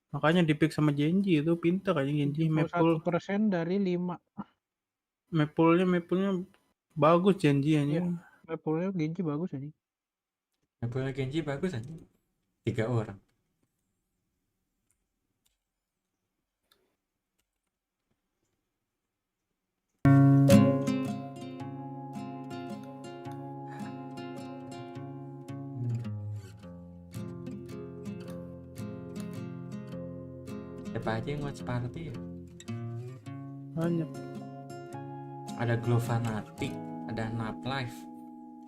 Makanya di-pick sama Genji itu pintar aja Genji. Maple 1% dari 5. Maple-nya bagus Genji Iya, aja. Maple-nya Genji bagus aja. Maple Genji bagus aja. 3 orang. Siapa aja yang Watchparty ya? Banyak. Ada Glow Fanatic, ada Nap Life,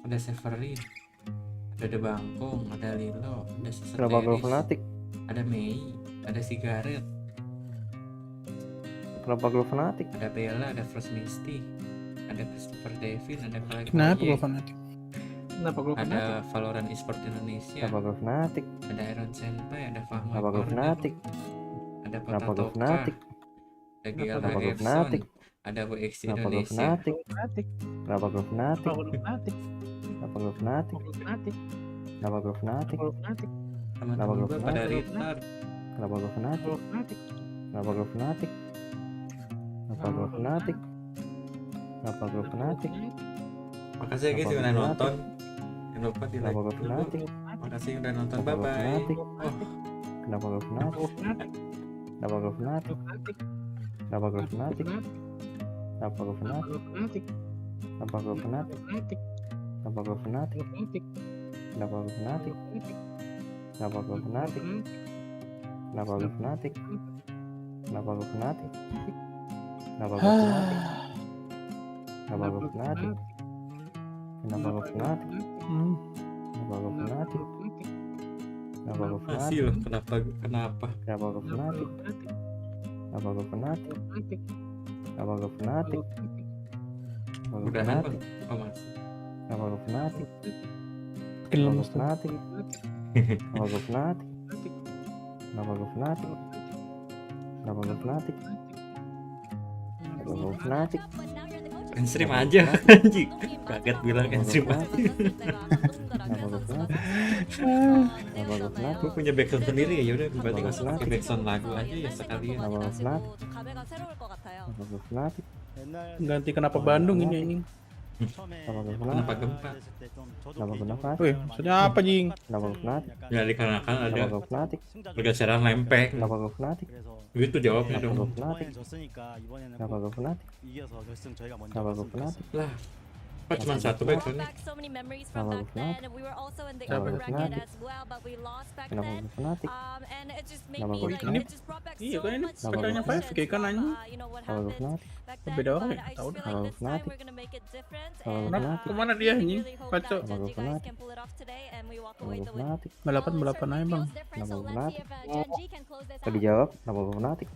ada Severin, ada The Bangkong, ada Lilo, ada Kenapa Glow Seseteris, Fanatic? ada Mei, ada Sigaret, Kenapa Glow Fanatic? ada Bella, ada First Misty, ada Christopher Devin, ada Kaleb Kenapa Moye, gua fanatik? Kenapa Glow Fanatic? ada Valorant Esport Indonesia, Kenapa Glow Fanatic? ada Iron Senpai, ada Fahmi Kenapa Glow Gordon, Fanatic? ada Kenapa Glow Potatoka, Fanatic? ada Kenapa GLH Glow Epson, Fanatic? ada WX Kenapa Glow Indonesia, Fanatic? Fanatic. Kenapa Glow Fanatic? Kenapa Glow Fanatic? Kenapa Glow Fanatic? Glow Fanatic. Kenapa Glow Fanatic? Glow Fanatic. teman-teman Kenapa gue Glow pada Fanatic? retard. Kenapa Glow Fanatic? Glow Fanatic. Kenapa Glow Fanatic? Kenapa Glow Fanatic? Kenapa Glow Fanatic? Makasih ya guys yang udah nonton. Jangan lupa di like Kenapa Glow dulu. Fanatic? Makasih yang udah nonton. Kenapa Bye Glow bye. Fanatic? Oh, Kenapa Glow Fanatic? Glow Fanatic. Kenapa Glow Fanatic? Glow Fanatic. Kenapa Glow Fanatic? Kenapa Glow Fanatic? Glow Fanatic. Kenapa Glow Fanatic? Fanatic. Kenapa Glow Fanatic? Glow Fanatic. Kenapa Glow Fanatic? Kenapa Glow Fanatic? Kenapa Glow Fanatic? Kenapa Glow Fanatic? Kenapa Glow Fanatic? Kenapa Glow Fanatic? Kenapa Glow Fanatic? Kenapa Glow Fanatic? Kenapa Glow masih Fanatic? loh. Kenapa? Kenapa Glow Fanatic? Kenapa Glow Fanatic? Kenapa Glow Fanatic? Kenapa Glow Udahan Fanatic? bang. Oh masih. Kenapa Glow Fanatic? Makin Kenapa Glow lemes tuh. Fanatic? Kenapa Glow Fanatic? Kenapa Glow Fanatic? Kenapa Glow Fanatic? Kenapa Glow Fanatic? Endstream aja anjing. Kaget bilang endstream aja. Kenapa Glow Fanatic? Kenapa Glow Fanatic? Gue punya background sendiri ya. Yaudah berarti Kenapa gak usah pakai Fanatic? background lagu aja ya sekalian. Kenapa Glow Fanatic? Kenapa Glow Fanatic? Ganti kenapa Bandung ini anjing? Kenapa Glow Kenapa Fanatic? gempa? Kenapa Glow Fanatic? Wih, maksudnya apa jing? Kenapa Glow Fanatic? Ya dikarenakan ada Kenapa Glow Fanatic? pergeseran lempeng. Kenapa Glow Fanatic? Gitu jawabnya Kenapa dong. Glow Fanatic? Kenapa Glow Fanatic? Kenapa Glow Fanatic? Lah, kok cuma satu backgroundnya? Kenapa Glow Fanatic? Kenapa Glow Fanatic? Kenapa Glow Fanatic? Kenapa Glow Fanatic? Iya kan ini Kenapa pedangnya Glow 5K kan anjing. Kenapa Glow Fanatic? Beda orang ya? Tahu dah. Kenapa Glow Fanatic? Kenapa Glow Kenapa? Fanatic? Kemana dia anjing? Kacau. Kenapa Glow Fanatic? Kenapa Glow Fanatic? Balapan aja bang. Kenapa Glow Fanatic? Tadi jawab, kenapa Glow Fanatic?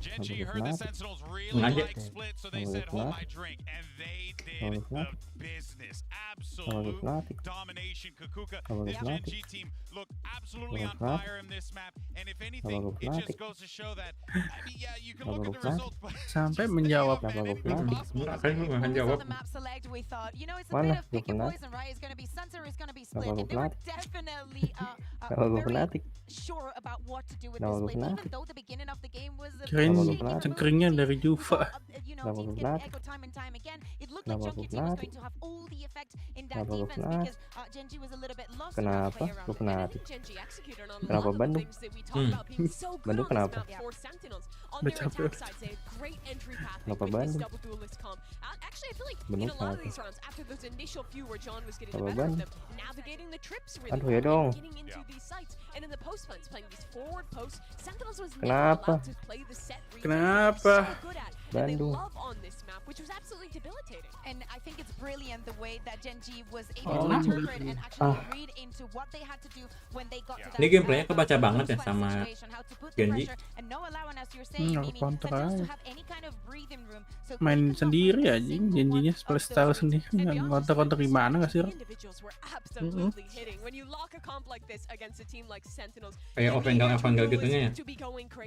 Genji Kenapa heard the Fnatic? Sentinels really Sengaja. wanting split, so they Kenapa said, hold my Fnatic? drink, and they Kenapa did the Fnatic? business. Kenapa Absolute Fnatic? domination. Kukuka, Kenapa this Fnatic? Genji team look absolutely on Kenapa Fnatic? fire in this map, and if anything, Kenapa it Fnatic? just goes to show that, I mean, yeah, you can look at the Kenapa results, but Sampai just menjawab. the game, Kenapa man, Fnatic? it's impossible to Enggak kan lu nggak akan jawab. Mana Glow Fnatic? Kenapa Glow Fnatic? Kenapa Glow Fnatic? Kenapa Glow Fnatic? Kirain Kenapa Glow Fnatic? cengkeringnya dari Juva. Kenapa Glow Fnatic? Kenapa Glow Fnatic? Kenapa Glow Fnatic? Kenapa Glow Fnatic? Kenapa Bandung? Bandung kenapa? Udah capek. Kenapa Bandung? Bandung kenapa? Kenapa Bandung? Aduh ya dong. Kenapa? Kenapa? Bandung. Ini gameplaynya kebaca banget ya sama Genji. Nggak counter aja. Main sendiri anjing, Genjinya playstyle sendiri. Nggak counter gimana nggak sih? Kayak Ovengal gitunya ya.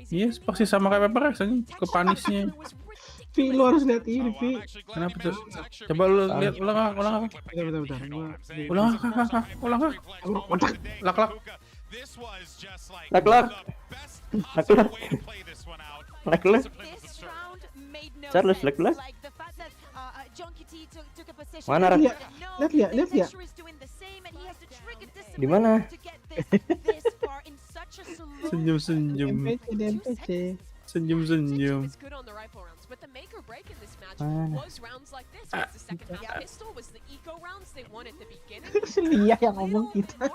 Iya, pasti sama kayak Pepper anjing, ke panisnya. Vi, lu harus lihat ini, Vi. Kenapa tuh? Coba lu lihat ulang. Bentar. Ulang. Kotak. Lak. This was just like Lak. the best Lag-lag. Lag-lag. Charles, lag-lag. Mana, Rak? Lihat ya. Di mana? Senyum-senyum. NPC di NPC. Senyum-senyum. Selia yang ngomong kita.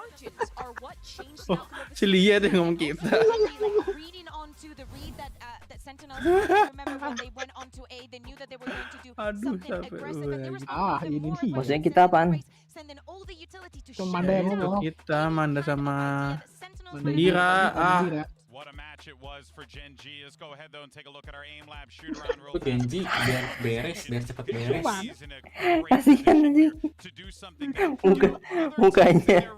Oh, si Lia tuh yang ngomong kita. Aduh, sampai lagi. Ah, ini nih. Maksudnya kita apaan? Manda yang Itu ngomong. kita Manda sama Dira. Ah, What a match it was for Gen G. Let's go ahead though and take a look at our aim lab shoot around real Itu Genji biar beres, biar cepet beres. He's in a great Kasihan position anjing. to do something Mukanya.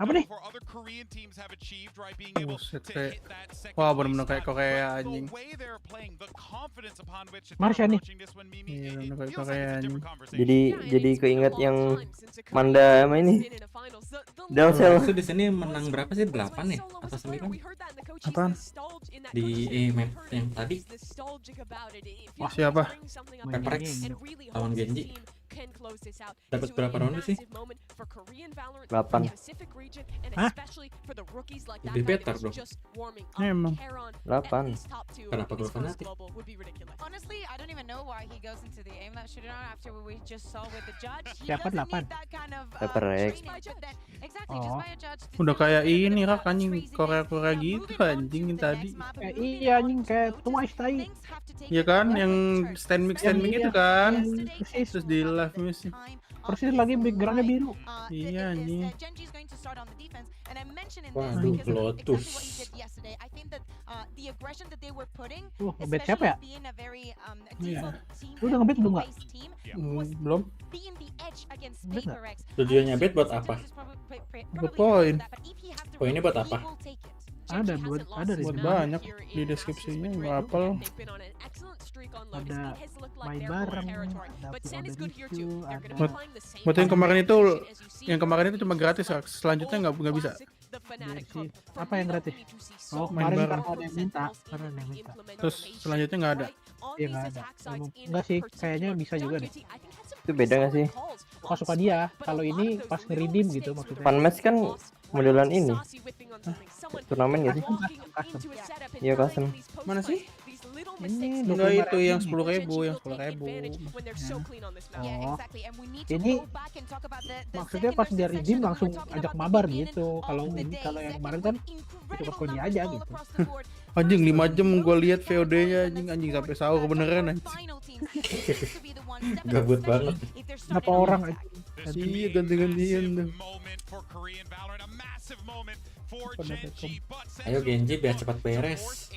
Apa nih? other Korean teams have achieved, right? Being able buset, to kayak- hit that second wah, place bener-bener kayak time. Korea, The anjing. way they're playing, the confidence upon which they're Marsha nih. approaching this one, Mimi, Iya, it bener kayak feels like Korea, it's a anjing. different conversation. Jadi keinget yang Manda sama ini. Dalsel. Itu di sini menang berapa sih? 8 ya? Atau 9? Apaan? Di map yang tadi Wah, siapa? Pepperex lawan Genji. Dapat berapa round sih? 8. Hah? Lebih better dong. Emang. 8. Kenapa gue fanatik? Honestly, I don't even know why he goes into the aim that shooting round after what we just saw with the judge. He Siapa doesn't 8? need that kind of Pepperex. training, but then- exactly, just Oh. by a judge to Udah tell kayak us ini, that Rak, the anjing. crazy Korea-Korea move gitu, on anjing, to yang the tadi. next map Kayak and iya anjing kayak Twice tai. things have to take Iya it kan, one yang turn. stand mix Yang itu iya. kan. Persis. Terus di live music. Persis lagi backgroundnya biru. Iya, anjing. Waduh, Lotus. Ngebet siapa ya? Iya. Lu udah ngebet belum nggak? Belum. Ngebet nggak? Tujuannya bet buat apa? Buat poin. Poinnya buat apa? Ada di Buat sini. banyak di deskripsinya, nggak hafal. Ada main bareng, ada itu, ada Buat yang kemarin itu cuma gratis, Rak. Selanjutnya nggak bisa. Jersey. Apa yang gratis? Oh, Main kemarin bareng. karena ada yang minta, karena ada yang minta. Terus selanjutnya nggak ada. Iya nggak ada. Enggak sih, kayaknya bisa juga deh. Itu beda gak sih? Suka dia. Kalau ini pas nge-redeem gitu maksudnya. Fun match kan modelan ini. Turnamen gak sih? Iya, custom. Mana sih? Ini Enggak, 25.000 itu yang nih. 10.000, yang 10.000. Oh. Jadi maksudnya pas dia redeem langsung ajak mabar gitu. Kalau yang kemarin kan itu pas dia aja gitu. Anjing 5 jam gua lihat VOD-nya anjing sampai sahur beneran anjing. Gabut banget. Berapa orang aja. Iya, ganti-gantian tuh. Ayo Genji biar cepat beres.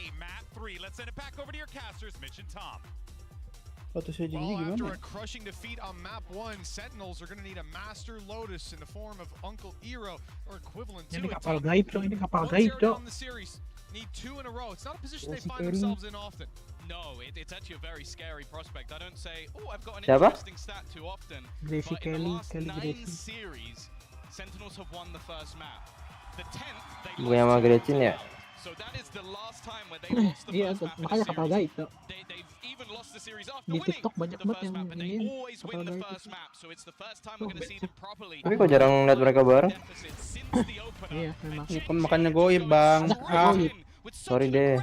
Foto saya Genji Well, after gimana? a crushing defeat on map 1, Sentinels are going to need a Master Lotus in the form of Uncle Iro or equivalent to Ini it. kapal gaib dong, ini kapal Once gaib they're dong. down the series, need 2 in a row. It's not a position they Jesse find Kelly. themselves in often. No, it's actually a very scary prospect. I don't say, oh, I've got an Siapa? interesting stat too often. Gracie But in the Kelly, last Kelly 9 Gracie. series, Sentinels have won the first map. The 10th, they Bukannya sama lost to Gretchen ya? So that is the last time where they lost the Iya, first map in makanya a kapal series. gaib tuh. They've even lost the series after Di winning TikTok banyak the banget first yang map, and they ini always kapal win the gaib first itu. map. So it's the first time we're going to see them properly. Tapi kok jarang lihat mereka bareng? Deficit since the opener. Iya, memang. Ini kan makannya goib, Bang. Ah, Sorry deh.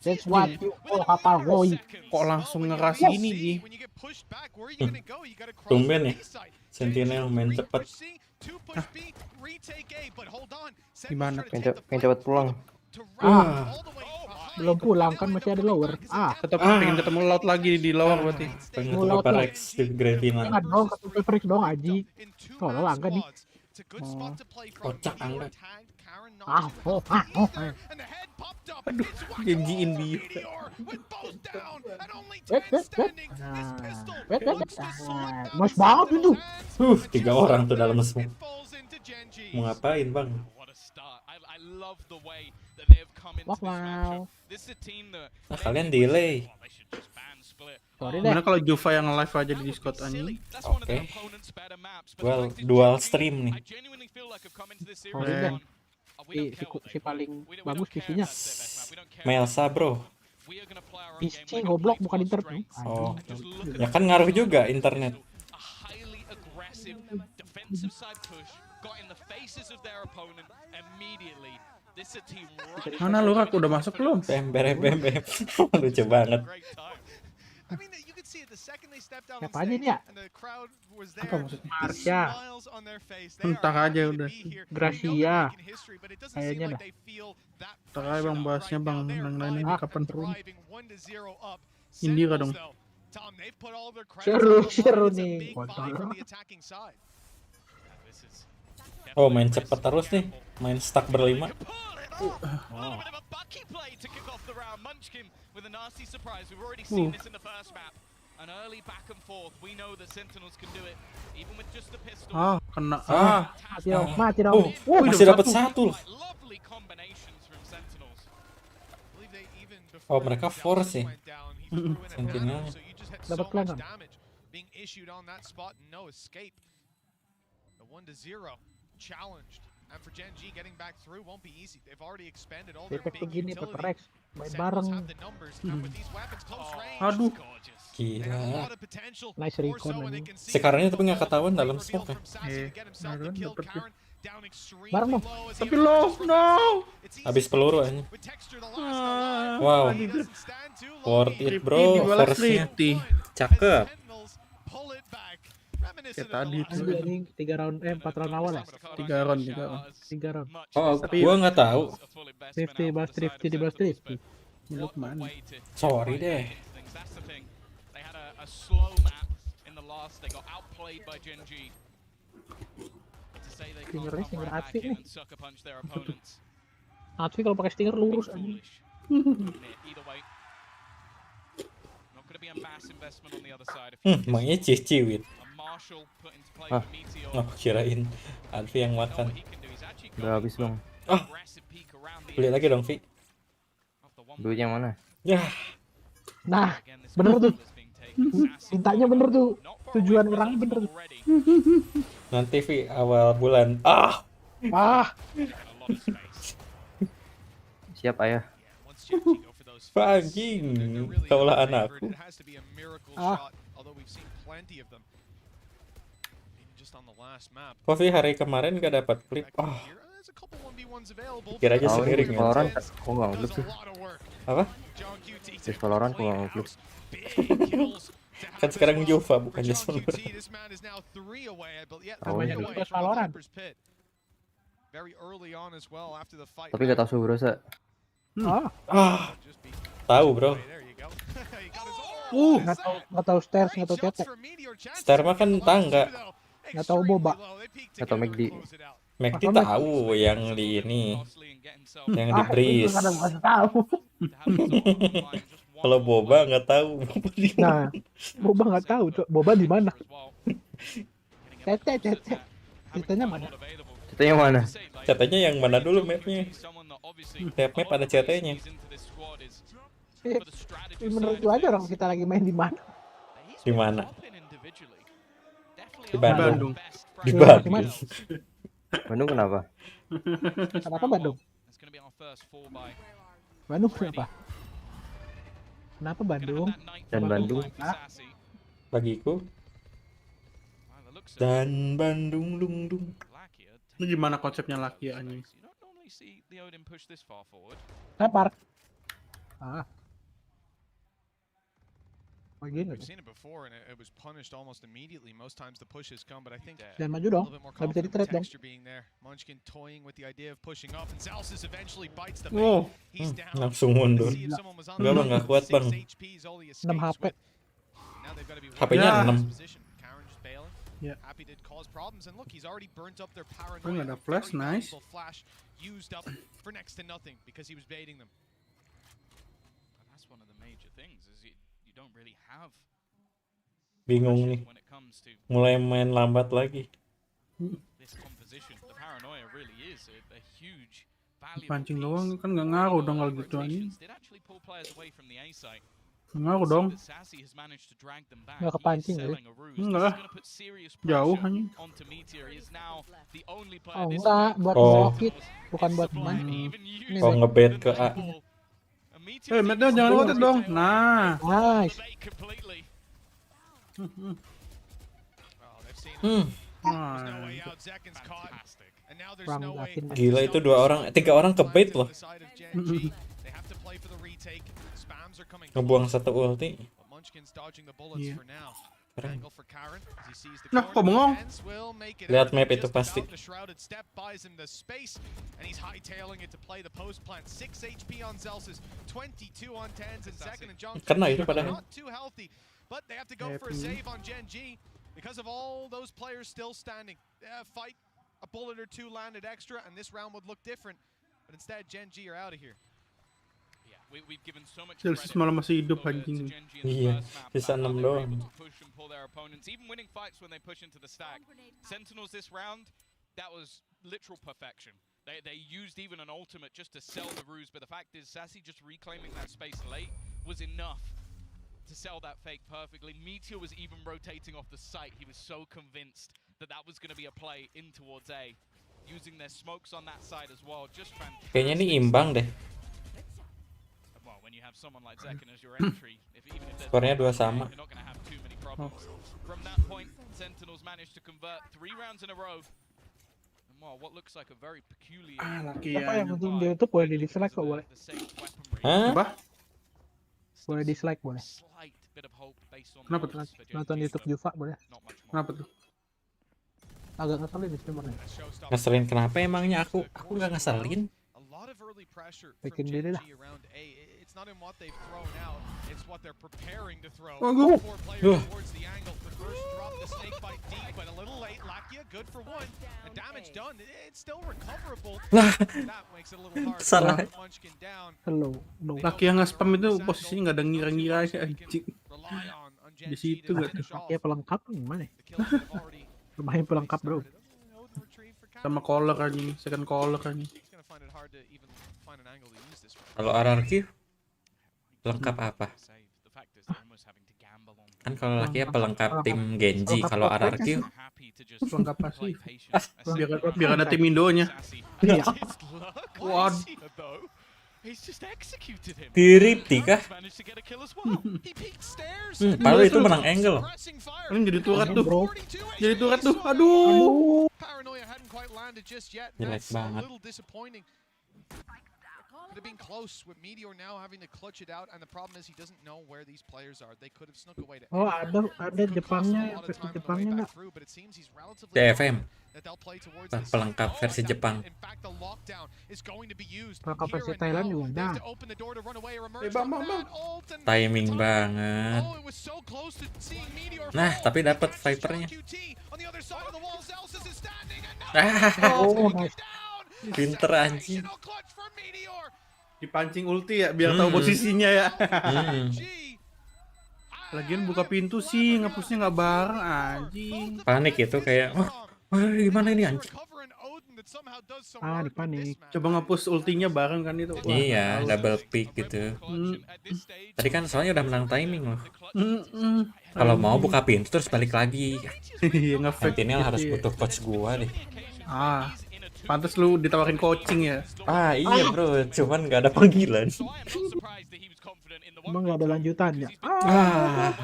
That's what you call kapal gaib. kok langsung ngeras gini, Ji? Tumben ya, Sentinel main cepet. Gimana? Pengen cepet pulang. Belum pulang kan masih ada lower. Tetap pengen ketemu laut lagi di lower berarti. Pengen Mulau ketemu Rex di grand final. Jangan dong, ketemu Pepperex dong Aji. Tolong langka nih. Kocak angkat. Aduh, Genjiin dia. Mas banget itu. 3 orang tuh dalam smoke. Mau ngapain bang? Wow. Nah, kalian delay. Sorry deh. Gimana kalau Juva yang live aja di Discord anjing? Oke. Well, dual stream nih. Sorry deh. si paling bagus PC-nya. Melsa bro. PC goblok bukan internet. Oh, ya kan ngaruh juga internet. Mana lu Rak, udah masuk belum? Bem. Lucu banget. Siapa aja ini ya? Apa maksudnya? Marsha. Entar aja udah. Gracia. Kayaknya dah. Entar aja bang bahasnya bang, yang lainnya kapan turun. Indira dong. Seru nih. Kontol. Oh, main cepet terus nih. Main stuck berlima. Ah, kena. Mati dong. Masih dapat satu loh. Oh, mereka force sih. Sentinel. Dapat kelihatan. 1-0 challenged, and for Gen G getting back through won't be easy. They've already expended all their Efek big begini utility. Rex main bareng. Have the numbers, and with these weapons close range, Aduh. they have a Gila. lot of potential. Nice More recon so when they anjing. can see Sekarangnya tapi nggak the ketahuan great dalam reveal smoke ya. from Sassy to get himself the Nah, kill. dapet Karen down extremely Bareng dong. low as he Tapi emerges low, from no. the- It's easy Habis to peluru do aja. with Texture the last alive. Wow. He doesn't stand too long. Worth it bro, Dibalas force-nya. Rifty. Cakep. Sentinels pull it back. Kayak tadi tuh. Aduh anjing 4 round awal ya. 3 round. 3 round. Oh, gua nggak tahu. Drifty di bas drifty. Lu kemana? Sorry deh. Stinger Atvi nih. Atvi kalau pakai stinger lurus anjing. Mainnya ciwit. Oh, kirain Alfi yang makan. Udah habis bang. Beli lagi dong, Vi. Duitnya mana? Ya, Nah, bener tuh. Mintanya bener tuh. Tujuan orangnya bener tuh. nanti Vi awal bulan. Ah, Ah, Siap ayah. anjing. Kaulah anakku. Kok Vi hari kemarin gak dapat klip? Ah, kira aja Oh, sendiri ini nih. Valorant kok nggak ngeklik sih? Apa? Di Valorant kok nggak ngeklik? Kan sekarang Jova bukan Jasmine. Oh, namanya iya. juga Valorant. Tapi gak tau suhu rasa. Ah, Ah, tahu bro. nggak tahu stairs, nggak tahu cetek, Star mah kan tangga. nggak tahu boba. Atau McD. McD tahu yang di ini, yang di Itu breeze. kadang nggak tahu. Kalau boba nggak tahu. Nah, boba nggak tahu, Cok. Boba di mana? Tete. Cetetnya mana? Ceritanya mana? Catanya yang mana dulu mapnya? Tiap map ada CT-nya. Menurut lu aja orang kita lagi main di mana? Di mana? Di Bandung. Di Di Bandung. mana? Bandung kenapa? Kenapa Bandung? Bandung kenapa? Kenapa Bandung? Dan Bandung. Bagiku. Dan Bandung lung. Ini gimana konsepnya laki ya anjing? Lempar. Ah. Oh, gini. We've seen it before, and it was punished almost immediately. Most times the pushes come, but I think Dan maju a dong. little bit more Nggak bisa confident with di-trade dong. Texture being there. Munchkin toying with the idea of pushing up, and Zalsis eventually bites the Oh, bait. He's down. Langsung mundur. See if someone was on Enggak the bang, nggak kuat bang. 6 HP is all he 6 escapes HP. with. Now they've got to be HP-nya Ya. 6. position. Karen just bailing. Ya. Happy did cause problems, and look, he's already burnt up their Oh, paranoia. nggak ada A flash, very nice. valuable flash used up for next to nothing because he was baiting them. And that's one of the major things is you don't really have Bingung nih. when it comes to Mulai main lambat lagi. this composition. The paranoia really is a huge value. Pancing doang kan nggak ngaruh dong kalau gitu anjing. Did actually pull players away from the A site. Ngaruh dong. Sassy has managed to drag them back. Nggak He is kepancing kali. selling a ruse. Enggak. This is gonna put serious Jauh pressure anjing. onto Meteor. He is now the only player Oh this enggak, week buat Oh. ngelokit. Bukan buat Sublime main. even Ini using Oh, ngebet the ke A. night ball. And Meteor Matt didn't jangan see lewat the dong. retail. Nah. Nice. The bait completely. Oh, they've seen Hmm. there's no way out. Zekin's caught. Fantastic. And now there's Kurang no way. yakin. Gila itu 3 orang kebait loh. They have to play for the retake. Spams are coming Ngebuang close. satu ulti. But Munchkin's dodging the bullets Iya. for now. Keren. Angle for Karen as he sees the Nah, kok bengong? Pence will make it Lihat out. map itu Just pasti. about. The shrouded step buys him the space and he's hightailing it to play the post plant. 6 HP on Zelsis, 22 on Tens and second and John. Kena itu padahal. Not too healthy, but they have to go for a save on Gen G because of all those players still standing. Fight, a bullet or two landed extra and this round would look different. But instead Gen G are out of here. Yeah, we've given so much Celsius credit malah masih hidup to anjing. Genji in the Iya, first map sisa about how 6 they were doang. able to push and pull their opponents, even winning fights when they push into the stack. Sentinels this round, that was literal perfection. They used even an ultimate just to sell the ruse, but the fact is Sassy just reclaiming that space late was enough to sell that fake perfectly. Meteor was even rotating off the site. He was so convinced that that was going to be a play in towards A, using their smokes on that side as well. Just fantastic. Kayaknya ini imbang deh. Well, when you have someone like Zekin as your entry, even if there's Skornya 2 one sama. you're not going to have too many problems. From that point, Sentinels managed to convert 3 rounds in a row. And well, what looks like a very peculiar Laki Apa ya. yang penting di YouTube boleh di dislike kok boleh. the safe weaponry. Hah? Apa? Boleh dislike boleh. Slight bit of hope based on Kenapa the tuh? odds for Nonton Genji, YouTube but Juva boleh. not much more. Kenapa tuh? Agak ngeselin di streamernya. Ngeselin kenapa emangnya aku nggak ngeselin. A lot of early pressure Bikin from diri Gen lah. G around A. It's not in what they've thrown out, it's what they're preparing to throw. Waduh. 4 players towards the angle. The first drop, the snake bite deep, but a little late. Lakia good for 1. The damage done, it's still recoverable. Lah, That makes it a little hard. Salah. Munchkin down. Hello, no. Laki yang nge-spam itu posisinya nggak ada ngira-ngira aja anjing. Rely on Gen Di G situ to nggak finish off Ya pelengkap gimana? the kills that have already Lumayan pelengkap bro. started. Oh, the retrieve for Sama Karen. caller anjing, second caller anjing. He's gonna find it hard to even find an angle to use this one. kalau RRQ lengkap apa? Save. The fact is they're almost having to gamble on. Kan kalau laki ya pelengkap tim Genji, kalau RRQ Happy to just Pelengkap play pasif. patient. Biar ada tim Indonya. Sassy. Iya. His luck. What? Though. He's just executed him. Tiripti kah? He's managed to get a kill as well. He peeked stairs. Padahal itu menang angle. Pressing fire. Ini jadi turret tuh. 42 Jadi HP, turret tuh. so Aduh. Paranoia hadn't quite landed just yet. Jelek That's a banget. little disappointing. Could have been close with Meteor now having to clutch it out, and the problem is he doesn't know where these players are. They could have snuck away to. Oh ada Could cost him Jepangnya, a lot of versi time on the way Jepangnya back nggak? through, but it seems he's relatively TFM. confident that they'll play towards Ah, this. pelengkap versi that- Jepang. In fact, the lockdown is going to be used Pelengkap here versi and Thailand now. juga They have ada. to open the door to run away or emerge Bang, from bang, bang. that ult and Timing time. banget. Oh, it was so close to seeing Meteor Nah, fall. tapi dapat Catches Vipernya. John QT. On the other side of the wall, Zelsis is standing and now Ah, Oh, take nice. it down. Pinter anjing. Sensational clutch for Meteor. Dipancing ulti ya biar tahu posisinya ya. G. Lagian buka pintu sih, ngapusnya nggak bareng anjing. Panik itu kayak, wah, gimana ini anjing? Ah, dipanik. Coba ngapus ultinya bareng kan itu. Wah, Iya, tahu. double pick gitu. Tadi kan soalnya udah menang timing loh. Mm-mm. Kalau mau buka pintu terus balik lagi. Iya nge-fake Sentinel harus gitu ya. butuh coach gua deh. Ah, pantes lu ditawarin coaching ya. Ah iya bro, cuman nggak ada panggilan. Emang nggak ada lanjutannya. Ah,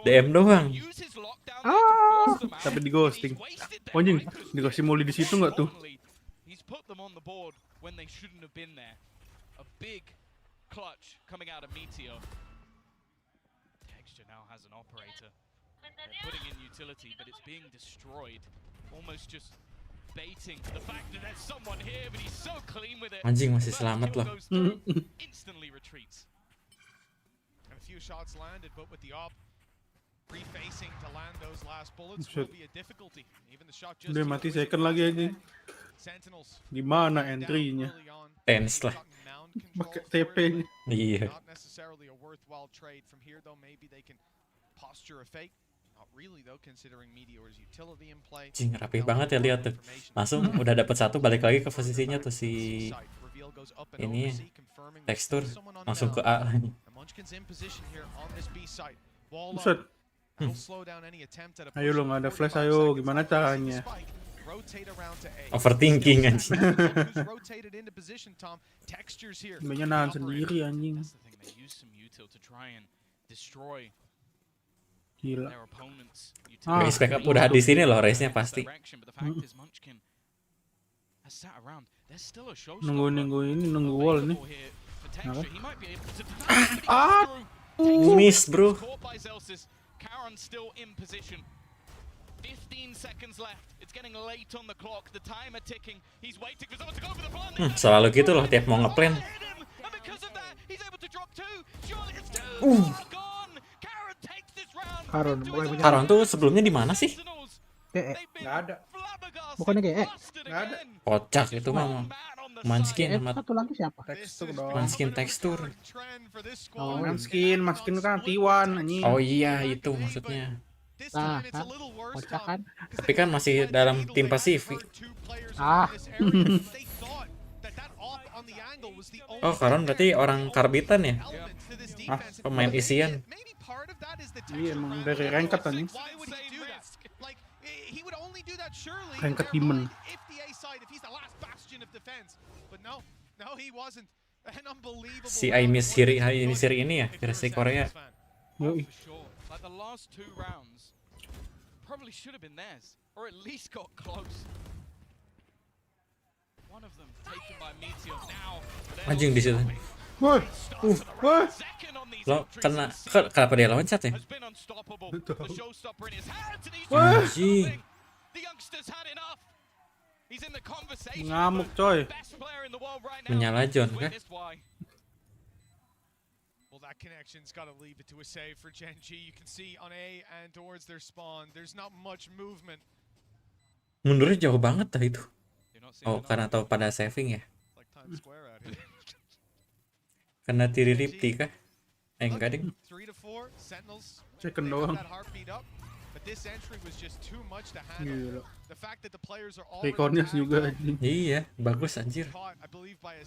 DM doang. Tapi di ghosting. Oh, anjing, dikasih muli di situ nggak tuh? He's put them on the board when they shouldn't have been there. A big clutch coming out of Meteor. Texture now has an operator. They're putting in utility, but it's being destroyed. Almost just baiting the fact that there's someone here, but he's so clean with it. Anjing masih First selamat kill loh. goes through, instantly retreats. And a few shots landed, but with the op refacing to land those last bullets Shit. will be a difficulty. Even the shot just Udah mati second lagi anjing. Sentinels Di mana down entry-nya? early on. Tense lah. Gotten mound control Pakai for it. TP-nya. Iya. Not necessarily a worthwhile trade from here though. Maybe they can posture a fake. Not really though, considering Meteor's utility in play. Anjing rapi banget ya lihat tuh. Langsung udah dapat satu balik lagi ke posisinya tuh si ini tekstur langsung ke A. Buset. Ayo lo nggak ada flash, ayo gimana caranya? rotate around to A. Overthinking anjing. Who's rotated into position, Tom. Textures here. Banyak nahan sendiri anjing. That's the thing, they use some util to try and destroy Gila. their opponents. Ah, Guys, backup udah di sini loh race-nya pasti. Nunggu wall nih. Miss, bro. 15 seconds left. It's getting late on the clock. The timer ticking. He's waiting for someone to go for the plant. Selalu gitu loh tiap mau ngeplan. And because of that, he's able to drop two. Surely it's two. Gone. Karen takes this round. Karon, mulai punya. Karon tuh sebelumnya di mana sih? Nggak ada. Bukannya GE? Nggak ada. Kocak itu mah. Manskin sama Satu lagi siapa? Tekstur dong. Manskin tekstur. Oh, Manskin kan T1 anjing. Oh iya itu maksudnya. Nah, kan? Kocak kan? Tapi kan masih dalam tim Pasifik. Ah. Oh, Karon berarti orang karbitan ya? Ah, pemain isian. Iya emang dari ranked anjing. Ranked demon. Si I Miss Siri ini ya, versi Korea. Yoi. Like the last two rounds probably should have been theirs, or at least got close. One of them taken by Meteor now. Anjing di situ. Woi. Woi. Lo kenapa dia loncat ya? Has been unstoppable. The showstopper in his hands and he's Anjing. the youngster's had enough. He's in the conversation. Ngamuk coy. Best player in the world right now. Menyala John kan? Witnessed why. Well, that connection's got to leave it to a save for Gen G. You can see on A and towards their spawn, there's not much movement. Mundurnya jauh banget dah itu. You're not seeing Oh, karena tahu pada saving ya? Like Times Square out here. Karena tiri ripti kah? Enggak ding. 3 to 4 Sentinels. Second They got doang. that heartbeat up, but this entry was just too much to handle. Gila. The fact that the players are already Rekornya juga tagged, anjing. Iya, bagus anjir. caught, I believe, by a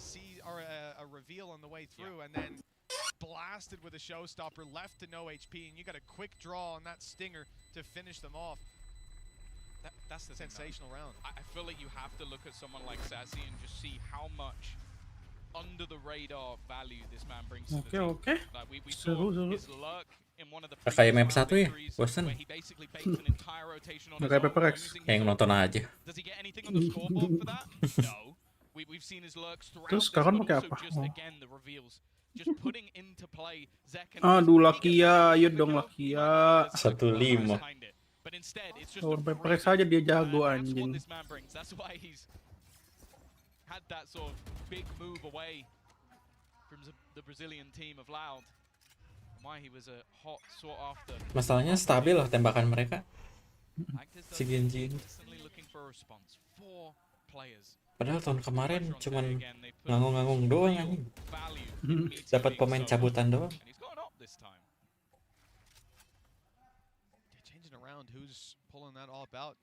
a reveal on the way through, and then blasted with a showstopper, left to no HP, and you got a quick draw on that stinger to finish them off. That's the thing, Sensational round. I feel like you have to look at someone like Sassy and just see how much under the radar value this man brings to the team. Oke. Like we Seru, saw seru. his lurk in one of the Kayak map previous 1 ya, victories bosen. where he basically baked an entire rotation on his Kayak own, Pepper X. using Kayak his nonton own aja. Does he get anything on the scoreboard for that? No. We've seen his lurks throughout Terus this, sekarang but pakai also apa? just Oh. again the reveals. Just putting into play Zek and Aduh Lakia, ayo dong Lakia. 1-5. But instead, it's just Lawan a Pepper X great aja dia jago and that's what anjing. this man brings. That's why he's had that sort of big move away from the Brazilian team of Loud. Why he was a hot sought after. Masalahnya stabil loh tembakan mereka. Actors Si Genji. consistently looking for a response. 4 players. Padahal tahun kemarin cuman Again, they put nganggung-nganggung doang real anjing. value in Meteor Dapat being pemain so cabutan doang. and he's gone up this time. Yeah, changing around who's pulling that all about.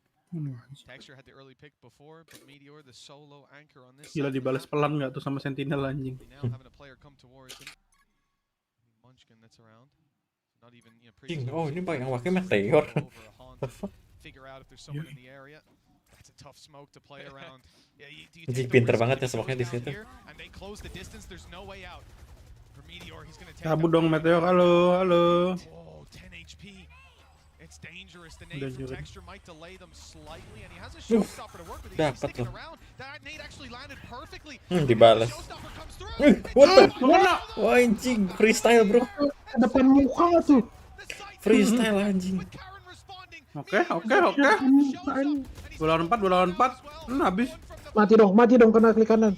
Texture had the early pick before, but Meteor, the solo anchor on this Gila side. dibalas pelan nggak tuh sama Sentinel anjing. Now having a player come towards him. Munchkin that's around. Not even, you know, pretty Oh, ini close. yang pakai meteor. Over a haunt. The fuck? Figure out if there's someone in the area. That's a tough smoke to play around. Yeah, do you Anjing, take the pinter risk banget if ya it smoke-nya goes di down situ. here and they close the distance, there's no way out. For Meteor, he's gonna take Cabut that dong risk. Meteor, halo, halo. Oh, 10 HP. It's dangerous. The nade from Dangerous. Texture might delay them slightly, and he has a showstopper to work with. He's dapat sticking tuh. around. That nade actually landed perfectly. Dibalas. The showstopper comes through. What the? Wah anjing, freestyle bro. Depan muka tuh. Freestyle anjing. Oke. Bola 4, bola 4. Habis. Mati dong kena klik kanan.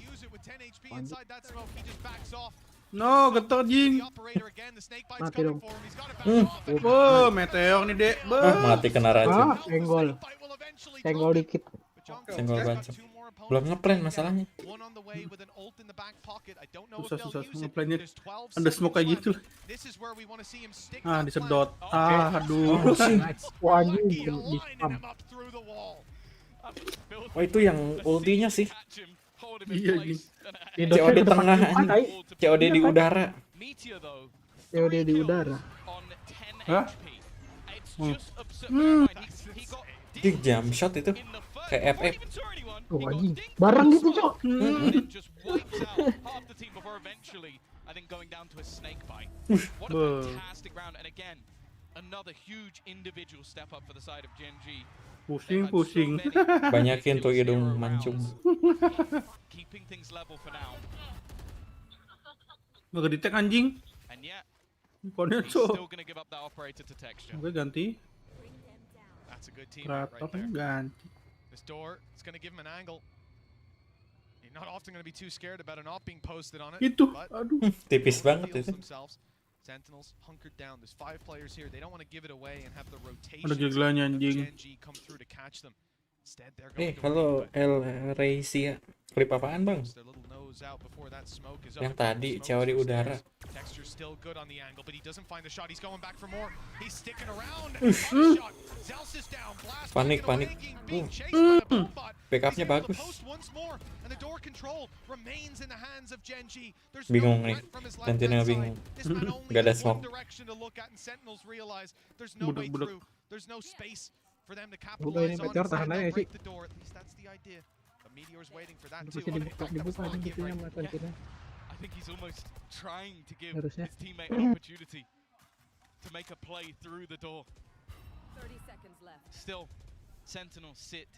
No, getar jing. Mati dong. Oh, Meteor nih, Dek. Mati kena racun. Senggol dikit. Senggol banget. Belum ngeplan masalahnya. Susah ngeplannya. Ada smoke kayak gitu. Ah, disedot. Aduh. Wah anjing di spam. Oh itu yang ultinya sih. Iya, Jing. COD tengah anjing. COD di udara. COD di udara. Hah? Di jump shot itu. Kayak before FF. he even saw anyone, Oh, he got anjing. dinked Barang by gitu, smoke, Cok. and then just wipes out half the team before eventually, I think, going down to a snake bite. What a fantastic round, and again, another huge individual step up for the side of Gen G. Pusing, pusing. Banyakin tuh hidung mancung. Keeping things level for now, Nggak kedetek anjing. and yet Ponnya he's cok. still going to give up that operator to Texture. Oke, ganti. That's a good teammate right Raptornya there. ganti. This door, it's going to give him an angle. You're not often going to be too scared about an op being posted on it. Itu, but aduh. Tipis banget reveals itu. themselves. Sentinels hunkered down. There's 5 players here. They don't want to give it away and have the rotation Ada gilanya of anjing. Gen G come through to catch them. Instead, they're going to Halo El Reisia. Klip apaan bang? their little nose out before that smoke is Yang up. tadi Smoke's cewek di upstairs. udara. Texture's still good on the angle, but he doesn't find the shot. He's going back for more. He's sticking around. Shot. Zeus is down. Blast Panik, taken away, panik. being chased by the Bombot. Backupnya He's able to bagus. post once more, and the door control remains in the hands of Gen G. There's Bingung no nih. threat from his Sentinel left-hand bingung. side. This man only Gak ada has one smoke. direction to look at, and Sentinels realize there's no way Budek-budek. through. There's no space for them to Udah capitalize ini on. Meteor Instead, tahan they'll aja sih. break the door. At least that's the idea. But Meteor's waiting for that Udah too. pasti Oh, dibuka that was aja lucky pintunya break. sama Sentinel. I think he's almost trying to give Harusnya. his teammate an opportunity to make a play through the door. 30 seconds left. Still, Sentinels sit,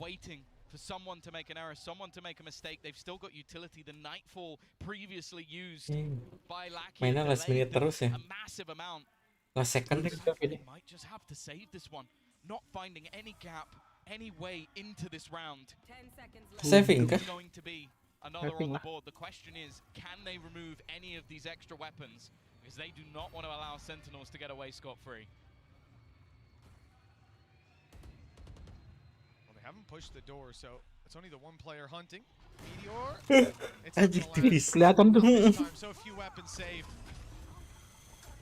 waiting for someone to make an error, someone to make a mistake. They've still got utility. The Nightfall previously used by Lackey Mainnya last minute terus ya. a massive amount. Last second deh. They might just have to save this one. Not finding any gap, any way into this round. 10 seconds left. Saving kah? There's going to be another Saving on the lah. board. The question is, can they remove any of these extra weapons? Because they do not want to allow Sentinels to get away scot-free. Well, they haven't pushed the door, so it's only the one player hunting. Meteor. It's not Anjing gonna tipis. Kelihatan tuh. last this time, so few weapons saved.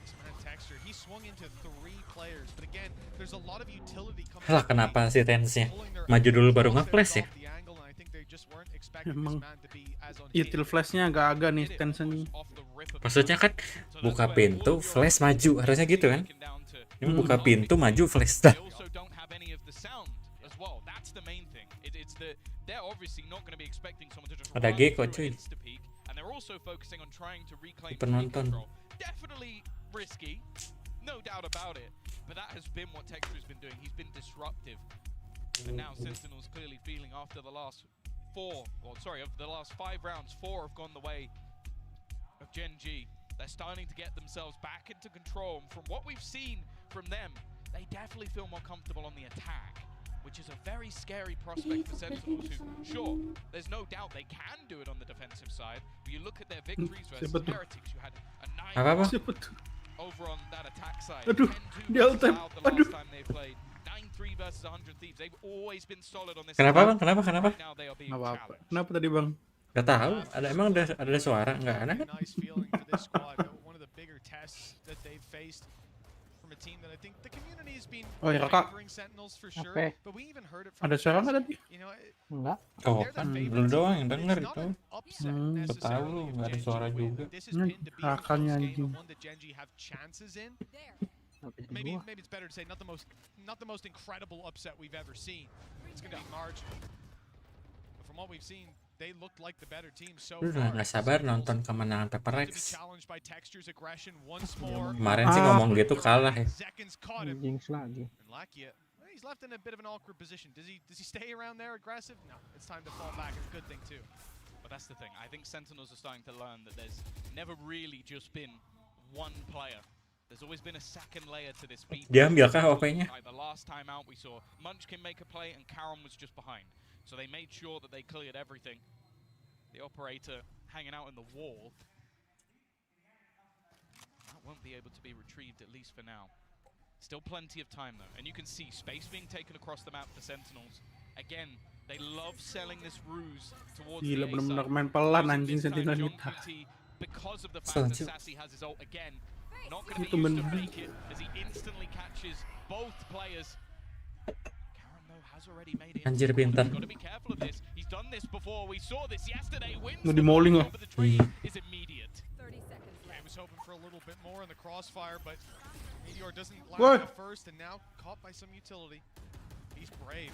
This man Texture, he swung into 3 players, but again, there's a lot of utility coming. Lah kenapa si Tensnya maju dulu baru nge-flash ya? Emang Itil flashnya agak-agak nih tensionnya. Maksudnya kan buka pintu, flash maju, harusnya gitu kan? Ini buka pintu, maju, flash dah. They also don't have any of the sound as well. That's the main thing. It's the they're obviously not going to be expecting someone to just Ada run gecko, through cuy. an insta-peek, and they're also focusing on trying to reclaim Penonton. control. Definitely risky, no doubt about it. But that has been what Texture's been doing. He's been disruptive. And now Sentinel's clearly feeling after the last of the last 5 rounds, 4 have gone the way of Gen G. They're starting to get themselves back into control. And from what we've seen from them, they definitely feel more comfortable on the attack, which is a very scary prospect for Sentinels who, sure, there's no doubt they can do it on the defensive side, but you look at their victories versus Siapa tuh? Heretics, you had a 9 Apa? Siapa tuh? over on that attack side. Aduh, 10-2 di versus alt-tab. Loud the Aduh. last time they played. 9-3 versus 100 Thieves. They've always been solid on this Kenapa side. bang? Kenapa? Right now they are being Nggak apa-apa. challenged. Kenapa tadi bang? Gak tahu. Emang ada suara? Nggak ada kan? Nice feeling for this squad. One of the bigger tests that they've faced from a team that I think the community has been Oh, ya, Kakak. favoring Sentinels for sure. Oke. But we even heard it from Ada the suara fans. nggak tadi? You know, Enggak. Oh they're the kan, favorite lu doang team, yang but denger it's not itu. an upset Hmm. necessarily Tahu, if nggak ada Gen G suara win. juga. This has been to be a close Akalnya game, anjing. but one that Gen G have chances in. Sampai jadi Maybe 2. it's better to say not the most incredible upset we've ever seen. It's going to be marginal. But from what we've seen, they looked like the better team so Lu udah far. nggak sabar nonton kemenangan Pepper To be Rex. challenged by Texture's aggression once more. Kemarin sih ngomong gitu kalah ya. Zekins caught him. Jinx lagi. And Lakia, he's left in a bit of an awkward position. Does he stay around there aggressive? No, it's time to fall back. It's a good thing too. But that's the thing. I think Sentinels are starting to learn that there's never really just been one player. There's always been a second layer to this beat. Diambil kah OP-nya? The last time out we saw Munchkin make a play and Karam was just behind. So they made sure that they cleared everything. The operator hanging out in the wall. That won't be able to be retrieved, at least for now. Still plenty of time though. And you can see space being taken across the map for Sentinels. Again, they love selling this ruse towards Gila the A bener-bener side. main pelan Using anjing this time Sentinel John kita. QT, because of the fact that Selanjut. Sassy has his ult again, not going to Itu be used to bener. fake it as he instantly catches both players. Karam though has already made it. Anjir, pintar. Got to be careful of this. He's done this before. We saw this yesterday. Wins Nggak the di-mauling, ball oh. over the tree Iya. is immediate. 30 seconds I left. was hoping for a little bit more in the crossfire, but Meteor doesn't What? land at first, and now caught by some utility. He's brave.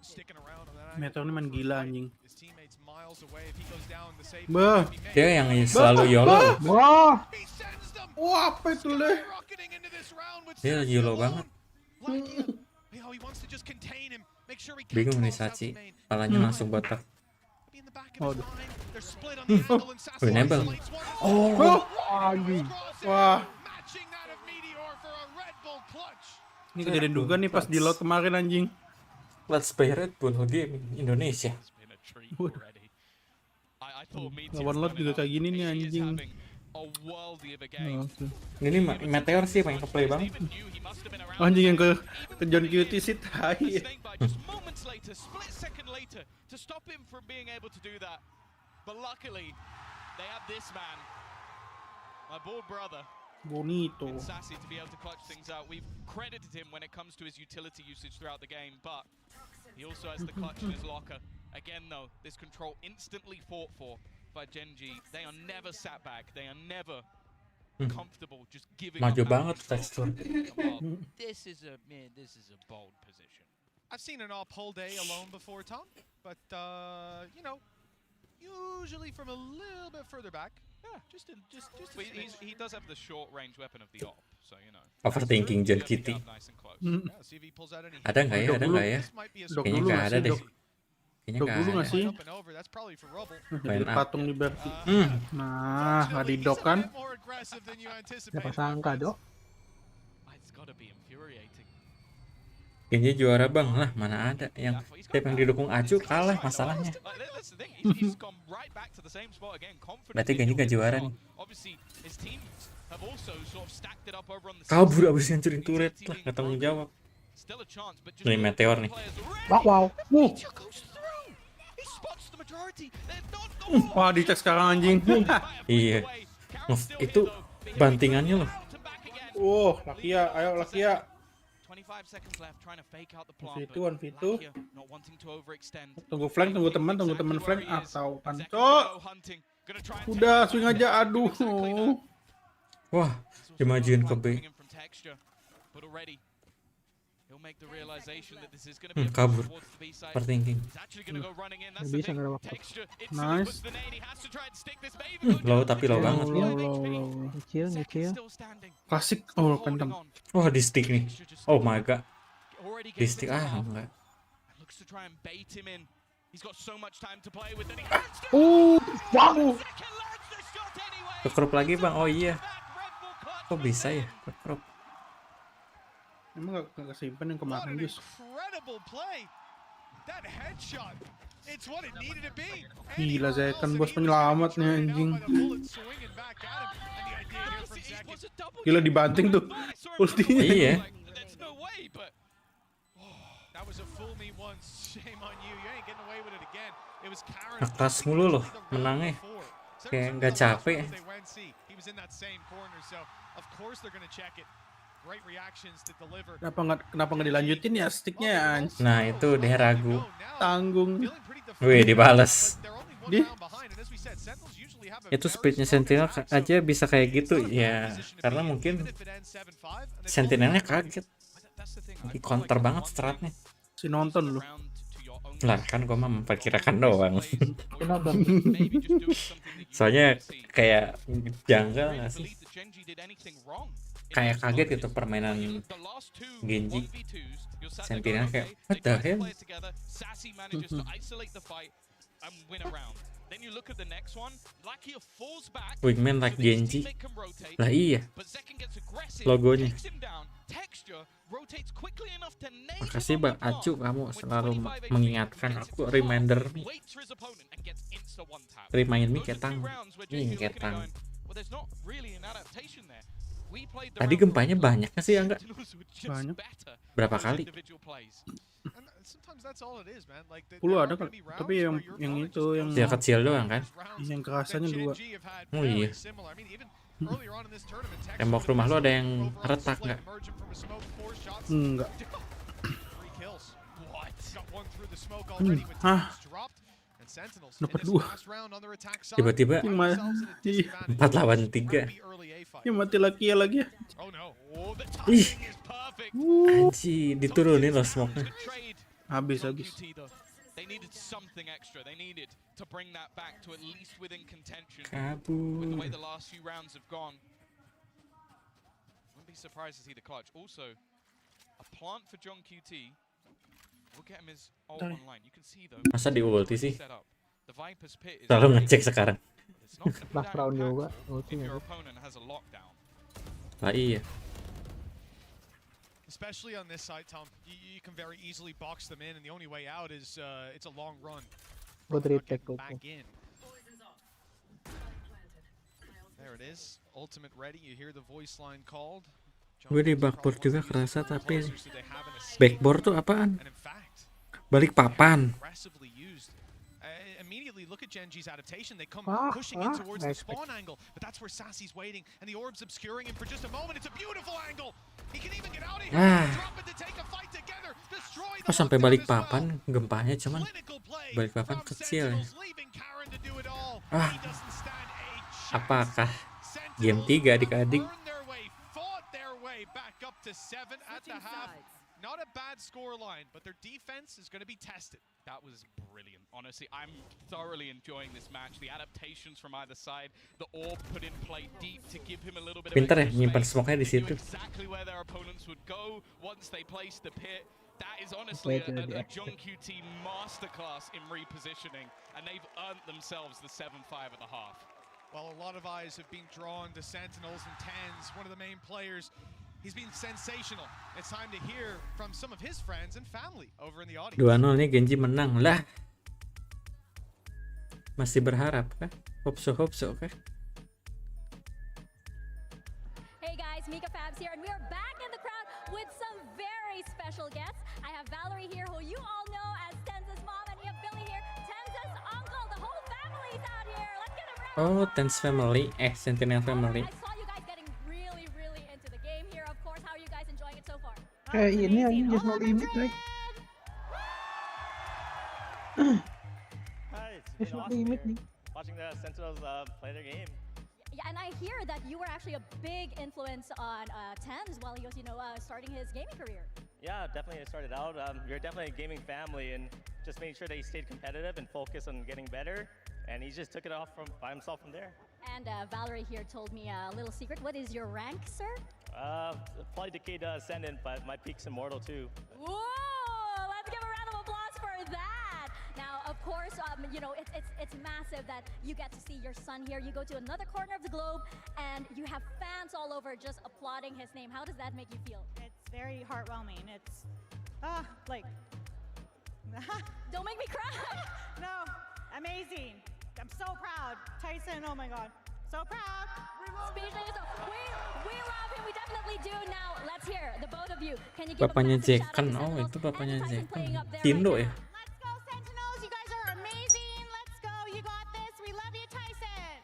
sticking around on that Meteor ini angle main for a gila fight. anjing. His teammates miles away. If he goes down, the save Bah. might be made. Dia yang selalu YOLO. Wah, He sends them Wah, apa itu leh? skyrocketing into this round with Dia Sassy YOLO alone. banget. Like, you know, he wants to just contain him, make sure he can't Bingung nih close out the Sachi, main. palanya langsung botak. Be in the back of his Waduh. line. They're split on the angle and Sassy nempel. isolates one. Oh, anjing. wah. Matching that of Meteor for a Red Bull clutch. Ini kejadian duga nih pas di lot kemarin anjing. Let's play Red Bull Game Indonesia. It's been a treat already. I thought Meteor Lawan lot juga kayak gini nih he is anjing. having a worldie of a game. Ini Meteor sih yang ke-play banget. Even knew he must have been around. Anjing yang ke John Cutie sih tai. Snakebite just moments later, split second later, to stop him from being able to do that. But luckily, they have this man, my bold brother, Bonito. in Sassy, to be able to clutch things out. We've credited him when it comes to his utility usage throughout the game, but he also has the clutch in his locker. Again, though, this control instantly fought for by Genji. They are never sat back. They are never comfortable just giving Maju up that banget control. tekstur. Well, this is a bold position. I've seen an all pull day alone before, Tom, but you know, usually from a little bit further back. Yeah, just Well, he does have the short range weapon of the op, so you know. Overthinking John He'll be Kitty. up nice and close. Yeah, see if he pulls out any. Ada nggak ya? Ada nggak ya? This might be a Dok Kayaknya dulu nggak nggak ada sih, deh. dok? Kayaknya Dok nggak dulu ada. nggak sih? Up and over. That's probably for Rubble. Jadi Main up. patung di Berti. Nah, Unfortunately, di dok he's a kan. bit more aggressive than you siapa anticipated. sangka, Dok? It's gotta be infuriating. Kayaknya juara bang lah, mana ada yang tiap yang didukung Acu kalah masalahnya. Like, that's the thing. He's gone right back to the same spot again. Confident. Berarti Genji nggak juara nih. Obviously, his team have also sort of stacked it up over on the Kabur abis ngancurin turret lah, nggak tanggung jawab. Still a chance, but just Nih Meteor nih. Wow. Meteor goes through. He spots the majority. They're not going. Wah, dicek sekarang anjing. Iya. Itu bantingannya loh. Oh, Lakia, ayo Lakia. 25 seconds left trying to fake out the plant. 1v2, but 1v2. Lakia not wanting to overextend. Tunggu flank, tunggu teman flank. Ah, tahu kan. Zek Cok. go hunting. Gonna try and Udah, take swing aja. Aduh. Wah, dimajuin ke B. But already he'll make the realization that this is going to be a push Kabur. towards the B side. Overthinking. He's actually going to go running in. That's Nggak the bisa, thing. nggak ada waktu. Texture Nice. instantly puts the nade. He has to try and stick this. Maybe go Low down. tapi low banget. Low. Kecil. Still standing. Klasik. Still Oh, holding kenceng. on. Wah di stick nih. Texture just Oh my god. already Di gets stick into half. enggak. Looks to try and bait him in. He's got so much time to play with that he has to. Wow. Second lands the shot anyway. Ke crop lagi bang. Oh iya. That Red Bull clutch Kok bisa ya ke crop? Emang gak kesimpan yang What kemarin, an Jus. incredible play. That headshot. It's what it needed to be. Gila, Zek kan bos penyelamat nih anjing. Gila dibanting tuh. Ultinya. Iya. There's no way, but That was a fool me once. Shame on you. You ain't getting away with it again. It was Karen. Ngekeras mulu loh menangnya. Kayak nggak capek. He was in that same corner, so of course they're gonna check it. Great reactions to deliver. Kenapa nggak dilanjutin ya sticknya anjing? Nah itu dia ragu. Tanggung. Wih dibales. Di? Itu speednya Sentinel aja bisa kayak gitu ya karena mungkin Sentinelnya kaget. Di counter banget stratnya. Si nonton lu. Lah kan gua mah memperkirakan doang. Nonton. Soalnya kayak janggal nggak sih? Kayak kaget gitu permainan Genji. Sentinel kayak what the hell? Wingman like Genji. Lah iya. Logonya. Makasih Bang Acu, kamu selalu mengingatkan aku reminder nih. Remind me ketang. Ini ketang. Tadi gempanya banyak nggak sih enggak? Banyak. Berapa kali? 10 ada kan? Tapi yang itu yang Yang kecil doang kan? yang kerasannya 2. Oh iya. Tembok rumah lo ada yang retak nggak? Enggak. Hah? Dapat 2. Tiba-tiba Yang mana? 4 lawan 3. Yang mati lagi ya lagi ya. Ih. Anjir, diturunin loh smoke-nya. Habis. QT though, they needed something extra. They needed to bring that back to at least within contention. With the way the last few rounds have gone, wouldn't be surprised to see the clutch. Also, a plant for John QT will get him his ult online. You can see though. Masa di ulti sih? The Viper's pit is Selalu ngecek sekarang. it's not gonna be Last that round juga impactful ulti if your ya. opponent has a lockdown. Lah iya. Especially on this side, Tom, you can very easily box them in, and the only way out is it's a long run. Buat Not retake getting tuh. back in. There it is, ultimate ready. You hear the voice line called. Gue di backboard juga kerasa, tapi backboard tuh apaan? And in fact, Balik papan. aggressively used. Immediately look at Genji's adaptation. They come Ah, pushing in ah, towards the nice spawn angle, but that's where Sassy's waiting, and the orb's obscuring him for just a moment. It's a beautiful angle. He can even get out of here. Ah. Drop it to take a fight together. Destroy the Oh, sampai lockdown balik as well. papan gempanya cuman Clinical play balik papan from kecil ya. Sentinels, leaving Karen to do it all. Ah. He doesn't stand a chance. Apakah Sentinels game 3 adik-adik? fought their way back up to 7 at the half. Not a bad scoreline, but their defense is going to be tested. That was brilliant. Honestly, I'm thoroughly enjoying this match. The adaptations from either side, the orb put in play deep to give him a little bit of Pinter ya extra nyimpan space. smoke-nya di They knew situ. exactly where their opponents would go once they placed the pit. That is honestly a John QT masterclass in repositioning, and they've earned themselves the 7-5 at the half. Well, a lot of eyes have been drawn to Sentinels and Tens, one of the main players. He's been sensational. It's time to hear from some of his friends and family over in the audience. 2-0 nih Genji menang lah. Masih berharap kah? Hope so kah? Hey guys, Mika Fabs here, and we are back in the crowd with some very special guests. I have Valerie here, who you all know as Tenz's mom, and you have Billy here, Tenz's uncle. The whole family's out here. Let's get a round. Oh, Tense Family, Sentinel Family. I saw you guys getting really into the game here. Of course, how are you guys enjoying it so far? Kayak ini anjing just no limit, Hi, Dre. it's Just been no awesome limit here, nih. watching the Sentinels play their game. Yeah, and I hear that you were actually a big influence on Tenz while he was, starting his gaming career. Yeah, definitely it started out. You're definitely a gaming family, and just making sure that he stayed competitive and focused on getting better. And he just took it off by himself from there. And Valerie here told me a little secret. What is your rank, sir? Probably Decade Ascendant, but my peak's Immortal too. Whoa! Let's give a round of applause for that. Now, of course, it's massive that you get to see your son here. You go to another corner of the globe, and you have fans all over just applauding his name. How does that make you feel? It's very heartwarming. It's Don't make me cry. no, amazing. I'm so proud. Tyson, oh my God. So proud. Speechless. We love him. We definitely do. Now, let's hear the both of you. Can you give Bapaknya a massive shout out Jekan, to oh Sentinels itu bapaknya and to Tyson Jekan. playing up there Tindo right ya? now? Let's go, Sentinels. You guys are amazing. Let's go. You got this. We love you, Tyson.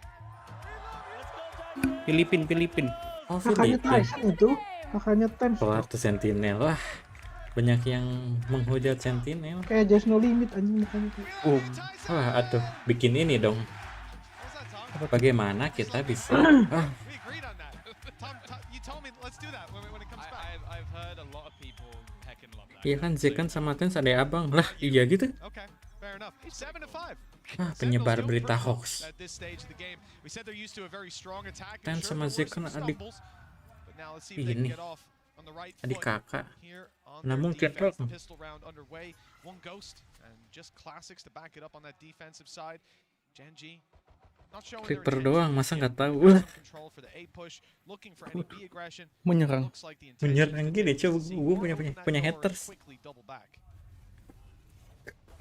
Filipin. Oh, Kakaknya Filipin. Tyson itu. Kakaknya Tens. Kelar tuh Sentinel. Wah, banyak yang menghujat Sentinel. Kayak just no limit anjing mukanya tuh. Wah, atuh bikin ini dong. How's that, Tom? Bagaimana kita bisa? We agreed on that. Tom, you told me let's do that when it comes back. I've heard a lot of people heckin' love that. Iya kan Zekan sama Tens ada abang. Lah, iya gitu. Okay, fair enough. 7-5. Penyebar berita hoax. At this stage of the game, we said they're used to a very strong attack. Dan and sure, sama there were some Zekan adik- stumbles, but now let's see if they can Ini. get off on the right Adik foot kakak. here on Nah, their mungkin defense. dong. The pistol round underway. One ghost and just classics to back it up on that defensive side. Genji not showing their Creeper intentions doang, masa yet. nggak tahu? Got some control for the A push, looking for any B aggression. Menyerang. Looks like the intention Menyerang is gini, to coba see gue or punya open that punya door and haters. quickly double back.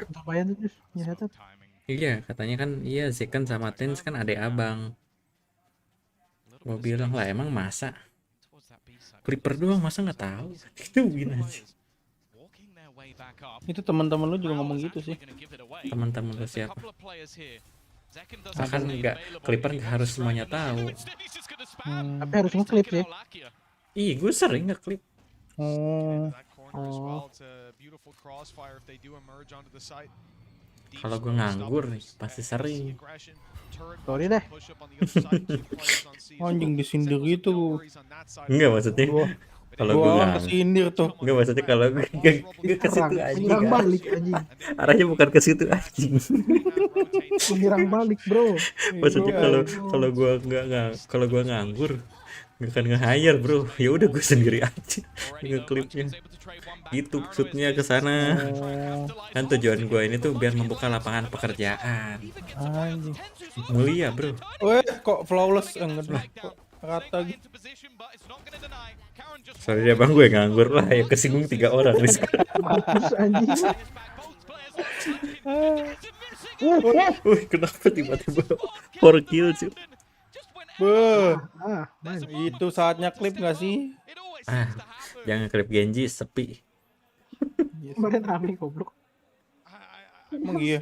Lumayan tuh just punya headset. Timing. Iya, katanya kan iya Zekan sama Tens kan adek abang. Gue bilang lah emang masa Towards that B side. Creeper doang masa nggak tahu? Gituin aja. Walking their way back up. Itu teman-teman lu juga ngomong gitu sih. Teman-teman lu There's a siapa? couple of players here. Zekan doesn't Bahkan stay nggak available. Creeper He nggak wants harus to semuanya strike tahu. and instead he's just gonna spam. Tapi harus ngeklip sih. Lakia. Ih, gue sering ngeklip. Oh, That corner as well. It's a beautiful crossfire if they do emerge onto the site. Deep Kalau gue smoke nganggur nih, stoppers, pasti and sering. see aggression. Turret Sorry push, deh. push up on the other side, keep players on C as well. Anjing disindir Sentinels have gitu. no worries on that side. Enggak maksudnya. gua But Kalau gue Gua nggak, kesindir tuh. nggak maksudnya kalau gue ke situ anjing. Menyerang balik anjing. Arahnya bukan ke situ anjing. Menyerang balik, bro. Maksudnya kalau gue kalau gue nganggur nggak akan nge-hire bro. Ya udah gue sendiri aja ngeklipnya. Gitu maksudnya ke sana. Kan tujuan gue ini tuh biar membuka lapangan pekerjaan. Anjing. Mulia bro. Weh, kok flawless enggak deh. Kok rata gitu. Sorry ya bang, gue nganggur lah. Ya kesinggung 3 orang nih sekarang. Mampus anjing. Wih, kenapa tiba-tiba 4 kill cuy? Beuh, Main. itu saatnya klip nggak sih? Jangan klip Genji sepi. Kemarin rame goblok. Emang iya.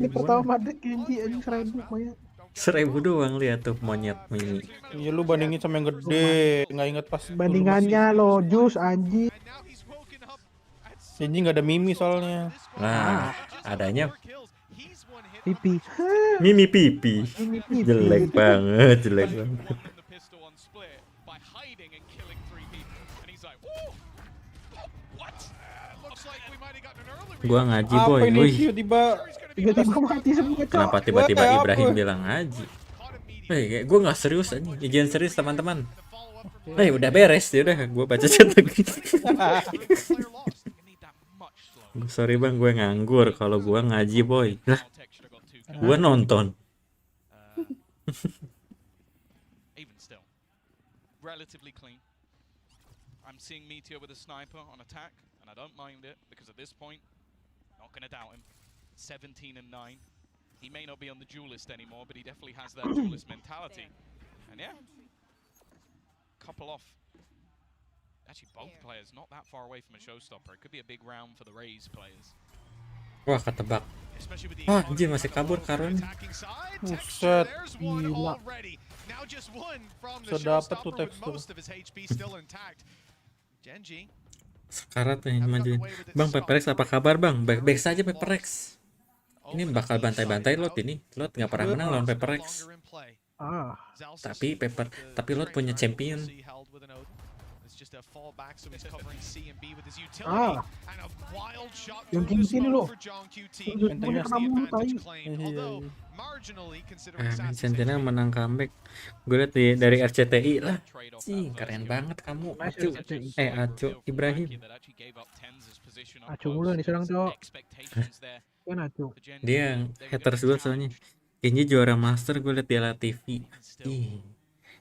Ini pertama Madrid Genji anjing 1000 lumayan. 1000 doang lihat tuh monyet mini. Iya lu bandingin sama yang gede, nggak inget pas Bandingannya lo jus anjing. Genji nggak ada Mimi soalnya. Nah, adanya Pipi. Mimi pipi. Jelek banget, jelek banget. Gua ngaji boy. Apa ini Wih, Tiba-tiba mati semua, Cok. kenapa tiba-tiba Wah, Ibrahim apa? bilang ngaji? Gua nggak serius aja. Izin serius teman-teman. Udah beres ya udah, gua baca chat lagi. Sorry bang, gue nganggur. Kalau gua ngaji boy. Lah, gua nonton. Even still, relatively clean. I'm seeing Meteor with a sniper on attack, and I don't mind it because at this point, not gonna doubt him. 17 and 9. He may not be on the duelist anymore, but he definitely has that duelist mentality. And yeah, couple off. Actually, both players not that far away from a showstopper. It could be a big round for the Rays players. Wah, ketebak. Anjir masih kabur Karun. Buset, gila. Sedapet tuh tekstur. Sekarat nih majuin. Bang Peperex apa kabar bang? Baik-baik saja Peperex. Ini bakal bantai-bantai Lot ini. Lot nggak pernah menang lawan Peperex. Tapi Lot punya champion. Yang sini lo. Sentinel menang comeback. Gue liat dari RCTI lah. Keren banget kamu. Acu Ibrahim. Acu mulu yang diserang, Cok. Kan Acu. Dia yang haters gue soalnya. Genji juara master, gue liat dia lah TV.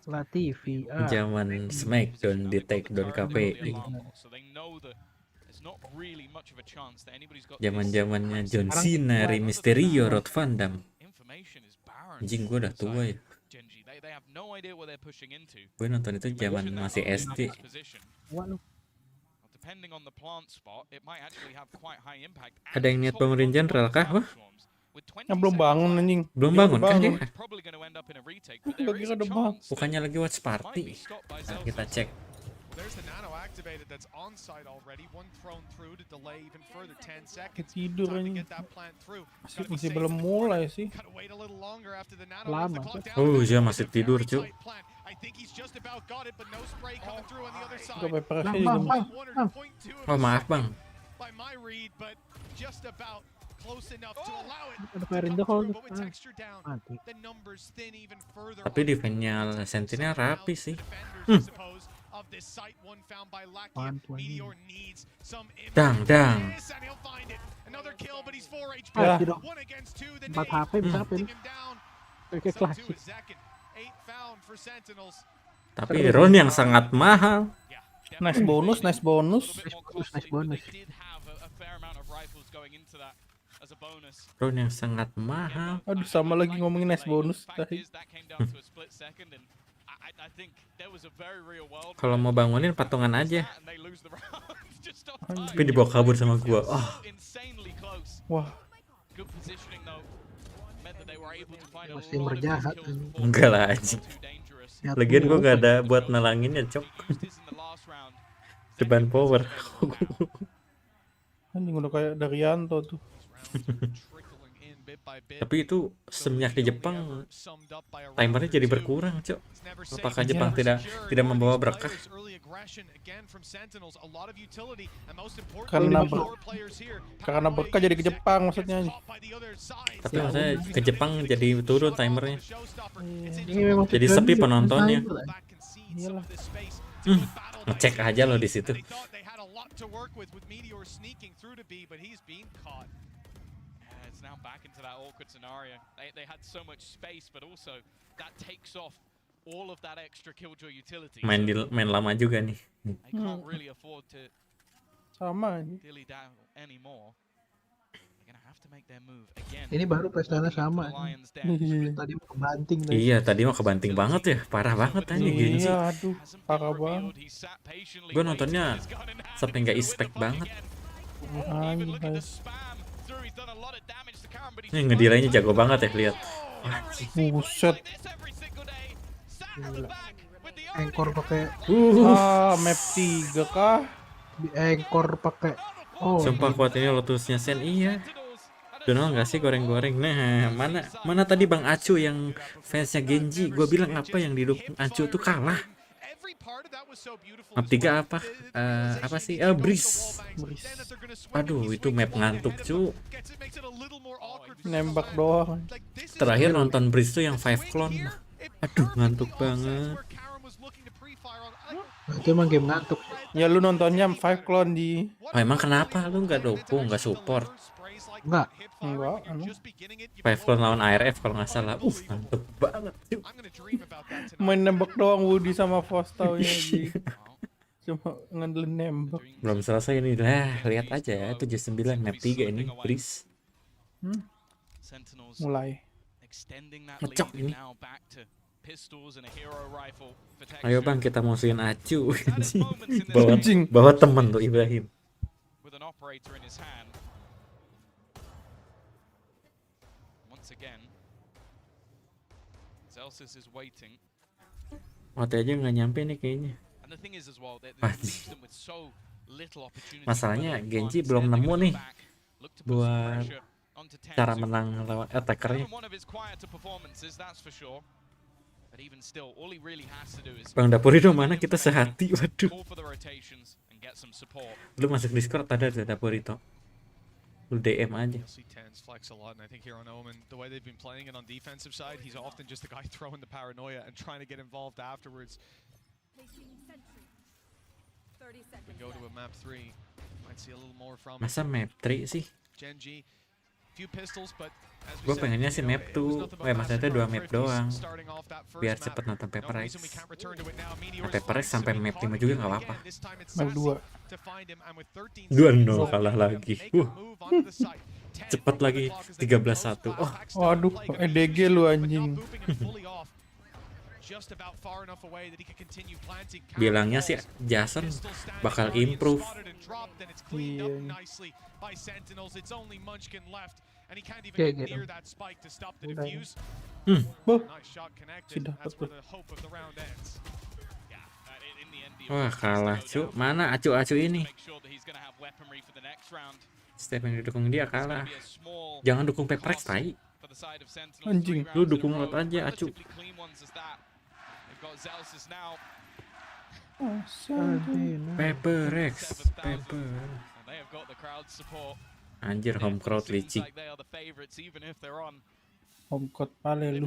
Latifi. Zaman Smackdown di Takedown KPI. Zaman-zamannya John Cena, Rey Mysterio, Rod Van Dam. Anjing gue udah tua ya. Gue nonton itu zaman masih SD. Ada yang niat bangunin Jenderal kah? Wah, Yang belum bangun anjing. belum bangun kan dia? Lagi ada bang. Bukannya lagi watchparty. Nah, kita cek. Tidur anjing. Masih belum mulai sih. Lama. Dia masih tidur cuy. Gak Peperex Bang, juga. bang. Oh maaf bang. Ada fire in the hole. Mati. Tapi defense-nya Sentinel rapi sih. Dang. Ah, tidak. 4 HP bisa pin. Oke, klasik. Tapi Ron yang sangat mahal. Nice bonus. Nice bonus. Ron yang sangat mahal. Aduh, sama lagi ngomongin nice bonus tadi. Kalau mau bangunin patungan aja. Tapi dibawa kabur sama gua. Wah, Masih berjahat. enggak lah anjing. Lagian gua gak ada buat nalanginnya, cok. Depan power. anjing udah kayak Daryanto tuh. Tapi itu semenjak di Jepang timernya jadi berkurang, Cok. Apakah Jepang tidak membawa berkah? Karena berkah jadi ke Jepang maksudnya. Tapi maksudnya ke Jepang jadi turun timernya. Ini memang Jadi tujuan sepi dia penontonnya. Iyalah. Ngecek aja loh di situ. Now back into that awkward scenario. They had so much space, but also that takes off all of that extra killjoy utility. Main lama juga nih. I can't really afford to Sama. dilly down anymore. They're gonna have to make their move again. Ini baru pestanya sama. Tadi mau kebanting tadi. Iya, tadi mah kebanting banget ya. Parah banget aja Genji. Iya, aduh, parah banget. Gue nontonnya sampai nggak expect banget. Ini ngedelaynya jago banget ya, lihat. Buset. Engkor pakai Map 3 kah? engkor pakai. Sumpah kuat ini Lotusnya Sen, iya. Donald nggak sih goreng-goreng? Nah, mana tadi Bang Acu yang fansnya Genji? Gue bilang apa yang didukung Acu tuh kalah. Map 3 apa? Apa sih? Breeze. Aduh, itu map ngantuk cu. Nembak doang. Terakhir nonton Breeze tuh yang 5 clone. Aduh, ngantuk banget. Itu emang game ngantuk. Ya lu nontonnya 5 clone di. Oh, emang kenapa lu nggak dukung, nggak support? Enggak. 5 clone lawan ARF kalau nggak salah. Ngantuk banget cu. Main nembak doang Woody sama Fostau ya Ji. Cuma ngandelin nembak. Belum selesai ini lah, lihat aja ya 79 map 3 ini Breeze. Mulai. Ngecok ini. Ayo bang, kita musuhin Acu. bawa temen tuh Ibrahim. Mati aja nggak nyampe nih kayaknya. Masalahnya Genji belum nemu nih buat cara menang lawan attackernya. Bang Dapurido mana, kita sehati, waduh. Lu masuk Discord ada Dapurito. Lu DM aja. Masa map 3 sih? Gue pengennya sih map 2, maksudnya 2 map doang, biar cepet nonton Paper X. Nah, Paper X sampai map 5 juga gak apa-apa. Map 2 2-0 kalah lagi. Cepet lagi 13-1. Waduh, EDG lu anjing. Bilangnya sih Jason bakal improve. Iya. Wah kalah cu. Mana Acu ini? Step yang didukung dia kalah. Jangan dukung Paper X tai. Anjing, lu dukung lot aja Acu. Paper X, Paper. Anjir, home crowd licik. Home crowd pale lu.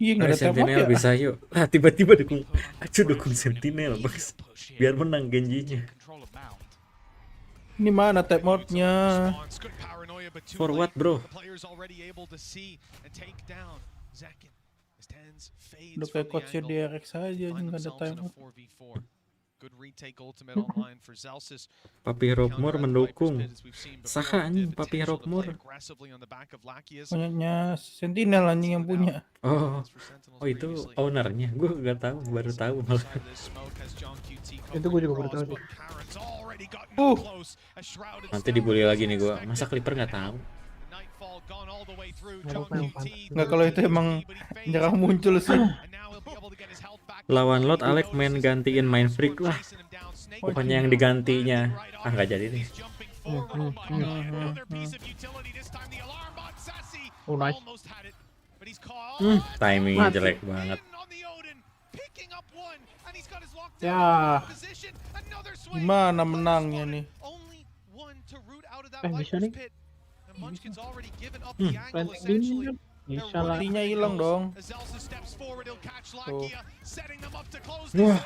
Iya nggak ada tembak ya. Bisa yuk. Tiba-tiba Acu dukung Sentinel bos. Biar menang Genjinya. Ini mana tap mode-nya? For what bro? Udah kayak coachnya DRX aja, nggak ada time mode. Papi Rockmore mendukung. Saha anjing Papi Rockmore. Punyanya Sentinel anjing yang punya. Oh itu ownernya. Gue gak tahu, baru tahu malah. Itu gue juga baru tahu sih. Nanti dibully lagi nih gue. Masa Clipper nggak tahu? Nggak, kalau itu emang jarang muncul sih. Lawan lot Alex main gantiin main freak lah. Pokoknya yang digantinya. Nggak jadi nih. Nice. Timingnya jelek banget. Ya, Gimana menangnya nih? bisa nih. Planting dini kan. Bisa lah. Artinya hilang dong. Tuh. Wah,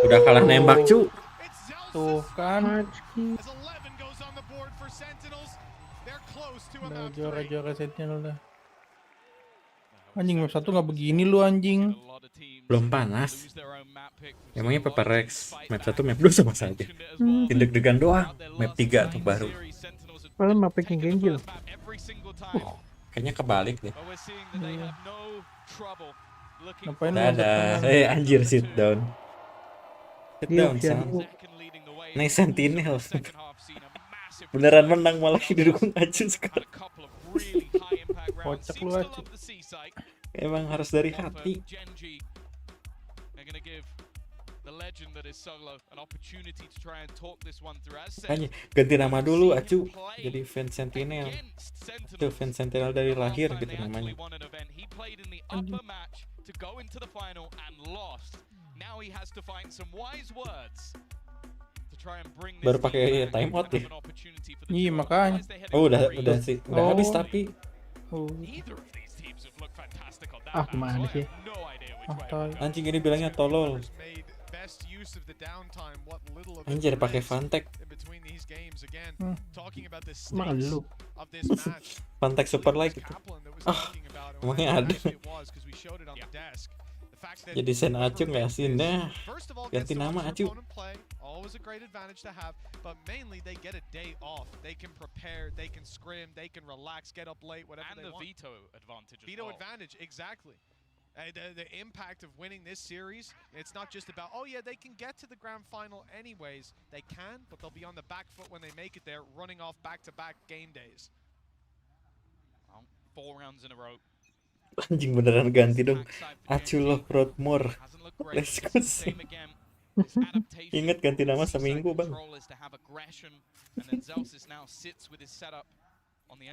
udah kalah nembak cu. Tuh kan. Udah juara-juara Sentinel dah. Anjing map 1 nggak begini lu anjing. Belum panas. Emangnya Pepper Rex map 1 map 2 sama saja. Deg-degan doang. Map 3 tuh baru. Padahal map yang ganjil. Kayaknya kebalik deh. Ngapain lu Dadah. Anjir, sit down. Sit down, son. Nice Sentinel. Beneran menang malah didukung Acu sekarang. kocak lu Acu. Emang harus dari hati. Makanya ganti nama dulu Acu, jadi fans Sentinel. Itu fans Sentinel dari lahir gitu namanya. Baru pakai time out ya. Iya makanya. Oh udah sih, udah habis tapi. Gimana sih? Anjing ini bilangnya tolol. Anjir pakai Fantek. Malu. Fantek super like itu. Emangnya ada. Jadi sen Acu nggak sih? Nah, ganti nama Acu. Always a great advantage to have, but mainly they get a day off. They can prepare, they can scrim, they can relax, get up late, whatever they want. And the veto advantage as Veto well. advantage, exactly. The impact of winning this series, it's not just about, oh yeah, they can get to the grand final anyways. They can, but they'll be on the back foot when they make it there, running off back-to-back game days. 4 rounds in a row. Anjing beneran ganti dong. Acu love Roadmore. Let's go sih. Ingat ganti nama seminggu bang.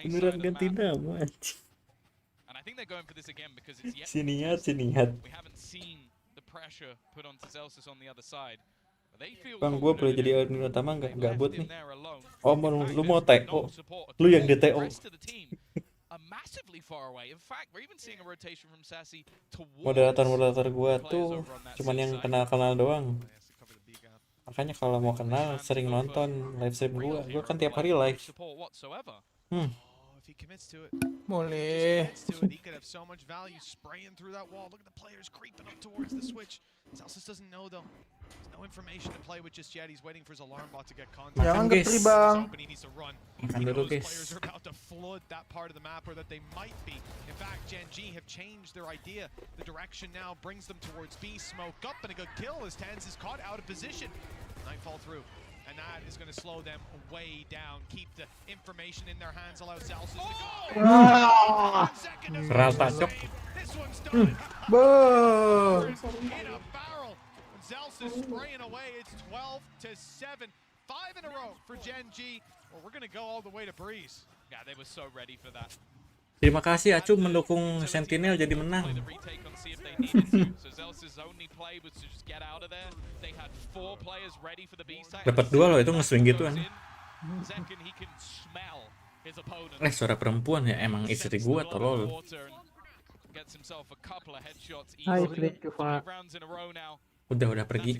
Beneran ganti nama anjing. Siniat. Bang gua boleh jadi admin utama nggak? Gabut nih. Oh lu mau TO? Lu yang di TO. Moderator gua tuh cuman yang kenal doang. Makanya kalau mau kenal sering nonton live stream gua kan tiap hari live. Boleh. Jangan ketri bang. Makan dulu guys. And that is going to slow them way down. Keep the information in their hands. Allow Celsius to go. Rata cok. This one's done. In a barrel. Celsius spraying away. It's 12-7. 5 in a row for Gen G. Well, we're going to go all the way to Breeze. Yeah, they were so ready for that. Terima kasih Acu mendukung Sentinel jadi menang. Dapat 2 loh itu nge-swing gitu kan. Suara perempuan ya emang istri gua tolol. Hai Flick Juva. Udah pergi.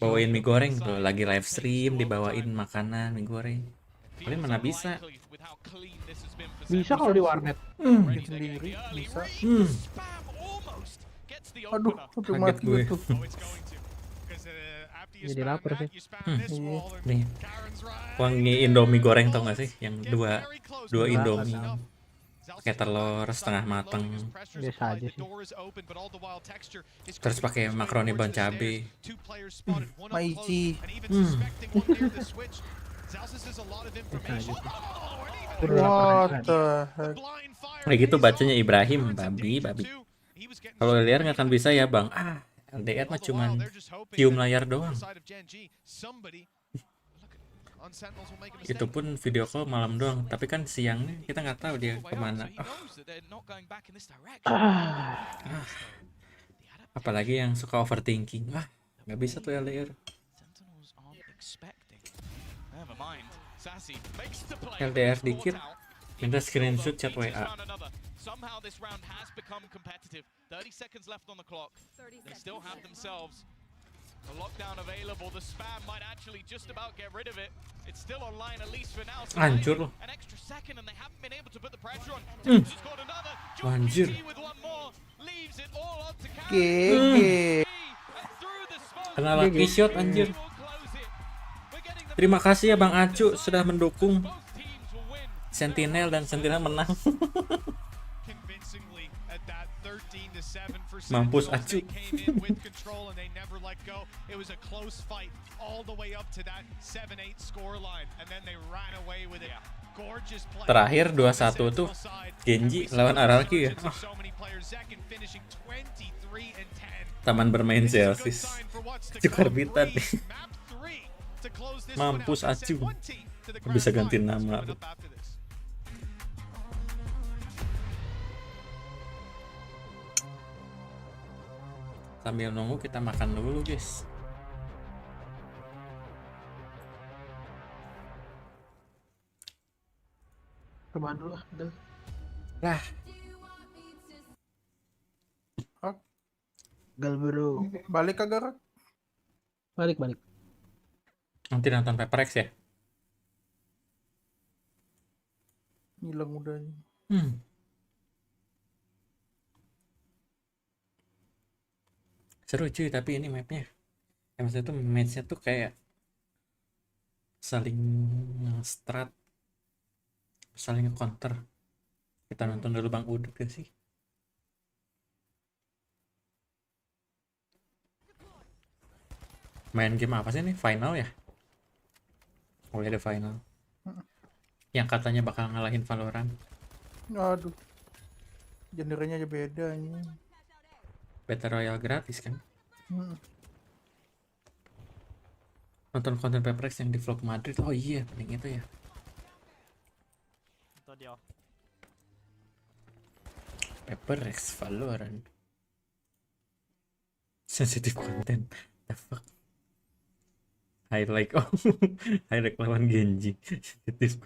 Bawain mie goreng tuh lagi live stream dibawain makanan mie goreng. Kalian mana bisa? Bisa kalau di warnet. Sendiri bisa. Aduh, kaget gue. Jadi lapar sih. Nih, wangi Indomie goreng tau gak sih? Yang dua Indomie. Pakai telur setengah mateng. Biasa aja sih. Terus pakai makaroni bon cabe. Maici. Zalsis has a lot of information. Oh, and even Udah What lapangan. the the heck? blind fire. Kayak gitu And he's bacanya off. Ibrahim, Valoran's in babi. danger too. He was getting Kalau super LDR nggak akan green. bisa ya bang. LDR mah All the cuman while, they're just hoping cium that layar on the doang. side of Gen G, somebody on Sentinels will make a mistake. Itu pun video call malam doang. Tapi kan siangnya kita nggak tahu dia All the way up, kemana. so he knows that they're not going back in this direction. Apalagi yang suka overthinking. Nggak bisa tuh LDR. Sentinels aren't expecting. Never mind. Sassy makes the play. LDR Caught dikit. out. Minta Even screenshot still, chat though, beats WA. round another. Somehow this round has become competitive. 30 seconds left on the clock. 30 They seconds. still have themselves a lockdown available. The spam might actually just about get rid of it. It's still online at least for now. So Hancur loh. an extra second and they haven't been able to put the pressure on. Just got another. Anjir. JPT with one more leaves it all up to GG. and through the smoke. Kena lucky shot anjir. Will close it. We're getting the Terima kasih ya Bang Acu sudah mendukung both teams will win. Sentinel dan Sentinel menang. Convincingly at that 13-7 for Mampus, Sentinels. They Acu. came in with control and they never let go. It was a close fight all the way up to that 7-8 scoreline, and then they ran away with it. Gorgeous play. Terakhir from the 2-1 tuh Sentinel side. Genji And we lawan saw the Araki ya. resurgence of so many players. Zekin finishing 23-10. Taman bermain This is a good Celsius. sign for what's to Acu come. karbitan. Three, map three to close this one out. Mampus That sent Acu. one team to the Bisa grand ganti finals nama coming lu. up after this. Sambil nunggu kita makan dulu guys. Rebahan dulu lah. Udah. Lah, Gal bro. Balik kagak Rak? Balik. nanti nonton Paper X ya. Hilang udah. Seru cuy, tapi ini mapnya maksudnya tuh matchnya tuh kayak saling strat, saling counter. Kita nonton dulu Bang Udut gak sih? Main game apa sih nih? Final ya? Oh ya, ada final yang katanya bakal ngalahin Valorant. Aduh. Genrenya aja beda ini. Battle Royale gratis kan? Hmm. Nonton konten Paper X yang di vlog Madrid. Oh iya, penting itu ya. Paper X Valorant. Sensitive content. The fuck. Highlight highlight lawan Genji. Sensitive.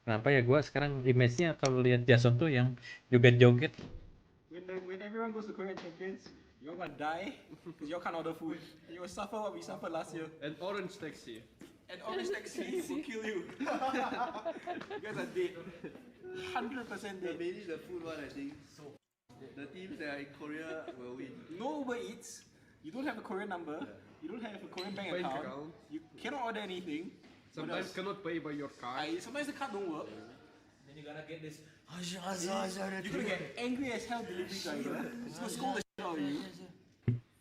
Kenapa ya gua sekarang image-nya kalau lihat Jason tuh yang joget-joget. When everyone goes to Korean champions, you're gonna die because you can't order food. You will suffer what we suffered last year. An orange taxi. And orange taxi will kill you. You guys are dead. 100% dead. Maybe the food one, I think. So the teams that are in Korea will win. No Uber Eats. You don't have a Korean number. You don't have a Korean bank account. You cannot order anything. Sometimes cannot pay by your card. Sometimes the card don't work. Then you're gonna get this. You're gonna get angry as hell delivery driver. He's gonna scold the shit out of you.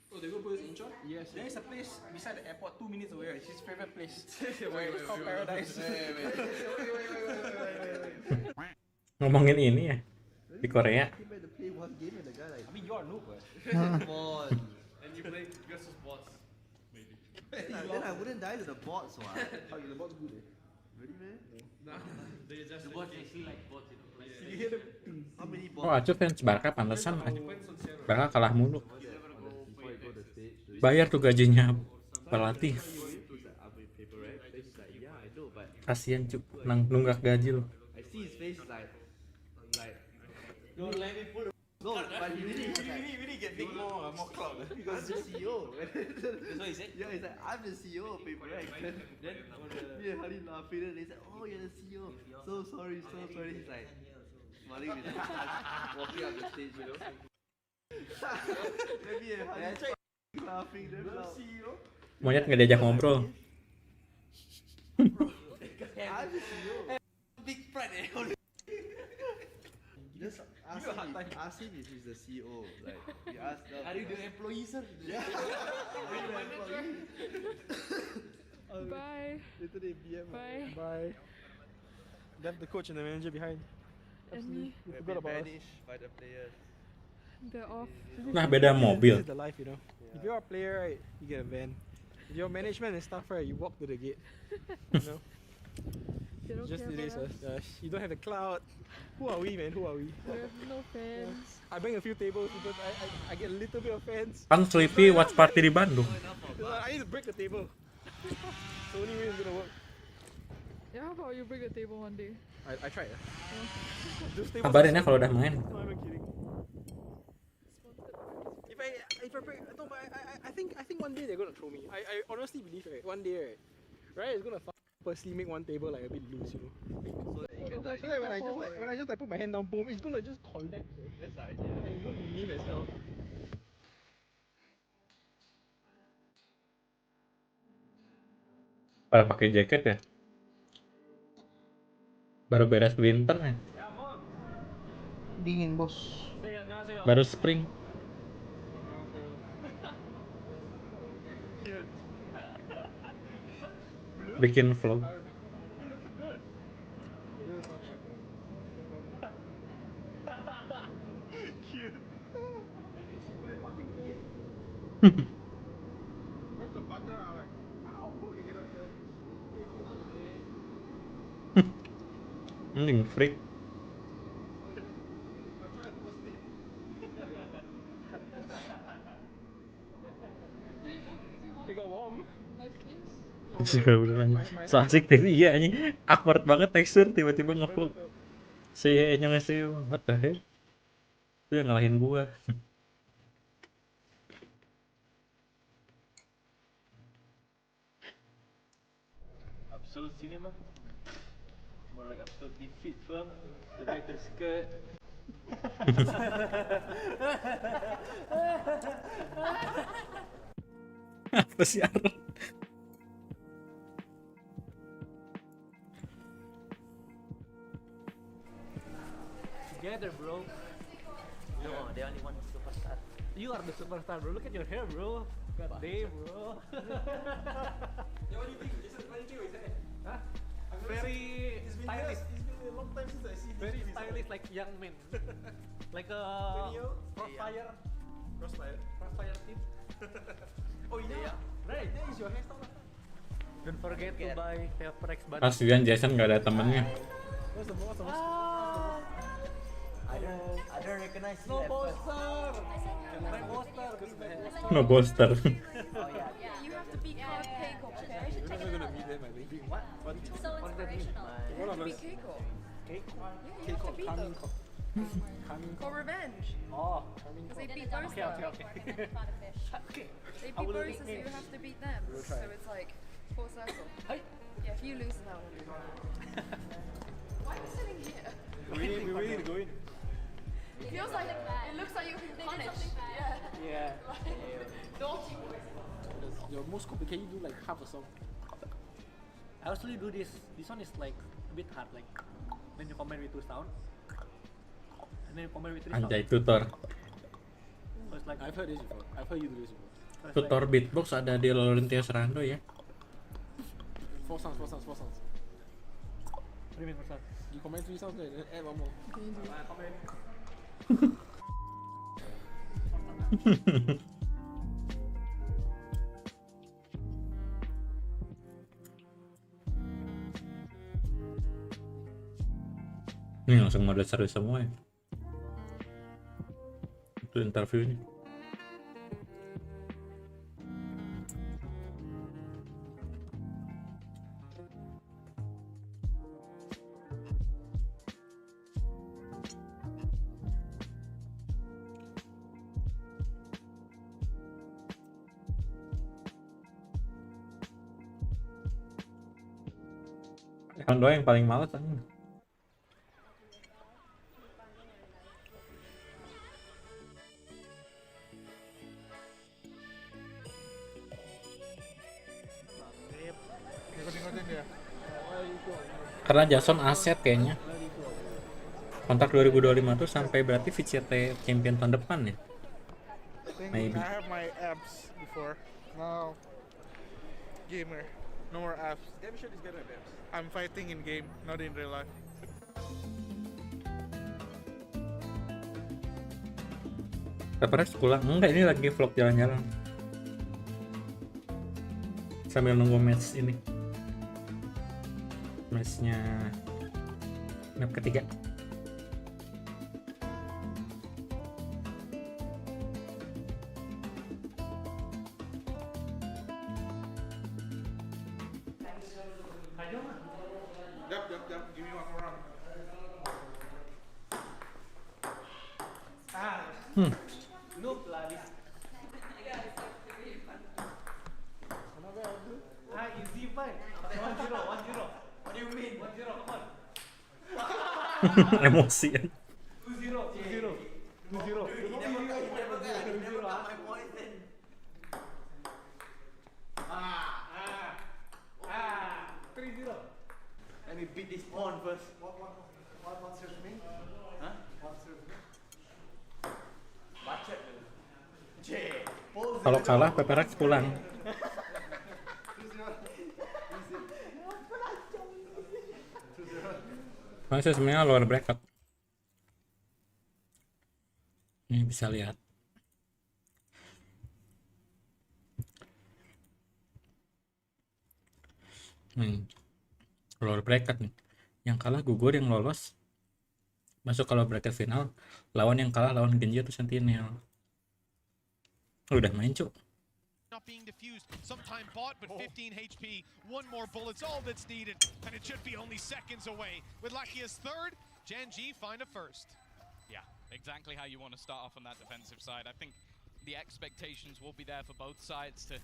Oh, they go put us in Incheon? Yes. There is a place beside the airport 2 minutes away. It's his favorite place. It's called Paradise. Ngomongin ini ya di Korea. He made to play one game and the guy like. I mean, you're a noob, right? Come on. And you play versus bots, maybe. Then I wouldn't die to the bots, what? Oh, the bot's good. Really, man? Nah, they just The bots actually like bots, you know. Like, You hear them? How many Oh, bots? Acu fans Barca pantesan Barca kalah mulu. Before you go to stage, do you Bayar tuh gajinya pelatih. I'll be paper, right? Then he's like, yeah, I know, but Kasian Cuk, nunggak gaji lo. I see his face like, don't let me pull. no, but he really get big more clout. because I'm the CEO. That's what he said. Yeah, he's like, I'm the CEO of Paper X. Then me and Hardy laughing, and they said, oh, you're the CEO. So sorry. He's like, smiling with us, walking up the stage, you know. Then me and Hardy laughing, then The loud. CEO. Monyet nggak diajak ngobrol. Big pride, eh? Just ask him if he's the CEO. Like, you ask them. Are you the employee, sir? Yeah. Are you the employee? Bye. Later they BM. Bye. Bye. Left the coach and the manager behind. And You We've forgot been about us. banished by the players. they're off. Nah, beda mobil. This is the life, you know. If you're a player, right, you get a van. If you're management and stuff, right, you walk to the gate. You know. They don't Just care it is. about us. You don't have the cloud. Who are we, man? Who are we? We have no fans. I bang a few tables because I get a little bit of fans. Kan Sleepy Watchparty di Bandung. I need to break the table. It's the only way it's gonna work. Yeah, how about you break the table one day? I tried. Yeah. Kabarin ya kalau udah main. No, I'm not kidding. If I break, no, but I think one day they're gonna throw me. I honestly believe one day right is gonna purposely make one table like a bit loose, you know. So that when I just put my hand down, boom, it's gonna just collect. That's the idea. And it's gonna leave as well. Pada pakai jaket ya. Baru beres winter ya. Dingin, bos. Baru spring. Bikin vlog. Mending freak. So asik tapi iya anjing. Awkward banget tekstur tiba-tiba ngevlog. Si nya ngasih what the hell? Itu yang ngalahin gua. Absolute cinema. More like absolute defeat film. The director's cut. Apa sih Aaron? Together, bro. No, they only one superstar. You are the superstar, bro. Look at your hair, bro. God damn, bro. What do you think? What do you think of his hair? Huh? Very stylish. It's been a long time since I see him. Very stylish, like young men. Like a crossfire. Crossfire team. Oh yeah. Right, that is your hairstyle. Don't forget to buy Pelprex button. Kasihan Jason nggak ada temennya. What's the most? I don't recognize you. No poster. No poster. No poster. Oh yeah. You have to be Keiko, okay? You're never gonna meet them, I think. What? So inspirational. One of Be us. Keiko. Keiko, coming. For revenge. Oh. Because they beat both Okay. They beat both, so you have to beat them. So it's like full circle. Yeah, if you lose, then I will lose. Why are you sitting here? We really need to go in. It feels like it looks like you're being punished. Yeah. Naughty boys. Your most copy, can you do like half a song? I usually do this. This one is like a bit hard. Like when you combine with two sound, and then you combine with three sound. Anjay tutor. So it's like I've heard this before. I've heard you do this before. Tutor beatbox ada di valorantindonesia ya. Four sounds. What do you mean for sound? You combine 3 sounds and then add one more. Ini langsung mode serius semua ya. Itu interviewnya. Yang doang yang paling males anjing. Karena Jason aset kayaknya. Kontrak 2025 tuh sampai berarti VCT champion tahun depan ya. Maybe. I have my abs before. Now gamer. No more abs. Damn sure he's gonna have abs. I'm fighting in game, not in real life. Pepperes pulang? Enggak, ini lagi vlog jalan-jalan sambil nunggu match ini, matchnya map ketiga. Yup, give me one more round. Noob lah this. Easy fight. 1-0. What do you mean? 1-0, come on. Emosi ya. 2-0. 2-0. Let me beat this pawn first. What serves me? Huh? What serves me? Bacet dulu. Kalau kalah Pepperes pulang. Masih sebenarnya lower bracket. Ini bisa lihat. Lower bracket nih. Yang kalah gugur, yang lolos masuk kalau bracket final. Lawan yang kalah lawan Genji atau Sentinel. Udah main cuk. Not being diffused, sometime bought, but 15 HP, one more bullet's all that's needed, and it should be only seconds away. With Lakia's third, Gen.G find a first. Yeah, exactly how you want to start off on that defensive side. I think the expectations will be there for both sides to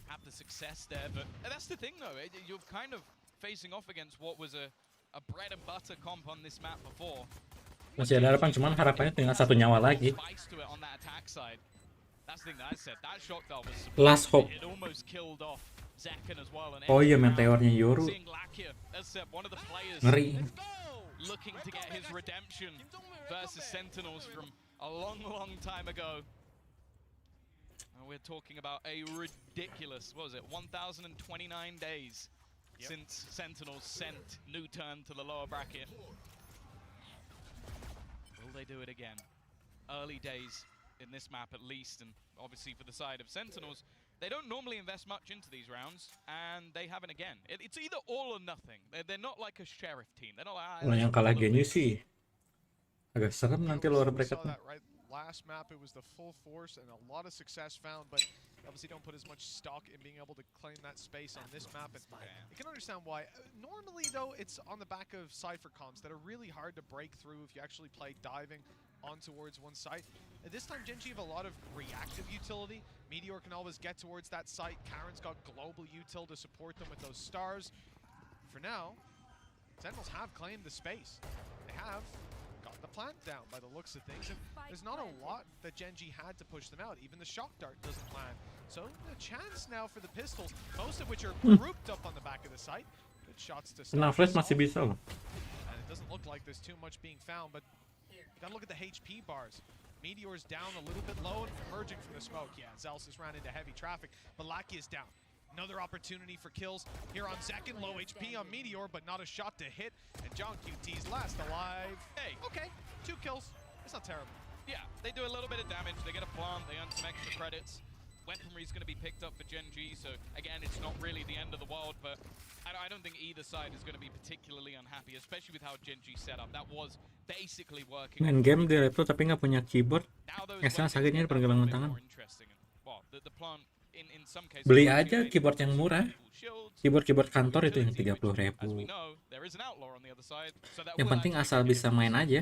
have the success there, but that's the thing though, you're kind of facing off against what was a bread and butter comp on this map before. Masih ada harapan, cuman harapannya tinggal satu nyawa lagi. That's the thing that I said. That shot that was Last hope. it almost killed off Zekken as well. And Oh iya, meteornya Yoru. seeing Lakia as one of the players Ngeri. looking to get his redemption versus Sentinels from a long time ago. And we're talking about a ridiculous, what was it, 1,029 days since Sentinels sent New Turn to the lower bracket. Will they do it again? Early days in this map at least, and obviously for the side of Sentinels, they don't normally invest much into these rounds, and they haven't again. It's either all or nothing. They're not like a sheriff team. They're not like, Kalau yang kalah Genji sih agak serem nanti luar bracketnya. Last map it was the full force and a lot of success found, but obviously don't put as much stock in being able to claim that space on this map, and you can understand why. Normally though, it's on the back of Cypher comps that are really hard to break through if you actually play diving on towards one site. This time Gen.G have a lot of reactive utility. Meteor can always get towards that site. Karen's got global util to support them with those stars. For now, Sentinels have claimed the space. They have got the plant down by the looks of things, and there's not a lot that Gen.G had to push them out. Even the shock dart doesn't land. So a chance now for the pistols, most of which are grouped up on the back of the site. Good shots to Kena flash masih bisa loh. and it doesn't look like there's too much being found, but gotta look at the HP bars. Meteor's down a little bit low and emerging from the smoke. Yeah, Zelsis ran into heavy traffic, but Lackey is down. Another opportunity for kills here on Zekken. Low HP on Meteor, but not a shot to hit. And John QT's last alive. Hey, okay, 2 kills. It's not terrible. Yeah, they do a little bit of damage. They get a plant. They earn some extra credits. Weaponry is going to be picked up for Gen.G, so again, it's not really the end of the world, but I don't think either side is going to be particularly unhappy, especially with how Gen.G set up. That was basically working. Main game di laptop tapi nggak punya keyboard. Esnya sakitnya di pergelangan tangan. Beli aja keyboard yang murah. Keyboard kantor itu yang 30.000. Yang penting asal bisa main aja.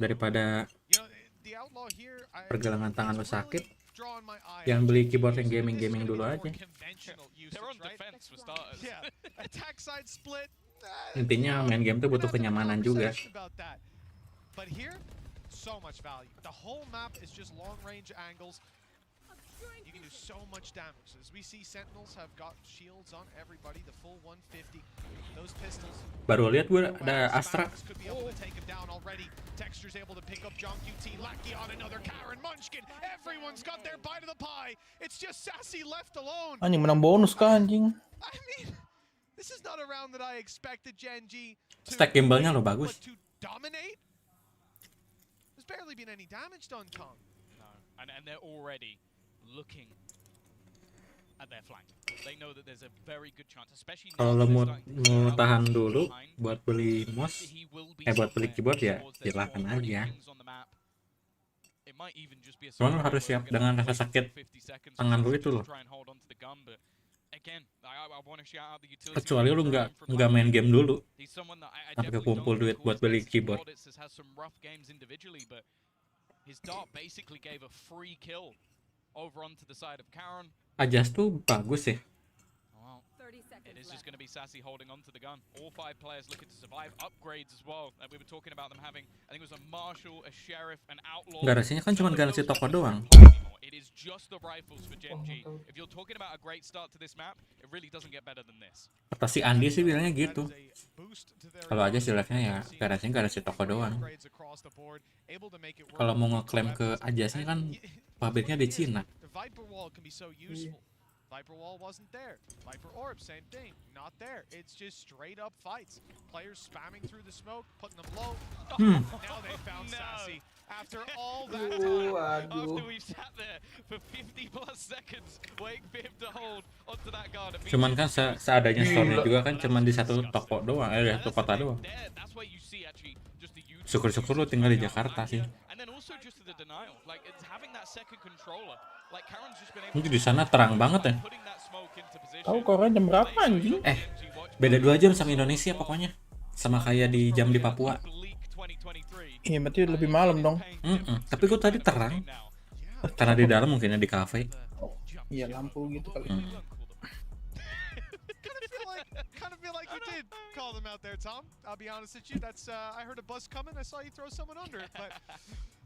Daripada pergelangan tangan lo sakit, jangan beli keyboard yang gaming dulu aja. Intinya main game tuh butuh kenyamanan juga. But here, so much value. The whole map is just long range angles. you can do so much damage. As we see, Sentinels have got shields on everybody, the full 150. Those pistols. Baru lihat gue ada Astra. Could be able to take him down already. Texture's able to pick up John QT, Lackey on another Karen Munchkin. Everyone's got their bite of the pie. It's just Sassy left alone. Anjing menang bonus kah anjing? I mean, this is not a round that I expected Gen G to Stack gimbal-nya lo bagus. to dominate. There's barely been any damage done, Kong. No, and they're already looking at their flank. They know that there's a very good chance, especially Kalau lo mau tahan dulu buat beli mouse, buat beli keyboard ya silakan aja. Cuman lo harus siap dengan rasa sakit tangan lo itu loh. Kecuali lu nggak main game dulu, sampai kekumpul duit buat beli keyboard. Ajas tuh bagus ya. It is just going to be Sassy holding on to the gun. All 5 players looking to survive. Upgrades as well. We were talking about them having, I think it was a Marshal, a Sheriff, an Outlaw. Garasinya kan cuma garasi toko doang. It is just the rifles for Gen G. If you're talking about a great start to this map, it really doesn't get better than this. Kata si Andi sih bilangnya gitu. Kalau aja silahnya ya garasinya garasi toko doang. Kalau mau ngeklaim ke Ajasnya kan pabriknya di Cina. Viper Wall wasn't there. Viper Orb, same thing. Not there. It's just straight up fights. Players spamming through the smoke, putting them low. Now they found Sassy. After all that time, after we've sat there for 50 plus seconds, waiting for him to hold onto that guard. Cuman kan seadanya store-nya juga kan cuman di satu toko doang, satu kota doang. Syukur-syukur lu tinggal di Jakarta sih. Ini di sana terang banget ya. Tahu Korea jam berapa anjing? Beda 2 jam sama Indonesia pokoknya. Sama kayak di jam di Papua. Iya, berarti lebih malam dong. Tapi gua tadi terang. Karena di dalam mungkinnya di kafe. Iya, lampu gitu kali. Kind of feel like you did call them out there, Tom. I'll be honest with you. That's I heard a bus coming. I saw you throw someone under it, but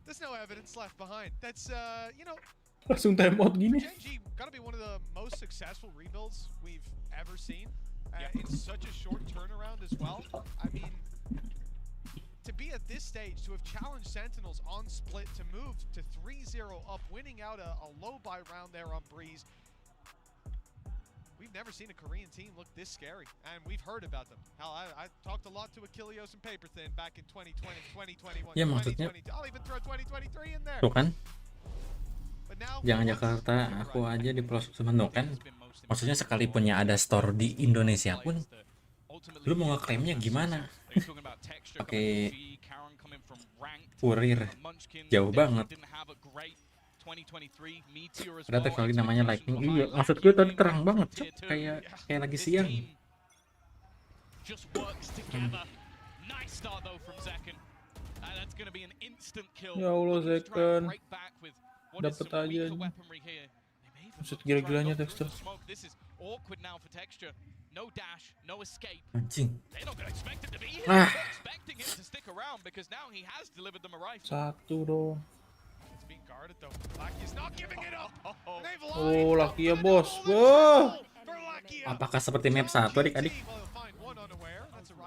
there's no evidence left behind. That's you know. Langsung time out gini. Gen G gotta be one of the most successful rebuilds we've ever seen. In such a short turnaround as well. I mean, to be at this stage, to have challenged Sentinels on split, to move to 3-0 up, winning out a low buy round there on Breeze. We've never seen a Korean team look this scary, and we've heard about them. Hell, I talked a lot to Achilleos and Paperthin back in 2020, 2021, Ya maksudnya, 2022. I'll even throw 2023 in there. Tuh kan, jangan Jakarta, aku aja di pelosok Semenuk kan. Maksudnya sekalipun ya ada store di Indonesia pun, lu mau ngeklaimnya gimana? Pakai kurir, jauh banget. Ada teknologi namanya lightning. Iya, maksud gue tadi terang banget, kayak lagi siang. Ya Allah, Zekan. Dapat aja. Maksud gila-gilanya Texture. Anjing. Satu dong. Oh, Lucky ya bos. Wah. Apakah seperti map 1 adik-adik?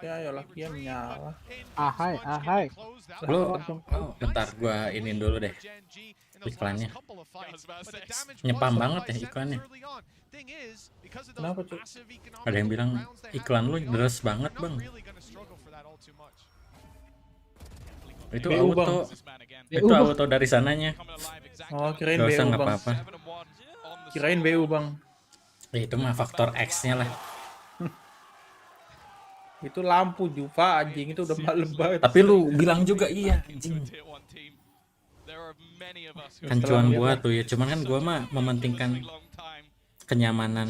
Ya Lucky ya menyala. Ahai. Lo, bentar gua inin dulu deh iklannya. Nyepam banget ya iklannya. Kenapa tuh? Ada yang bilang iklan lu deres banget bang. Itu BU, auto, bang. itu auto dari sananya. Oh, kirain Gak usah, BU nggak bang. apa-apa. Kirain BU bang. Itu mah faktor X-nya lah. Itu lampu Juva anjing, itu udah malam banget. Tapi lu bilang juga iya anjing. Kan cuan gua tuh ya, cuman kan gua mah mementingkan kenyamanan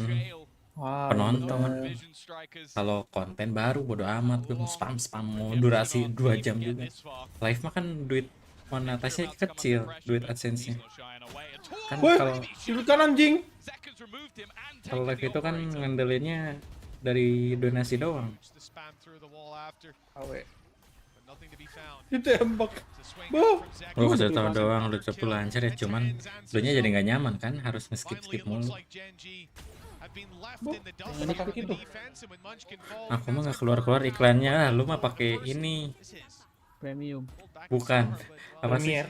penonton. Kalau konten baru bodo amat, gue mau spam mau durasi 2 jam juga. Live mah kan duit monetasnya kecil, duit AdSense-nya. Kan kalau live itu kan ngandelinnya dari donasi doang. Ditembak. Boh. Gue kasih tau doang, lu cepet lancar ya, cuman lu nya jadi nggak nyaman kan, harus nge-skip mulu. Aku mah nggak keluar iklannya, ah, lu mah pakai ini. Premium. Bukan. Apa sih? Premier.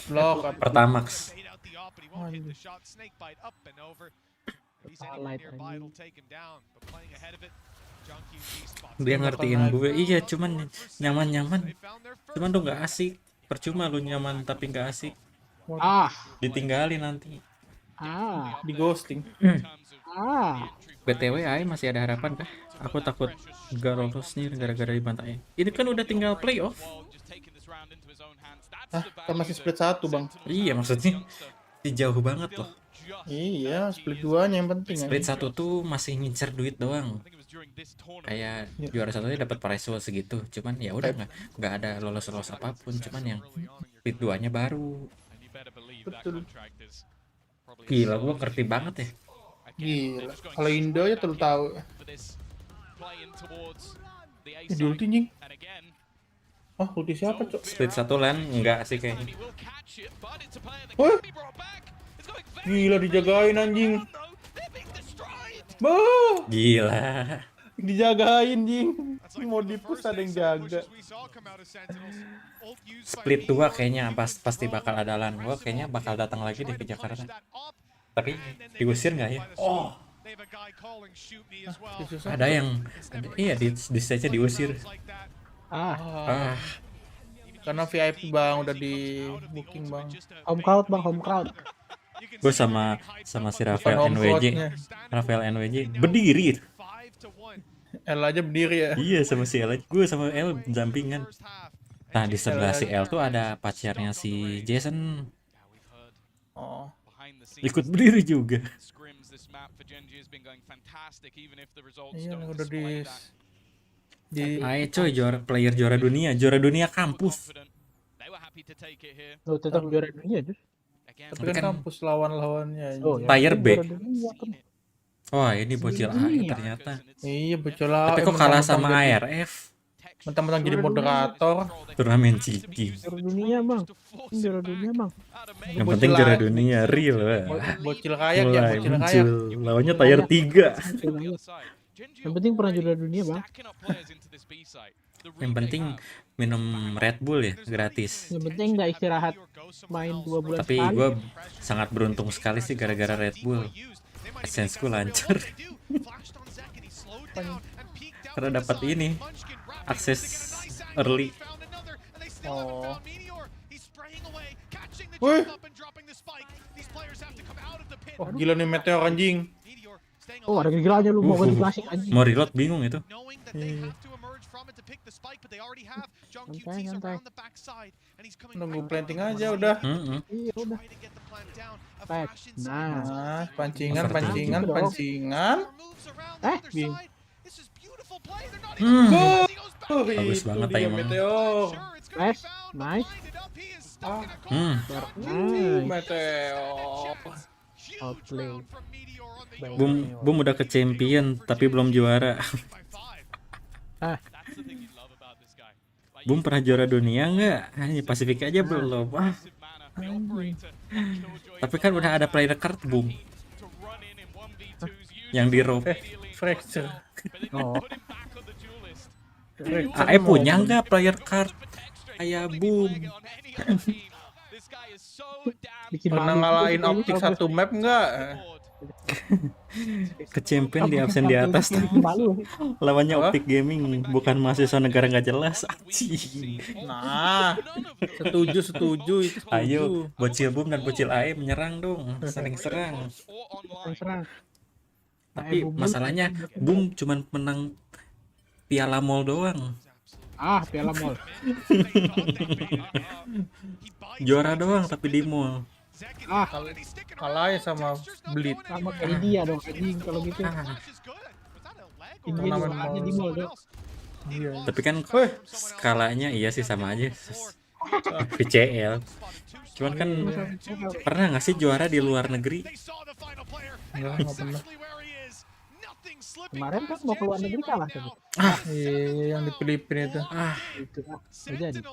Blok. Pertamax. Dia ngertiin gue, iya cuman nyaman, cuman tuh nggak asik. Percuma lu nyaman tapi nggak asik. Ditinggalin nanti. Di ghosting. BTW Ai masih ada harapan kah? Aku takut gak lolos nih gara-gara dibantai. Ini kan udah tinggal playoff. Kan masih split 1 bang. Iya maksudnya jauh banget loh. Iya, split 2-nya yang penting. Split 1 tuh masih ngincer duit doang. Kayak juara satunya dapat prize pool segitu. Cuman ya udah nggak ada lolos apapun. Cuman yang split 2-nya baru. Betul. Gila, gua ngerti banget ya. Gila. Kalau Indo ya terlalu tahu. Di ulti nying. Oh, ulti siapa cok? Split 1 lan enggak sih kayaknya. Wah. Gila dijagain anjing. Boh. Gila. Dijagain jing. Mau dipus ada yang jaga. Split 2 kayaknya pasti bakal ada lan. Gua kayaknya bakal datang lagi deh ke Jakarta. Tapi diusir nggak ya? Oh. Ada yang iya di stage diusir. Karena VIP bang udah di booking bang. Home crowd bang, home crowd. Gue sama si Rafael NWJ berdiri. L aja berdiri ya. Iya sama si L. Gue sama L jampingan. Nah di sebelah si L tuh ada pacarnya si Jason. Oh. Ikut berdiri juga. Iya udah di ayo coy, juara dunia kampus. Lo tetap juara dunia tuh. Tapi kan kampus lawan-lawannya. Tier B. Wah ini bocil AI ternyata. Iya bocil AI. Tapi kok kalah sama ARF? Mentang-mentang jadi moderator. Turnamen ciki. Juara dunia bang. Yang penting juara dunia real. Bocil kaya ya, bocil kaya. Lawannya tier 3. Yang penting pernah juara dunia bang. Yang penting minum Red Bull ya gratis. Yang penting nggak istirahat main 2 bulan Tapi sekali. gue sangat beruntung sekali sih gara-gara Red Bull. Adsense-ku lancar. Karena dapat ini akses early. Oh. Wih. Oh gila nih meteor anjing. Oh ada gilanya lu mau ganti klasik anjing. Mau reload bingung itu. Santai. Nunggu planting aja udah. Iya udah. Baik. Nah, pancingan. Bagus banget ya meteor. Nice. Meteor. Outplay. Boom udah ke champion tapi belum juara. Boom pernah juara dunia nggak? Hanya Pasifik aja belum. Tapi kan udah ada player card Boom. Yang di rope. Fracture. Oh. AE punya nggak player card? Kayak Boom. Pernah ngalahin optik satu map nggak? Ke champion di absen di atas tuh. Lawannya Optik Gaming, bukan mahasiswa negara nggak jelas. Nah, setuju. Ayo, bocil Boom dan bocil AE menyerang dong, saling serang. Tapi masalahnya Boom cuman menang Piala Mall doang. Piala Mall. Juara doang tapi di mall. Kalah ya sama Bleed. Sama kayak dia dong anjing kalau gitu. Ini namanya di mall dong. Tapi kan skalanya iya sih sama aja. VCL. Cuman kan pernah nggak sih juara di luar negeri? Enggak pernah. Kemarin kan mau keluar negeri kalah tuh. Iya, yang di Filipina itu. Itu kan. Nggak jadi.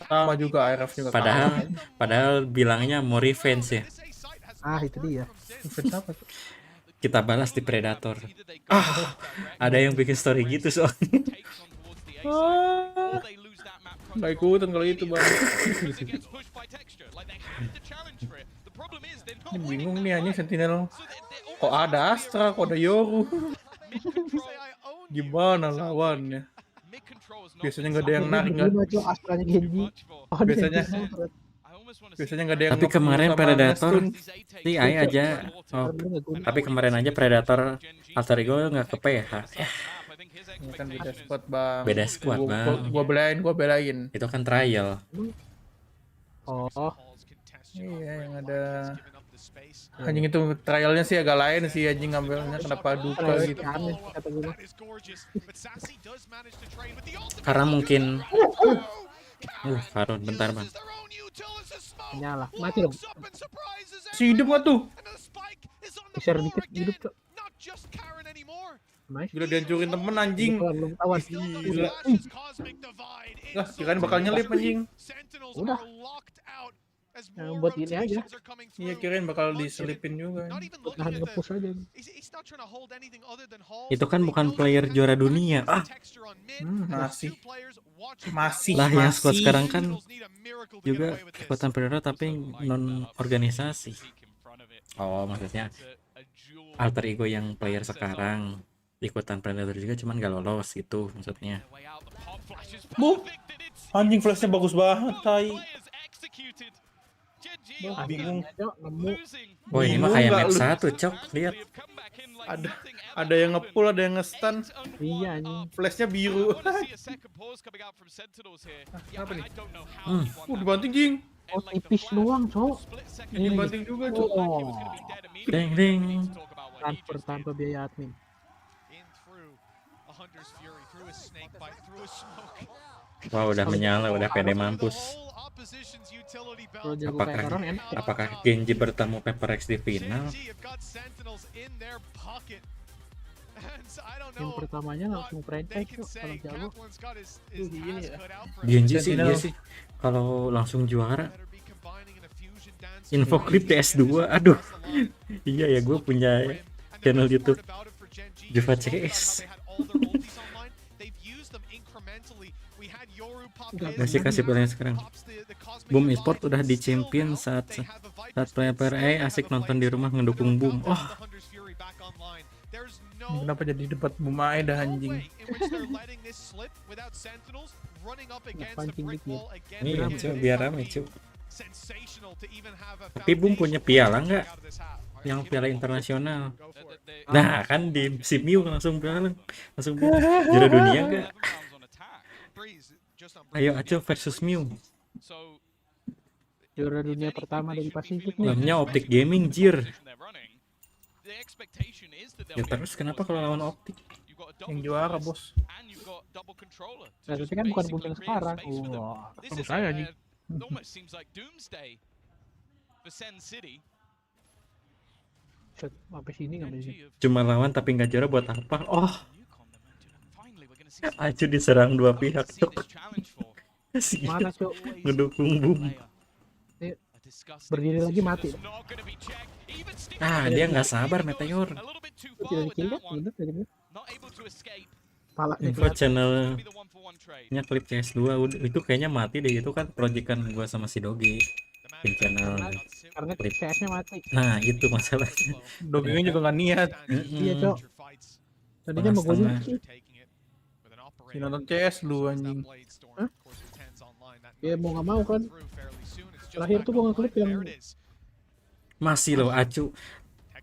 Sama juga ARF juga Padahal bilangnya mau revenge ya. Itu dia. Revenge apa tuh? Kita balas di Predator. Ada yang bikin story gitu soalnya. Nggak ikutan kalau itu bang. Ini bingung nih anjing Sentinel. Kok ada Astra, kok ada Yoru. Gimana lawannya? Biasanya nggak ada yang narik kan? Biasanya nggak ada yang. Tapi kemarin Predator TI aja. Tapi kemarin aja Predator Alter Ego nggak ke PH. Ini kan beda squad bang. Beda squad bang. Gua belain. Itu kan trial. Iya yang ada. Anjing itu trialnya sih agak lain sih anjing ngambilnya kenapa duka gitu. Karena mungkin Karun bentar bang. Nyala, mati dong. Si hidup nggak tuh? Share dikit hidup tuh. Gila dihancurin temen anjing. Belum awas. Gila. Lah, kirain bakal nyelip anjing. Udah. Buat ini aja. Iya kirain bakal diselipin juga. Buat nahan nge-push aja. Itu kan bukan player juara dunia. Masih. Lah yang squad sekarang kan juga kekuatan Predator tapi non organisasi. Oh maksudnya Alter Ego yang player sekarang ikutan Predator juga cuman gak lolos gitu maksudnya. Anjing flashnya bagus banget tai. Bingung. Oh ini mah kayak map 1 cok, lihat. Ada yang nge-pull, ada yang nge-stun. Iya anjing. Flashnya biru. Apa nih? Dibanting jing. Tipis doang cok. Dibanting juga cok. Deng deng. Transfer tanpa biaya admin. Wah udah menyala, udah pede mampus. Apakah Genji bertemu Pepper X di final? Yang pertamanya langsung franchise tuh kalau jago. Genji sih iya sih. Kalau langsung juara. Infoclip PS2, aduh. Iya ya gue punya channel YouTube Juva CS. Masih kasih pilihan sekarang. Boom Esport udah di champion saat player asik nonton di rumah ngedukung Boom. Oh. Kenapa jadi debat Boom aja dah anjing. Pancing dikit. Iya cuy, biar rame cuy. Tapi Boom punya piala nggak? Yang piala internasional. Nah kan di Simiu langsung juara dunia nggak? Ayo Aco versus Mew. Juara dunia pertama dari Pasifik nih. Namanya Optic Gaming jir. Ya terus kenapa kalau lawan Optic? Yang juara bos. Nah, tapi kan bukan Boom yang sekarang. Wah, bagus saya nih. Sampai sini nggak bisa. Cuma lawan tapi nggak juara buat apa? Oh. Acu diserang dua pihak cok. Mana cok? Ngedukung Boom. Berdiri lagi mati. Dia nggak sabar Meteor. Tidak dikill kan? Info channelnya klip CS2 itu kayaknya mati deh, itu kan proyekan gua sama si Dogi. Tim channel karena klip CS-nya mati. Nah itu masalahnya. Doginya juga nggak niat. Iya cok. Tadinya mau gue sih. Si nonton CS lu anjing. Hah? Ya mau nggak mau kan. Terakhir tuh gue ngeklip yang masih loh Acu.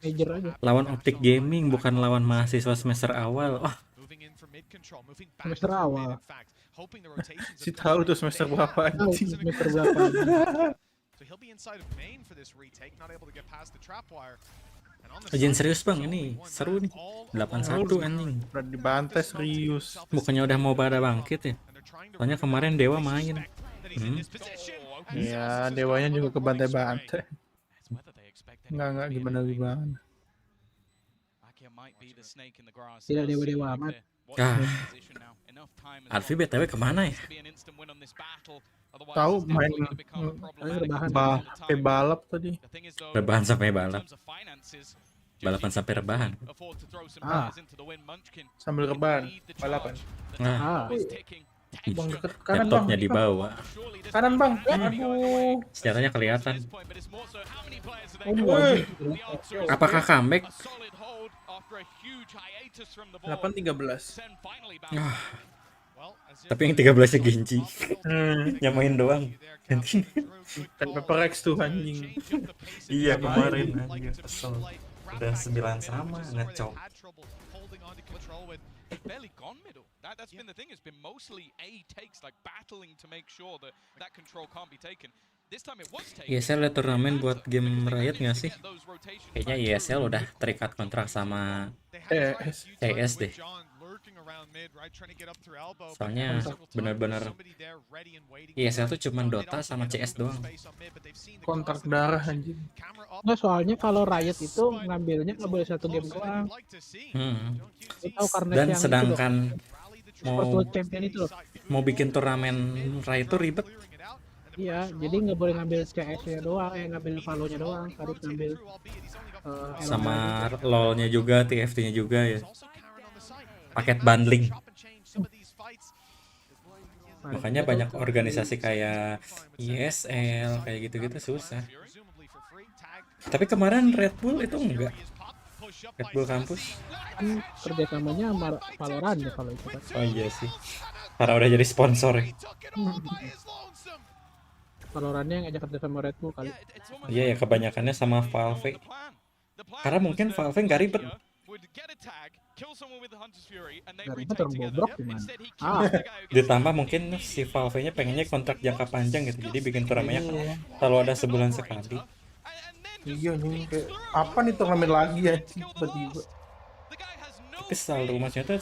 Major aja. Lawan Optic Gaming bukan lawan mahasiswa semester awal. Oh. Semester awal. Si tahu tuh semester berapa anjing. Semester berapa. Ujian serius bang, ini seru nih. 8-1 anjing. Udah dibantai serius. Bukannya udah mau pada bangkit ya? Soalnya kemarin Dewa main. Ya Dewanya juga kebantai-bantai. Enggak gimana. Tidak dewa-dewa amat. Alfi BTW kemana ya? Tahu main rebahan. sampai balap tadi. Rebahan sampai balap. Balapan sampai rebahan. Sambil rebahan balapan. Nah, Bang deket kanan bang. laptopnya dibawa. Kanan bang. Aduh. Senjatanya kelihatan. Woi. Apakah comeback? 8-13. Tapi yang 13-nya Genji. Nyamain doang. Kan Pepper X tuh anjing. Iya kemarin anjing kesel. Udah 9 sama ngecok. Barely gone middle. That's been the thing. It's been mostly A takes, like battling to make sure that control can't be taken. This time it was taken. ESL ada turnamen buat game Riot nggak sih? Kayaknya ESL udah terikat kontrak sama CS deh. Soalnya benar-benar ESL tuh cuma Dota sama CS doang. Kontrak darah anjing. Nggak, soalnya kalau Riot itu ngambilnya nggak boleh satu game doang. Tahu karena Dan yang sedangkan World Champion itu loh. mau bikin turnamen Riot tuh ribet. Iya, jadi nggak boleh ngambil CS-nya doang, ngambil Valo-nya doang, harus ngambil Sama LoL-nya juga, TFT-nya juga ya. Paket bundling. Makanya banyak organisasi kayak ISL kayak gitu-gitu susah. Tapi kemarin Red Bull itu enggak. Red Bull kampus kan kerjasamanya sama Valorant ya kalau itu kan. Oh iya sih, karena udah jadi sponsor ya. Valorantnya yang ngajak kerja sama Red Bull kali. Iya ya, kebanyakannya sama Valve. Karena mungkin Valve nggak ribet. Nggak ribet, orang bobrok gimana? Ditambah mungkin si Valve-nya pengennya kontrak jangka panjang gitu, jadi bikin turnamennya kalau ada sebulan sekali. Iya nih, kayak apa nih turnamen lagi ya tiba-tiba. Tapi selalu rumahnya tuh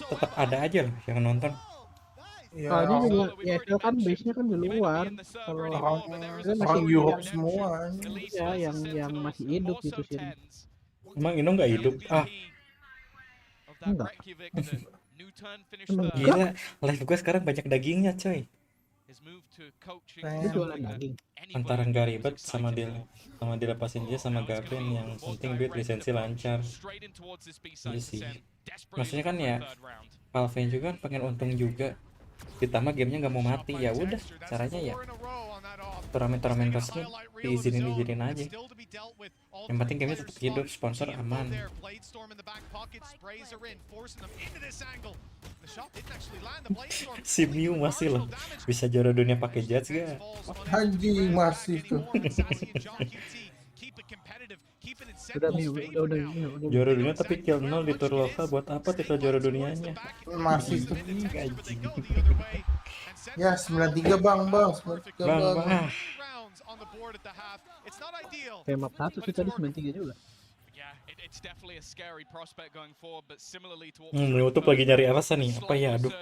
tetap ada aja loh yang nonton. Ya, soalnya juga ESL kan base-nya kan di luar. Kalau orang Europe semua. Ya, yang masih hidup gitu sih. Emang Indo nggak hidup? Enggak. Gila, live gue sekarang banyak dagingnya coy. Dia jualan daging. Antara nggak ribet sama dilepasin dia sama Gaben, yang penting duit lisensi lancar. Iya sih. Maksudnya kan ya Valve juga pengen untung juga. Ditambah gamenya nggak mau mati, ya udah caranya ya turnamen resmi diizinin aja. Yang penting gamenya tetap hidup, sponsor aman. Si Mew masih loh bisa juara dunia pakai Jets gak? Anjing masih tuh. Udah. Juara dunia tapi kill 0 di tour lokal, buat apa titel juara dunianya? Masih tuh. Anjing. Ya 93 bang. 93 bang. Kayak map 1 sih tadi 93 juga. YouTube lagi nyari alasan nih, apa ya, aduh.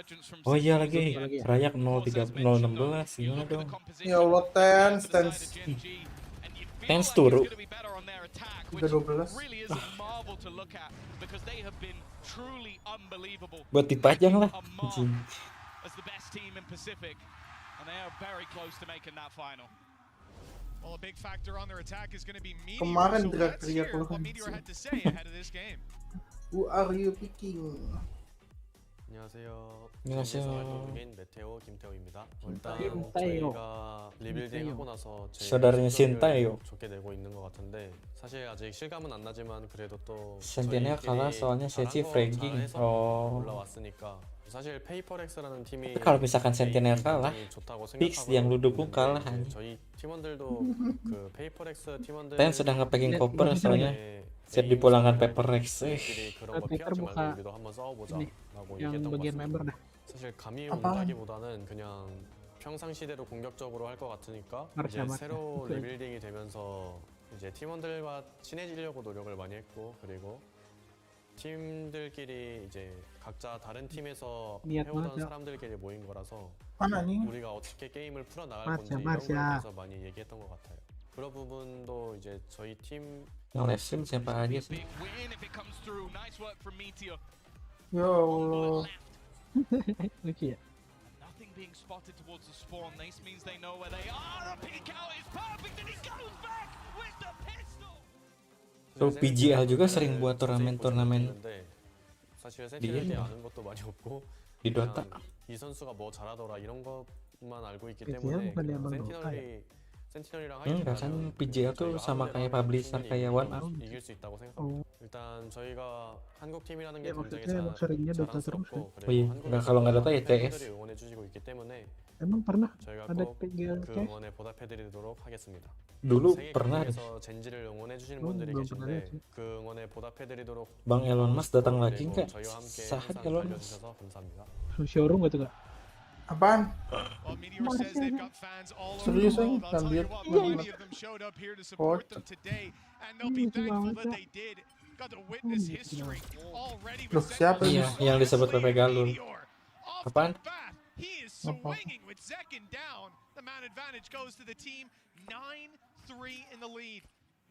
Oh iya lagi, Rayak 016 gimana dong? Ya Allah, Tens turu. 312. Buat dipajang lah. Anjing. Kemarin teriak-teriak lu. Who are you picking? 안녕하세요. 중인 메테오 김태호입니다. 일단 저희가 리빌딩 하고 나서 saudaranya Sintayong 좋게 되고 있는 것 같은데 사실 아직 실감은 안 나지만 그래도 또 Sentinel kalah soalnya Seci fragging. Oh. 올라왔으니까 사실 페이퍼렉스라는 팀이 Tapi kalau misalkan Sentinel kalah, Pix yang lu dukung kalah. 저희 팀원들도 그 페이퍼렉스 팀원들 Ten sudah nge-packing koper soalnya siap dipulangkan Paperex. Twitter buka ini yang bagian member dah. 사실 감이 온다기보다는 그냥 평상시대로 공격적으로 할 것 같으니까 이제 새로 리빌딩이 되면서 이제 팀원들과 친해지려고 노력을 많이 했고, 그리고 팀들끼리 이제 각자 다른 팀에서 해오던 사람들끼리 모인 거라서 우리가 어떻게 게임을 풀어나갈 건지 이런 거에 대해서 많이 얘기했던 것 같아요. 그런 부분도 이제 저희 팀 Yang live stream siapa aja sih? Ya Allah. Lucu ya. Nothing being spotted towards the spawn. This means they know where they are. A peek out is perfect, and he goes back with the pistol. So PGL juga sering buat turnamen-turnamen 사실 di 센티널에 ini, 아는 것도 많이 없고 di Dota. 그냥 이 선수가 뭐 잘하더라 이런 것만 알고 있기 PGL 때문에 bukan yang 그냥 Dota ya? 센티널이랑 Enggak kan, PGL tuh sama kayak publisher kayak One Up. 이길 수 있다고 생각합니다. 일단 저희가 한국 팀이라는 게 Ya 굉장히 maksudnya emang seringnya Dota terus ya? 자랑스럽고 Oh iya, nggak kalau nggak Dota ya CS. 팬들이 응원해 주시고 있기 때문에 Emang pernah 저희가 ada 꼭 PGL 그 CS? 응원에 보답해드리도록 하겠습니다. Dulu 세계 pernah 각국에서 젠지를 응원해 주시는 Oh, 분들이 belum pernah lihat 계신데 sih. 그 응원에 보답해드리도록 Bang Elon Musk datang 그리고 lagi nggak? 저희와 함께 Sahat 항상 Elon Musk. 달려주셔서 감사합니다. Showroom gitu kak? Apaan? Well, Meteor says they've got fans all over the Serius world. aja, I'll tell you lihat. what, many of them showed up here to support them today, and they'll be thankful that they did. Got to witness history already Loh, with siapa Iya, yang disebut Pepe Galun. Apaan? He is swinging with second down. The man advantage goes to the team. 9-3 in the lead.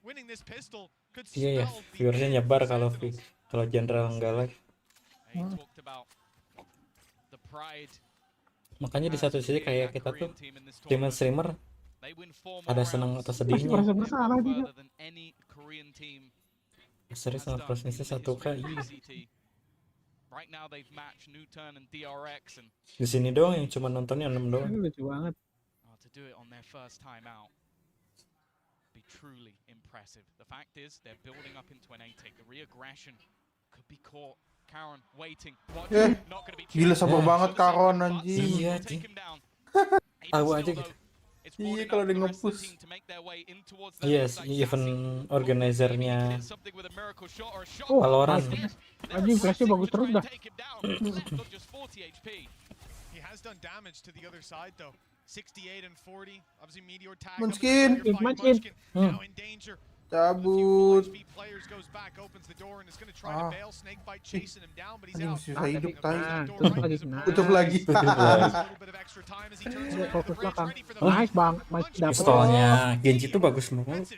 Winning this pistol could Iya ya, spell the viewersnya end nyebar for kalau Sentinels. kalau Jenderal nggak live. He talked about the pride. Makanya di satu sisi kayak kita tuh tim streamer They win 4 ada more senang rounds. atau Masih sedihnya. merasa bersalah juga. Further than any Korean team Serius has sama done prosesnya in the satu history of kali. VCT. Right now they've matched Newturn and DRX, and Di sini doang yang cuma nontonnya 6 doang. Ini lucu banget. to do it on their first time out be truly impressive. The fact is they're building up into an 8-take. The re-aggression could be caught. Karen waiting, watching, not going to be Gila sabar banget Karon anjing. Iya, take Ji. him down. Tahu aja gitu. Iya kalau dia nge-push. Yes, event organizernya Oh, Valorant. Anjing flashnya bagus terus dah. He has done damage to the other side though. 68 and 40. Obviously Meteor tagged Munchkin. Munchkin. now in danger. Cabut. HP players goes back, opens the door, and is going to try to bail. Snakebite chasing him down, but he's Anjing out. susah hidup tai. Tutup lagi. Tutup lagi. Fokus belakang. Nice bang. Nice dapet. Pistolnya Genji tuh bagus banget.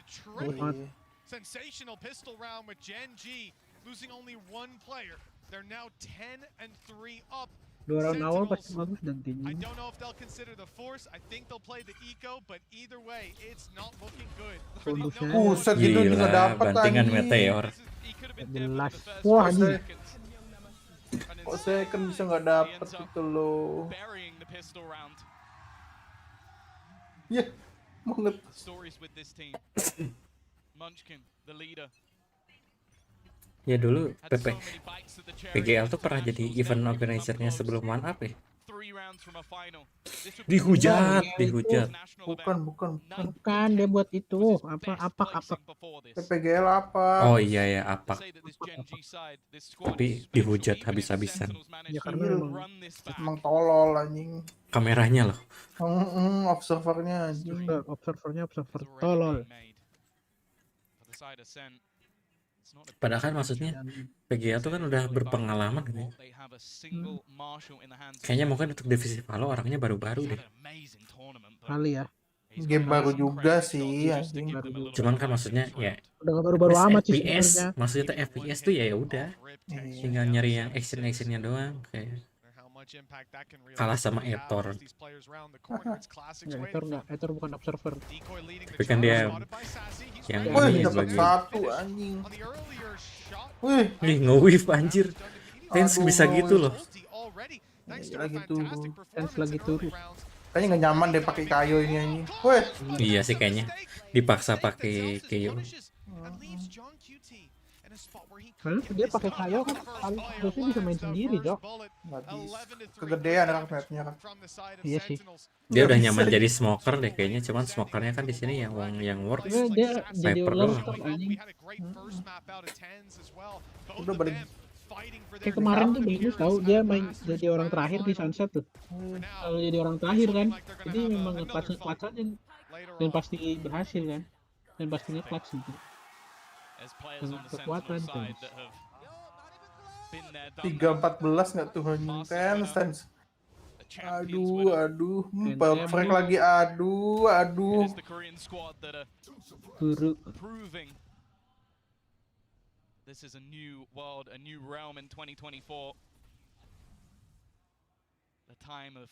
Sensational pistol round with Gen G losing only one player. They're now 10 and 3 up. 2 round awal pasti bagus dan I tinggi. don't know if they'll consider the force. I think they'll play the eco, but either way, it's not looking good. Buset gitu juga Gila, dapat bantingan anjing. meteor. Jelas. Wah anjing. Kok second bisa nggak dapet gitu loh. Burying the pistol round. Ya, banget. Stories with this team. Munchkin, the leader. Ya dulu PGL tuh pernah jadi event organizer-nya sebelum One Up ya. Dihujat. Bukan. Bukan dia buat itu apa. PPGL apa? Oh iya ya, apa. Tapi dihujat habis-habisan. Ya karena Emang tolol anjing. Kameranya loh. Observernya anjing. observer tolol. Padahal kan maksudnya PGL tuh kan udah berpengalaman gitu. Kayaknya mungkin untuk divisi Valo orangnya baru-baru deh. Kali ya. Game baru juga sih anjing. Cuman kan maksudnya ya Udah gak baru-baru amat sih FPS, sebenarnya. maksudnya tuh FPS tuh ya udah. Tinggal nyari yang action-actionnya doang kayak kalah sama Etor. Etor bukan observer. Tapi kan dia yang Wih, ini dapat sebagai satu anjing. Wih, nge-whiff anjir. Tens bisa gitu loh. lagi turun. Tens lagi turun. Kayaknya nggak nyaman deh pakai kayu ini anjing. Wih. Iya sih kayaknya dipaksa pakai kayu. Karena dia pakai kayu kan harusnya bisa main sendiri, Jok. Nggak bisa. Kegedean kan mapnya kan. Iya sih. Dia udah nyaman jadi smoker deh kayaknya, cuman smokernya kan di sini yang work Dia jadi sniper ular doang. anjing. Udah balik. Kayak kemarin tuh bagus tau, dia main jadi orang terakhir di Sunset tuh. Kalau jadi orang terakhir kan, jadi memang nge-clutch aja dan pasti berhasil kan, dan pasti nge-clutch gitu. Dengan kekuatan kan. 3-14 nggak tuh anjing. Tens. Aduh. Perfect lagi. Aduh. Guru. This is a new world, a new realm in 2024. The time of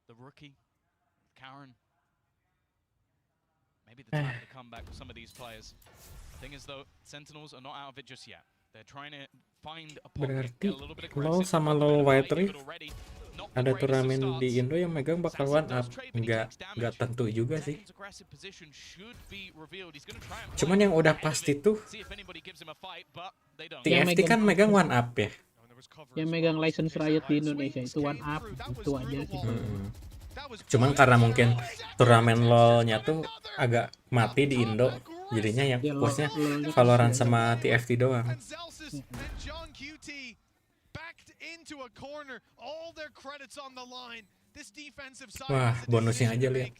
the rookie, Karen. Maybe the time to come back for some of these players. The thing is though, Sentinels are not out of it just yet. They're trying to find a pocket, Berarti get a little bit LoL aggressive. sama LoL White Rift ada turnamen di Indo yang megang bakal one up. Nggak tentu juga sih. Cuman yang udah pasti tuh TFT kan megang one up ya. Yang megang license Riot di Indonesia itu one up, itu aja sih. Cuman karena mungkin turnamen LoL-nya tuh agak mati di Indo, jadinya yang fokusnya Valorant sama TFT doang. Wah, bonusnya aja lihat.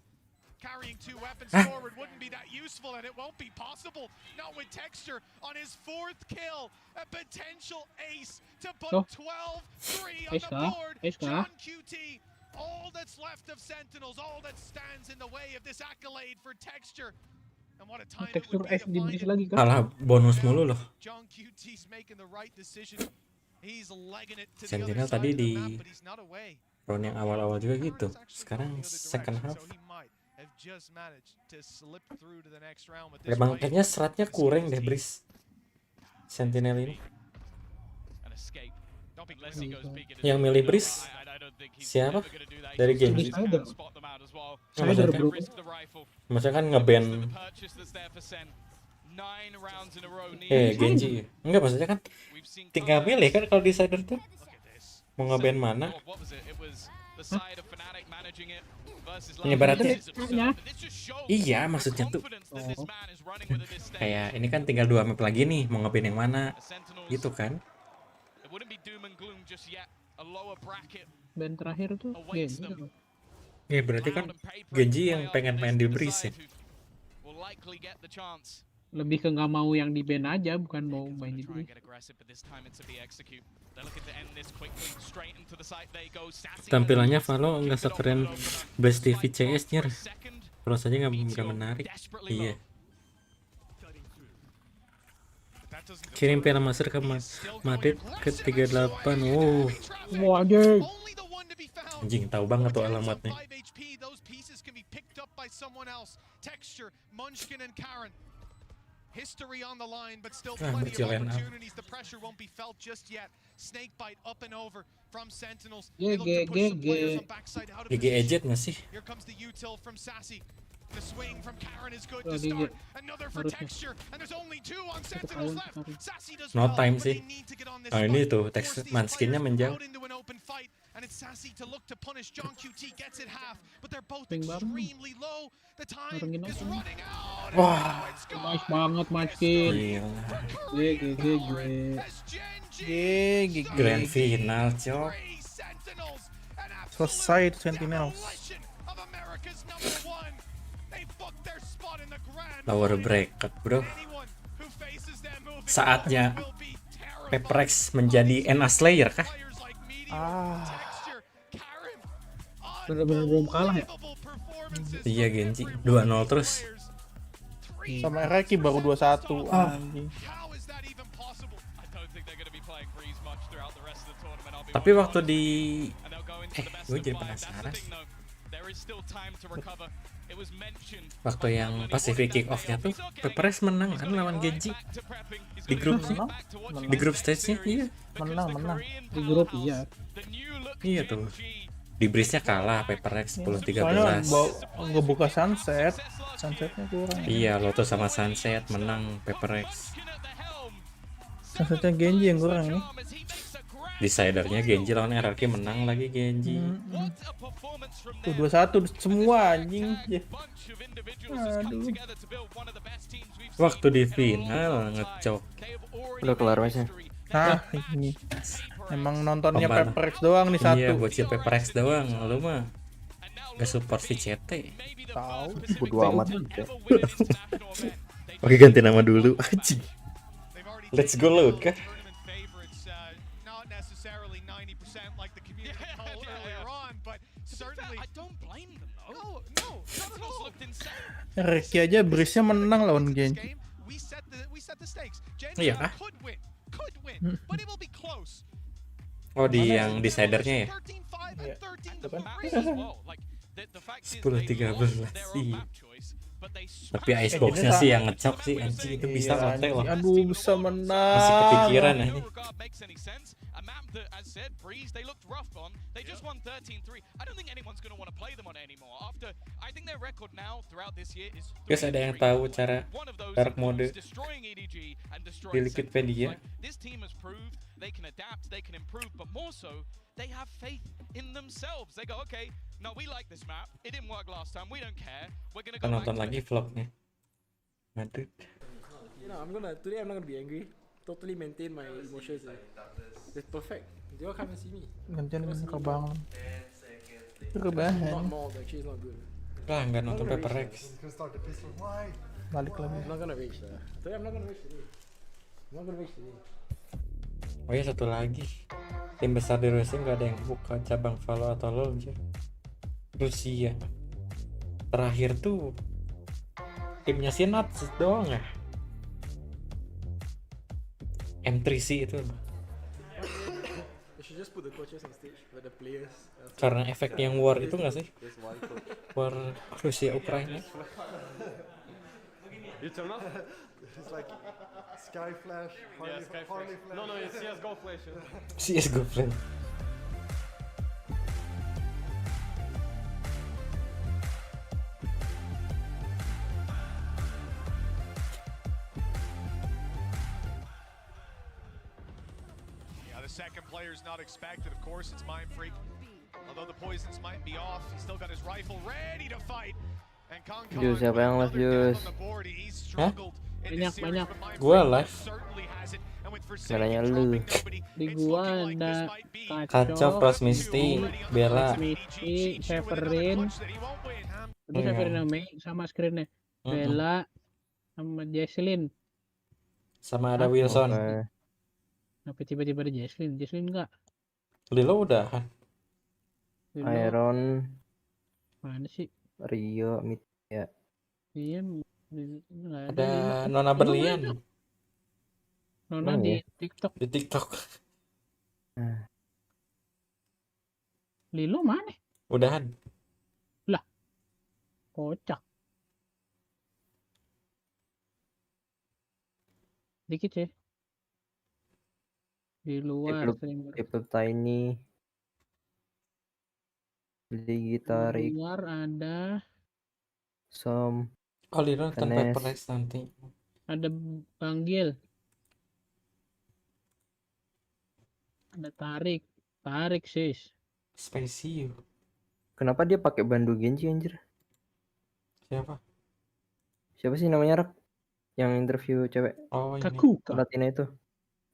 Carrying 2 weapons forward wouldn't be that useful, and it won't be possible. Not with Texture on his 4th kill. A potential ace to put 12-3 on the board. John QT, all that's left of Sentinels, all that stands in the way of this accolade for Texture. And what a time it would be to find it. Alah, bonus mulu loh. John QT's making the right decision. He's legging it to the Sentinel other tadi side of the di map, but he's not away. round yang awal-awal juga gitu. Sekarang second half. Emang kayaknya seratnya kurang deh, Bris. Sentinel ini. Yang milih Bris siapa? Dari Genji. Maksudnya kan nge-ban Genji. Enggak, maksudnya kan tinggal milih kan kalau decider tuh mau nge-ban mana. Penyebarannya iya, maksudnya tuh kayak ini kan tinggal 2 map lagi nih, mau nge-ban yang mana gitu kan. Ban terakhir tuh Genji. Ya berarti kan Genji yang pengen main di Breeze ya. Lebih ke nggak mau yang di ban aja, bukan mau main di Breeze. Tampilannya Valo nggak sekeren Best TV CS nya. Terus aja nggak menarik. Iya. Kirim piala master ke Madrid ke 38. Wow. Waduh. Anjing, tahu banget tuh alamatnya. History on the line, but still plenty of opportunities. The pressure won't be felt just yet. Snakebite up and over from Sentinels. They look to push some players on backside out of GG nggak sih? Here comes the util from Sassy. The swing from Karen is good to start. Another for Texture, and there's only 2 on Sentinels left. Sassy does No well, time but sih. they need to get on this Oh ini fight. tuh teks manskinnya menjauh. Out into an open fight, and it's Sassy to look to punish. John QT gets it half, but they're both extremely low. The time is running out. Wah, nice banget manskin. GG. Grand final, cok. Selesai itu Sentinels. Power bracket, bro. Saatnya Peprex menjadi NA Slayer kah? Bener-bener belum kalah ya. Iya, Genji 2-0 terus. Sama Reki baru 2-1. Anjing. Tapi waktu di gue jadi penasaran. Waktu yang Pacific Kick Off-nya tuh Peprex menang kan lawan Genji di grupnya, di grup stage-nya. Iya, menang di grup. Iya tuh. Di Breeze-nya kalah Peprex 10-13. Soalnya ngebuka Sunsetnya kurang. Iya, Lotus sama Sunset menang Peprex. Sunsetnya Genji yang kurang nih. Decidernya Genji lawan RRQ menang lagi Genji. Tuh 2-1 semua anjing. Aduh. Waktu di final ngecok. Udah kelar matchnya. Nah, ini. Emang nontonnya Peprex doang nih satu. Iya, bocil Peprex doang. Lu mah gak support VCT. Tahu. Bodo amat. Oke, ganti nama dulu. Anjing. Let's go load kah? Reki aja Breeze-nya menang lawan Genji. at the stakes. Iya kah? But it will be close. Oh, di yang decidernya ya? 10-13 iya. Tapi iceboxnya sih yang ngecok sih, anjing itu bisa kontak loh. Aduh, bisa menang. Masih kepikiran aja. Guys, ada yang tahu cara dark mode di Wikipedia? They can adapt, they can improve, but more so, they have faith in themselves. They go, okay, no, we like this map. It didn't work last time. We don't care. We're gonna go Nonton lagi vlognya Madrid. You know, today I'm not gonna be angry. Totally maintain my emotions. It's perfect. They all come and see me. Gantian kebangun. Kebahan. Not more, actually it's not good. Lah, nggak nonton Paper Rex. Balik lagi. I'm not gonna rage lah. Today I'm not gonna rage today. I'm not gonna rage today. Oh ya, satu lagi, tim besar di Rusia nggak ada yang buka cabang Valo atau LoL aja. Rusia terakhir tuh timnya si Nuts doang ya. M3C itu. Karena efek yang war itu nggak sih? War Rusia Ukraina. It's like Sky Flash, Harley Flash. No, it's CSGO Flash. CSGO Flash. Yeah, the second player is not expected. Of course, it's Mind Freak. Although the poisons might be off, he's still got his rifle ready to fight. And Jus, siapa yang live Jus? Hah? Banyak. Gua live. Caranya lu. Di gua ada Kacau, Frost Misty, Bella, Misty, Severin. Itu Severin sama screennya. Bella sama Jesslyn. Sama ada Wilson. Kenapa tiba-tiba ada Jesslyn? Jesslyn enggak? Lilo udah. Iron. Mana sih? Rio, ya. Iya. Ada Nona Berlian. Nona di TikTok. Di TikTok. Lilo mana? Udahan. Lah. Kocak. Dikit ya. Di luar. Triple Tiny. Di Gitarik. Di luar ada Som. Oh, Lilo nonton Paper Rex nanti. Ada Panggil. Ada Tarik sis. Spacey. Kenapa dia pakai bandu Genji anjir? Siapa sih namanya, Rak? Yang interview cewek. Oh, ini. Kakuka. Latina itu.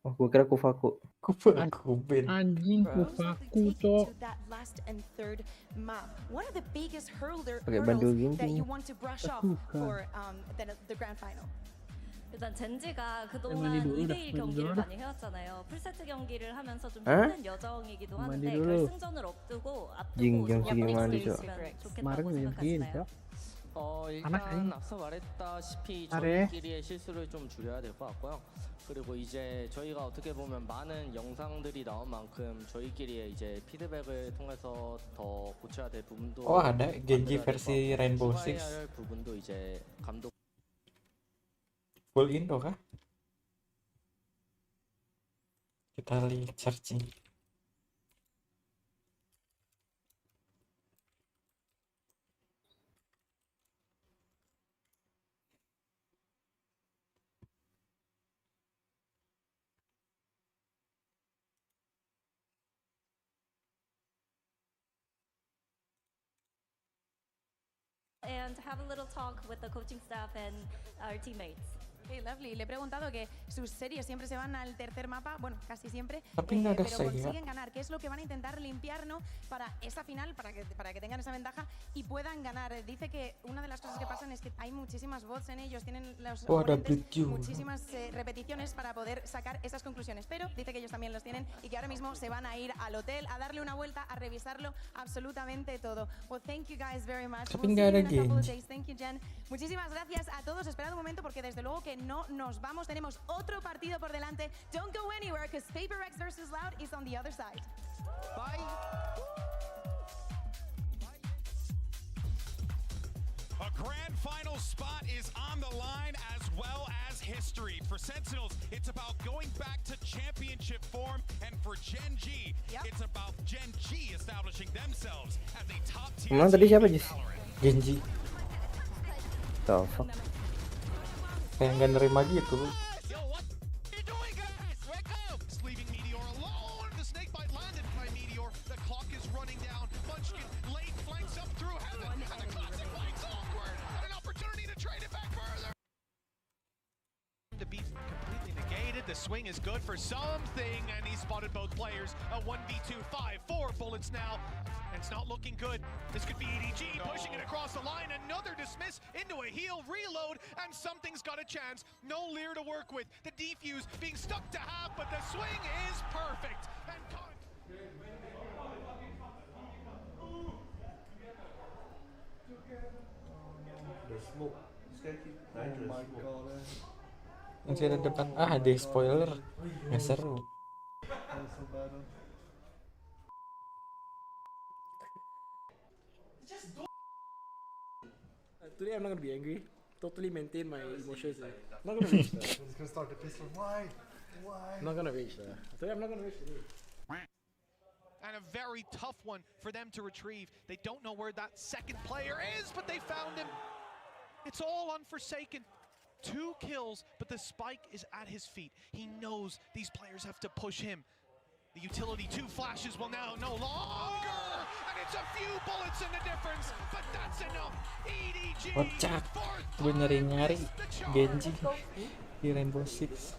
Oh, gua kira Kufaku. Kubin. Anjing Kufaku, Cok. Pakai bandu Genji. 일단 젠지가 그동안 2대1 경기를 많이 해왔잖아요. 풀세트 경기를 하면서 좀 힘든 여정이기도 하는데 결승전을 앞두고 약간 이길 수 있으면 좋겠다고 생각하시나요? 일단 앞서 말했다시피 저희끼리의 실수를 좀 줄여야 될 것 같고요. 그리고 이제 저희가 어떻게 보면 많은 영상들이 나온 만큼 저희끼리의 이제 피드백을 통해서 더 고쳐야 될 부분도 ada Genji versi Rainbow Six. 할 부분도 이제 감독 Full Indo kah? Kita lihat searching. And have a little talk with the coaching staff and our teammates. Okay, lovely. Le he preguntado que sus series siempre se van al tercer mapa, bueno, casi siempre, no pero consiguen ganar. ¿Qué es lo que van a intentar limpiar, no, para esa final, para que tengan esa ventaja y puedan ganar? Dice que una de las cosas que pasan es que hay muchísimas bots en ellos, tienen los oponentes muchísimas repeticiones para poder sacar esas conclusiones, pero dice que ellos también los tienen y que ahora mismo se van a ir al hotel a darle una vuelta, a revisarlo absolutamente todo. Well, thank you guys very much. We'll see you in a couple of days. Thank you, Jen. Muchísimas gracias a todos. Esperad un momento porque desde luego que que no nos vamos. Tenemos otro partido por delante. Don't go anywhere, because Paper Rex versus Loud is on the other side. Bye. A grand final spot is on the line, as well as history. For Sentinels, it's about going back to championship form, and for Gen G, it's about Gen G establishing themselves as a top tier Emang tadi siapa, Jis? VALORANT. Genji. The fuck? Kayak nggak nerima gitu. Leaving Meteor alone. The snake bite landed by Meteor. The clock is running down. Munchkin late flanks up through heaven. And the classic flanks awkward. And an opportunity to trade it back further. To be completely negated. The swing is good for something. And he spotted both players. A 1v2, 5-4 bullets now. And it's not looking good. This could be EDG pushing it across the line. Another dismiss into a heal reload. And something's got a chance. No Lear to work with. The defuse being stuck to half, but the swing is perfect. And The smoke. This guy keep dying to the smoke. Masih ada depan. Ada spoiler. Nggak seru. That's so bad. Today I'm not gonna be angry. Totally maintain my emotions. I'm not gonna rage. I'm just gonna start the pistol. Why? Why? I'm not gonna rage. Today I'm not gonna rage today. and a very tough one for them to retrieve. They don't know where that second player is, but they found him. It's all unforsaken. 2 kills, but the spike is at his feet. He knows these players have to push him. The utility 2 flashes will now no longer, and it's a few bullets in the difference, but that's enough. EDG. Kocak, gue nyari-nyari Genji di Rainbow Six.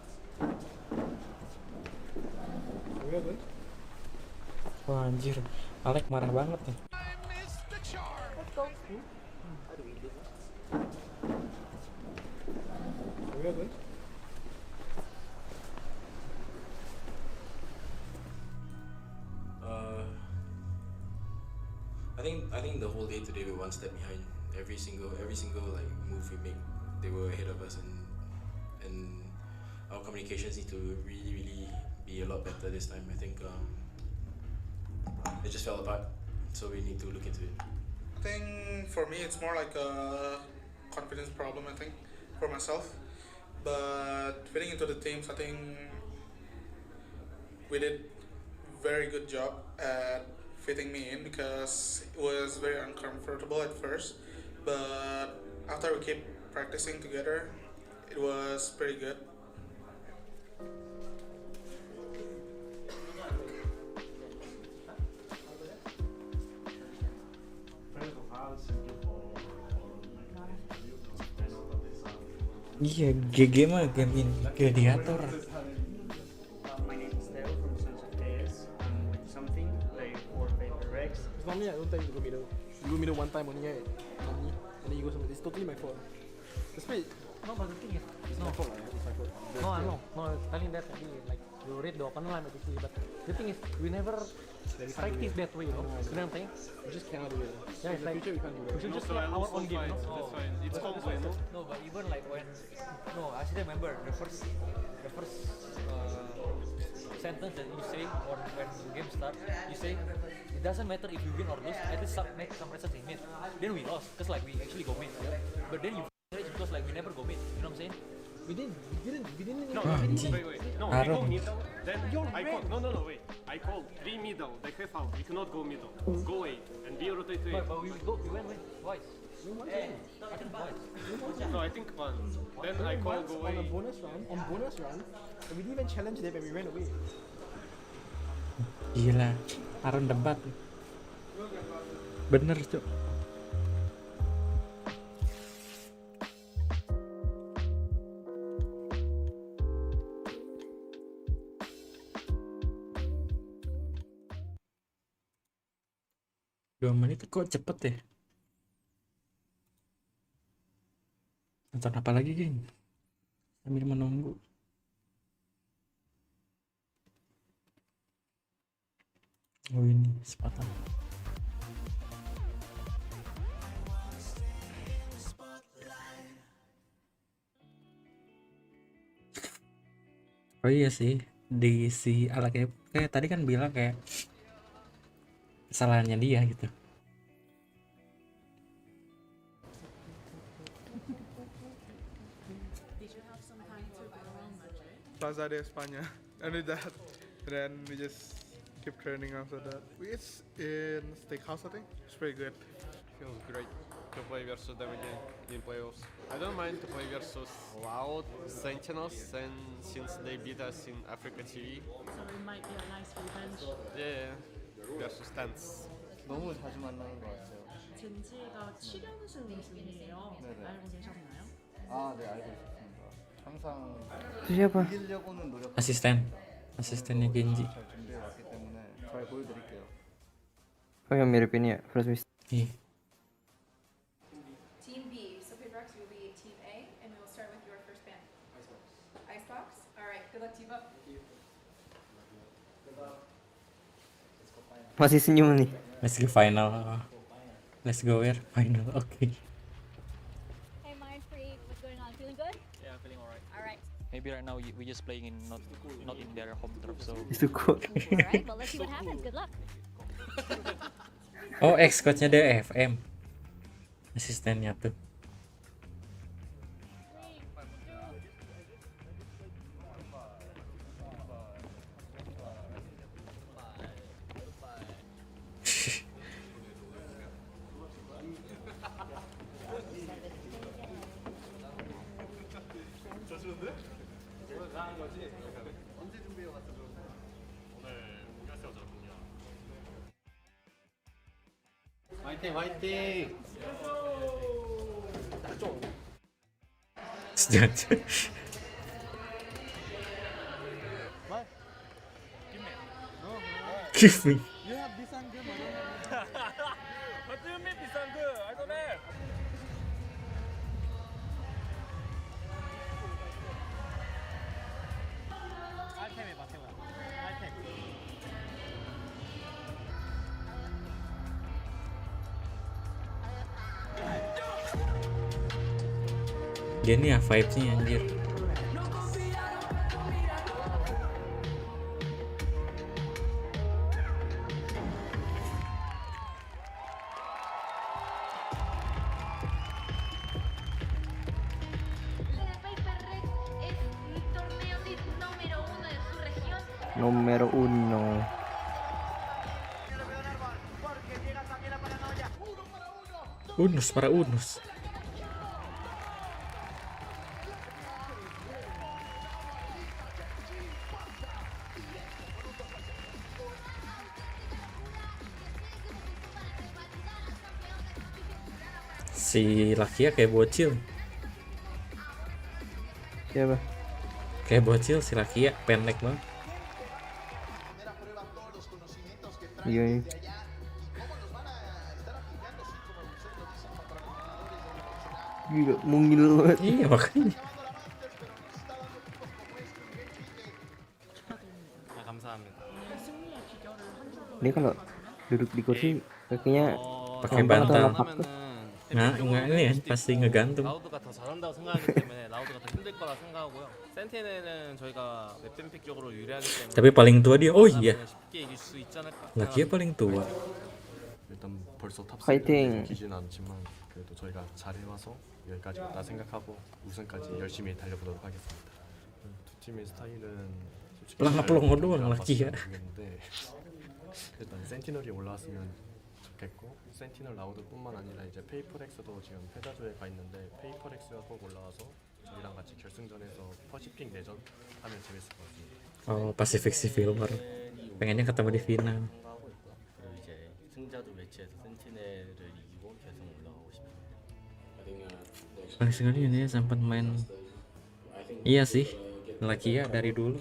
Wah anjir, Alek marah banget nih. I think the whole day today we're one step behind. Every single like move we make, they were ahead of us, and our communications need to really be a lot better this time. I think it just fell apart, so we need to look into it. I think for me it's more like a confidence problem, I think, for myself. But fitting into the teams, I think we did very good job at fitting me in, because it was very uncomfortable at first, but after we kept practicing together, it was pretty good. Iya, GG mah game gladiator. My name is Theo from Sons of KS. Something like for Paper Rex. Normally I don't tell you to go middle. You go middle one time only, right? Normally, and then you go somewhere. It's totally my fault. Despite No, but the thing is, it's my fault. It's my fault. no, I know. No, telling that maybe like you read the open line obviously, but the thing is, we never practice that way, you know. You know what I'm saying? We just cannot do it. Yeah, it's In the like future we can't do that. we should just play our own game, you know. That's fine. It's called Valo. No, but even like when I still remember the first sentence that you say, or when the game starts, you say it doesn't matter if you win or lose, at least make some presence in mid. Then we lost, cause like we actually go mid, but then you rage because like we never go mid. You know what I'm saying? We didn't. No, wait. No, we go middle. Then I call. No, wait. I call 3 middle. They have out. We cannot go middle. Go A and B rotate to A. But we went twice. I think twice. No, I think once. Then I call go on A. a bonus round, and we didn't even challenge them and we ran away. Gila, Aaron debat. Bener cok. Dua menit kok cepet ya? Nonton apa lagi, geng? Sambil menunggu. Oh ini sepatan. Oh iya sih, di si ala kayak tadi kan bilang kayak kesalahannya dia gitu. Plaza de España. Only that. Then we just keep training after that. It's in Steakhouse, I think. It's pretty good. Feels great to play versus them again in playoffs. I don't mind to play versus Loud Sentinels, and since they beat us in Africa TV. So it might be a nice revenge. Yeah, versus Tents. 너무 자주 만나는 것 같아요. 젠지가 7연승 중이에요. 네네. 알고 계셨나요? 아, 네, 알고 있었습니다. 항상 Siapa? 이기려고는 노력. Asistennya Genji. 잘 준비해 왔기 때문에 잘 보여드릴게요. Oh yang mirip ini ya, Flash Miss. Iya. Team B, so Paper X will be Team A, and we will start with your first band. Icebox. All right, good luck, team up. Masih senyum nih. Let's go final. Let's go where final. Oke. Hey, Mind Freak, what's going on? Feeling good? Yeah, I'm feeling alright. Alright. Maybe right now we just playing in not in their home turf, so. Syukur. Alright, well let's see what happens. Good luck. Oh, ex-coachnya dia FM. Asistennya tuh. 화이팅, 화이팅! Sejajar. Give me. You have 비싼 그 What do you mean 비싼 그? I don't have. 아이템 해봐, 태우야. 아이템. Dia nih ya vibes-nya anjir. Nomor 1. Unus para Unus. Si Lakia kayak bocil. Siapa? Kayak bocil si Lakia, pendek banget. Iya. Gila, mungil banget. Iya makanya. 아, 감사합니다. Dia kalau duduk di kursi kakinya pakai lempar atau bantal. lapak tuh. Nah, enggak ini kan pasti ngegantung. 라우드가 더 잘한다고 생각하기 때문에 라우드가 더 힘들 거라 생각하고요. 센티넬은 저희가 맵뱀픽적으로 유리하기 때문에 Tapi paling tua dia. Oh iya. 쉽게 이길 수 있지 않을까. Lakia paling tua. 일단 벌써 탑 파이팅! 이기진 않지만 그래도 저희가 잘해와서 여기까지 왔다 생각하고 우승까지 열심히 달려보도록 하겠습니다. 두 팀의 스타일은 솔직히 Pelongo-pelongo 잘 doang 안 Lakia. 봤어요. 모르겠는데 일단 센티널이 올라왔으면 좋겠고 센티널 라우드뿐만 아니라 이제 페이퍼렉스도 지금 패자조에 가 있는데 페이퍼렉스가 꼭 올라와서 저희랑 같이 결승전에서 퍼시픽 내전 하면 재밌을 것 같습니다. Oh, Pacific Silver. Pengennya ketemu di final. 생각하고 있고요. 그리고 이제 승자조 매치에서 센티넬을 이기고 결승 올라가고 싶습니다. Paling sekali ini sempat main. Iya sih, Lakia dari dulu.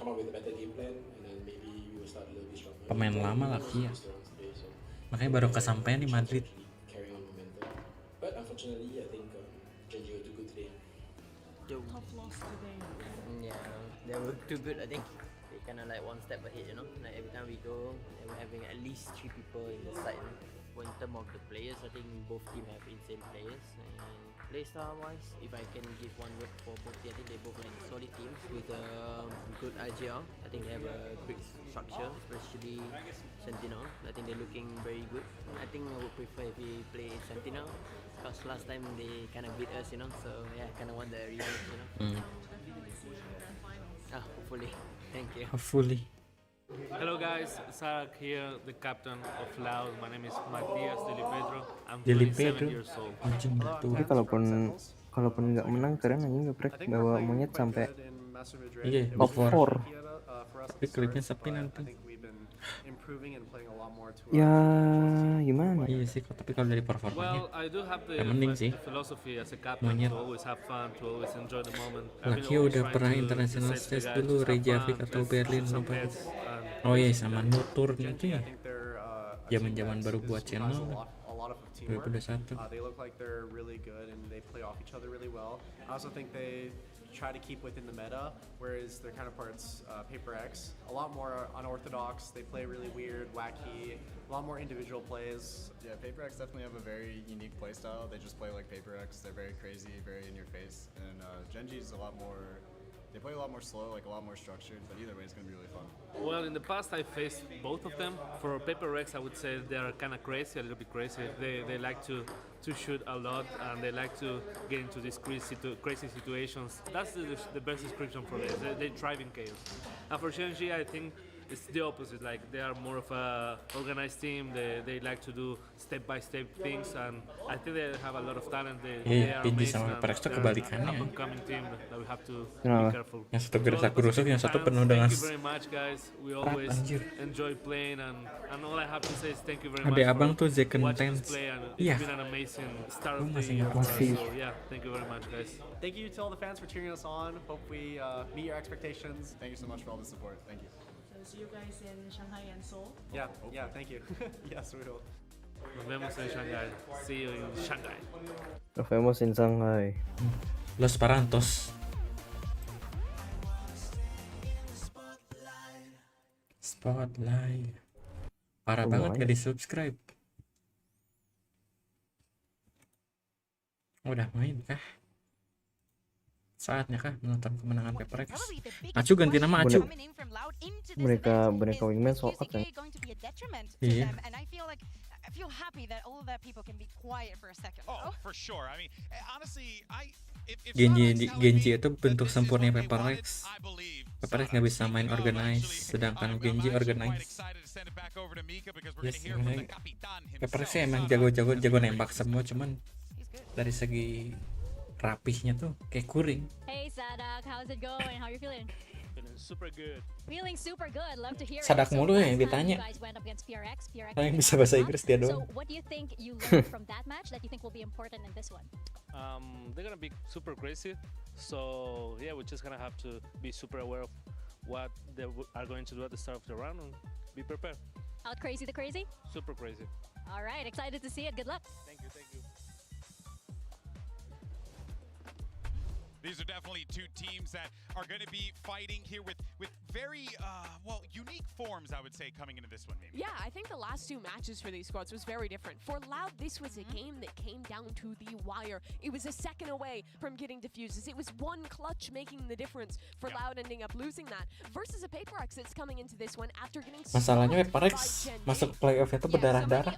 Pemain lama Lakia. Makanya baru kesampaian di Madrid. Tough loss today. Yeah, they were too good. I think they kind of like one step ahead. You know, like every time we go, they were having at least 3 people in the side. But in terms of the players, I think both teams have insane players. And playstyle wise, if I can give one word for both teams, I think they both like solid teams with a good IGR. I think they have a great structure, especially Sentinel. I think they're looking very good. I think I would prefer if we play Sentinel because last time they kind of beat us, you know. So yeah, I kind of want the revenge, you know. Hopefully. Thank you. Hopefully. Hello guys, Sarak here, the captain of Loud. My name is Matias Deli Pedro. I'm Deli 27 Pedro. years old. Tapi kalaupun nggak menang keren anjing geprek bawa monyet sampai Iya, top 4. Tapi klipnya sepi nanti. Ya gimana? Iya sih, tapi kalau dari performanya Well, I do have the mending sih. philosophy as a captain Monyet. to always have fun, to always enjoy the moment. Laki udah pernah international stage dulu, Reykjavik atau Berlin lupa. Oh iya, sama Nutur itu ya. Zaman-zaman baru buat channel. 2021. They look like they're really good and they play off each other really well. I also think they try to keep within the meta, whereas their counterparts, Paper X, a lot more unorthodox. They play really weird, wacky, a lot more individual plays. Yeah, Paper X definitely have a very unique play style. They just play like Paper X. They're very crazy, very in your face. And Genji is a lot more. They play a lot more slow, like a lot more structured. But either way, it's gonna be really fun. Well, in the past I faced both of them. For Paper Rex, I would say they are kind of crazy, a little bit crazy. They like to shoot a lot and they like to get into these crazy situations. That's the best description for this. They thrive in chaos. And for Genji, I think it's the opposite. Like they are more of a organized team. They like to do step-by-step things, and I think they have a lot of talent. They are Pinji amazing. sama Parex tuh kebalikannya. Up-and-coming team that we have to be Kenapa? careful. Yang satu gerasa kerusuk, yang satu penuh dengan Thank you very much, guys. We always enjoy playing, and all I have to say is thank you very much Adik abang tuh for Zekken watching us Tense. play, and Iya. it's been an amazing start Lu of the masih year. ingat masih. So yeah, thank you very much, guys. Thank you to all the fans for cheering us on. Hope we meet your expectations. Thank you so much for all the support. Thank you. So see you guys in Shanghai and Seoul. Yeah, thank you. Yes, we will. Nos vemos en Shanghai. See you in Shanghai. Nos vemos en Shanghai. Los Parantos. Spotlight. Parah banget gak di-subscribe. Udah main kah? Saatnya kah menonton kemenangan Paper X? Acu ganti nama Acu. Mereka wingman soal kan? Iya. I feel happy that all the people can be quiet for a second. Oh, for sure. I mean, honestly, Genji itu bentuk sempurna Paper X. Paper X nggak bisa main organize, sedangkan Genji organize. Yes, Paper X emang jago nembak semua, cuman dari segi rapihnya tuh kayak kuring. Hey Sadak, how's it going? How are you feeling? Feeling super good. Feeling super good. Love to hear it. Sadak mulu ya yang ditanya. Saya yang bisa bahasa Inggris dia doang. So what do you think you learned from that match that you think will be important in this one? They're gonna be super crazy. So yeah, we're just gonna have to be super aware of what they are going to do at the start of the round and be prepared. Out crazy the crazy? Super crazy. All right, excited to see it. Good luck. Thank you. These are definitely two teams that are going to be fighting here with very, unique forms, I would say, coming into this one, maybe. Yeah, I think the last two matches for these squads was very different. For Loud, this was a game that came down to the wire. It was a second away from getting defuses. It was one clutch making the difference for Loud ending up losing that. Versus a Paper X that's coming into this one after getting Masalahnya Paper X masuk playoff itu berdarah-darah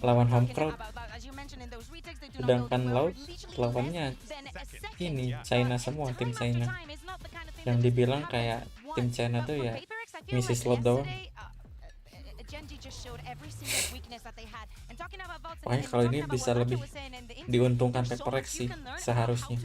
lawan home crowd, sedangkan Loud lawannya ini China semua, tim China yang dibilang kayak tim China tuh ya misi slot doang. Makanya kalau ini bisa lebih diuntungkan Paper X sih seharusnya.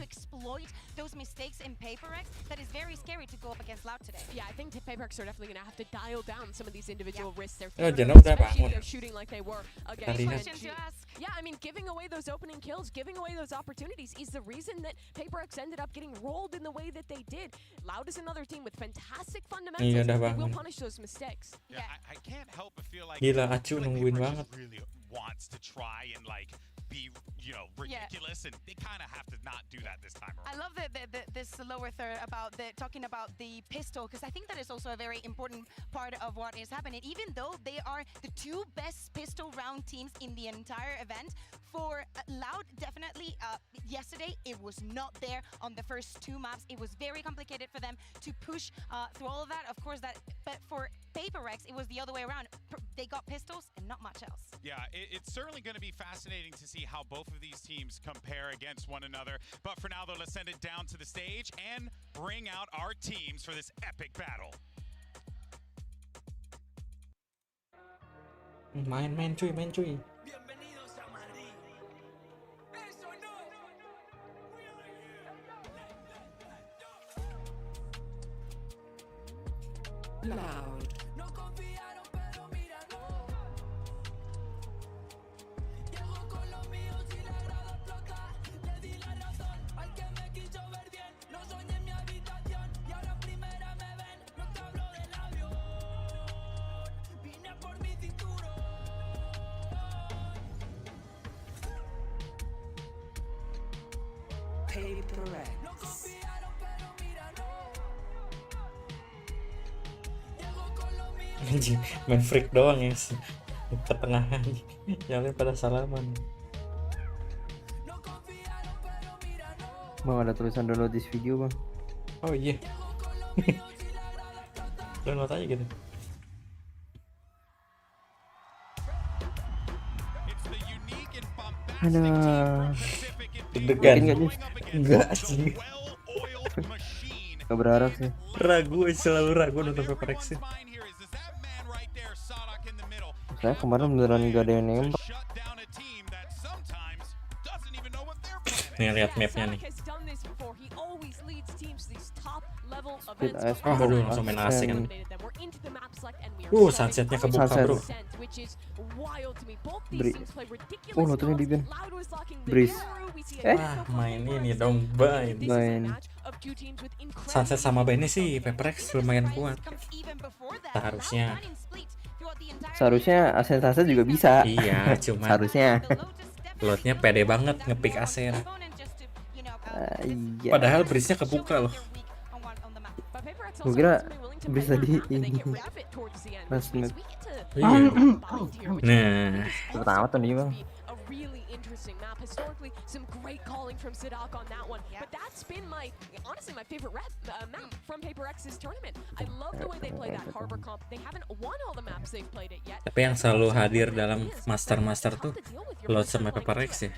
Those mistakes in Paper X, that is very scary to go up against Loud today. Yeah, I think Paper X are definitely going to have to dial down some of these individual risks they're Oh, taking, Jenna udah especially bangun. if they're shooting like they were against Genji. Yeah, I mean, giving away those opening kills, giving away those opportunities is the reason that Paper X ended up getting rolled in the way that they did. Loud is another team with fantastic fundamentals. Iya, udah They will bangun. punish those mistakes. Yeah, I can't help but feel like Gila, Acu nungguin banget. really wants to try and like be, ridiculous, and they kind of have to not do that this time around. I love this lower third about talking about the pistol, because I think that is also a very important part of what is happening. Even though they are the two best pistol round teams in the entire event, for Loud, definitely yesterday it was not there on the first two maps. It was very complicated for them to push through all of that. Of course, but for PaperX, it was the other way around. They got pistols and not much else. Yeah, it's certainly going to be fascinating to see how both of these teams compare against one another. But for now, though, let's send it down to the stage and bring out our teams for this epic battle. Main cuy. Loud. PaperX. Anjing, main freak doang ya. Pertengahan. Yang lain pada salaman. Bang, ada tulisan download this video, Bang. Oh iya. Download aja gitu. Ada. Deg-degan. Enggak sih. Gak berharap sih. Selalu ragu nonton PaperX sih. Saya kemarin beneran gak ada yang nembak. Nih lihat mapnya nih. Aduh, langsung main asing kan. Sunsetnya kebuka bro. Nontonnya di band. Breeze. Main ini dong, main. Sunset sama Benny sih PaperX lumayan kuat. Seharusnya Asen Sunset juga bisa. Iya, cuma harusnya. Lotnya pede banget ngepick Asen. Iya. Padahal Breeze-nya kebuka loh. Gue kira Breeze tadi ini. Rasmet. Nah, pertama tuh nih, Bang. Interesting map historically, some great calling from Sidak on that one. But that's been honestly my favorite map from PaperX's tournament. I love the way they play that harbor comp. They haven't won all the maps they've played it yet. Tapi yang selalu hadir dalam master tuh Loud sama PaperX ya.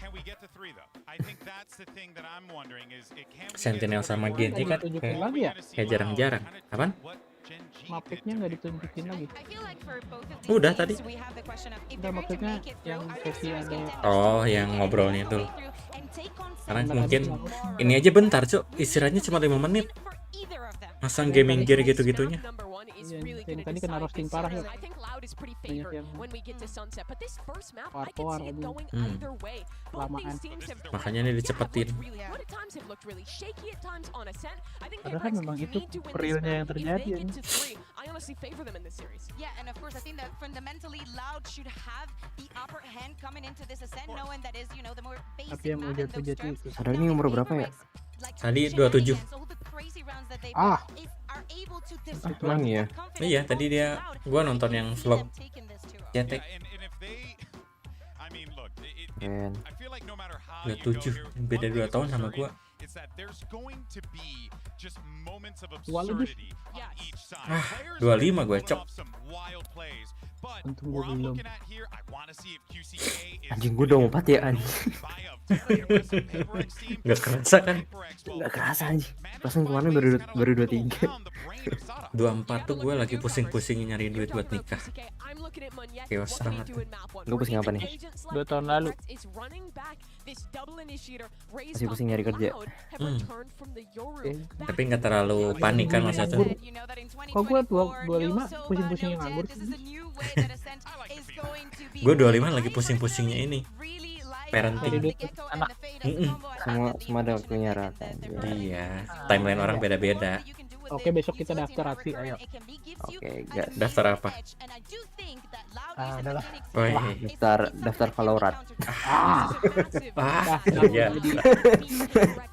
Sentinel sama Genji kan kayak jarang-jarang. Apaan? Mapnya nggak ditunjukin lagi. Udah tadi. Udah maksudnya yang sesi ada. Oh, yang ngobrolnya itu. Karena mungkin ini aja bentar, Cuk. Istirahatnya cuma 5 menit. Masang gaming gear gitu-gitunya. Yang tadi kena roasting parah ya. Banyak yang war lamaan. Makanya ini dicepetin. Padahal kan memang itu realnya yang terjadi ya. Yeah, and of course I think that fundamentally Loud should have the upper hand coming into this ascent, knowing that is, the more basic Tapi yang udah terjadi itu. Ada ini umur berapa ya? Tadi 27. Emang ya? Iya, tadi gua nonton yang vlog Cetek. Keren. 27, beda 2 tahun sama gua. Ah, 25 gue cok. Untung gue belum. Anjing, gue udah 4 ya anjing. Gak kerasa kan? Gak kerasa anjing. Perasaan kemarin baru 23. 24 tuh gue lagi pusing-pusingin nyari duit buat nikah. Chaos banget. Gue pusing apa nih? 2 tahun lalu. Masih pusing nyari kerja. Tapi nggak terlalu panik kan masa itu. Kok gue 25 pusing-pusing yang nganggur. Gue 25 lagi pusing-pusingnya ini parenting. Anak. Semua ada waktunya Raka. Iya, timeline orang beda-beda. Oke, besok kita daftar Atri, ayo. Oke, gas. Daftar apa? Adalah. Woi. Daftar Valorant. Ya.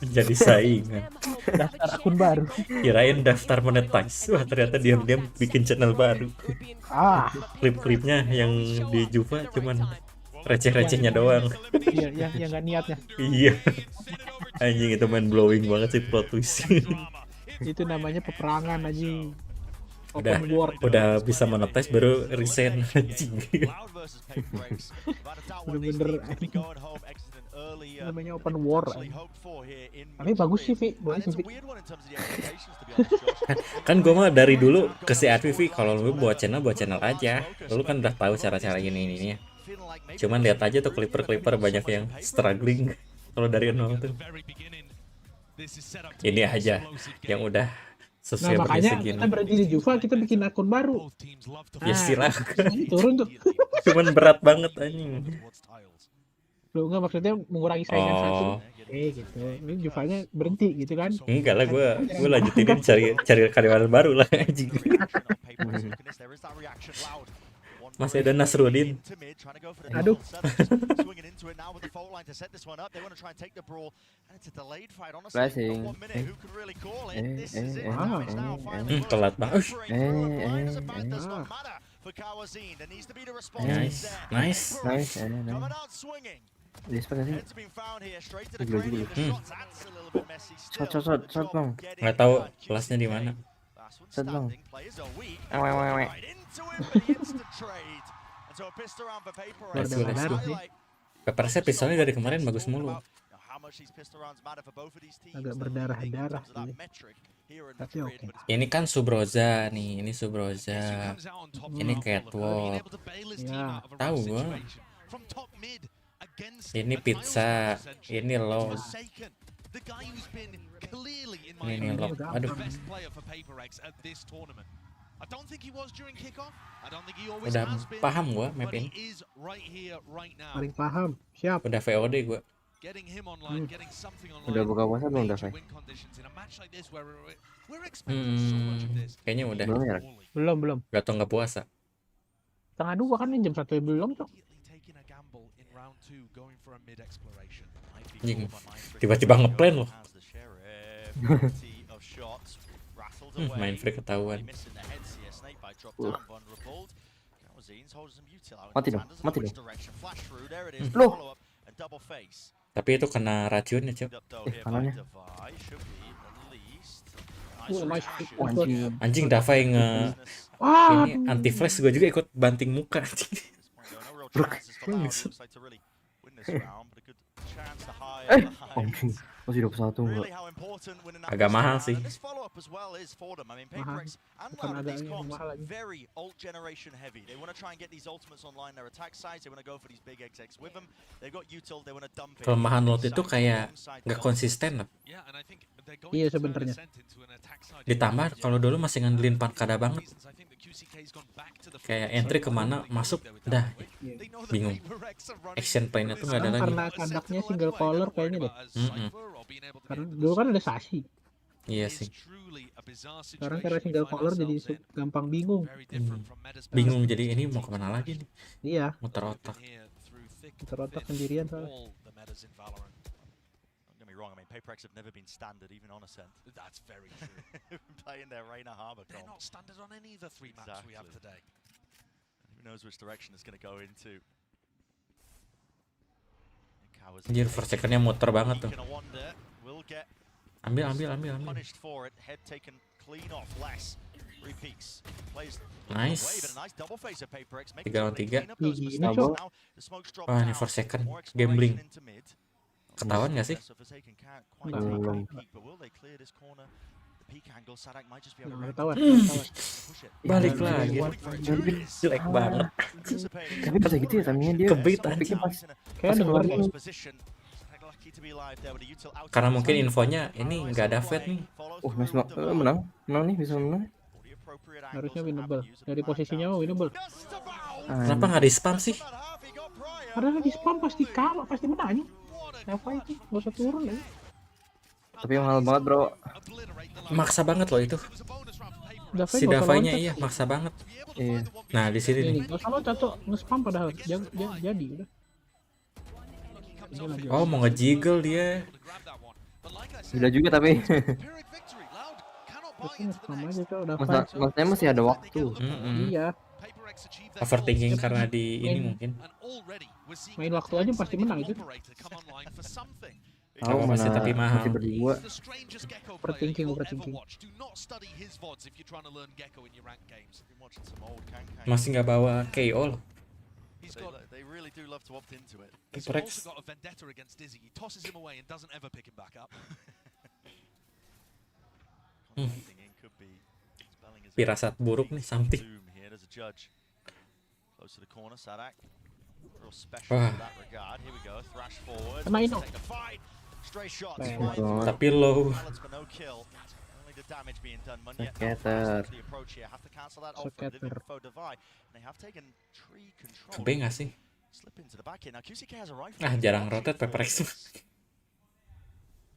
Jadi saingan. Daftar akun baru. Kirain daftar monetize. Wah, ternyata diam-diam bikin channel baru. Klip-klipnya yang di Juva cuman receh-recehnya doang. Iya, yang nggak niatnya. Iya. Anjing itu main blowing banget sih plot twist. Itu namanya peperangan anjing. Open war. Udah bisa monetize baru resign anjing. Bener-bener namanya open war. Tapi bagus sih, Vi. Boleh sih, Vi. Kan gue mah dari dulu ke si Arvi, kalau lu buat channel aja. Lu kan udah tahu cara-cara ini ya. Cuman lihat aja tuh clipper banyak yang struggling kalau dari nol tuh. Ini aja yang udah sesuai makanya segini. kita berhenti di Juva, kita bikin akun baru. Ya silakan. Turun tuh. Cuman berat banget anjing. Lu enggak maksudnya mengurangi saingan satu. Gitu. Ini Juvanya berhenti gitu kan? Enggak lah, gue lanjutin cari karyawan baru lah anjing. Masih ada Nasruddin. Aduh. Flashing. Telat banget. Nice. Shot bang. Nggak tahu kelasnya di mana. Shot bang. Papersnya pistolnya dari kemarin bagus mulu. Agak berdarah-darah sih. Tapi oke. Ini kan Subroza nih, ini Subroza. Ini Catwalk. Ya. Tahu gua. Ini pizza, ini log. Ini log. Aduh. Udah paham gua map ini. Paling paham. Siap. Udah VOD gua. Udah buka puasa belum udah, Kayaknya udah. Belum. Gak tau nggak puasa. Setengah 2 kan jam 1 belum, Cok. Anjing, tiba-tiba ngeplan loh. Main free ketahuan. Mati dong. Loh. Tapi itu kena racunnya, Cok. Kanannya. Anjing Davai ini anti flash, gue juga ikut banting muka anjing. Anjing. Masih 21 enggak? Agak mahal sih. Mahal. Bukan ada yang mahal lagi. Kelemahan lot itu kayak nggak konsisten lah. Iya sebenarnya. Ditambah kalau dulu masih ngandelin pankada banget. Kayak entry kemana masuk, dah bingung. Action plan-nya tuh nggak ada lagi. Karena kandaknya single color kayaknya deh. Karena dulu kan ada Sashi. Iya sih. Sekarang karena single color jadi gampang bingung. Bingung jadi ini mau kemana lagi nih? Iya. Muter otak. Muter otak sendirian soalnya. Paperex have never been standard, even on Ascent. That's very true. Playing their Reina Harbor. They're not standard on any of the 3 maps we have today. Who knows which direction it's going to go into? Anjir, first second-nya muter banget tuh. Ambil. Nice. 3 on 3. Wah, ini first second gambling. Ketahuan nggak sih? Balik lagi. Jelek banget. Tapi pas gitu ya taminya dia kebit aja. Karena mungkin infonya ini nggak ada fed nih. Menang nih, bisa menang. Harusnya winnable. Dari posisinya winnable. Kenapa nggak di spam sih? Padahal di spam pasti kalah, pasti menang anjing. Apa itu? Gak usah turun lagi. Tapi mahal banget bro. Maksa banget loh itu. Davai Si nggak usah Davainya loncat. iya maksa banget. Iya. Nah di sini nih. Ini gak usah loncat tuh, nge-spam padahal. Jadi udah. Oh mau ngejiggle dia. Gila juga tapi. Nge-spam aja tuh, Maksudnya masih ada waktu. Iya. Overthinking karena di ini mungkin. Main waktu aja pasti menang itu. Tahu mana masih tapi mahal. masih berdua. Overthinking. Masih nggak bawa KO loh. They really do love to opt into it. He's also got a vendetta against Dizzy. He tosses him away and doesn't ever pick him back up. Pirasat buruk nih something. Close to the corner, Sadak. Real special Wah. in that regard. Here we go. Thrash forward. Kena itu. Take a fight. Stray shots. Tapi low. Balance but no kill. Only the damage being done. Munyet Scatter. the approach here. Have to cancel that off. Scatter. Living Divide. They have taken tree control. Kebe nggak sih? Slip into the back here. Now QCK has a rifle. Ah jarang rotate Peperex.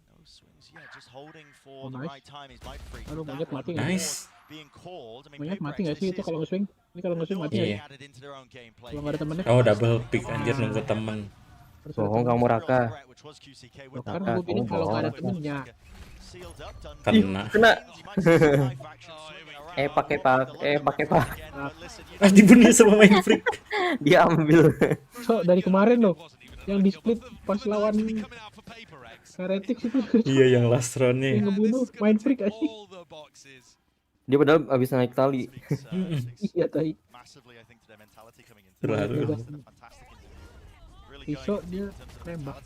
No swings. Yeah, just holding for the right time. He's might free. Aduh, Monyet mati nggak? Nice. Being called. I mean, Monyet mati Paper nggak sih itu kalau nge-swing? Ini kalau nge-swing mati nggak? Iya. added into their own gameplay. Kalau nggak ada temennya. Oh double pick anjir nunggu temen. Bohong kamu Raka. Loh, kan gue bilang kalau nggak ada temennya. Kena. Pakai pak. Ah dibunuh sama main freak. Dia ambil. So dari kemarin loh, yang di split pas lawan Heretics itu. Iya yang last roundnya. Yang ngebunuh main freak aja. Dia padahal abis naik tali. Iya tadi. Terlalu. Pisau dia nembak.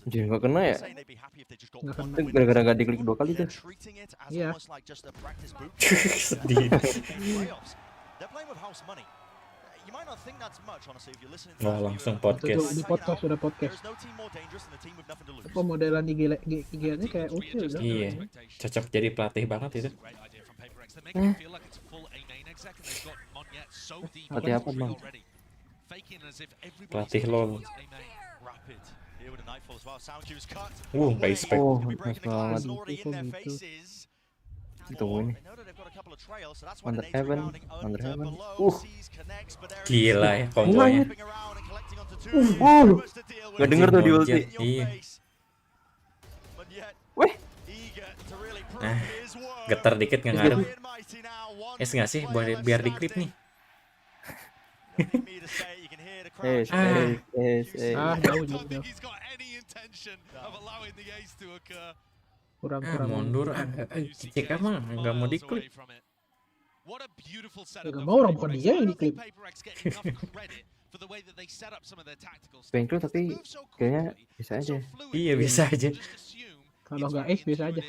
Jadi nggak kena ya? Nggak kena. Itu gara-gara nggak diklik 2 kali tuh. Iya. Sedih. Wah langsung podcast. Di podcast sudah podcast. Apa modelan IG-nya kayak oke udah. Iya. Cocok jadi pelatih banget itu. Pelatih apa bang? Pelatih LOL. Base spec. Oh, nice banget. Itu ini. Under heaven. Gila ya kombonya. Gak denger tuh di ulti. Iya. Weh. Nah, getar dikit nggak ngaruh. Nggak sih, biar di clip nih. Jauh. Kurang. Mundur. Cika mah nggak mau di clip. Nggak mau orang bukan dia yang di clip. Bengkel tapi kayaknya bisa aja. Iya bisa aja. Kalau nggak X bisa aja.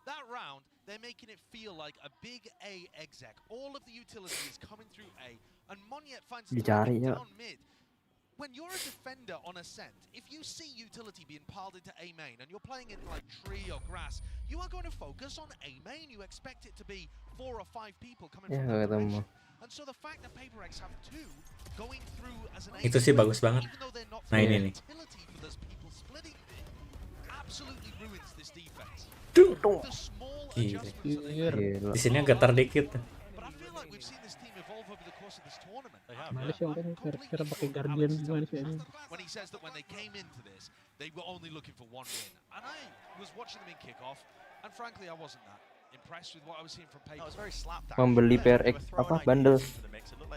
That round, they're making it feel like a big A exec. All of the utility is coming through A, and Monyet finds Dicari ya. down mid. When you're a defender on ascent, if you see utility being piled into A main and you're playing in like tree or grass, you are going to focus on A main. You expect it to be 4 or 5 people coming from that direction. And so the fact that PaperX have 2 going through as an Itu sih bagus banget. Nah ini nih. Absolutely ruins this defense. Gila. Di sini getar dikit. Males ya orang cara pakai guardian gimana sih ini. When he says that when they came into this, they were only looking for 1 win. And I was watching them in kickoff, and frankly I wasn't that impressed with what I was seeing from Paper. Membeli PRX apa bundle.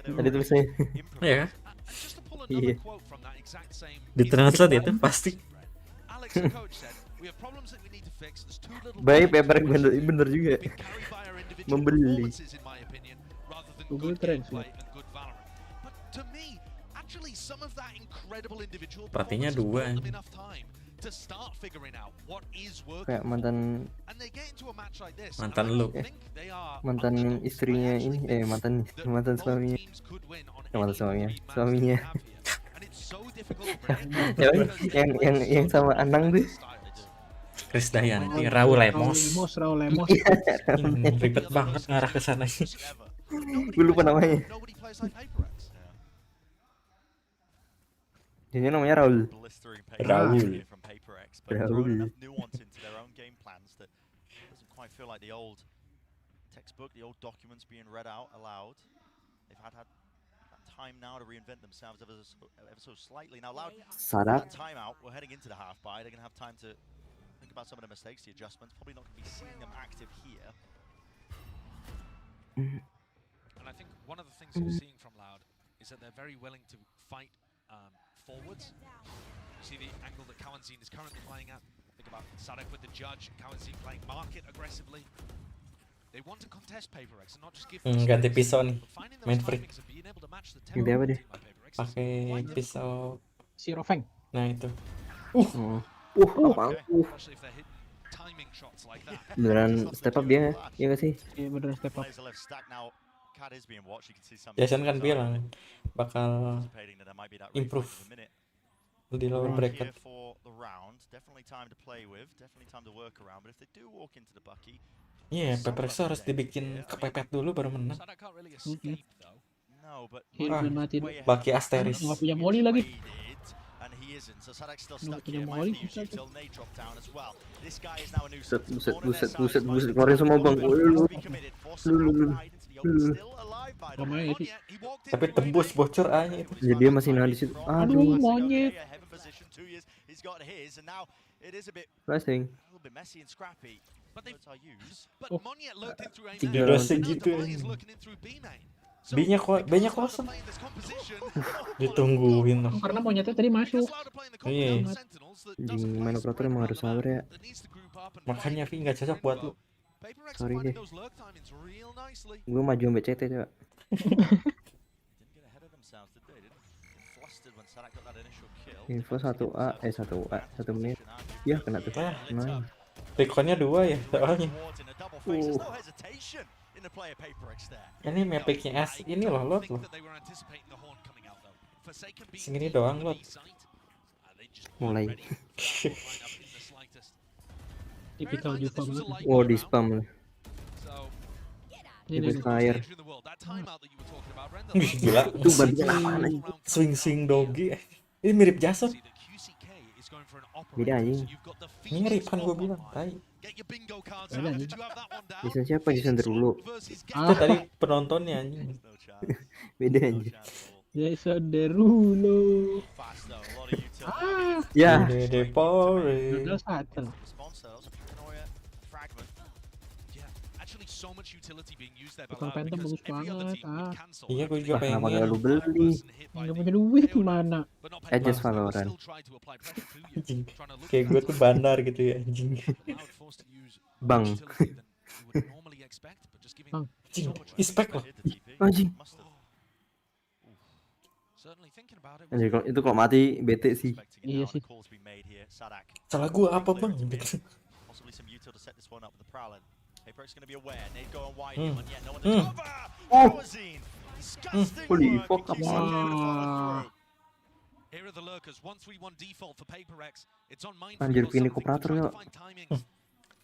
Tadi tulisnya. Iya. Iya. Ditranslate itu pasti. Baik PRX bundle bener juga. Membeli. Google Translate. Pelatihnya 2. Kayak mantan lu. Mantan istrinya ini mantan suaminya. Suaminya. yang sama Anang tuh. Chris Dayanti, Raul Lemos. Ribet banget ngarah ke sana. Gue lupa namanya. Ini namanya Raul. blistering Raul. pace from PaperX, but throwing enough nuance into their own game plans that doesn't quite feel like the old textbook, the old documents being read out aloud. They've had that time now to reinvent themselves ever so slightly. Now, Loud, Sadak. that timeout, we're heading into the half buy. They're going to have time to think about some of the mistakes, the adjustments. Probably not going to be seeing them active here. And I think one of the things you're seeing from Loud is that they're very willing to fight forwards. You see the angle that Kawanzin is currently playing at. Think about Sadek with the judge, Kawanzin playing market aggressively. They want to contest PaperX and not just give Ganti pisau nih, main free. Ganti apa dia? Pakai pisau si Roveng. Nah itu. Apaan? Beneran step up dia, iya gak sih? Iya beneran step up. Jason kan bilang bakal improve di lower bracket. Iya, PaperX harus dibikin kepepet dulu baru menang. Bucky Asteris. Nggak punya molly lagi. Nggak punya molly. Buset, keluarin semua bang. Lu. Tapi tembus bocor aja. Jadi dia masih nahan di situ. Aduh, monyet. Flashing. Tiga dosa gitu. B-nya kosong. Ditungguin loh. Karena monyetnya tadi masuk. Iya. Main operator emang harus sabar ya. Makanya Vi nggak cocok buat lu. Sorry deh. Gue maju BCT coba. Info 1A, 1 menit. Ya kena tuh. Nah. Rekonnya 2 ya soalnya. Ini mapiknya S ini loh lot loh. Segini doang lot. Mulai. Tipikal Juva banget. Oh di spam. Ini fire. Wih gila. Itu bantuan apaan aja. Swing doggy. Ini mirip Jason. Beda anjing. Mirip kan gue bilang. Tai. Jason siapa? Jason dulu. Itu tadi penontonnya anjing. Beda anjing. Jason Derulo. Ya. Depore. Udah satu. Tukang Phantom bagus banget. Iya gue juga pengen. Kenapa gak lu beli? Gak punya duit gimana? Just Valorant. Anjing. Kayak gue tuh bandar gitu ya anjing. Bang. Bang. Anjing. Ispek loh. Anjing. Anjir, itu kok mati bete sih. Iya sih. Salah gue apa bang? Holy fuck apa? Anjir pilih kooperator ya.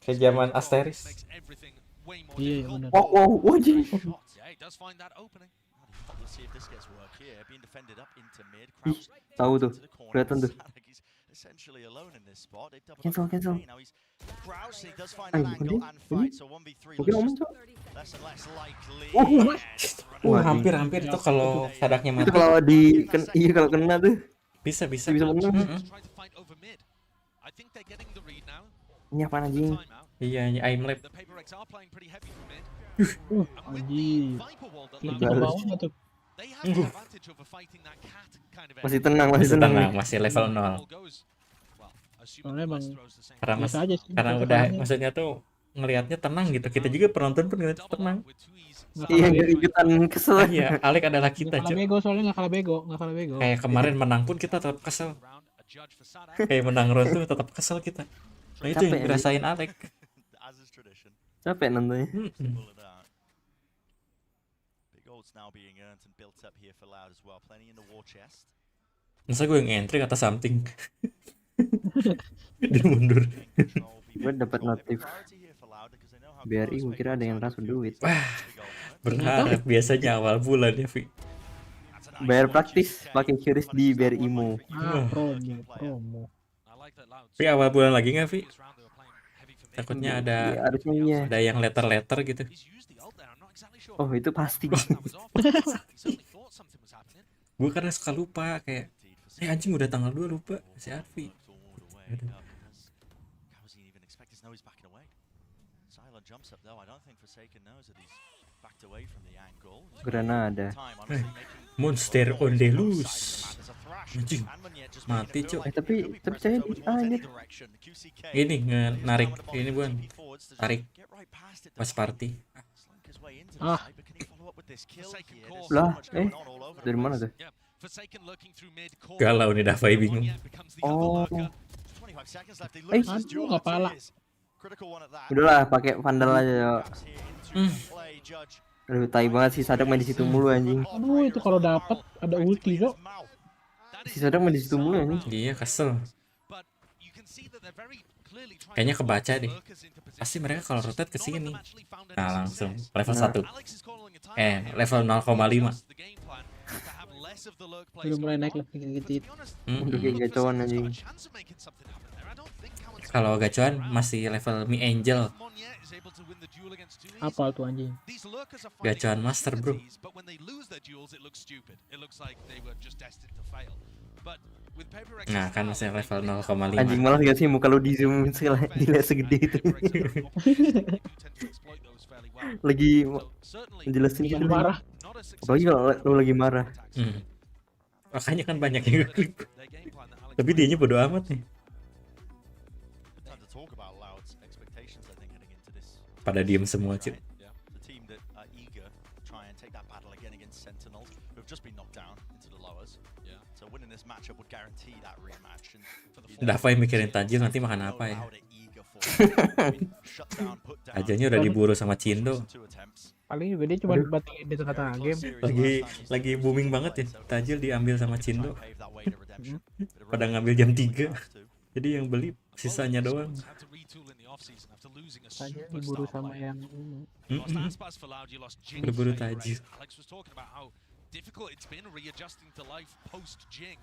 Kayak zaman Asteris. Iya benar. Wow anjing. Tahu tuh, kelihatan tuh. Cancel. Oke ngomong cok. Hampir itu kalau sadaknya mati. Itu kalau kalau kena tuh. Bisa menang. Ini apa anjing? Iya, aim lab. Anjing. Lebih ke bawah tuh. Masih tenang. Masih level 0. Soalnya emang karena udah maksudnya tuh ngelihatnya tenang gitu. Kita juga penonton pun ngeliatnya tenang. Iya, ikutan kesel. Iya, Alek adalah kita, Cok. Soalnya nggak kalah bego. Kayak kemarin menang pun kita tetap kesel. Kayak menang round tuh tetap kesel kita. Nah itu yang dirasain Alek. Capek nontonnya. Masa gue yang entry kata something. Dia mundur. Gue dapat notif. BRI gue kira ada yang transfer duit. Wah, berharap biasanya awal bulan ya Vi. Bayar praktis pakai QRIS di bayar IMO. Promo. Tapi awal bulan lagi nggak, Vi? Takutnya Iya, harusnya iya. ada yang letter gitu. Oh, itu pasti. Gue karena suka lupa kayak anjing udah tanggal 2 lupa si Arfi. Granada. Monster on the loose. Anjing. Mati, Cuk. Tapi saya anjir. Ini narik ini bukan. Tarik Watchparty. Lah, dari mana tuh? Galau nih Davai bingung. Oh. Nggak pala. Udahlah, pakai vandal aja ya. Aduh, tai banget sih Sadok main di situ mulu anjing. Aduh, itu kalau dapat ada ulti, Cok. Si Sadok main di situ mulu anjing. Iya, kesel. Kayaknya kebaca deh. Pasti mereka kalau rotate ke sini. Nah, langsung level 1. Level 0,5. Udah mulai naik lah gitu. Udah kayak gacoan anjing. Kalau gacoan masih level Mi Angel. Apa tuh anjing? Gacoan master, bro. Nah, kan masih level 0,5. Anjing malah gak sih muka lu di zoom dilihat segede itu. Lagi jelasin gitu marah. Apalagi kalau lu lagi marah. Makanya kan banyak yang nge-clip. Tapi dianya bodo amat nih. Pada diem semua, Cip. Davai mikirin tajil nanti makan apa ya. Ajanya udah diburu sama Cindo. Paling juga dia cuma batin di tengah-tengah game. Lagi booming banget ya. Tajil diambil sama Cindo. Pada ngambil jam 3. Jadi yang beli sisanya doang. Tajil diburu sama yang Berburu tajil. Difficult it's been readjusting to life post Jing.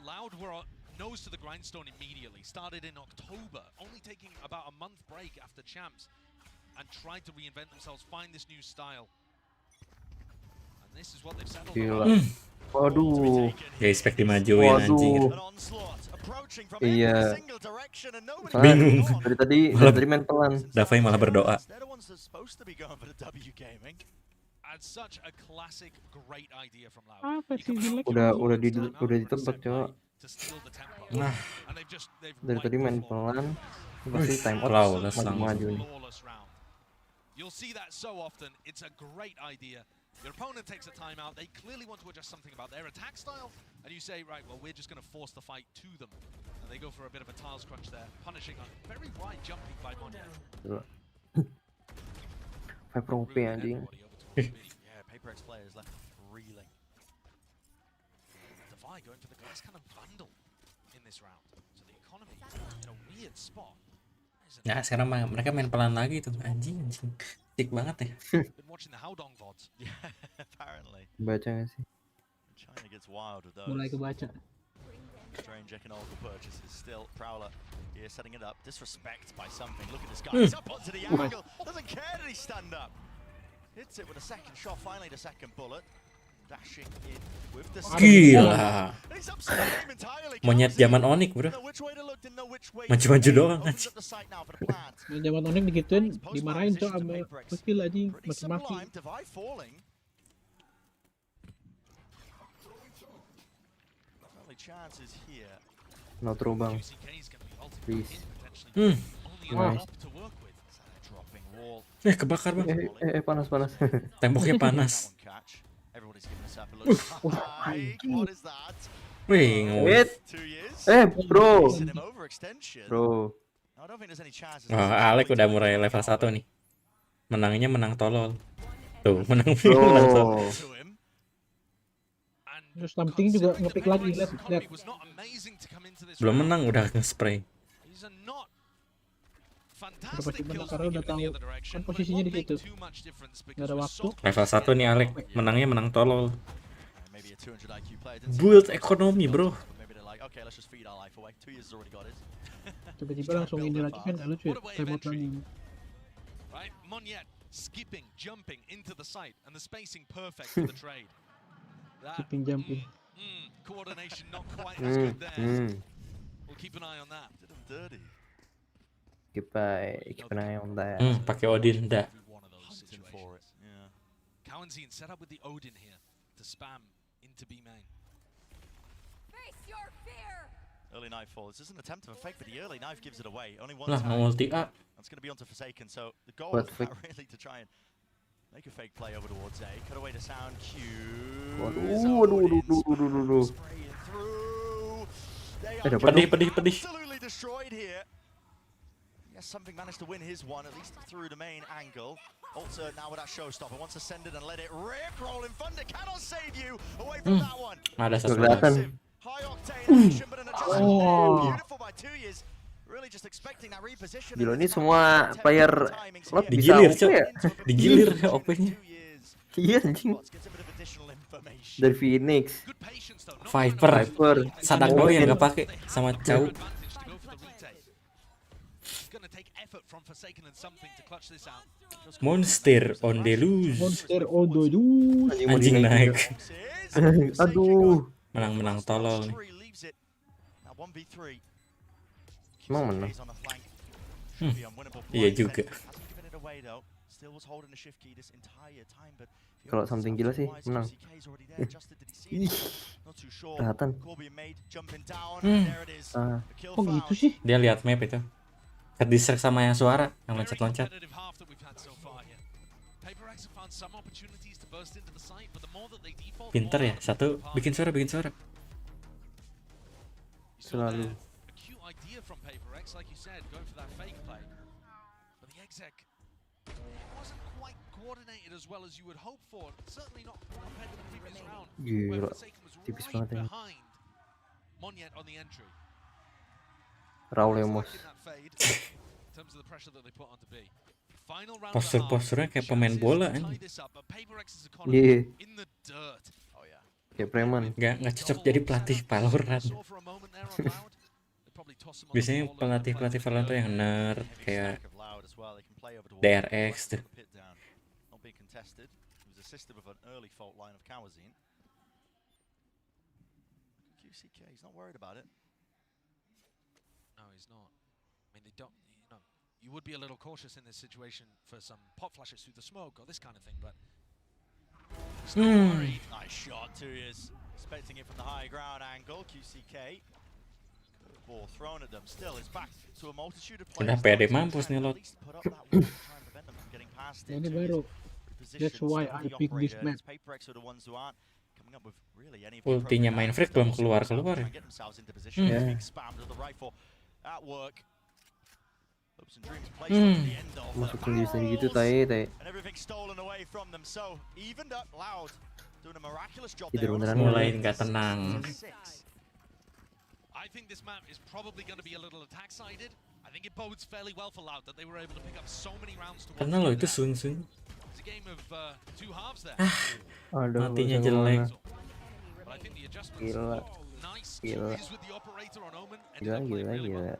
Loud were nose to the grindstone immediately. Started in October, only taking about a month break after champs, and tried to reinvent themselves, find this new style. And this is what they've settled on. Waduh. Ya expect dimajuin anjing. Iya. Bingung. Dari tadi main pelan. Davai malah berdoa. Such a classic great idea from Loud. Apa sih jelek? Udah ditebak, Cok. Nah, dari tadi main pelan. Pasti time out flawless maju nih. You'll see that so often. It's a great idea. Your opponent takes a timeout. They clearly want to adjust something about their attack style, and you say, right, well, we're just going to force the fight to them. And they go for a bit of a tiles crunch there, punishing a very wide jumping by Monya. Viper OP anjing. Yeah, PaperX players left reeling. Defy going for the glass cannon bundle in this round. So the economy in a weird spot. Ya, sekarang mereka main pelan lagi tuh. Anjing. Cik banget ya. Been watching the Howdong VODs. Yeah, apparently. Baca gak sih? China gets wild with those. Mulai kebaca. Strange economical purchases. Still, Prowler here setting it up. Disrespect by something. Look at this guy. He's up onto the angle. Doesn't care that he stand up. Hits it with a second shot. Finally, the second bullet. Dashing in with the Gila. Monyet zaman Onyx, bro. Maju-maju doang anjing. Zaman Onyx digituin, dimarahin Cok sama skill anjing, maki-maki. Outro bang. Please. Nice. Kebakar bang. Panas. Temboknya panas. Wih, bro. Alek udah mulai level 1 nih. Menangnya menang tolol. Tuh, menang tolol. Terus something juga ngepick lagi, lihat. Belum menang udah nge-spray. Udah pasti menang karena udah tahu kan posisinya di situ. Gak ada waktu. Level 1 nih Alek, menangnya menang tolol. maybe a 200 IQ player. Didn't seem Build like ekonomi, bro. maybe they're like, okay, let's just feed our life away. 2 years has already got it. Tiba-tiba langsung ini lagi kan nggak lucu ya, timeout lagi. Right, Monyet skipping, jumping into the site, and the spacing perfect for the trade. Skipping, jumping. Coordination not quite as good there. We'll keep an eye on that. Did him dirty. Keep an eye on that. Pakai Odin dah. Hunting for it. Yeah. Kawanzine set up with the Odin here to spam into B main. Face your fear. Early knife falls. This is an attempt of a fake, but the early knife gives it away. Only one Lah, time. mau ulti A. That's going to be onto Forsaken. So the goal What is fake? not really to try and make a fake play over towards A. Cut away to sound Q. Waduh. Spraying through. They Ada are pedih. absolutely destroyed here. Yes, something managed to win his one, at least through the main angle. Alter now with that showstopper, wants to send it and let it rip. Rolling Thunder cannot save you away from that one. Ada satu. Kelihatan. High octane action, but an adjustment beautiful by 2 years. Really just expecting that reposition. Gila, ini semua player slot bisa Digilir, OP Cok. ya? Digilir OP-nya. Iya anjing. Dari Phoenix, Viper. Sadak doang yang nggak pakai sama Cau. Monster on the loose. Monster on the loose. Anjing naik. Aduh. Menang-menang tolol nih. Emang menang. Iya juga. Kalau something gila sih menang. Ih, kelihatan. Kok gitu sih? Dia lihat map itu. Ke-distract sama yang suara, yang loncat-loncat. Pinter ya, satu bikin suara. Selalu. Gila, tipis banget ini. Raul Lemos. Postur-posturnya kayak pemain bola kan. Iya. Kayak preman. Nggak cocok jadi pelatih Valorant. Biasanya pelatih Valorant tuh yang nerd kayak DRX tuh. QCK, he's not worried about it. No, he's not. I mean, they don't, you know, you would be a little cautious in this situation for some pop flashes through the smoke or this kind of thing, but he's not worried. Nice shot, 2 years. Expecting it from the high ground angle. QCK. Ball thrown at them. Still, it's back to a multitude of players. Udah pede mampus nih Lot. Ini baru. That's why I pick this map. Ultinya main freak belum keluar ya. Masuk sendiri gitu tai. Tidur beneran mulai nggak tenang. I think this map is probably going to be a little attack-sided. I think it bodes fairly well for Loud that they were able to pick up so many rounds to Karena lo itu swing. It's a game of two halves there. Aduh, matinya jelek. But I think the adjustments Gila. nice Gila. is with the operator on Omen. Gila.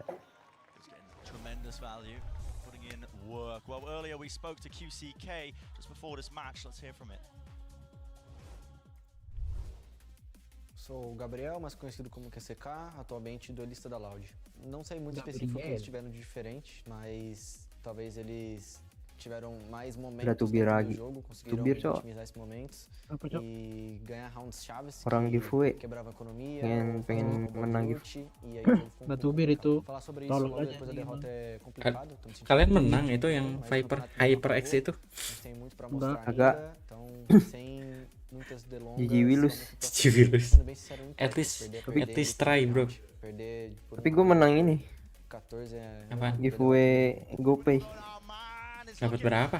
It's getting tremendous value, putting in work. Well, earlier we spoke to QCK just before this match. Let's hear from it. Sou o Gabriel, mais conhecido como QCK, atualmente duelista da Loud. Não sei muito específico o que eles tiveram de diferente, mas talvez eles tiveram mais momentos no jogo, conseguiram otimizar esses momentos e ganhar rounds chaves que quebrava a economia, pengen menang giveaway e aí Batubir itu falar sobre isso logo depois da derrota é complicado. Kalian menang itu yang HyperX itu? Tem muito para mostrar agak ainda, então sem muitas delongas. GG Willus. At least try, bro. Tapi gue menang ini. 14 Apaan? Giveaway GoPay. Dapat berapa?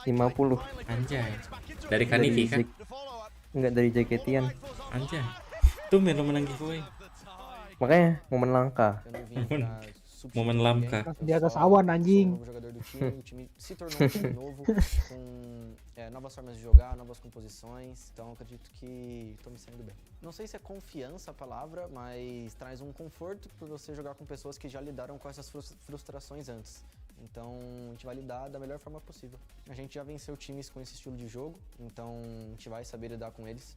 50. Anjay. Dari Kanifi kan? Enggak, dari Jaketian. Anjay. Tuh lo menang giveaway. Makanya momen langka. momen langka. Di atas awan anjing. Novo jogador do time, o time se tornou um time novo, com novas formas de jogar, novas composições, então acredito que tô me saindo bem. Não sei se é confiança a palavra, mas traz um conforto por você jogar com pessoas que já lidaram com essas frustrações antes. Então a gente vai lidar da melhor forma possível. A gente já venceu times com esse estilo de jogo, então a gente vai saber lidar com eles.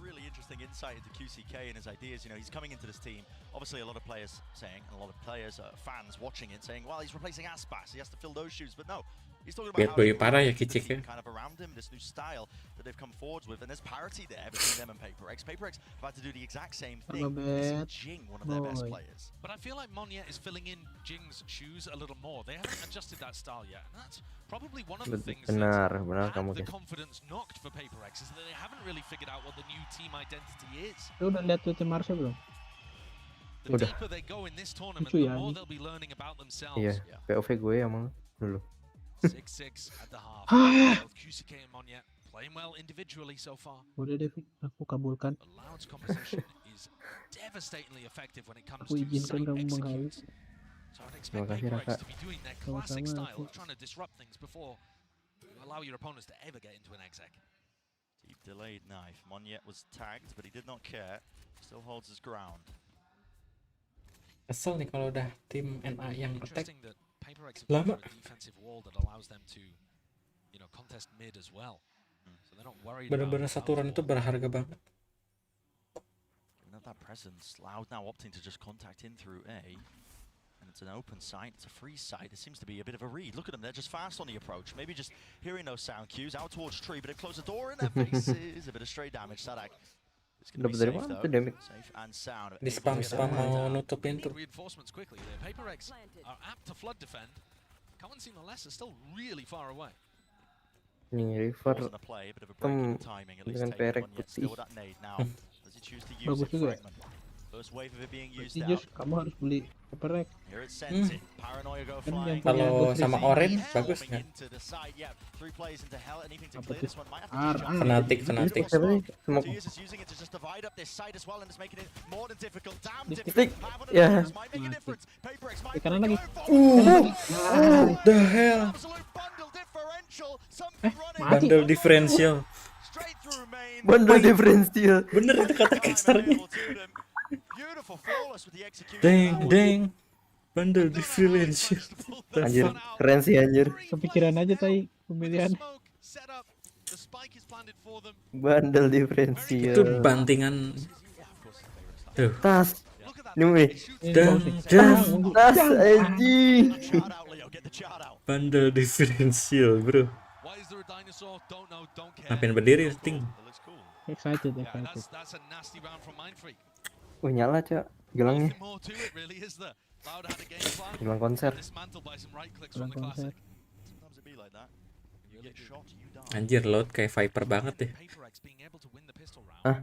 Really interesting insight into QCK and his ideas. You know, he's coming into this team. Obviously, a lot of players saying, and a lot of players, fans watching it, saying, "Well, he's replacing Aspas. He has to fill those shoes." But no, he's talking about how parah ya Kicik ya. kind of around him, this new style that they've come forwards with, and there's parity there between them and PaperX. PaperX have had to do the exact same thing. Missing Jing, one of their best players. But I feel like Monya is filling in Jing's shoes a little more. They haven't adjusted that style yet, and that's probably one of the things benar that kamu the guys. confidence knocked for PaperX is that they haven't really figured out what the new team identity is. Lu udah lihat tweetnya Marsha belum? The deeper they go in this tournament, Lucu the ya, more anjing. they'll be learning about themselves. Iya, POV gue emang dulu. 6-6 at the half. Both QCK and Monya playing well individually so far. Udah deh, Vic. Aku kabulkan. Loud's composition is devastatingly effective when it comes Aku to izinkan site kamu mengalir. execute. So I'd Terima expect kasih, PaperX Raka. to be doing their classic Sama-sama, style of Vic. trying to disrupt things before you allow your opponents to ever get into an exec. Deep delayed knife. Monyet was tagged, but he did not care. Still holds his ground. Kesel nih kalau udah tim NA yang attack Interesting that PaperX have lama. gone for a defensive wall that allows them to, you know, contest mid as well. So they're not worried Bener-bener about satu run itu berharga banget. Giving up that presence. Loud now opting to just contact in through A. And it's an open site, it's a free site. It seems to be a bit of a read. Look at them, they're just fast on the approach. Maybe just hearing those sound cues out towards tree, but they've closed the door in their faces. A bit of stray damage. Sadak. It's going to be Dapat dari safe mana though. tuh damage? Safe and sound. Di spam mau nutup pintu. Reinforcements quickly there. PaperX are apt to flood defend. Kawanseen and Les are still really far away. Nih River Wasn't a play, bit of a break in the timing, at least dengan taken perek one yet putih. still with that nade now. Does he choose to use Bagus it? juga. Fragment. First wave of it being used Berarti out. Jus, kamu harus beli keperek. Here it's Senti. Paranoia go Kan flying. yang punya Kalau Ghost sama Racing. Orange bagus nggak? Into the side, yeah. 3 players into hell, and even to Apa clear tuh? this one might have to just jump. Fanatik. Semua Tiers is using it to just divide up this side as well, and it's making it more than difficult. Damn Dik, difficult. dik. Have one of Ya. those might make a difference. PaperX might Kanan lagi. What the hell? absolute bundle differential. Mati. Something running. Bundle differential. Straight through main. Bundle differential. Bener itu kata kasarnya. Beautiful, flawless with the execution. Deng. Bundle differential. Anjir, keren sih anjir. Kepikiran aja tadi pemilihan. Bundle Itu differential. bantingan. Tuh. Tas. Nih, Dan tas anjing. bundle differential, bro. Ngapain berdiri, ting? Excited. Nyala, Cok. Gelangnya. Gelang konser. Gelang konser. Anjir, load kayak Viper banget deh. Hah?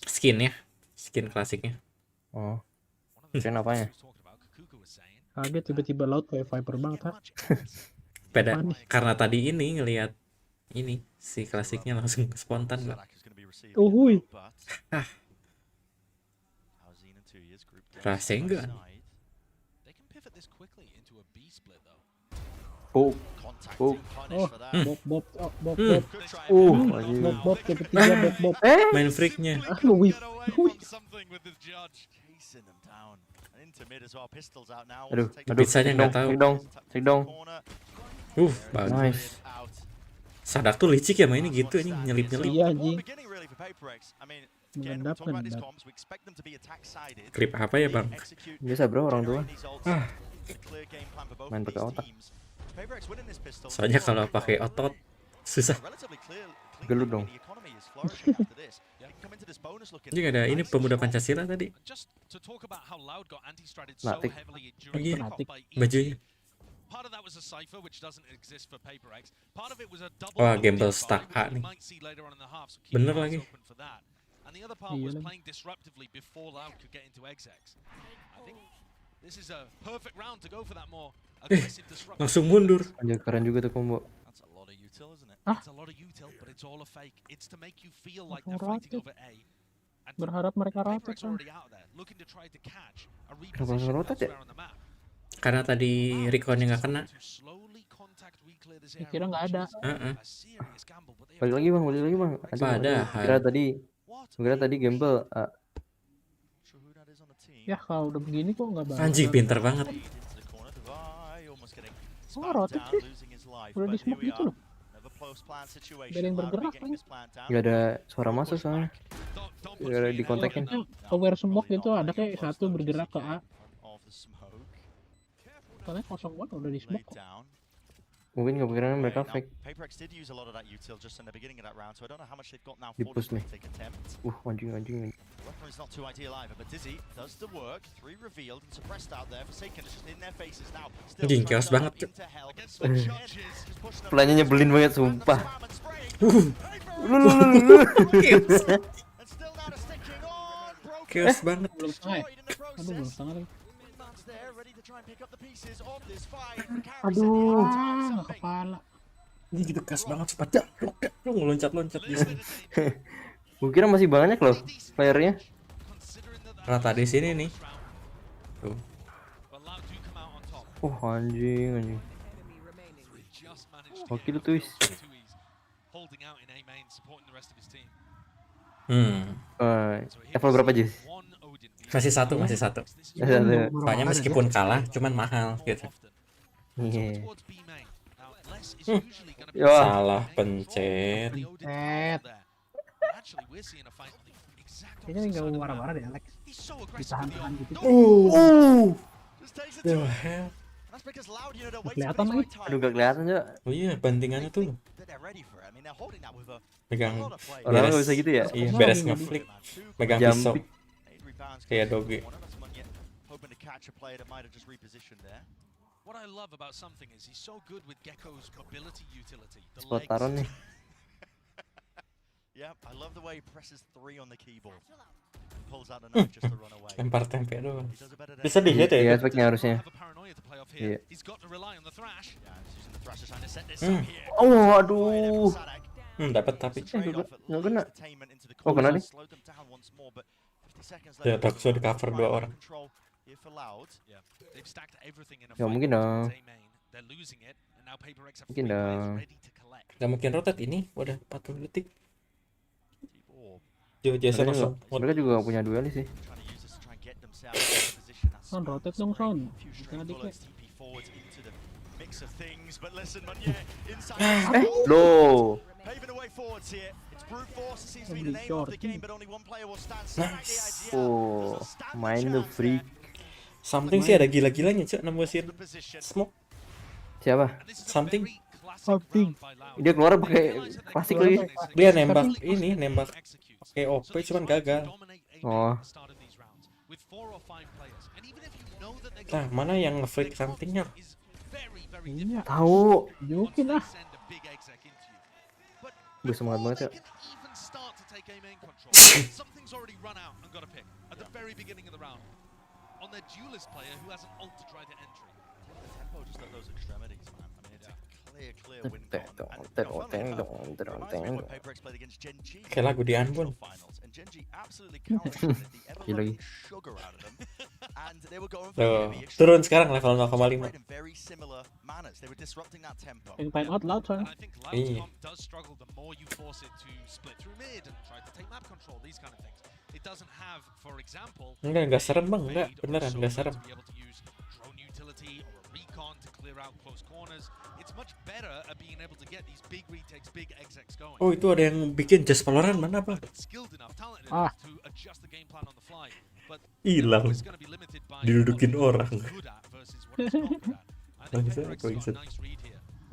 Skinnya, skin klasiknya. Oh. Keren apanya? Kaget tiba-tiba laut kayak Viper banget, ha? Beda karena tadi ini ngelihat ini si klasiknya langsung spontan lah. Uhuy. Ah. Rasa enggak? Oh. Oh. Bob. Anjing. Bob ketiga Bob. Main freaknya. Wih. Aduh, Pizzanya nggak tahu. Cek dong. Bagus. Nice. Sadak tuh licik ya mainnya gitu anjing, nyelip-nyelip. Iya anjing. Mengendap. Klip apa ya, Bang? Biasa bro, orang tua. Ah. Main pakai otak. Soalnya kalau pakai otot susah. Gelut dong. Ini ada ini pemuda Pancasila tadi. Natik. Iya, bajunya. Wah, Gamble Stack A nih. Bener lagi. Langsung mundur. Anjir, keren juga tuh combo. Berharap mereka rotate kan. Kenapa nggak rotate ya? Karena tadi recon-nya nggak kena. Kira nggak ada. Balik lagi bang. Padahal. Kira tadi gamble. Ya kalau udah begini kok nggak balik. Anjing pinter banget. Oh rotate sih. Udah di smoke gitu loh. Gak ada yang bergerak kan. Gak ada suara masuk soalnya. Gak ada dikontekin. Aware smoke gitu ada kayak satu bergerak ke A. Soalnya kosong banget udah di smoke kok. Mungkin kepikiran mereka fake. Di push nih. Anjing. Anjing chaos banget. Pelannya nyebelin banget sumpah. Chaos banget. Belum setengah ya? Aduh belum setengah lagi. Aduh, nggak kepala. Ini gitu gas banget sepeda. Lu ngeloncat-loncat di sini. Gue kira masih banyak loh playernya. Rata di sini nih. Tuh. Oh anjing. Oke lu tuh. Level berapa Jis? Masih satu. Soalnya meskipun kalah, cuman mahal gitu. Salah pencet. Kayaknya nggak mau marah-marah deh Alex. Ditahan-tahan gitu. Kelihatan lagi. Aduh gak kelihatan juga. Oh iya bantingannya tuh. Pegang. Orang nggak bisa gitu ya? Iya beres ngeflick. Pegang pisau. Kayak doge. Spot taron nih. Lempar tempe doang. Bisa dihit ya? Iya speknya harusnya. Iya. Oh aduh. Dapat tapi. Nggak kena. Oh kena nih. Ya Toxo di cover 2 orang. Ya mungkin dong. Gak mungkin rotate ini. Udah 40 detik. Jason kosong. Mereka juga punya duel sih. Son rotate dong Son. Jangan dikit. Loh. Oh, main the freak. Something sih ada gila-gilanya cok nembusin smoke. Siapa? Something. Dia keluar pakai klasik lagi. Dia nembak pakai OP cuman gagal. Oh. Nah, mana yang nge-flick somethingnya? Tahu. Jokin lah. Gue semangat banget ya. Kayak lagu di Anbon. Lagi. Tuh, turun sekarang level 0,5. Yang time out loud soalnya. Iya. Enggak serem bang, enggak beneran enggak serem. Oh itu ada yang bikin Just Valorant mana bang? Hilang, didudukin orang.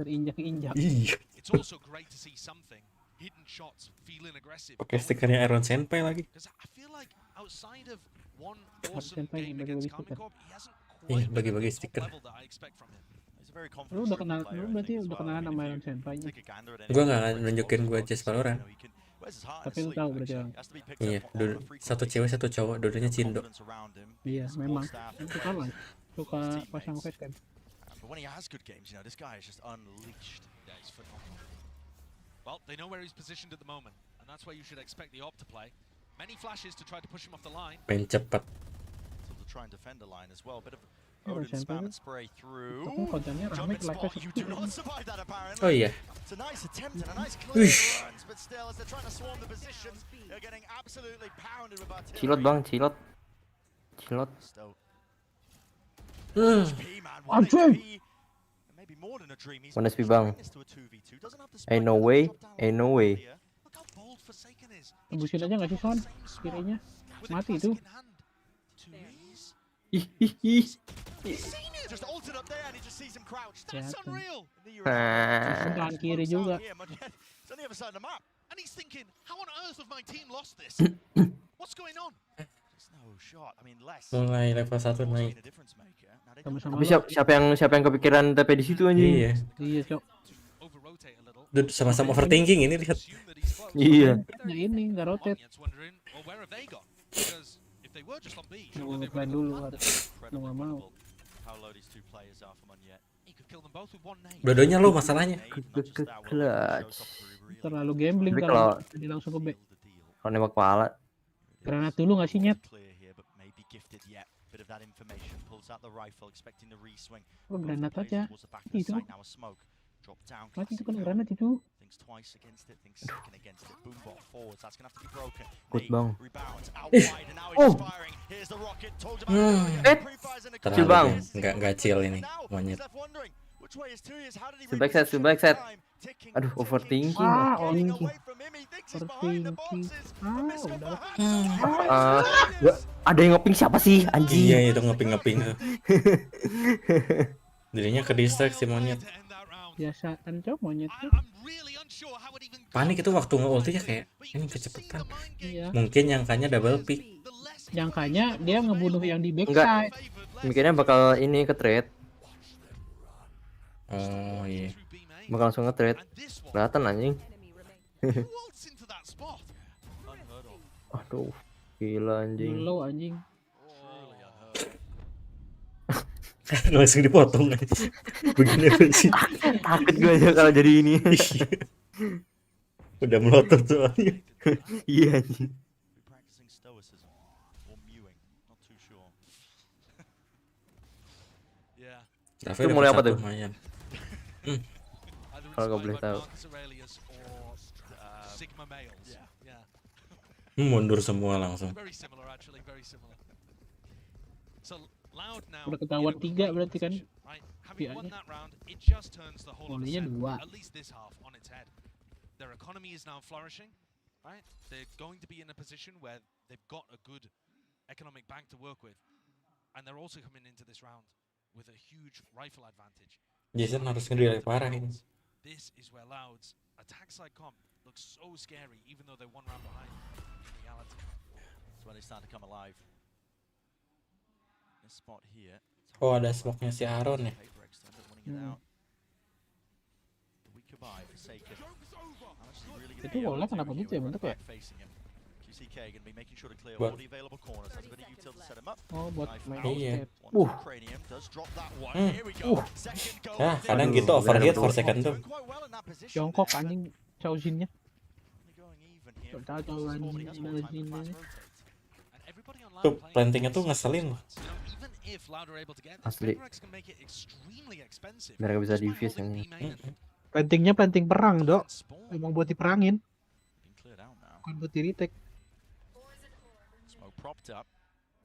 Terinjak-injak. Iya. Pakai stikernya Iron Senpai lagi. Senpai bagi-bagi stiker. Iya bagi-bagi stiker. Lu udah kenal, lu berarti udah kenalan sama Iron Senpai-nya. Gua nggak nunjukin gua Just Valorant. Tapi lu tahu berarti ya. Iya, satu cewek satu cowok, dua-duanya Cindo. Iya, memang. Suka lah, suka pasang facecam. Well, they know where he's positioned at the moment, and that's where you should expect the op to play. Many flashes to try to push him off the line. Main cepat. So to try and defend the line as well. Bit of Oh, Odin center. spam and spray through. Tapi kontennya rame, Jumping like-nya spot. You sepi. do not survive that apparently. Oh iya. It's a nice attempt and a nice clear Wish. runs, but still as they're trying to swarm the positions, they're getting absolutely pounded with artillery. Cilot bang, cilot. Stoke. Hmm. HP, man, I'm 1 HP. Maybe more than a dream. He's 1 HP bang. bring this to a 2v2. Doesn't have the Ain't spike, no doesn't way, drop down ain't no on way. here. Look how bold Forsaken is. Tembusin aja nggak sih Son? Kirinya mati itu. Ih, ih, ih. Just altered up there and he just sees him crouched. That's unreal. Sebelah kiri juga. It's on the other side of the map. And he's thinking, how on earth have my team lost this? What's going on? There's no shot. I mean, less. Mulai level 1 naik. Sama-sama. Tapi siapa yang kepikiran TP di situ anjing? Iya. Iya, Cok. Duh, sama-sama overthinking ini lihat. Iya. Nah ini nggak rotate. Nunggu plan dulu harus. Nggak mau. Dua-duanya lo masalahnya. Clutch. Terlalu gambling Tapi kalau jadi langsung ke B. Kalau nembak kepala. Granat dulu nggak sih Nyet? Oh, granat aja. Itu. Mati itu kan granat itu. Good bang. Oh. Kecil bang. Enggak chill ini monyet. Back set. Aduh, overthinking. Overthinking. Udah. Ada yang ngeping siapa sih anjing? Iya, itu ngeping. Jadinya ke distract si monyet. Biasaan Cok monyet tuh. Panik itu waktu nge-ulti ya kayak ini kecepatan. Iya. Mungkin nyangkanya double pick. Nyangkanya dia ngebunuh yang di Enggak. backside. Mikirnya bakal ini ke trade. Oh iya. Bakal langsung nge trade. Kelihatan anjing. Aduh, gila anjing. Low anjing. Langsung dipotong aja. Begini apa sih? Takut gue aja kalau jadi ini. Udah melotot soalnya. Iya anjing. Itu mulai apa tuh? Lumayan. Kalau gak boleh tahu. Mundur semua langsung. Udah ketahuan 3 berarti kan. Polanya 2. Their economy is now flourishing, right? They're going to be in a position where they've got a good economic bank to work with, and they're also coming into this round with a huge rifle advantage. Jason harus ngedrill parah ini. This is where Loud's attack side comp looks so scary, even though they're 1 round behind in reality. That's when they start to come alive. This spot here. Oh, ada smoke-nya si Aaron ya. Itu bola kenapa gitu ya bentuk ya? Buat. Oh, buat main Iya. outset. Ya, kadang gitu overheat for second tuh. Jongkok anjing Chaozinnya. Tahu anjing. Tuh, plantingnya tuh ngeselin. Asli. Biar gak bisa divise ini. Plantingnya planting perang, Dok. Emang buat diperangin. Bukan buat di retake.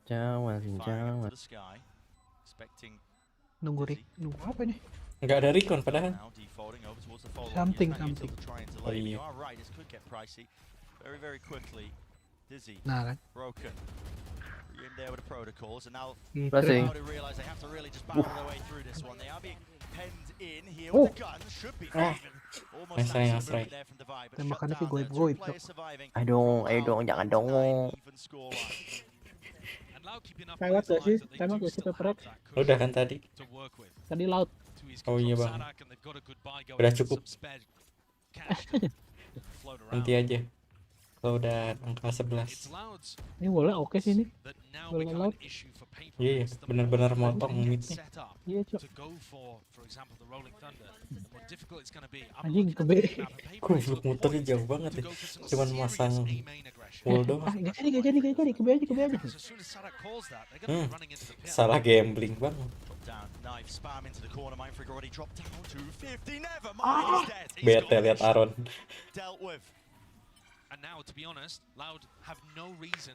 Jangan. Nunggu apa nih? Enggak ada recon padahal. Something. Oh iya. Nah kan. Flashing. Asrai. Tembakannya sih goib-goib. Ayo dong, jangan dong. Lewat gak sih? Tembak gak sih Paper X? Udah kan tadi. Tadi laut. Oh iya bang. Udah cukup. Nanti aja. Kalau udah angka 11. Ini bola oke sih ini. Bola laut. Iya, benar-benar motong midnya. Iya, Cok. to go for example, the Rolling Thunder, the more difficult it's going to be. Anjing ke B. Goblok motornya jauh banget ya. Cuman masang wall doang. Gak jadi, ke B aja. Salah gambling banget. Bete lihat Aaron. And now, to be honest, Loud have no reason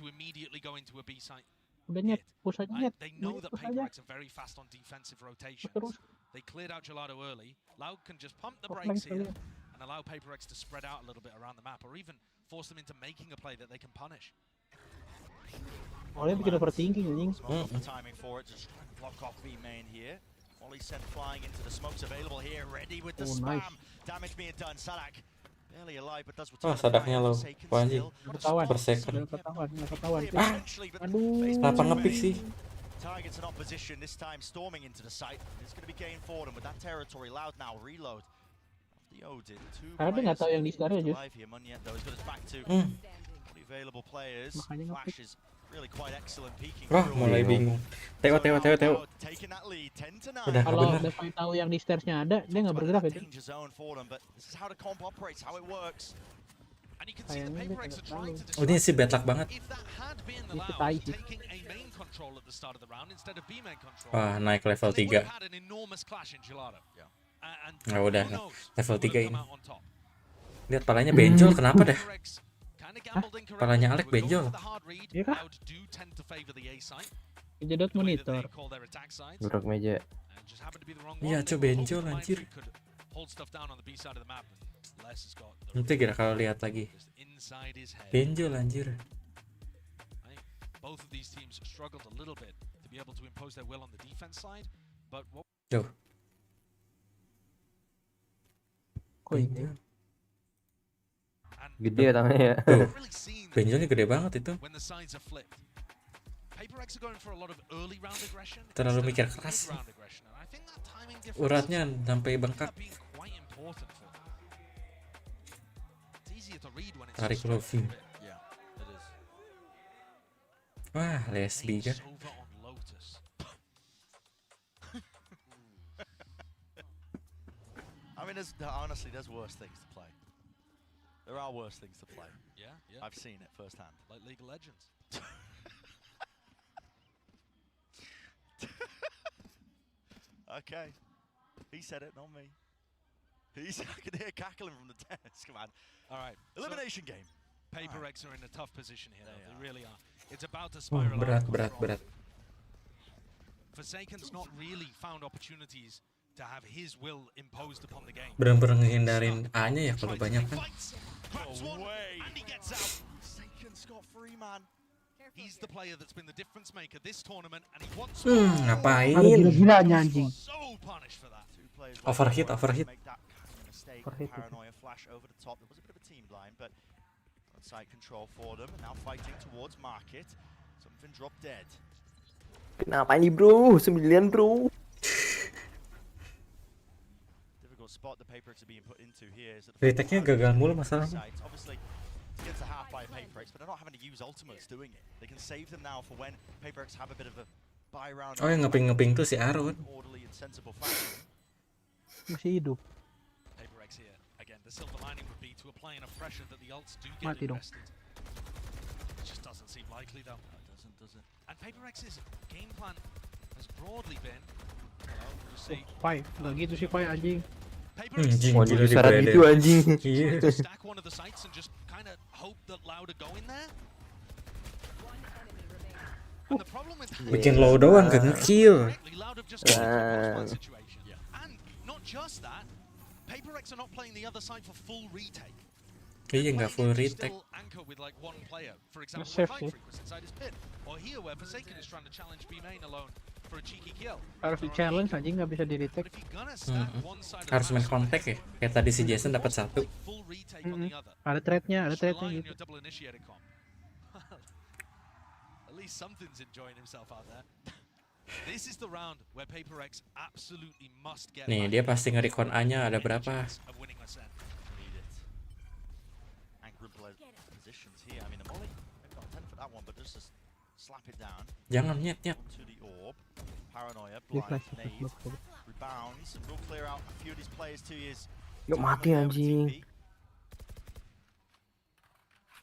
to immediately go into a B site. Udah nyet, push aja nyet. They know that PaperX are very fast on defensive rotations. They cleared out Gelato early. Loud can just pump the brakes here and allow PaperX to spread out a little bit around the map, or even force them into making a play that they can punish. Oleh bikin overthinking anjing. Timing for it, just try and block off V main here. Molly sent flying into the smokes available here, ready with the spam. Damage being done. Sadak barely alive, but does return. Sadaknya lo, anjing. Per second. Aduh. Kenapa ngepick sih? Targets in opposition this time, storming into the site. It's going to be gained for them with that territory. Loud now, reload. The Odin, two Karena dia nggak tahu yang di sekitarnya aja. alive here. Munyet though, he's got his back to available players. Flash is really quite excellent peeking. Wah, mulai bingung. Teo. Taking that lead, 10 to 9. Udah Kalau bener. Devine tahu yang di stairsnya ada, dia nggak bergerak itu. Danger zone for them, but this is how the comp operates, how it works. And you can see the PaperX are trying to Oh, ini sih bad luck banget. if that had been the Itu Loud tai sih. taking a main control at the start of the round instead of B main control. Wah, naik level they would 3. have had an enormous clash in Gelato. And Nah, udah who knows level who would 3 have ini. come out on top. Lihat palanya benjol, kenapa dah? PaperX kinda gambled incorrectly. Palanya Alek We're going benjol. for the hard read. Iya kah? Loud do tend to favor the A site. Kejedot The way that monitor. they call their attack sides. Duduk meja. And just happened to be the wrong Iya, one. coba They were benjol, hoping anjir. Mindfreak could hold stuff down on the B side of the map. And Les has got the Nanti kira kalau lihat lagi. just inside his head. Benjol anjir. I think both of these teams struggled a little bit to be able to impose their will on the defense side, but what Tuh. Benjol. Gede ya tangannya ya. Tuh. Benjolnya gede banget itu. when the sides are flipped. PaperX are going for a lot of early round aggression. Terlalu mikir instead of keras. mid-round aggression, and I think that timing difference Uratnya sampai ends bengkak. up being quite important for them. It's easier to read when it's Tarik just straight roving. through it. Yeah, it is. Wah, lesbi kan. Ace over on Lotus. I mean, honestly, there's worse things to play. There are worse things to play. Yeah. I've seen it firsthand. Like League of Legends. Okay. He said it, not me. I can hear cackling from the desk, man. All right. Elimination game. PaperX are in a tough position here. They really are. It's about to Oh, spiral berat, out of berat, control. berat. Forsaken's not really found opportunities to have his will imposed upon the game. Bener-bener ngehindarin A-nya ya kalau banyak kan. Grabs one, and he gets out. Forsaken Scott free, man. He's the player that's been the difference maker this tournament, and he wants Ngapain? Ada gila-gilanya anjing. so punished for that. Overhit. Make that kind of mistake. Overhit. Paranoia flash over the top. There was a bit of a team blind, but side control for them. And now fighting towards market. Something dropped dead. Kenapa ini bro? 9 bro. Difficult spot the PaperX are being put into here. Is that Retake-nya gagal mulu masalahnya. Obviously, gets a half by PaperX, but they're not having to use ultimates doing it. They can save them now for when PaperX have a bit of a buy round. Oh, yang ngeping-ngeping tuh si Aaron. Orderly and sensible fashion. Masih hidup. PaperX here. Again, the silver lining would be to apply enough pressure that the ults do get Mati dong. invested. It just doesn't seem likely though. Does it? And PaperX's game plan has broadly been, well, we'll see. Pai, nggak gitu sih Pai anjing. Anjing, Mau gila disaran di itu anjing. Iya. To stack one of the sites and just kind of hope that Loud are going there. And the problem with that Bikin low doang gak nge-kill. Loud have just got into a one situation. And not just that, PaperX are not playing the other side for full retake. Iya nggak full retake. Still anchor with like one player. For example, Safe when sih. Mindfreak was inside his pit. Or here where Forsaken is trying to challenge B main alone for a cheeky kill. Harus di challenge anjing nggak bisa di retake. Harus main kontak ya. Kayak tadi si Jason dapat 1. Full retake on the other. Ada trade-nya Rely gitu. on your double initiator comp. At least something's enjoying himself out there. This is the round where PaperX absolutely must get. Nih, dia pasti nge-recon A-nya ada berapa. Of winning Ascent. Need it. And group positions here. I mean, the Molly, they've got 10 for that one, but just a slap it down. Jangan nyet. To the orb. Paranoia, Dia blind flash, nade, bagus. rebounds, and will clear out a few of these players to his. Yuk mati anjing.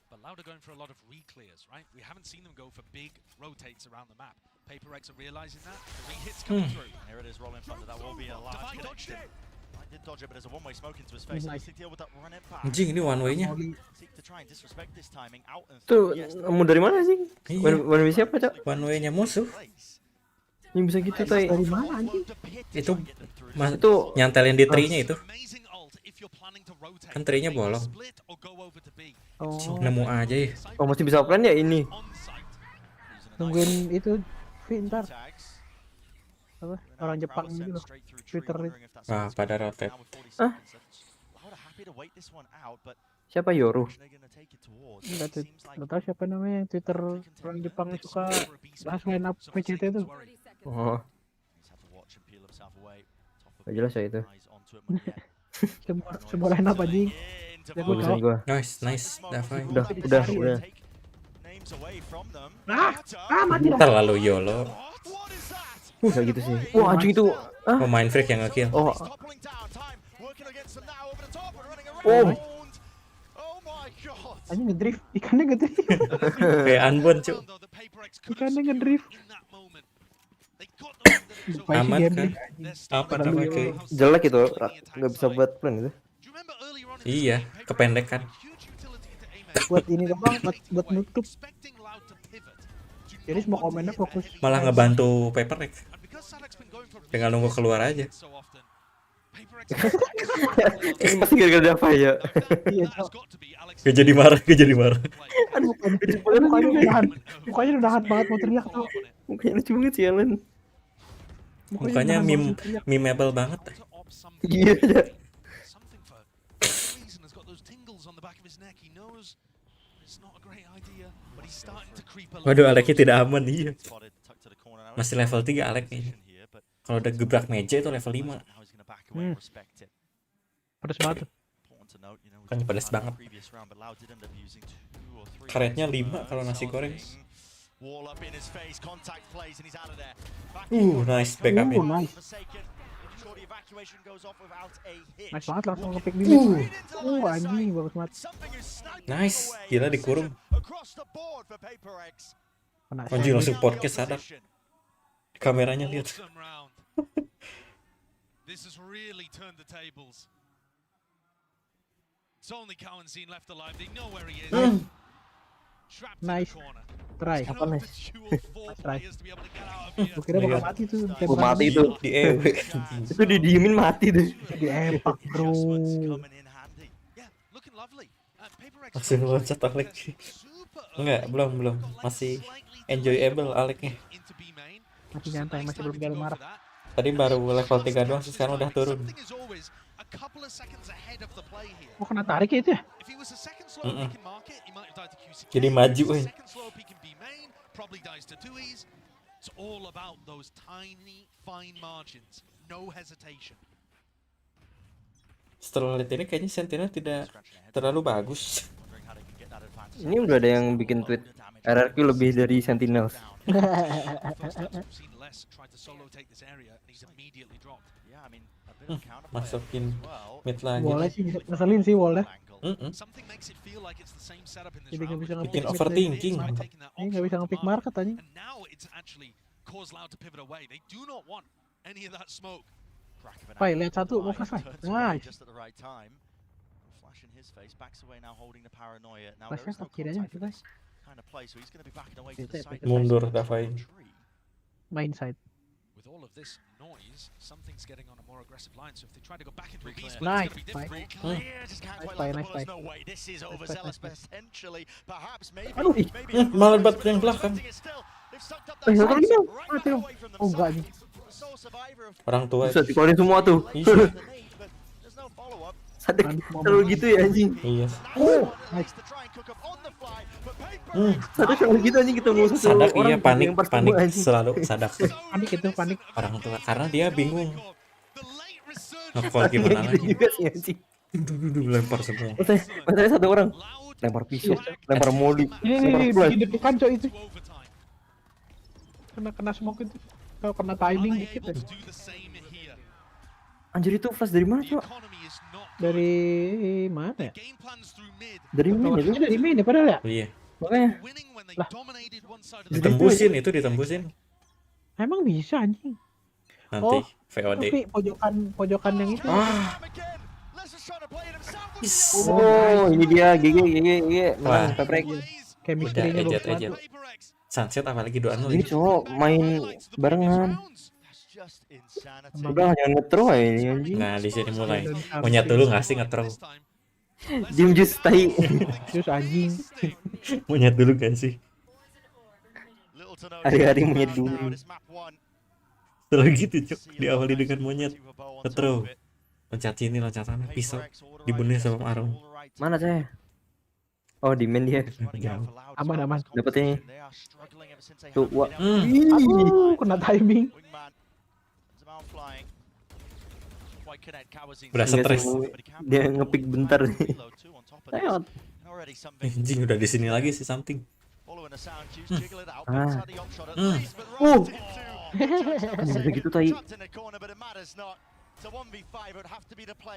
But Loud are going for a lot of re-clears, right? We haven't seen them go for big rotates around the map. Paper Rex are realizing that. The re-hits coming through. And here it is, rolling front. That will be a large connection. I did dodge it, but there's a one-way smoke into his face. Nice. Deal with that run it back. Anjing ini one way-nya. Seek to try and disrespect this timing out and Tuh, kamu dari mana sih? One way siapa, Cok? One way-nya musuh. Yang bisa gitu, Tay. Dari mana anjing? Itu nyantelin di tree-nya itu. Kan tree-nya bolong. Oh. Nemu aja ya. Oh, masih bisa offline ya ini. Nungguin itu ntar apa orang Jepang gitu loh, Twitter itu. Wah, pada rotate. Ah, siapa Yoru? Nggak tahu siapa namanya yang Twitter orang Jepang yang suka bahas line up PCT itu. Oh, gak jelas ya itu. Semua line up anjing. Bagusan gua. Nice, Davai. Udah. Mati dah. Terlalu YOLO. Kayak gitu sih. Wah, anjing itu. Pemain freak yang nge-kill. Oh. Anjing ngedrift, ikannya ngedrift. Kayak unbound, Cuk. Ikannya ngedrift. Aman kan? Apa namanya? Jelek itu, nggak bisa buat plan itu. Iya, kependekan. Buat ini doang, buat nutup. Jadi semua komennya fokus. Malah ngebantu Paper Rex. Tinggal nunggu keluar aja. Pasti gara-gara apa ya? Iya, Gak jadi marah. Aduh, mukanya udah nahan banget mau teriak tuh. Mukanya lucu banget sih, Alan. Mukanya memeable banget. Iya aja. Waduh, Aleknya tidak aman, iya. Masih level 3 Alek ini. Kalau udah gebrak meja itu level 5. Pedes banget. Kan pedes banget. Karetnya 5 kalau nasi goreng. Nice backupnya. Nice banget langsung nge-pick bibit. Anjing bagus banget. Nice, gila dikurung. Anjing langsung podcast sadar. Kameranya lihat. This has really turned the tables. It's only Kawanzin left alive. They know where he is. Nice. Try. Apa nice? Try. Kira bakal mati tuh. Mati itu di EW. Itu didiemin mati deh. Di empak, bro. Langsung loncat Alek. Enggak, belum. Masih enjoyable Aleknya. Masih nyantai, masih belum gagal marah. Tadi baru level 3 doang, sekarang udah turun. Oh, kena tarik ya itu ya? Jadi maju Setelah lihat ini kayaknya Sentinel tidak terlalu bagus. Ini udah ada yang bikin tweet RRQ lebih dari Sentinels. Masukin mid lagi. Boleh sih, ngeselin sih wallnya. Jadi nggak bisa bikin overthinking. Ini nggak bisa nge-pick market aja. Pai, lihat satu, mau flash. Nice. Flashnya tak kiranya itu guys. Mundur Davai. Main side. With all of this noise, something's getting on a more aggressive line. So if they try to go back into a B split, nice, it's going to be different. Nice play. No way, this is overzealous potentially. Perhaps maybe. Malah bat yang belakang. Oh enggak nih. Orang tua. Bisa dikeluarin semua tuh. Sadek terlalu gitu ya anjing. Iya. Nice. Sadek kalau gitu anjing kita mau Sadak iya panik selalu Sadak. Panik. Orang tua karena dia bingung. Nge-call gimana lagi. Juga sih anjing. Lempar semua. Masalahnya satu orang lempar pisau, lempar moli. Ini depan cok itu. kena smoke itu. Kalau kena timing dikit ya. Anjir itu flash dari mana, Cok? Dari mana ya? Dari mana itu? Dari mana padahal ya? Iya. Makanya. Lah. Ditembusin. Emang bisa anjing. Nanti VOD. Tapi pojokan yang itu. Oh, ini dia GG. Wah. Peprek. Chemistry-nya Ejet. Sunset apalagi doan lu. Ini cowok main barengan. Udah hanya ngetro aja ini anjing. Nah, di sini mulai. Monyet dulu nggak sih ngetro? Diem jus tai. Jus anjing. Monyet dulu kan sih? Hari-hari monyet dulu. Selalu gitu, Cok. Diawali dengan monyet. Ngetro. Loncat sini, loncat sana, pisau. Dibunuh sama arung. Mana saya? Oh, di main dia. Aman. Dapat ini. Tuh, wah. Aduh, kena timing. Udah stres. Dia ngepick bentar nih. Ayo. Anjing udah di sini lagi sih something. Udah gitu tai.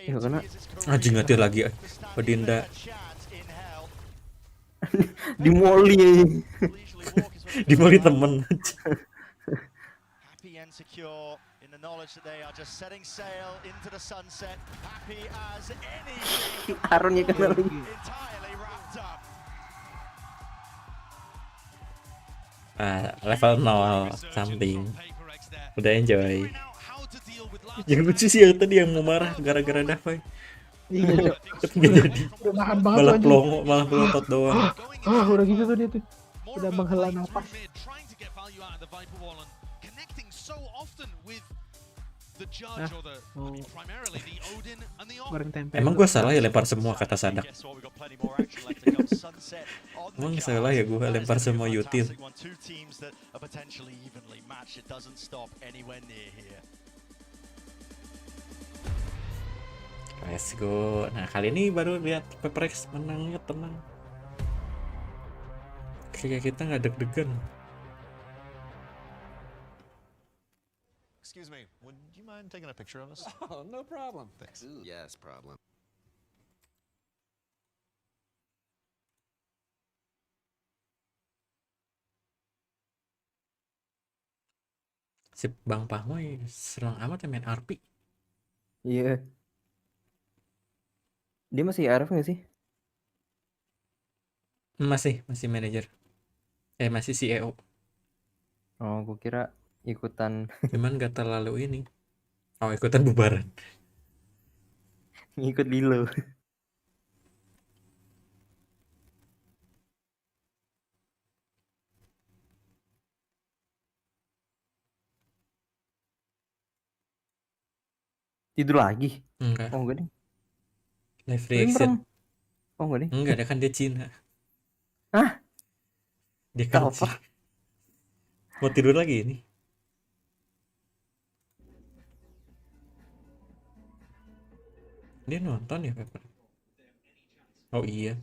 Ya kena. Anjing ngati lagi. Pedinda. Di molly. Di molly temen. Aronnya kena lagi. Level 0 something. Udah enjoy. Yang lucu sih yang tadi yang mau marah gara-gara Davai. Iya, Tapi nggak jadi. Malah banget pelongo, malah pelotot doang. Udah gitu tuh dia tuh. Udah menghela nafas. Goreng tempe. Emang gue salah ya lempar semua kata Sadak? Emang salah ya gue lempar semua util? Let's go. Nah kali ini baru lihat Peprex menangnya tenang. Kayak kita nggak deg-degan. Excuse me, would you mind taking a picture of us? Oh, no problem. Thanks. Ooh, yes, problem. Si Bang Pahmoy serang amat ya main RP. Iya. Dia masih ARF nggak sih? Masih manajer. Masih CEO. Oh, gue kira ikutan. Cuman gak terlalu ini. Oh, ikutan bubaran. Ngikut Lilo. Tidur lagi? Enggak. Oh, enggak deh. Live reaction. Oh, enggak deh. Enggak, dia kan dia Cina. Hah? Dia kan Cina. Mau tidur lagi ini? Dia nonton ya Pepper? Oh iya.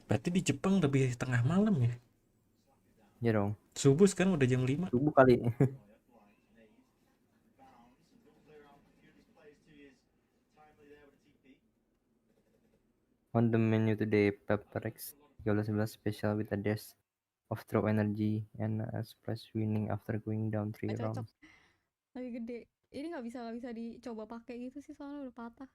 Berarti di Jepang lebih tengah malam ya? Iya dong. Subuh sekarang udah jam 5. Subuh kali. On the menu today, Pepperex 11 special with a dash of drop energy and a splash winning after going down 3 rounds. Lagi gede. Ini nggak bisa dicoba pakai gitu sih soalnya udah patah.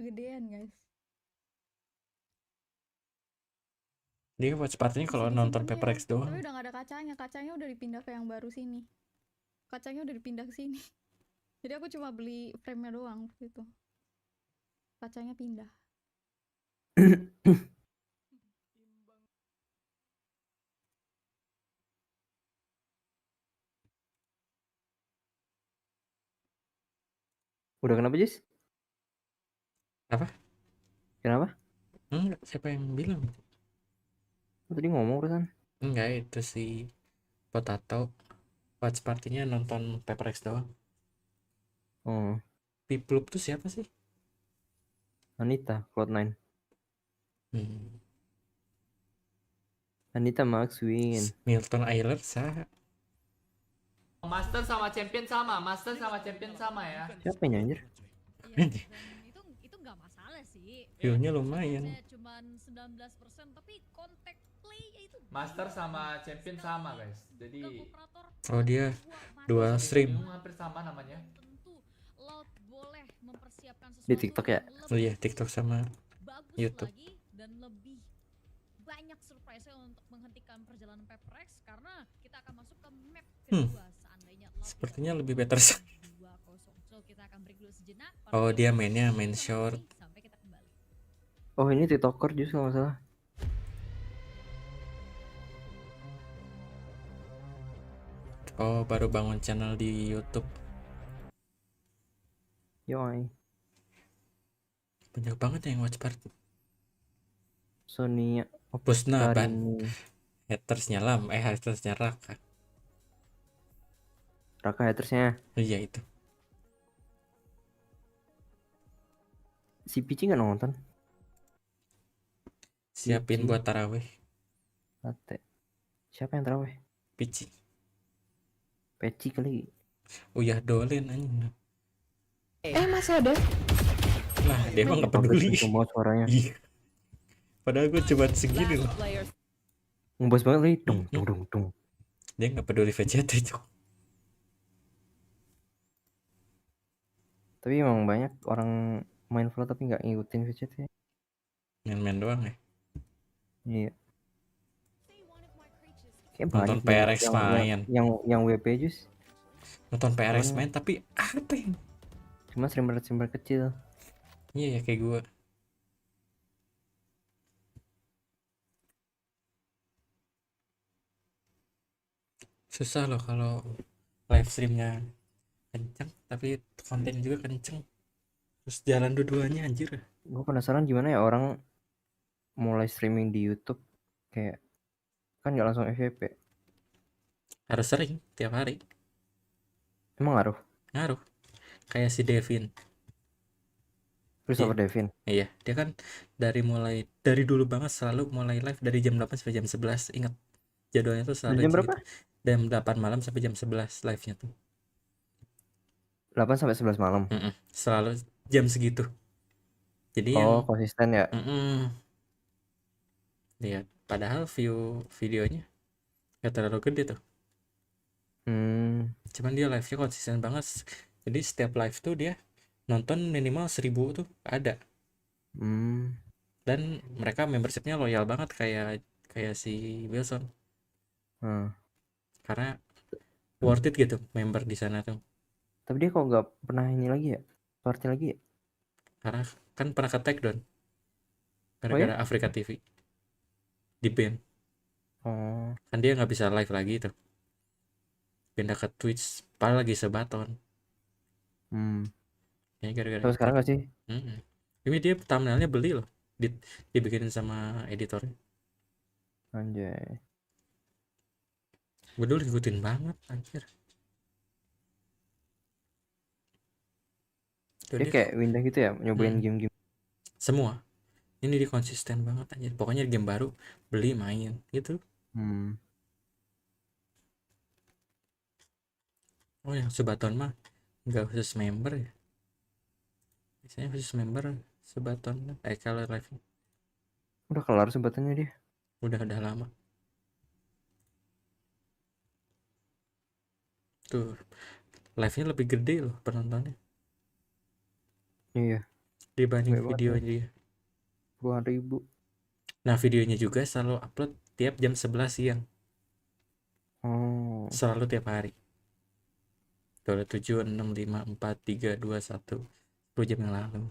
Gedean guys. Dia Watchparty kalau nonton Pepperex doang. Tapi udah nggak ada kacanya udah dipindah ke yang baru sini. Kacanya udah dipindah ke sini. Jadi aku cuma beli frame-nya doang waktu itu. Kacanya pindah. Udah kenapa, Jis? Apa? Kenapa? Enggak, siapa yang bilang? Tadi ngomong urusan. Enggak, itu si Potato. Watchparty-nya nonton Pepperex doang. Oh. Piplup tuh siapa sih? Anita, Cloud9. Hmm. Anita Max win. Milton Ayler sah. Master sama champion sama, master sama champion sama ya. Siapa yang anjir? Itu nggak masalah sih. View-nya lumayan. Cuman 19%, tapi kontak play itu Master sama champion sama guys. Jadi Oh dia dual stream. hampir sama namanya. Loud boleh mempersiapkan Di TikTok ya? Oh iya, TikTok sama bagus YouTube. lagi dan lebih banyak surprise-nya untuk menghentikan perjalanan Paper X karena kita akan masuk ke map kedua seandainya Loud Sepertinya lebih better. 2-0. So kita akan break dulu sejenak. Oh dia mainnya main short. Sampai kita kembali. Oh ini TikToker justru nggak salah. Oh baru bangun channel di YouTube. Yoi. Banyak banget yang Watchparty. Sonia. Pusna ban. Karini. Hatersnya Lam, hatersnya Raka. Raka hatersnya. Iya itu. Si Pici nggak nonton? Siapin Pici. buat taraweh. Ate. Siapa yang terawih? Pici. Peci kali. Uyah dolen anjing. Masih ada? Nah dia mah nggak peduli. Semua suaranya. Iya. Padahal gue coba segini loh. Ngebos banget lagi. Dung. Dia nggak peduli VCT itu. Tapi emang banyak orang main Valo tapi nggak ngikutin VCT. Main-main doang ya. Iya. Kayak Nonton banyak PRX main. Yang WP jus. Nonton PRX main tapi apa ya? Cuma streamer kecil. Iya ya kayak gue. Susah loh kalau live streamnya kenceng tapi konten juga kenceng. Terus jalan dua-duanya anjir. Gue penasaran gimana ya orang mulai streaming di YouTube kayak kan nggak langsung FYP. Harus sering tiap hari. Emang ngaruh? Ngaruh. Kayak si Devin. Christopher Devin. Iya, dia kan dari dulu banget selalu mulai live dari jam 8 sampai jam 11. Ingat jadwalnya tuh selalu Jam berapa? Jam 8 malam sampai jam 11 live-nya tuh. 8 sampai 11 malam. Selalu jam segitu. Jadi konsisten ya. Lihat, padahal view videonya gak terlalu gede tuh. Cuman dia live-nya konsisten banget. Jadi setiap live tuh dia nonton minimal 1000 tuh ada. Dan mereka membershipnya loyal banget kayak si Wilson. Karena worth it gitu member di sana tuh. Tapi dia kok nggak pernah ini lagi ya? Party lagi ya? Karena kan pernah ke take down gara-gara Afrika TV di ban. Kan dia nggak bisa live lagi tuh. Pindah ke Twitch, padahal lagi sebaton. Ya gara-gara. Terus sekarang nggak sih? Ini dia thumbnailnya beli loh, dibikinin sama editornya. Anjay. Gue dulu ngikutin banget anjir. Dia kayak pindah gitu ya, nyobain game-game. Semua. Ini dia konsisten banget anjir. Pokoknya game baru beli main gitu. Oh yang sebaton mah nggak khusus member ya. Biasanya khusus member sebaton. Kalau live udah kelar sebatannya dia. Udah lama. Tuh live-nya lebih gede loh penontonnya. Iya. Dibanding video dia. Puluhan ribu. Nah videonya juga selalu upload tiap jam 11 siang. Selalu tiap hari. 27, 6, 5, 4, 3, 2, 1 10 jam yang lalu.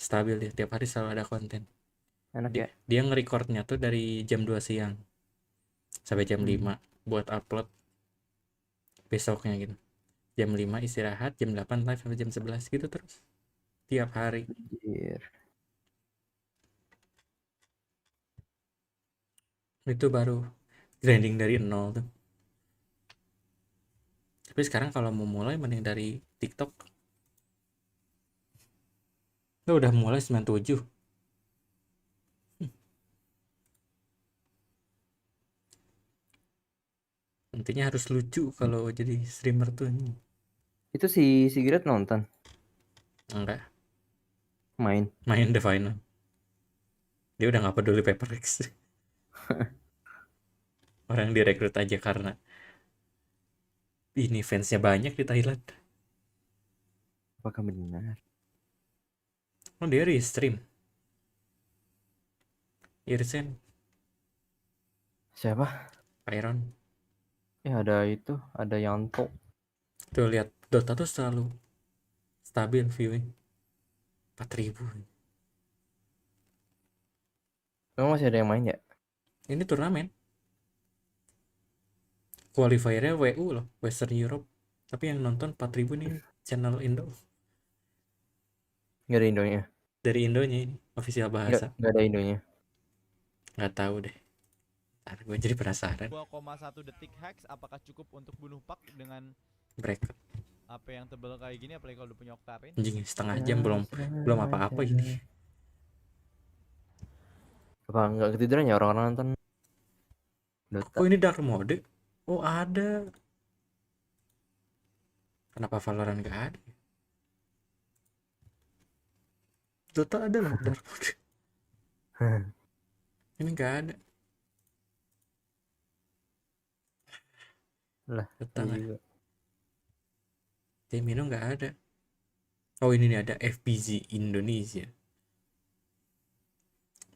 Stabil ya, tiap hari selalu ada konten. Enak ya? Dia nge-recordnya tuh dari jam 2 siang sampai jam 5 buat upload besoknya gitu. Jam 5 istirahat, jam 8 live sampai jam 11 gitu terus. Tiap hari. Itu baru grinding dari nol tuh. Tapi sekarang kalau mau mulai mending dari TikTok. Lo udah mulai 97. Intinya harus lucu kalau jadi streamer tuh. Itu si Sigrid nonton? Enggak. Main The final. Dia udah nggak peduli PaperX. Orang direkrut aja karena ini fansnya banyak di Thailand. Apakah benar? Oh, dia restream. Irsen. Siapa? Iron. Ya ada itu, ada Yanto. Tuh lihat Dota tuh selalu stabil viewing 4.000. Emang masih ada yang main ya? Ini turnamen. Qualifiernya WU loh, Western Europe. Tapi yang nonton 4.000 nih channel Indo. Nggak ada Indonya? Dari Indonya ini, official bahasa. Nggak ada Indonya? Nggak tahu deh. Ntar gue jadi penasaran. 2,1 detik hacks apakah cukup untuk bunuh Pak dengan Bracket. apa yang tebel kayak gini, apalagi kalau udah punya Octane? Anjing, setengah jam belum apa-apa ini. Apa nggak ketiduran ya orang-orang nonton Dota? Oh, ini dark mode? Oh, ada. Kenapa Valorant nggak ada? Dota ada loh dark mode. Ini nggak ada. Lah, Dota juga. Temino nggak ada. Oh, ini nih ada FPZ Indonesia.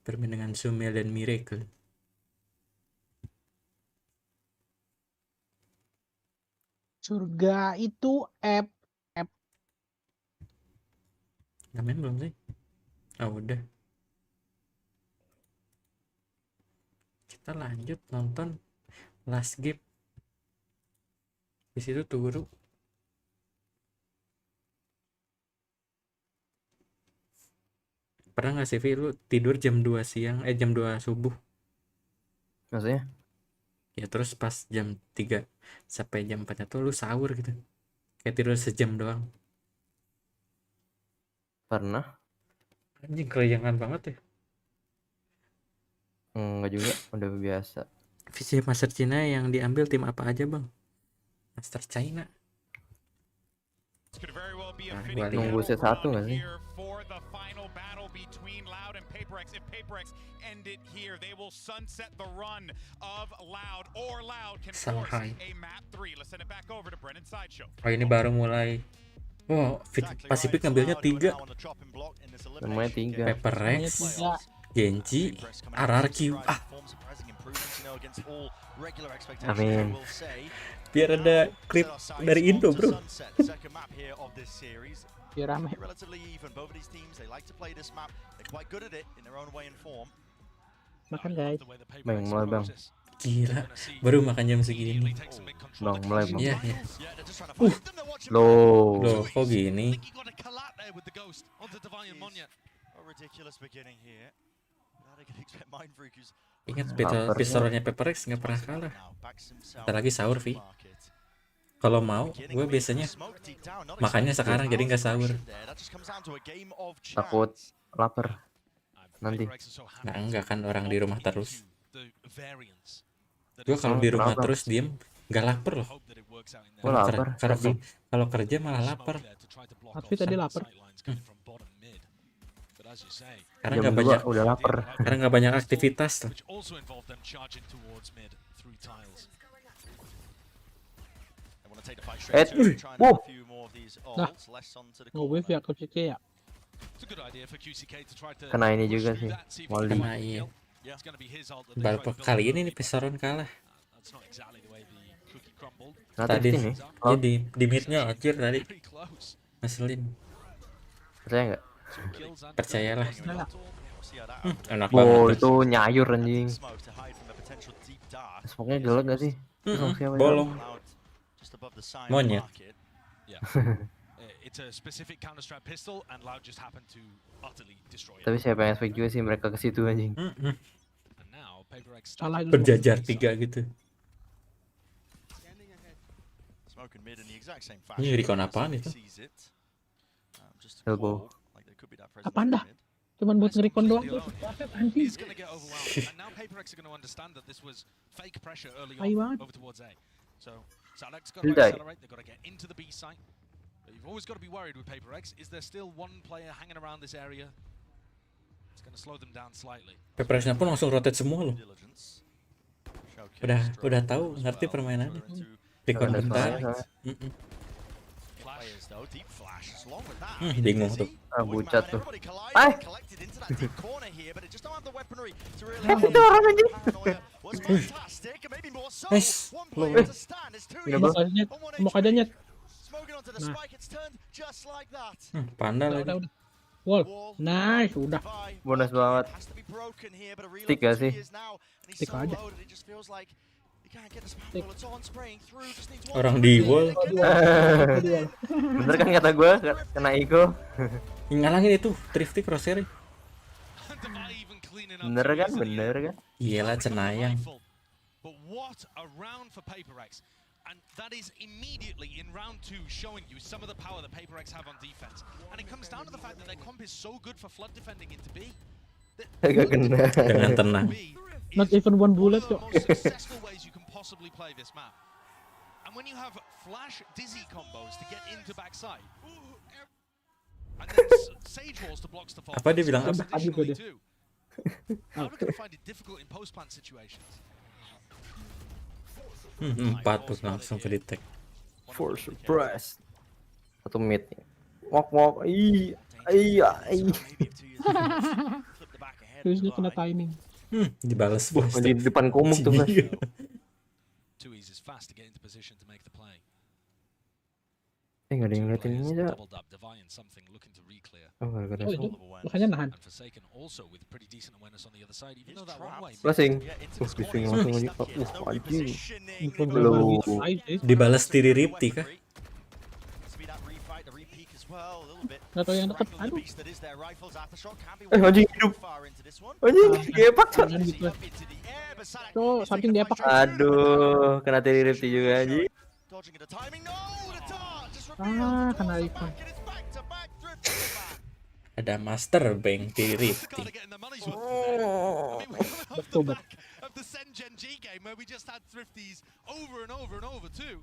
Bermain dengan Sumel dan Miracle. Surga itu app. Nggak main belum sih? Oh, udah. Kita lanjut nonton Last Game. Di situ turu. Pernah nggak sih, Vi, lu tidur jam 2 siang, jam 2 subuh? Maksudnya? Ya terus pas jam 3 sampai jam 4 tuh lu sahur gitu. Kayak tidur sejam doang. Pernah? Anjing, kelayangan banget ya. Enggak juga, udah biasa. Visi Master Cina yang diambil tim apa aja, Bang? Master China. Nah, nunggu set 1 nggak sih? Shanghai. Oh, ini baru mulai. Wow, Pacific ngambilnya 3. Namanya 3. PaperX, Genji, RRQ. Amin. Biar ada klip dari Indo, bro. Biar rame. Makan guys. Bang, mulai bang. Gila, baru makan jam segini. Bang, mulai bang. Iya, iya. Loh, kok gini? Ingat pistolnya PaperX nggak pernah kalah. Kita lagi sahur, Vi. Kalau mau, gue biasanya makannya sekarang jadi nggak sahur. Takut lapar nanti. Nah, enggak kan, orang di rumah terus. Gue kalau di rumah terus diem nggak lapar loh. Kalau kerja malah lapar. Tapi tadi lapar. Karena nggak banyak, udah lapar. Karena nggak banyak aktivitas. Nah, nge-wave ya Coach ya. Kena ini juga sih, Molly. Kena iya. Berapa kali ini nih Pesaron kalah? Tadi nih, dia di mid-nya akhir tadi. Ngeselin. Percaya nggak? Percayalah. Enak Oh, banget. itu nyayur anjing. Smoke-nya gelap gak sih? Bolong. Monyet. Tapi saya pengen spek juga sih mereka ke situ anjing. Berjajar 3 gitu. Ini recon apaan itu? Elbow. Could be that presence Apaan dah? mid. Cuman buat nge-recon doang tuh. Anjing. He's going to get overwhelmed. And now PaperX are going to understand that this was fake pressure early Ayo on banget. over towards A. So Sadek's got to Hildai. accelerate. They've got to get into the B site. But you've always got to be worried with PaperX. Is there still one player hanging around this area? It's going to slow them down slightly. PaperX-nya pun langsung rotate semua loh. Udah tahu, ngerti permainannya. Recon bentar. Players though, deep flash as long as that. Bingung tuh. Bucat tuh. Collected into that deep corner here, but it just don't have the weaponry to really. Itu orang anjing. Was fantastic, and maybe more so. Nice. One player to stand. It's two easy. Mukanya nyet. Smoking onto the spike, it's turned just like that. Panda lagi. Udah. Wall. Nice, udah. Bonus banget. Has to be broken here, but a real Stick gak sih? opportunity is now, and he's Stick so aja. loaded, it just feels like he can't get the spam ball. It's on spraying through, just needs one. Orang di wall. Bener kan kata gue, kena ego. Ngalangin itu Thrifty crosshair. Bener kan? Iyalah cenayang. But what a round for PaperX. And that is immediately in round 2 showing you some of the power that PaperX have on defense. And it comes down to the fact that their comp is so good for flood defending into B. Agak kena. Dengan tenang. Not even one bullet One kok. of the most successful ways you can possibly play this map. And when you have flash dizzy combos to get into backside, and then sage walls to block stuff off. Apa dia bilang apa? Additionally too. I'm gonna find it difficult in post plant situations. 4 tuh langsung ke detect. For surprise. Satu mid nih. Walk. Iya. Terus dia kena timing. Dibales bos. Di depan komuk tuh. Too easy is fast to get into position to make the play. Nggak ada yang ngeliatin ini aja. Doubled up, Deviant something looking to re-clear. Oh, gak ada. Oh itu, makanya nahan. And Forsaken also with pretty decent awareness on the other side, even though that one way. Flashing. Di-swing langsung aja. Anjing. Belum. Dibales tiri Ripti kah? Gak tau yang deket. Aduh. Anjing hidup. Anjing gepak. Jangan gitu. Tuh, samping dia apa? Aduh, kena tiri Ripti juga anjing. Kena ikon. Ada Master Bank tiri Ripti. Betul. Of the Sengen G game where we just had thrifties over and over and over too.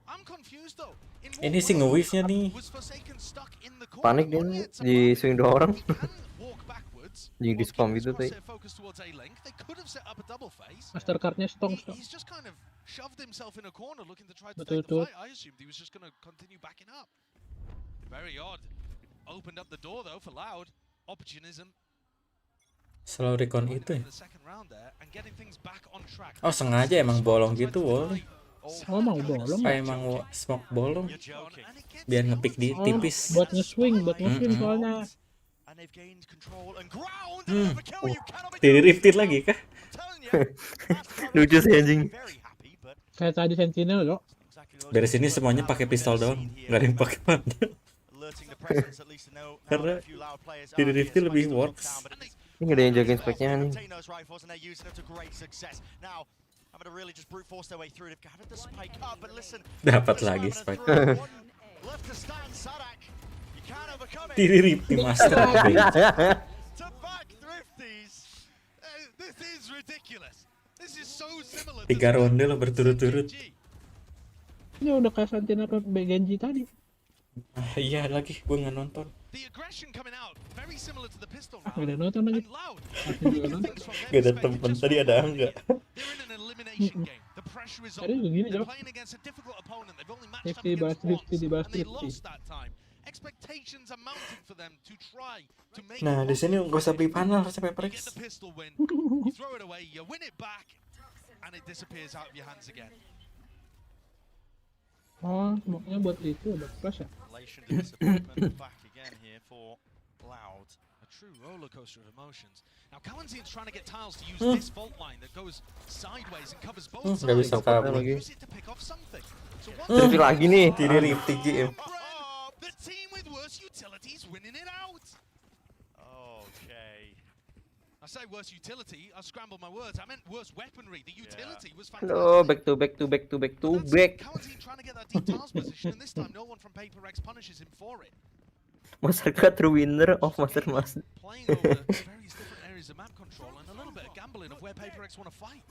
I'm confused though. Ini sih nge-wave-nya nih. Panik dia di swing 2 orang. Jadi di spam gitu tuh. Mastercard-nya stong. Shoved himself in a corner looking to try to Betul, take the fight. I assumed he was just going to continue backing up. Very odd. Opened up the door though for Loud. Opportunism. Selalu recon itu ya. The second round there and getting things back on track. Oh sengaja emang bolong gitu wall. Oh mau bolong. Emang smoke bolong. Biar ngepick di tipis. Buat nge-swing soalnya. Tiri Rifted lagi kah? Lucu sih anjing. Kayak tadi Sentinel loh. Dari sini semuanya pakai pistol doang, nggak ada yang pakai panah. Karena Tiri Rifted lebih works. Ini nggak ada yang jagain speknya nih. Dapat lagi spike. Tiri Rifted Master. This is ridiculous. This is so similar. 3 ronde lo berturut-turut. Ini udah kayak Sentinel Genji tadi. Iya lagi, gue nggak nonton. Udah nonton lagi. Gak ada temen, tadi ada enggak? Tadi begini jauh. Dibahas Rifty. Nah di sini gak usah beli panel sampai PaperX. Oh, semuanya buat itu, buat flash ya? True roller coaster of emotions. Now Kalanzin's trying to get Tiles to use this fault line that goes sideways and covers both sides. Gak bisa kabur lagi. Tiri lagi nih. Tiri Rifty GM. The team with worse utilities winning it out. Okay. I say worse utility. I scrambled my words. I meant worse weaponry. The utility was fantastic. Halo, back to back. Kalanzin trying to get that deep Tiles position, and this time no one from PaperX punishes him for it. Masyarakat true winner of Master Master. Playing over various different areas of map control and a little bit of gambling of where PaperX want to fight.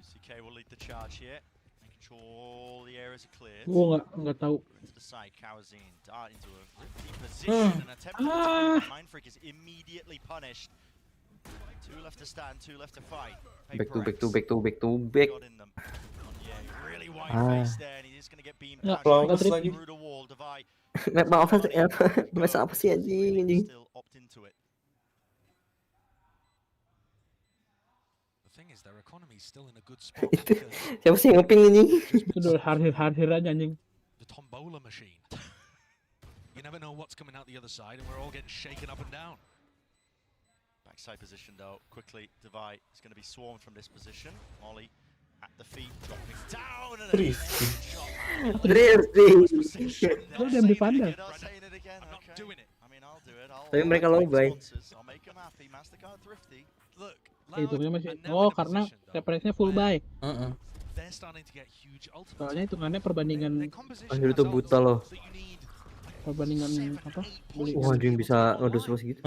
CK will lead the charge here, making sure all the areas are cleared. Gua nggak tahu. To the side, Kawazine dart into a deep position and attempting to move. Mind Freak is immediately punished. 2 left to stand, 2 left to fight. Back to back. Got in them. Really wide face there, and he's going to get beamed down. Through the wall, Divide. Maaf masa apa sih anjing. Still opt into it. The thing is, their economy is still in a good spot. Siapa sih yang ngeping ini? Itu hardir aja anjing. The tombola machine. You never know what's coming out the other side, and we're all getting shaken up and down. Backside position though, quickly, Divide is going to be swarmed from this position. Molly at the feet, dropping down, and Lu udah di pandang. Tapi mereka lobby. Hitungnya masih, karena referensinya full buy. Soalnya hitungannya perbandingan. Anjir itu buta loh. Perbandingan apa? Wah, anjing bisa nodus terus gitu.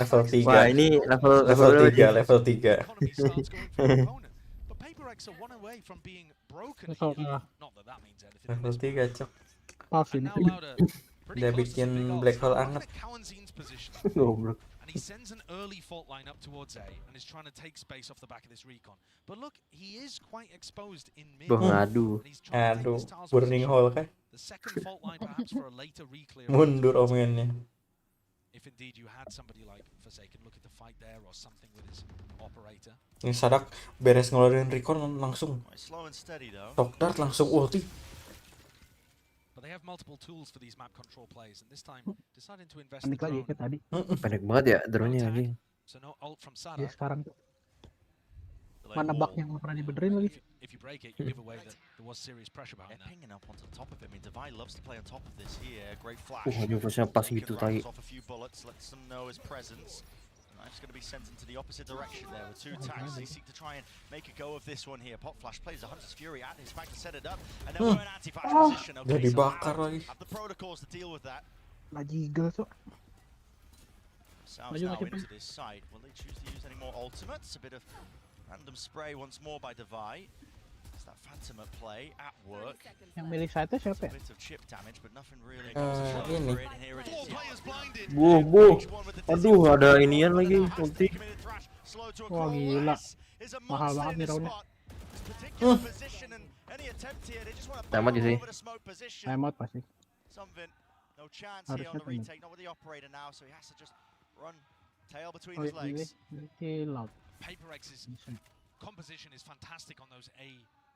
Level 3. Wah, ini level 3. Level 3. Level 3, cok. Pas ini. Udah bikin black hole anget. Goblok. And he sends an early fault line up towards A and is trying to take space off the back of this recon. But look, he is quite exposed in mid. Aduh, burning hole kah? The second fault line perhaps for a later reclear. Mundur omongannya. If indeed you had somebody like Forsaken looking to fight there or something with his operator. Ini Sadak beres ngeluarin recon langsung. Top dart langsung ulti. But they have multiple tools for these map control plays, and this time deciding to invest Panik lagi kayak tadi. Pendek banget ya drone-nya anjing. So no ult from Ya Sadak. sekarang tuh. Mana bug yang pernah dibenerin lagi? If you break it, you give away that there was serious pressure behind that. Pinging up onto top of it. I mean, Divide loves to play on top of this here. Great flash. Anjing flashnya pas gitu tai. Off a few bullets, lets them know his presence. Knife's going to be sent into the opposite direction there with 2 tanks. They seek to try and make a go of this one here. Pop Flash plays the Hunter's Fury at his back to set it up, and then we're in anti-flash position. Okay, Jadi so bakar lagi. have the protocols to deal with that. Lagi eagle tuh. Sounds now into this side. Will they choose to use any more ultimates? A bit of random spray once more by Divide. It's that Phantom at play at work. Yang milih saya itu siapa ya? A bit of chip damage, but nothing really goes to show ini. for it. And here it is. Bu. Aduh, ada inian lagi ulti. Wah gila. Mahal banget nih roundnya. Tamat sih. Tamat pasti. No chance here on the retake, not with the operator now, so he has to just run tail between his legs. PaperX's composition is fantastic on those A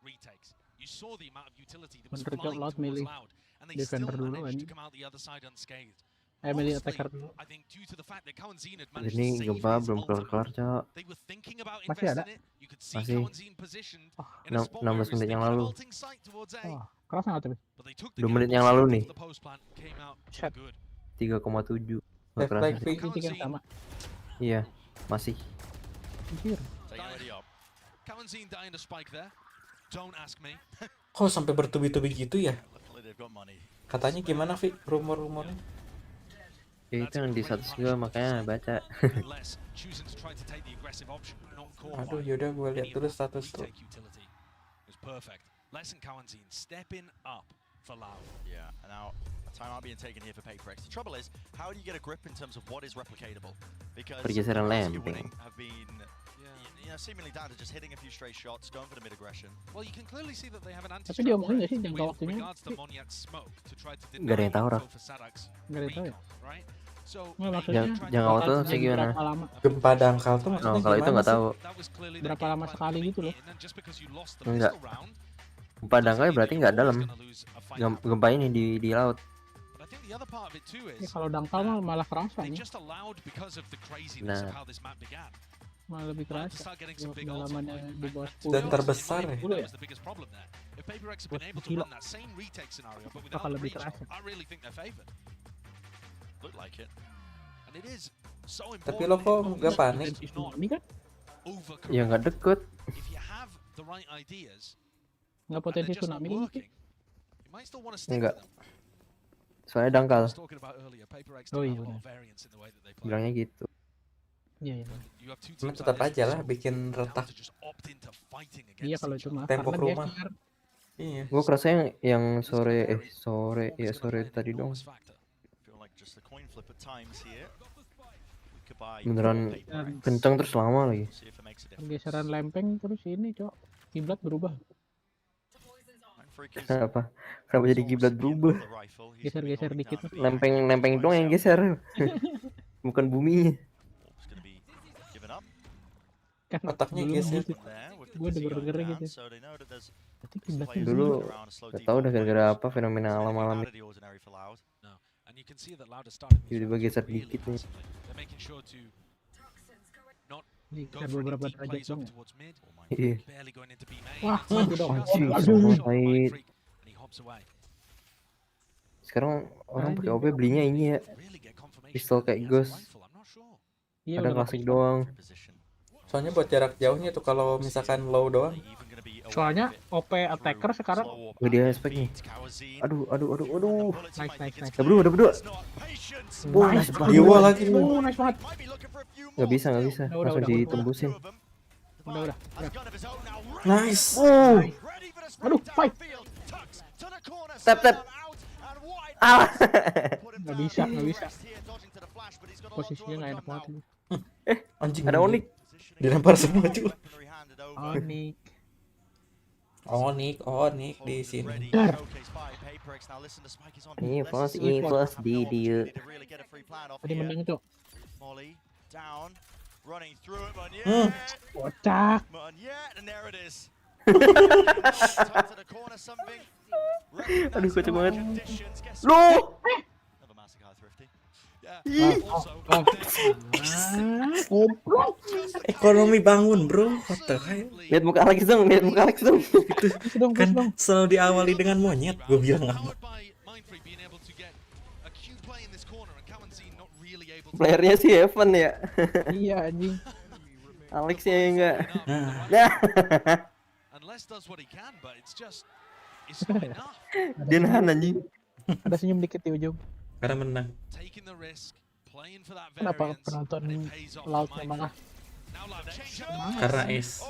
retakes. You saw the amount of utility that was flying towards Loud, and they still managed to come out the other side unscathed. Milih attacker dulu. I think due to the fact that Kawanzin had managed Ini to save gempa his belum ultimate, kelar, Cok. they were thinking about Masih ada? investing it. You could see Masih. Kawanzin positioned in a spot 16 where he was menit yang thinking lalu. of ulting sight towards A. Wah, keras nggak tapi? But they took the 2 menit gamble, yang lalu nih. the post plant came out Shit. good. 3,7. Left like fake. Tiga sama. Iya, masih. Anjir. Kawanzin dying to spike there. Don't ask me. Kok sampai bertubi-tubi gitu ya? Luckily they've got money. Katanya gimana, Vi? Rumor-rumornya? Ya itu yang di status gue makanya baca. Unless choosing to try to take the aggressive option, not caught Aduh, by yaudah gue lihat any dulu of the status tuh. retake utility. It was perfect. Les and Kawanzin stepping up for Loud. Yeah, and now a timeout being taken here for PaperX. The trouble is, how do you get a grip in terms of what is replicatable? Because Pergeseran the you're lempeng. winning have been seemingly down to just hitting a few stray shots, going for the mid aggression. Well, you can clearly see that they have an Tapi dia omongin nggak sih jangka with waktunya? regards to Monyet's smoke to try to Nggak ada yang tahu, Raf. go for Sadak's Nggak ada yang tahu ya? recon, right? So Nggak, maksudnya Jangka waktu sih gimana? berapa lama? Gempa dangkal tuh maksudnya No, kalau itu gimana nggak sih? tahu. that was clearly Berapa lama sekali gitu loh? and just because you lost the Enggak. pistol round, Gempa dangkalnya berarti nggak dalam. gonna lose a fight. Gempa ini di laut. But I think the other part of it too Ya is kalau dangkal mah malah kerasa they nih. just allowed because of the craziness of Nah. how this map began. Malah lebih Wanted to kerasa. start getting some big Pengalamannya ults. di bawah Dan 10. terbesar ya. That was the biggest problem there. If PaperX had been able to Gila. run that same retake scenario, but without Bakal the lebih breach, kerasa. I really think they're favored. Looked like it. And it is so important. Tapi lo kok nggak panik? Potensi tsunami kan? Overcorrect. Ya nggak deket. If you have the right ideas, Nggak and potensi they're just not tsunami kan? working, you might still want to stick Enggak. with them. Soalnya dangkal. Oh iya benar. Bilangnya gitu. Iya iya. Cuma tetap aja lah bikin retak Iya kalau itu mah tembok karena rumah. geser. Iya. Gue kerasa yang sore tadi dong. Beneran kencang terus lama lagi. Pergeseran lempeng terus ini cok kiblat berubah. Kenapa jadi kiblat berubah? Geser-geser dikit. Lempeng dong yang geser. Bukan buminya. Kan otaknya dulu geser. Gue denger gitu. Berarti kiblatnya Dulu gak tau udah gara-gara apa fenomena alam-alam tiba-tiba geser dikit nih. Geser beberapa derajat dong. Iya. Wah, maju dong. Aduh. Sekarang orang pakai OP belinya ini ya. Pistol kayak Ghost. Iya, Ada udah klasik doang. Soalnya buat jarak jauhnya tuh kalau misalkan low doang. Soalnya OP attacker sekarang Gue dia spek nih. Aduh. nice. Udah berdua. Nice, Dewa lagi. nice banget. Gak bisa. Udah. Langsung ditembusin. Udah. Nice. Aduh, fight. Tap. Ah. Gak bisa. Posisinya gak enak banget ini. Anjing. Ada Onyx. Dilempar semua cuy. Onyx di sini. Infos di dia. Tadi menang cok. Kocak. Aduh kocak banget. Loh. Ekonomi bangun bro. What the hell? Lihat muka Alex dong. Itu kan selalu diawali dengan monyet. Gue bilang apa? Playernya sih Evan ya. Iya anjing. Alex ya enggak. Nah. Dia nahan anjing. Ada senyum dikit di ujung. Karena menang. Kenapa penonton laut memang Karena es.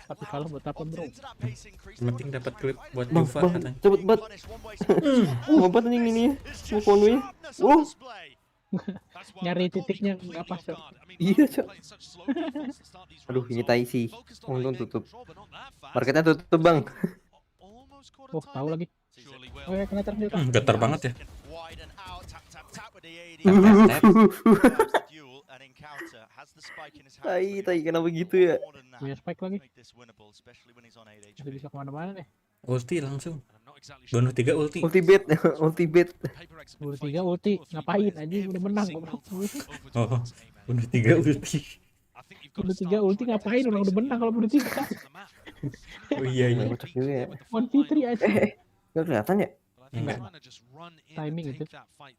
Tapi kalau buat apa bro? Penting dapat klip buat Juva katanya. Cepet banget. Ngobat anjing ini. Mau konvoy. Nyari titiknya nggak pas cok. Iya cok. Aduh ini tai sih. Untung tutup. Marketnya tutup bang. Oh tahu lagi. Oh ya kena terjun. Getar banget ya. Tai kenapa gitu ya? Punya spike lagi. Udah bisa kemana-mana nih. Ulti langsung. Bunuh 3 ulti. Ultibet. Bunuh 3 ulti. Ngapain anjing udah menang goblok. Oh. Bunuh 3 ulti. Bunuh 3 ulti ngapain orang udah menang kalau bunuh 3. Oh iya. Kocak juga ya. 1v3 aja. Gak kelihatan ya? Enggak. Timing itu.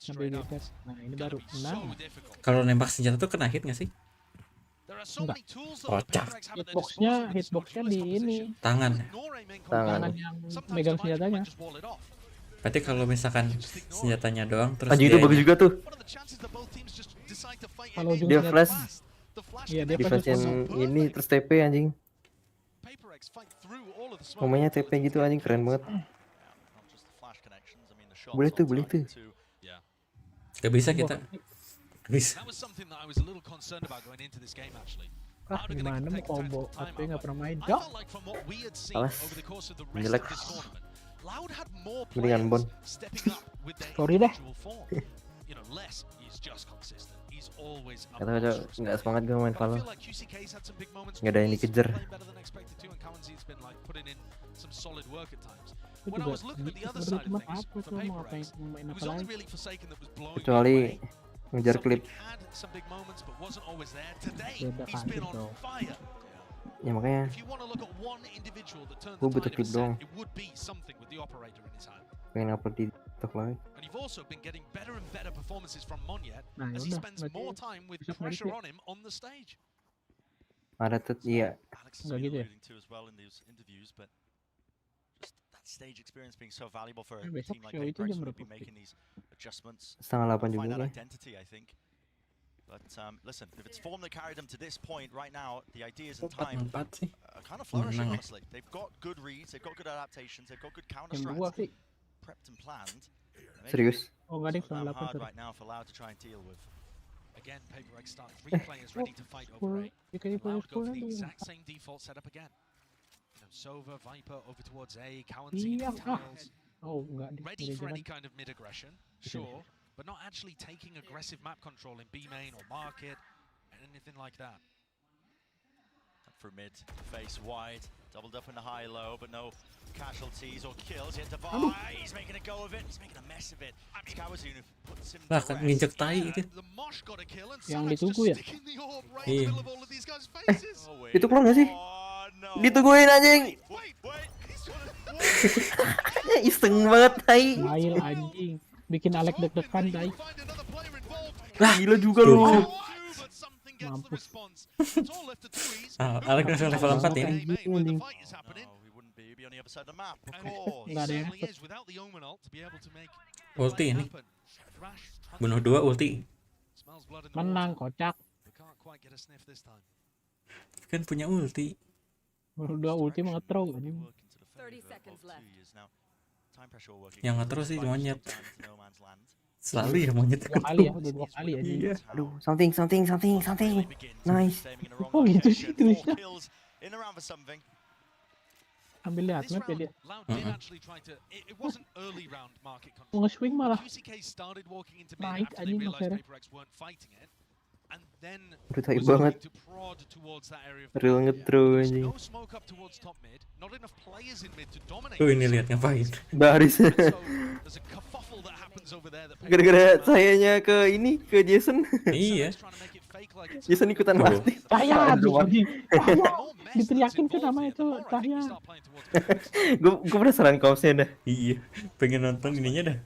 Sampai di tes. Nah ini baru. Nah. Kalau nembak senjata tuh kena hit nggak sih? Enggak. Kocak. Hitboxnya di ini. Tangan yang megang senjatanya. Berarti kalau misalkan senjatanya doang terus anjing itu bagus juga tuh. Kalau dia flash. Iya dia flash yang ini terus TP anjing. Momennya TP gitu anjing keren banget. Boleh tuh. Gak bisa kita. Bisa. Gimana mau combo? Tapi nggak pernah main. Cok. Alas. Jelek. Mendingan Bon. Sorry deh. Kata nggak semangat gue main Valo. Nggak ada yang dikejar. Kecuali ngejar klip. Ya makanya gue butuh klip doang. Pengen upload di TikTok lagi. Nah udah ada tuh iya. Nggak gitu ya. that stage experience being so valuable for a Besok team like show itu Paper X jam would be berapa? making these adjustments. 7:30 Find juga that ya. identity, I think. But listen, if it's form that carried them to this point right now, the ideas and time 4-4 sih. are kind of flourishing, Menang ya. honestly. They've got good reads, they've got good adaptations, they've got good counter Jam 2 strats sih. prepped and planned. Serius? Oh enggak deh, So damn 98 hard sorry. right now for Loud to try and deal with. Again, Paper X start 3 players ready to fight over A. Ya kayak Loud go for punya the 10 exact same default setup again. You know, Sova, Viper over towards A, Cowanzine, Iya, Tiles. Oh enggak deh. Ready Udah for jalan. any kind of mid aggression, sure, but not actually taking aggressive map control in B main or market, anything like that. For mid, face wide, doubled up in the high-low, but no casualties or kills yet. Divide, he's making a go of it, he's making a mess of it. It's Kawazun who puts him to Lah kan rest. nginjek tai itu. Yang ditunggu ya? Iya. Itu keluar nggak sih? Ditungguin anjing. Iseng banget tai. Mail anjing. Bikin Alex deg-degan tai. Lah gila juga lu. Mampus. Alex langsung level 4 ini. Enggak ada yang Ulti ini. Bunuh 2 ulti. Menang kocak. Kan punya ulti. Udah ulti mau nge-throw anjing. 30 seconds left. Yang nge-throw sih monyet. Selalu ya monyet. Dua kali ya, udah 2 kali anjing. Iya. Aduh, something. Nice. Oh gitu sih tulisnya. Ambil lihat map ya dia. Mau nge-swing malah. Naik anjing maksudnya. Udah tai banget. Real nge-throw anjing. Tuh ini lihat ngapain. Baris. Gara-gara sayanya ke ini, ke Jason. Iya. Jason ikutan mati. Cahya anjing. Cahya. Diteriakin kan nama itu Cahya. Gue penasaran kaosnya dah. Iya. Pengen nonton ininya dah.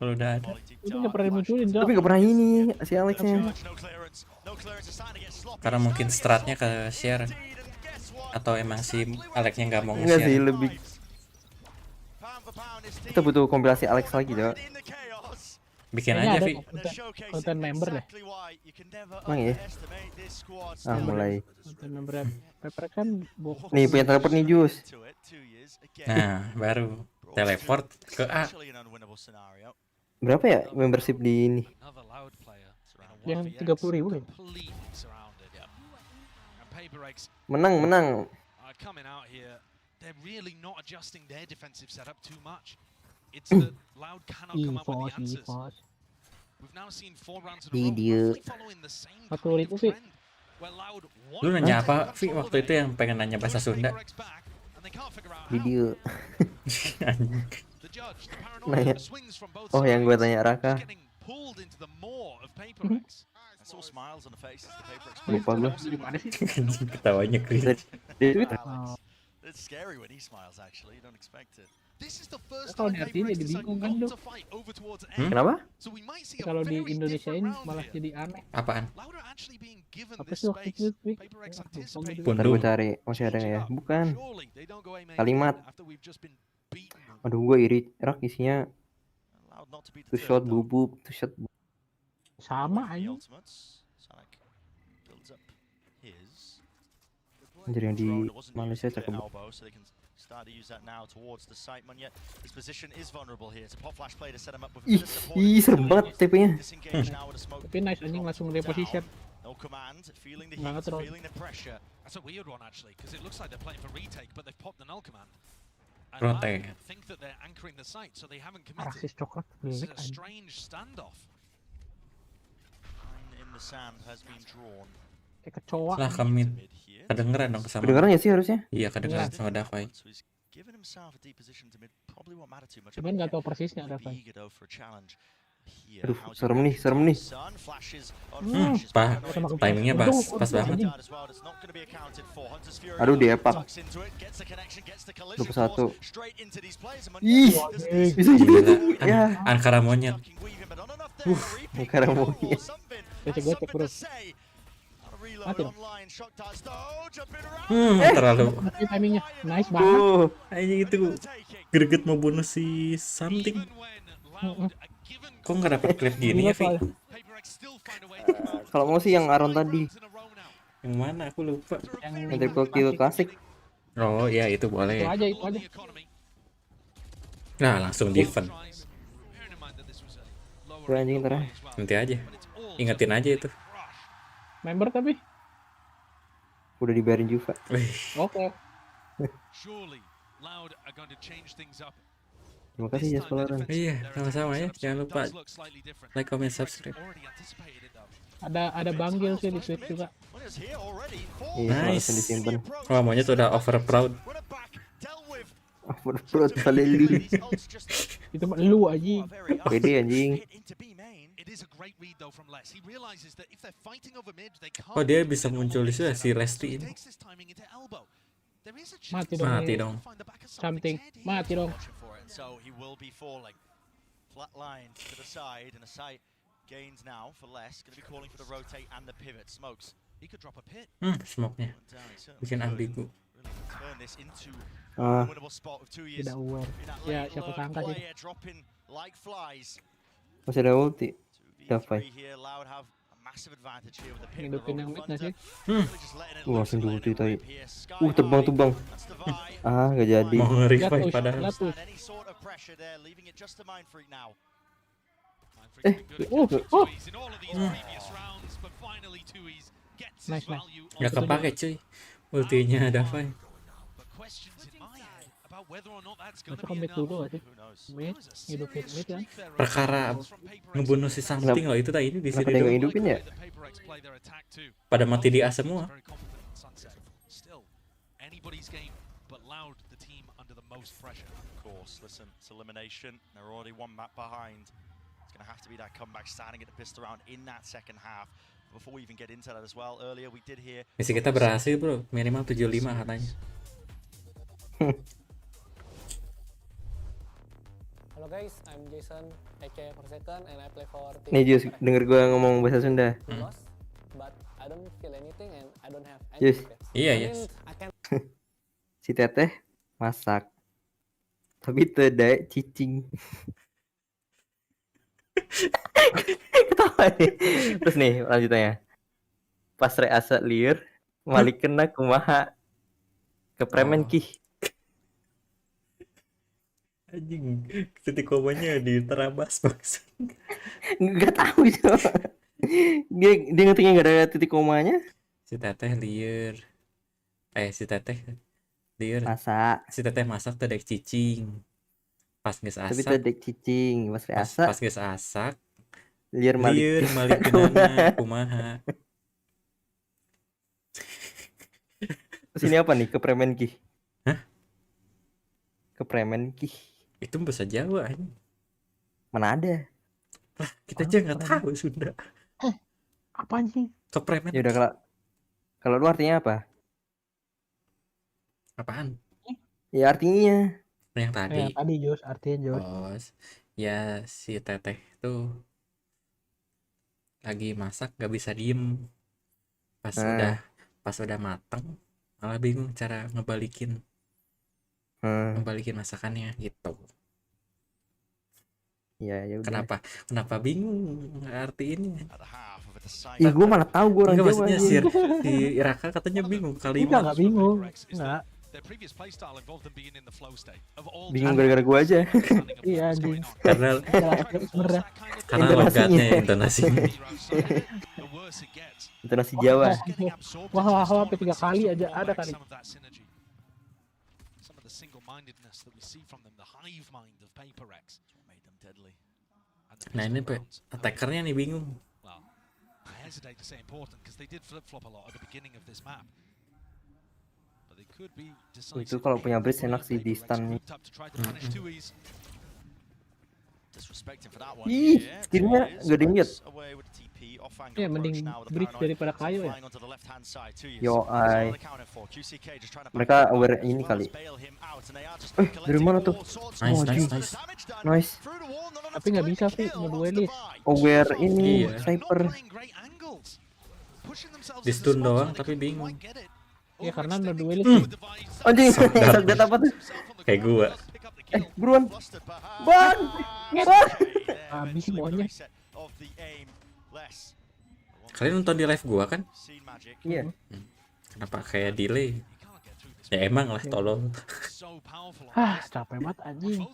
Kalau udah ada. Itu nggak pernah munculin dong. Tapi nggak pernah ini si Alexnya. Karena mungkin stratnya ke share. Atau emang si Alexnya nggak mau Enggak sih, nge-share. lebih kita butuh kompilasi Alex lagi coba. Bikin Kayaknya aja ada Vi. konten member deh. Emang ya? Mulai. Konten member Paper kan Nih punya teleport nih Jus. Nah, baru teleport ke A. Berapa ya membership di ini? yang 30.000 ya? Menang. They're really not adjusting their defensive setup too much. It's that Loud cannot come up with the answers. We've now seen 4 rounds in a row following the same kind of trend where Loud Lu nanya apa Vi waktu itu yang pengen nanya bahasa Sunda? Video. Nanya. Oh yang gue tanya Raka. Lupa gue. Ketawanya cringe. It's scary when he smiles actually, you don't expect it. Kalau di artinya jadi bingung kan lu. Kenapa? Kalau di Indonesia ini malah jadi aneh. Apaan? Apa sih waktu itu? Bentar gue cari, masih ada nggak ya? Bukan. Kalimat. Aduh gue iri. Rak isinya two shot bubub, two shot. Sama aja. Anjir yang di Malaysia cakep. Ih, serem banget TP-nya. Tapi nice anjing langsung reposition. Nggak nge-throw. That's a weird one actually, because it looks like they're playing for retake, but they've popped the null command. And Rotate. I think that they're anchoring the site, so they haven't Rasis committed. coklat. This is a strange standoff. In the sand has been drawn. Kayak kecoa. Lah kami kedengeran dong sama. Kedengeran ya sih harusnya? Iya kedengeran sama Davai. Cuman nggak tahu persisnya Davai. Aduh, serem nih. Timingnya pas banget. Aduh, dia pak. 21. Ih, bisa Gila. ya. Ankara monyet. Ankara monyet. Gocek bro. Mati dong. Terlalu. Mati timingnya. Nice banget. Aja itu greget mau bunuh si something. Kok nggak dapet klip gini ya, Vi? Kalau mau sih yang Aron tadi. Yang mana? Aku lupa. Yang triple kill klasik. Oh iya itu boleh. Itu aja. Nah langsung defend. Gue anjing ntar. Nanti aja. Ingetin aja itu. Member tapi. Udah dibayarin Juva. Oke. Terima kasih Just Valorant. Iya, sama-sama ya. Jangan lupa like, comment, subscribe. Ada banggil sih di Twitch juga. Nice. Disimpan. Wah, maunya tuh udah over proud. Over proud kali lu. Itu mah lu anjing. Pede anjing. Oh, dia bisa muncul di sini si Lesti ini. Mati dong. Something. Mati dong. So he will be falling. Flatline to the side and a sight gains now for less. Going to be calling for the rotate and the pivot. Smokes. He could drop a pit. Smoke-nya. Bikin ambigu. Turn this into a winnable spot with 2 years. Tidak aware. Ya, siapa sangka sih. Dropping like flies. Masih ada ulti. Siapa? Hidupin yang mid nggak sih? Langsung di ulti tadi. Terbang. Gak jadi. Mau nge-revive padahal. Nice. Gak kepake cuy. Ultinya ada Fai. Itu komit dulu gak sih? Mid, hidupin mid kan? Perkara ngebunuh si something loh itu tadi ini di sini dong. Hidupin ya? Pada mati di A semua. Misi kita berhasil bro, minimal 75 katanya. Hello guys, I'm Jason, aka Forsaken, and I play for team. Nih Jus, denger gue ngomong bahasa Sunda. But I don't feel anything and I don't have any Jus. Iya, yes. Si Teteh masak. Tapi tidak cicing. Ketawa nih. Terus nih lanjutannya. Pas reasa liur, malik kena kumaha kepremen kih. Anjing, titik komanya di terabas bangsa. Nggak tahu itu. Dia ngetiknya nggak ada titik komanya. Si Teteh liur. Si Teteh liur. Masak. Si Teteh masak teh dek cicing. Pas geus asak. Tapi teh dek cicing, pas reasa. Pas geus asak. Liur malik kenana kumaha. Terus ini apa nih kepremen kih? Hah? Kepremen kih. Itu bahasa Jawa aja. Mana ada? Lah, kita aja nggak tahu Sunda. Apaan sih? Kepremen. Ya udah kalau lu artinya apa? Apaan? Ya artinya. Yang tadi. Yang tadi Jos, artinya Jos. Oh, ya si Teteh tuh lagi masak gak bisa diem. Pas udah mateng malah bingung cara ngebalikin masakannya gitu. Ya udah. Kenapa bingung arti ini? Ih, gue malah tahu gue orang Jawa aja. Si Raka katanya bingung kali. Enggak bingung. Enggak. Bingung gara-gara gue aja. Iya anjing. Karena logatnya intonasinya. Intonasi Jawa. Wah, sampai 3 kali aja ada kali. Nah ini attackernya nih bingung. Itu kalau punya bridge enak sih di stun nih. Ih, skillnya gak dingin. Ya mending bridge daripada kayu ya. Yo ay. Mereka aware ini kali. Dari mana tuh? Nice. Tapi nggak bisa sih ngeduelis. Aware ini sniper. Di stun doang tapi bingung. Ya karena no duelis. Anjing, Sadap. sakit apa tuh? Kayak gua. Buruan. Ban. Ban. Habis semuanya. Kalian nonton di live gua kan? Iya. Kenapa kayak delay? Ya emang lah, tolong. Capek banget anjing.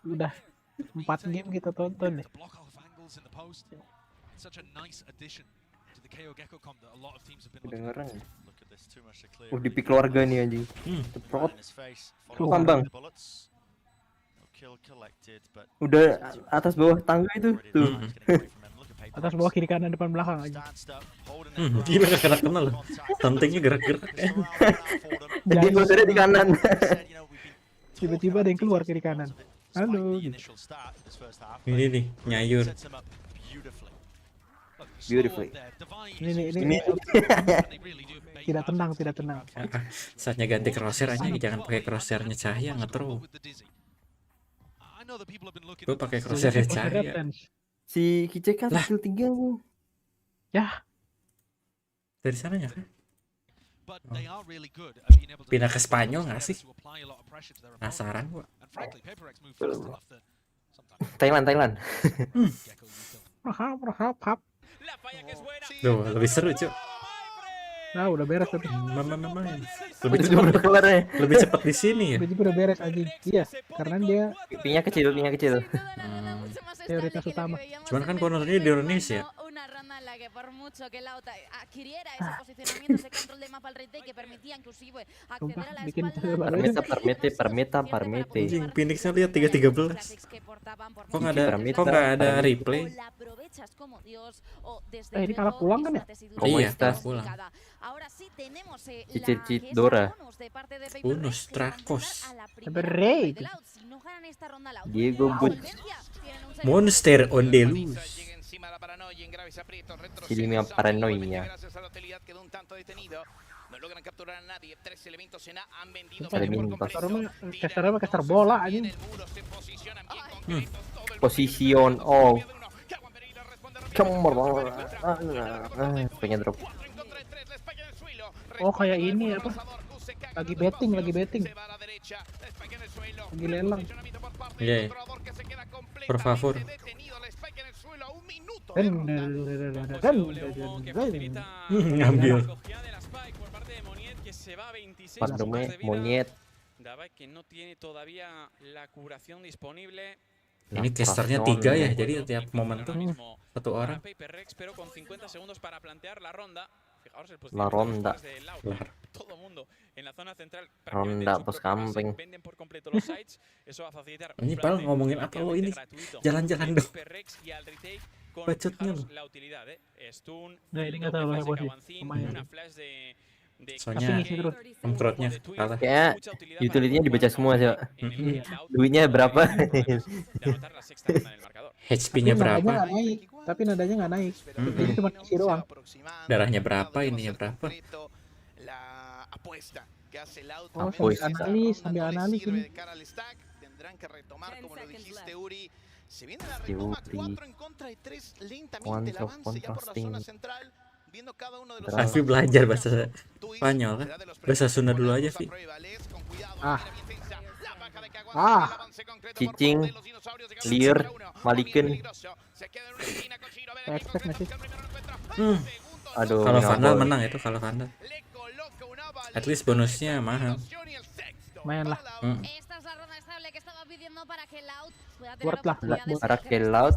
Udah 4 game kita tonton deh. Kedengeran ya? Di pick keluarga nih anjing. Ceprot. Luan bang. Udah atas bawah tangga itu tuh. Atas bawah kiri kanan depan belakang aja. Gila gak kenal loh. Somethingnya gerak-gerak. Jadi gue ada di kanan. Tiba-tiba ada yang keluar kiri kanan. Halo. Gitu. Ini nih, nyayur. Beautifully. Ini. Tidak tenang. Saatnya ganti crosshair aja, jangan pakai crosshairnya Cahaya ngetro. Gue pakai crosshairnya Cahaya. Si Kicek kan skill 3 bu. Ya. Dari sana ya kan? Pindah ke Spanyol nggak sih? Penasaran gua. Thailand. Hap. Duh, lebih seru cuy. Nah, udah beres tapi. Lebih cepat di sini ya. Lebih udah beres aja. Iya, karena dia pinya kecil. Prioritas utama. Cuman kan gua nontonnya di Indonesia. Bikin Permeta. Phoenixnya lihat 3-13. Kok nggak ada replay? Ini kalah pulang kan ya? Iya, kalah pulang. Cicit Dora. Unos Trakos. Beray. Diego Butch. Monster on the loose. Cilimia paranoia. Caster bola anjing. Position of. Pengen drop. Oh kayak ini apa? Lagi betting. Lagi lelang. Iya. Por favor. Ngambil. Pandemi monyet. Ini casternya 3 ya, jadi tiap momen tuh 1 orang. La ronda. Ronda pos camping. Ini pal ngomongin apa lo ini? Jalan-jalan dong. Bacotnya lo. Nah ini nggak tahu pakai posisi. Lumayan. Soalnya emprotnya kalah. Ya, utility-nya dibaca semua sih. Duitnya berapa? HP-nya berapa? Tapi nadanya nggak naik. Jadi cuma isi doang. Darahnya berapa? Ininya berapa? Sambil analis ini. Afi belajar bahasa Spanyol kan? Bahasa Sunda dulu aja, Vi. Cicing, Liar, Malikin. Expect nggak sih? Aduh. Kalau Vandal menang itu, kalau Vandal. At least bonusnya mahal. Lumayan lah. Worth lah. Para kill out.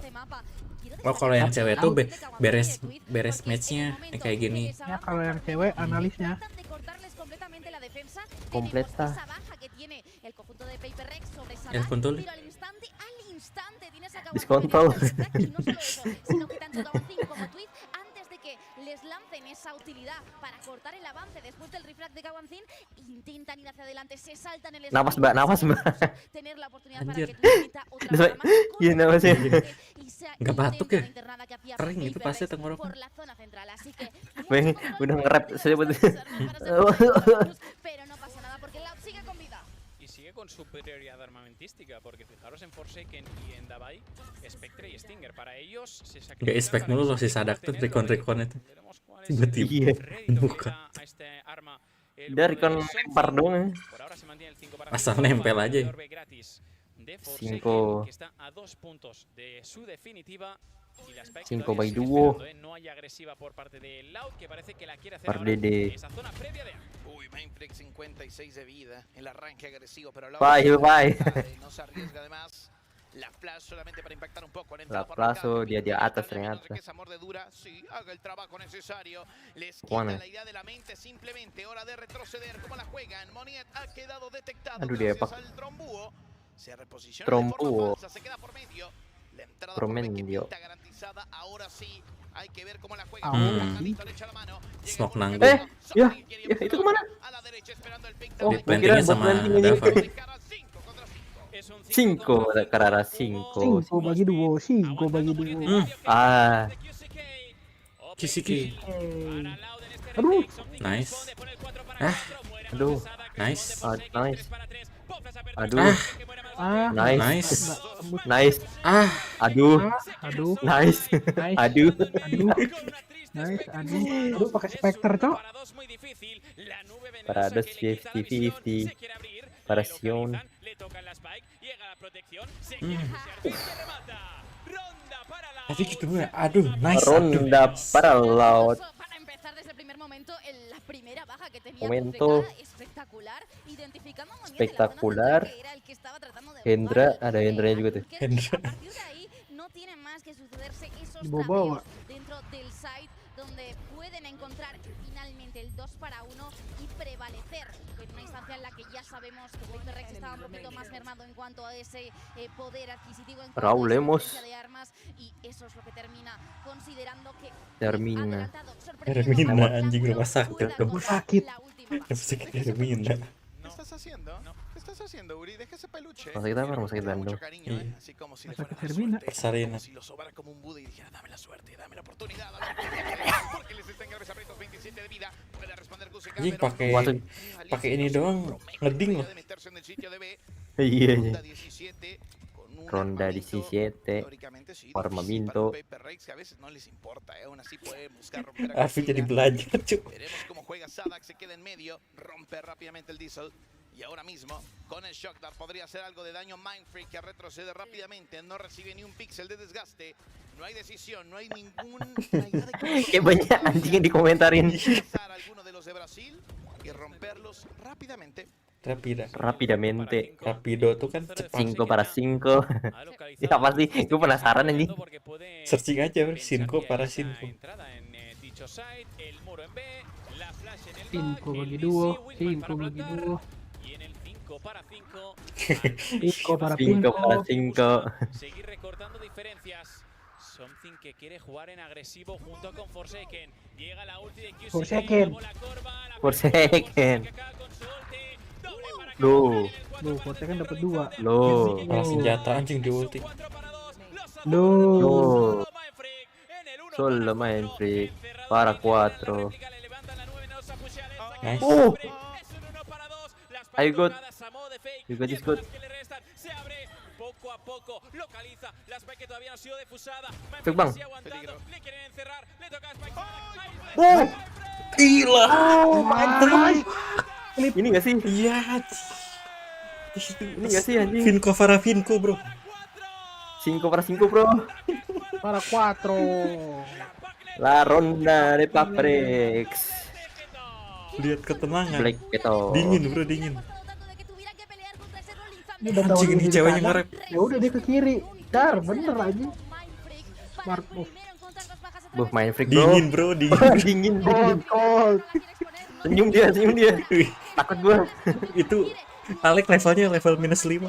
Oh kalau yang cewek tuh beres matchnya kayak gini. Ya kalau yang cewek analisnya komplit lah. Kontol. Diskontol. Les lancen esa utilidad para cortar el avance después del refrag de Kawancin, intentan ir hacia adelante, se saltan el Nafas mbak. tener la oportunidad para que Tunita otra vez Iya nafasnya. Nggak batuk ya? Kering itu pasti tenggorok. por la zona central, así que Udah nge-rap saya buat. pero no pasa nada porque Loud sigue con vida. Y sigue con superioridad armamentística, porque fijaros en Forsaken y en Davai, Spectre y Stinger. Para ellos se Gak expect mulu loh si Sadak tuh recon itu. Veremos cuál Tiba-tiba Iya. buka. Dari kan lempar doang. Asal nempel aja. 5 by duo. Per Dede. Uy, Mainfreak 56 de vida. El arranque agresivo, pero Bye, bye. no se arriesga además. La flash solamente para impactar un poco. La plazo dia di atas ternyata. Que esa mordedura, sí, haga el trabajo necesario. Les quita Buona. la idea de la mente. Simplemente hora de retroceder. ¿Cómo la juegan? Moniet ha quedado detectado Aduh, gracias dia, Pak. al trombúo. Se reposiciona de Trompuo. forma falsa. Se queda por medio. La entrada Por por medio. está garantizada. Ahora sí. Hay que ver cómo la juega. Smoke nanggung. Ya, itu kemana? Oh, Plantingnya sama Dava. 5 Carrara 5. 5 bagi 2, 5 bagi 2. Ah, Kisiki. Aduh, Nice. aduh. Nice. Nice. Aduh. Nice. Nice. Nice. Aduh. aduh, Nice. Nice. Aduh. nice, aduh, pakai Spectre, Cok. Parados 50-50. Parasion. Tapi gitu gue, aduh, nice. Ronda para laut. Para empezar desde el primer momento, la primera baja que tenía Momento espectacular, identificando muy bien spektakular. que era el que estaba tratando de Hendra, ada Hendranya juga tuh. Hendra. A partir de ahí no tiene más que sucederse esos Dibawa-bawa. tapeos dentro del site donde pueden encontrar finalmente el 2 para 1 y prevalecer en una instancia en la que ya sabemos que Paper Rex estaba un poquito más mermado en cuanto a ese poder adquisitivo en cuanto Raúl a esa Lemos. potencia de armas, y eso es lo que termina considerando que Hermina sorprendiendo anjing rumah sakit dong. Sakit. Rumah sakit Hermina. ¿Qué estás haciendo? ¿Qué estás haciendo, Uri? Deja ese peluche. Rumah sakit apa? Rumah sakit Bandung. Iya. Así como si le Sakit fuera Hermina. Sarina. si lo sobara como un Buda y dijera, dame la suerte, dame la oportunidad, porque les están graves abritos 27 de vida. Puede responder Guseka, Anjing pero pakai ini doang ngeding loh. de meterse en el sitio de B. Iya. Ronda 17 con un Ronda armamento, 17. teóricamente sí, Arma difícil Minto. para Paper Rex, que a veces no les importa, aún así pueden buscar romper Arfi jadi belajar, cuy. Veremos cómo juega Sadak, se queda en medio, rompe rápidamente el Diesel. Y ahora mismo, con el Shock Dart podría hacer algo de daño. Mindfreak que retrocede rápidamente, no recibe ni un píxel de desgaste. No hay decisión, no hay ninguna idea de Kayak banyak anjing yang dikomentarin. pasar a alguno de los de Brasil y romperlos rápidamente. Rapidamente. Rapido tuh kan cepat. 5 para 5. Ya apa sih? Gue penasaran anjing. Searching aja, bro. 5 para 5. 5 bagi 2, 5 bagi 2. 5 para 5 para 5. Seguir recortando diferencias. Something que quiere jugar en agresivo junto con Forsaken. Llega la ulti de QC. Forsaken. Forsaken. Loh. Loh, Forsaken dapat 2. Loh. Malah senjata anjing di ulti. Loh. Solo Mindfreak para 4. Nice. I got. You got this good. Poco a poco localiza la spike que todavía no ha sido defusada. Cek bang. Le quieren encerrar, le toca a spike. Oh, gila. Oh my. Ini gak sih? Iya. Ini gak sih anjing? Vinko para Vinko, bro. 5 para 5, bro. Para 4. La ronda de Paprex. Lihat ketenangan. Black Keto. Dingin, bro, dingin. Ini udah tahu Anjing ini di ceweknya kanan. nge-rap. Ya udah dia ke kiri. Dar, bener aja. Smart move. Buh, Mindfreak, bro. Dingin, bro, dingin. Dingin. Cold. Senyum dia. Takut gua. Itu Alek levelnya level -5.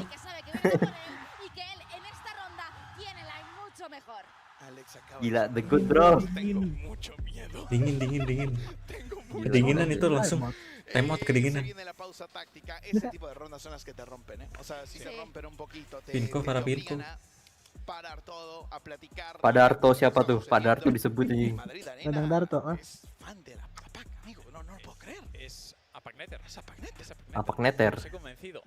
Gila, the good, bro. Dingin. Kedinginan itu langsung temot kedinginan. Ese tipo de rondas son las que te rompen, ¿eh? O sea, si te rompen un poquito, Vinko para Vinko. parar todo, a platicar. Pak Darto siapa tuh? Pak Darto disebut anjing. Dadang Darto, ah. Fan de la Pac, amigo, no lo puedo creer. Es Apagneter. Apagneter. Estoy convencido.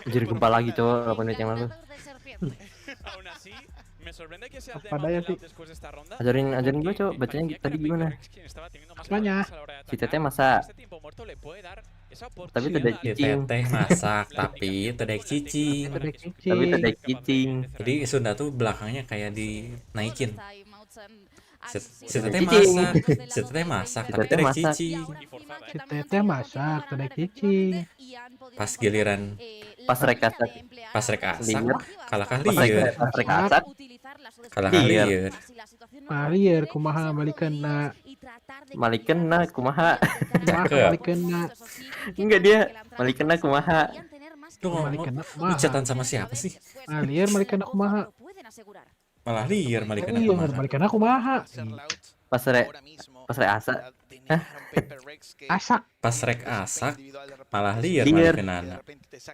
Jadi gempa lagi, cowok, 8 menit yang lalu. Aún así, Apa daya sih? Ajarin gue coba bacanya tadi gimana? Apanya? Si Teteh masak. Tapi tidak cicing. Teteh masak, tapi tidak cicing. Tapi tidak cicing. Jadi Sunda tuh belakangnya kayak dinaikin. Si Teteh masak, tapi tidak cicing. Si Teteh masak, tidak cicing. Pas giliran Pas rek asak, kalah lieur. Pas rek asak. Kalah lieur. Lieur kumaha malikeunna. Malikeunna kumaha. Malikeunna. Enggak dia malikeunna kumaha. Lu chatan sama siapa sih? Lieur malikeunna kumaha. Malah lieur malikeunna Iya, kumaha. malikeunna kumaha. Pas rek asak. Hah? Asak. Pas rek asak, malah lieur malikeunna.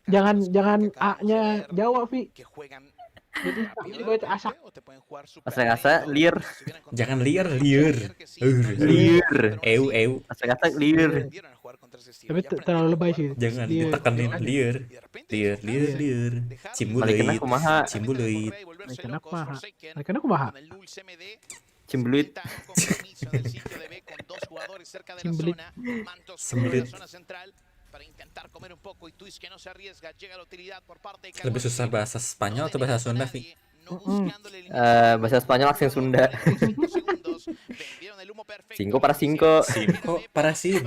Jangan A-nya Jawa, Vi. Jadi gue asak. Pas rek asak lieur. Jangan lieur. Lieur. Eu. Pas rek asak lieur. Tapi terlalu lebay sih. Jangan ditekenin lieur. Lieur. Malikeunna kumaha. Cimbuluit. Malikeunna kumaha. Cimbelit. Lebih susah bahasa Spanyol atau bahasa Sunda, Vi? Bahasa Spanyol aksen Sunda. 5 para 5. 5 para 5.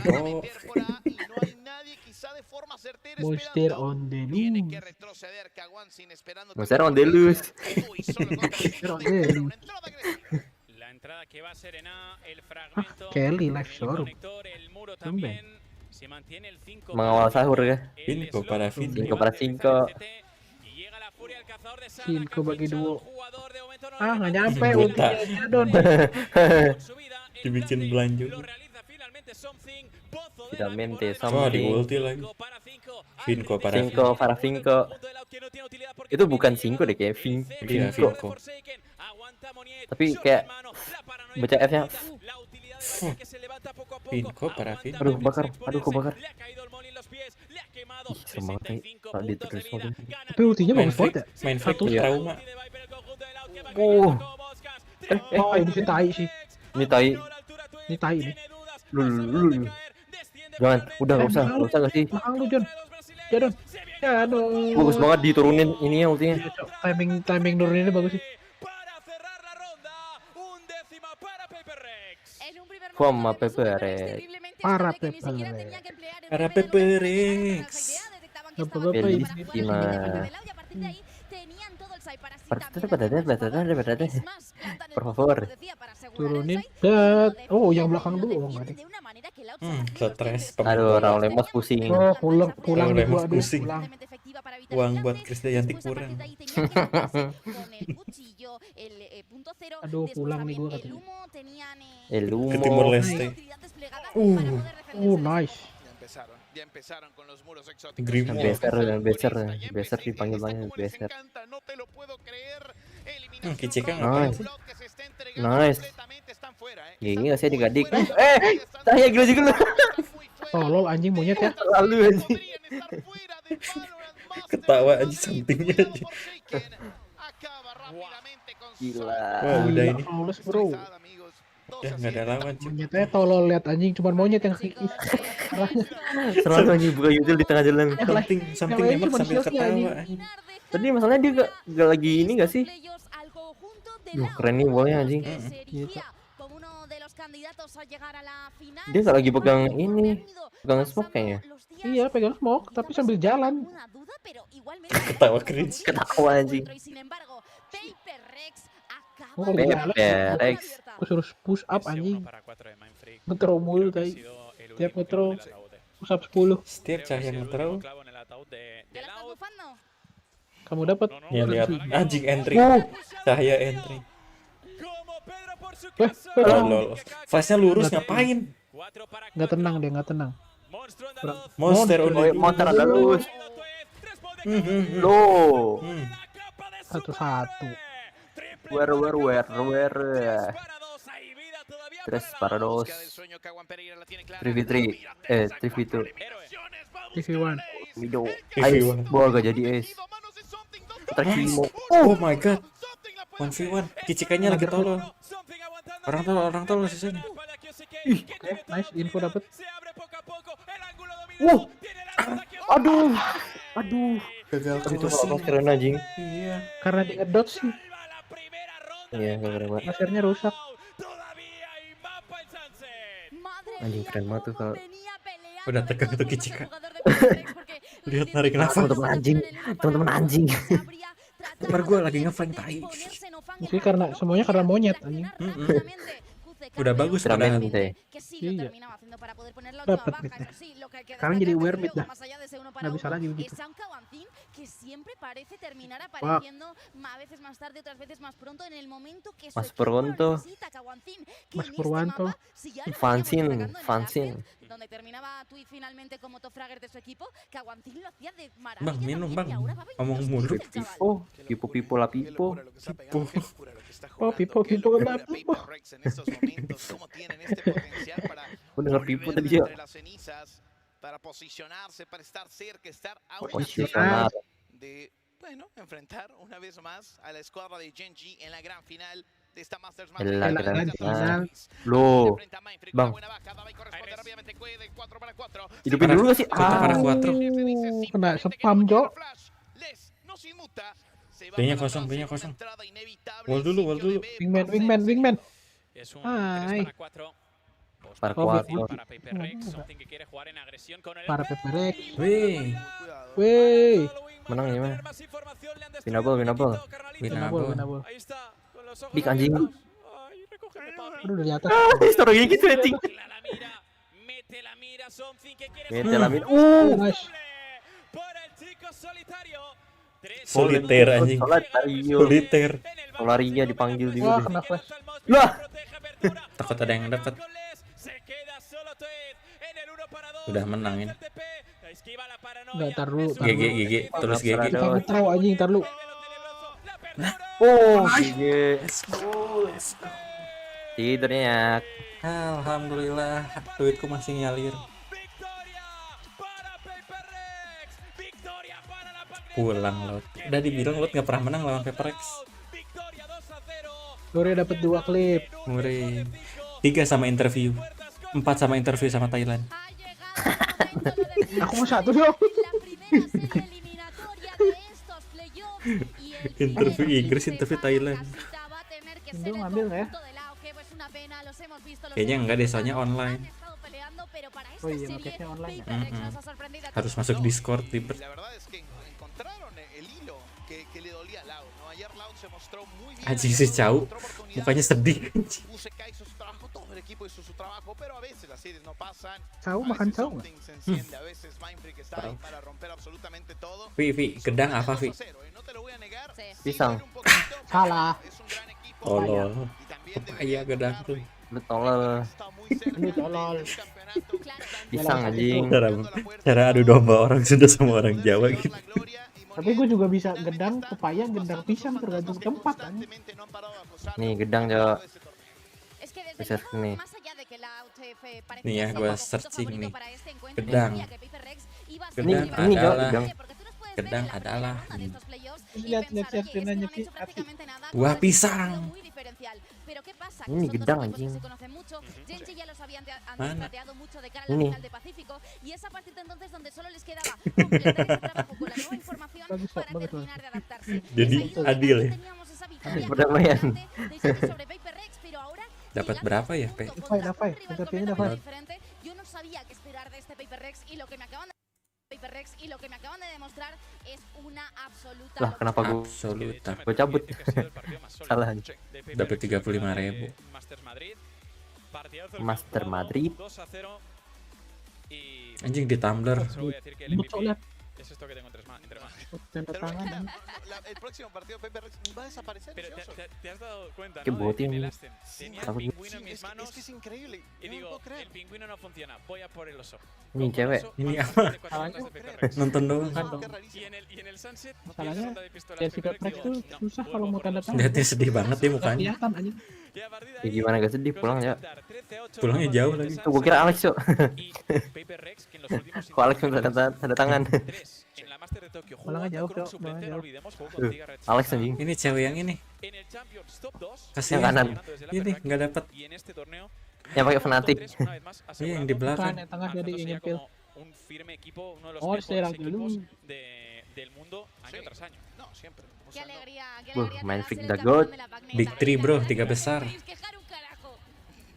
Monster on the loose. Monster on the loose. Kelly live showroom. Mengawal sahur ya. 5 para 5. 5 para 5. 5 bagi 2. Nggak nyampe ultinya Don. Dibikin belanja. Finalmente di something. ulti lagi. 5 para 5. Itu bukan 5 deh kayak Iya, 5. Tapi kayak baca F-nya. 5 para 5. Aduh kebakar. Ih, serem banget nih. Kalau ditulis mobil. Tapi ultinya bagus banget ya. Main fake trauma. Oh, ini sih tai sih. Ini tai. Ini tai nih. Lu. Jangan, udah nggak usah gak sih? Belakang lu, Jon. Ya, Don. Ya, aduh. Bagus banget diturunin ininya ultinya. Timing nuruninnya bagus sih. Forma Peperex. Para Peperex. Por favor. Turunin dat. Oh, yang belakang dulu. Oh, enggak deh. Stres. Aduh, Raul Lemos pusing. Oh, pulang nih gua, pusing. pulang. Uang buat Krisdayanti kurang. Aduh, pulang nih gua katanya. El humo. Ke Timor Leste. Nice. Grimo. Beser dipanggil Beser. Kicikang Nice. Gini gak sih adik-adik. Saya gila. Tolol anjing monyet ya. Lalu anjing. Ketawa aja sampingnya aja. Gila. Wah, udah ini. Males, bro. Udah nggak ada lawan. Monyetnya tolol, lihat anjing cuman monyet yang kikis. Selalu anjing buka YouTube di tengah jalan. Samping nembak sambil ketawa. Tadi masalahnya dia gak lagi ini gak sih? Duh, keren nih bolanya anjing. Dia gak lagi pegang ini. Pegang smoke kayaknya. Iya, pegang smoke tapi sambil jalan. Ketawa cringe. Ketawa anjing. Peperex. Aku suruh push up anjing. Ngetro mulu tadi. Tiap ngetro push up 10. Setiap cahaya ngetro. Kamu dapat. Ya lihat anjing entry. Cahaya entry. Lol. Flashnya lurus ngapain? Nggak tenang dia, nggak tenang. Monster ada lurus. Loh. 1-1. Where. Tres para dos. 3v3. 3v2. 3v1. Mido. Ice. Boa gak jadi ace. Oh my god. 1v1, kicikannya lagi tolol. Orang tolol sisanya. Ih, nice info dapet. Aduh. Gagal Itu closing. kalau keren anjing. Iya. Karena dia ngedot sih. Iya, keren banget. Lasernya rusak. Anjing keren banget tuh kalau Udah tegang tuh kicika. Lihat narik nafas. Teman-teman anjing. Ntar gue lagi ngeflank tai. Mungkin semuanya karena monyet anjing. Udah bagus Ramen padahal. teh. Iya. Dapat mitnya. Sekarang jadi wear mit dah. Nggak bisa lagi begitu. Fuck. Mas Purwanto. Fansin. Bang, minum bang. Ngomong mulu. Pipo la pipo. Pipo la pipo. Gue denger pipo tadi ya. Para posicionarse, para estar cerca, estar a una Posicionar. de, bueno, enfrentar una vez más a la escuadra de Gen.G en la gran final de esta Masters En la gran Madrid. final. Loh, bang. Hidupin dulu gak sih? Para 4. Kena spam, Jok. B-nya kosong. Wall dulu. Wingman. Es un Ay. 3 para 4. Para Para 4. Paper Rex, something que quiere jugar en agresión con el Para Peperek. Wih. Menang ya mah. Winable. Ahí está, con los ojos Dik anjing. Aduh, udah di atas. Story gitu anjing. mete la mira, something que quiere Mete la mira. Nice. por el chico solitario. Soliter anjing. Soliter. Solaria dipanggil di Wah, kena flash. Lah. Takut ada yang dekat. Udah menangin. Enggak, tar dulu. GG terus GG. Kita tahu anjing, tar dulu. Oh, GG. Tidurnya. Alhamdulillah, duitku masih ngalir. Pulang Lot. Udah dibilang Lot nggak pernah menang lawan Paper Rex. Lore dapat 2 klip. Murray. 3 sama interview. 4 sama interview sama Thailand. Aku mau 1 dong. Interview Inggris, interview Thailand. Indo ngambil nggak ya? Kayaknya enggak deh, soalnya online. Oh iya, ngeceknya online ya? Harus masuk Discord ribet. Anjing si Cau mukanya sedih. Cau makan cau nggak? Vi, gedang apa Vi? Pisang. Salah. Tolol. Papaya gedang tuh. Lu tolol. Lu tolol. Pisang anjing. Cara adu domba orang Sunda sama orang Jawa gitu. Tapi gue juga bisa gedang, pepaya, gedang pisang tergantung tempat kan. Nih gedang Jo. Bisa nih. Nih ya, gue searching nih. Gedang. Ini Jo, gedang. Gedang adalah Lihat screen-nya Ki. buah pisang. Ini gedang anjing. Mana? Ini. Bagus. Jadi adil ya. Perdamaian. Dapat berapa ya, Pe? Dafai. Interviewnya Dafai. Lah kenapa gue Absoluta. gue cabut? Salah. Dapat 35.000. Master Madrid. Anjing di Tumblr. Es esto que tengo entre manos. Tanda tangan. El próximo partido Paper Rex va a desaparecer. Pero te has dado cuenta, Qué ¿no? botín. En el Aston. Tenía el pingüino en mis Es manos que es increíble. y digo, el pingüino no funciona, voy a por el oso. Ini cewek. Ini apa? Nonton doang. Y en el Sunset, Masalahnya Chelsea Paper tuh susah kalau mau tanda tangan. Lihatnya sedih banget ya mukanya. Kelihatan anjing. Ya gimana gak sedih pulang ya. Pulangnya jauh lagi. Tuh gue kira Alex yo. Kok Alex tanda tangan. En la Master de Tokio Pulangnya jauh, jugando con un Cok. suplente, Pulangnya no jauh. olvidemos, jugó con Tiga Red Alex anjing. Ini cewek yang ini. En el Champions Top 2 Kasihan kanan. ini nggak dapat. y en este torneo Yang pakai Fnatic. una vez más Iya yang di belakang. Bukan, yang tengah jadi Alfonso sería ngepil. como un firme equipo, uno de los Oh, mejores será equipos dulu. del mundo año tras año. No, siempre. Qué alegría, qué Wah, alegría. main te Vic das the el God. campeón de la Magnet. Big 3 bro, 3 besar. Podéis quejar un carajo.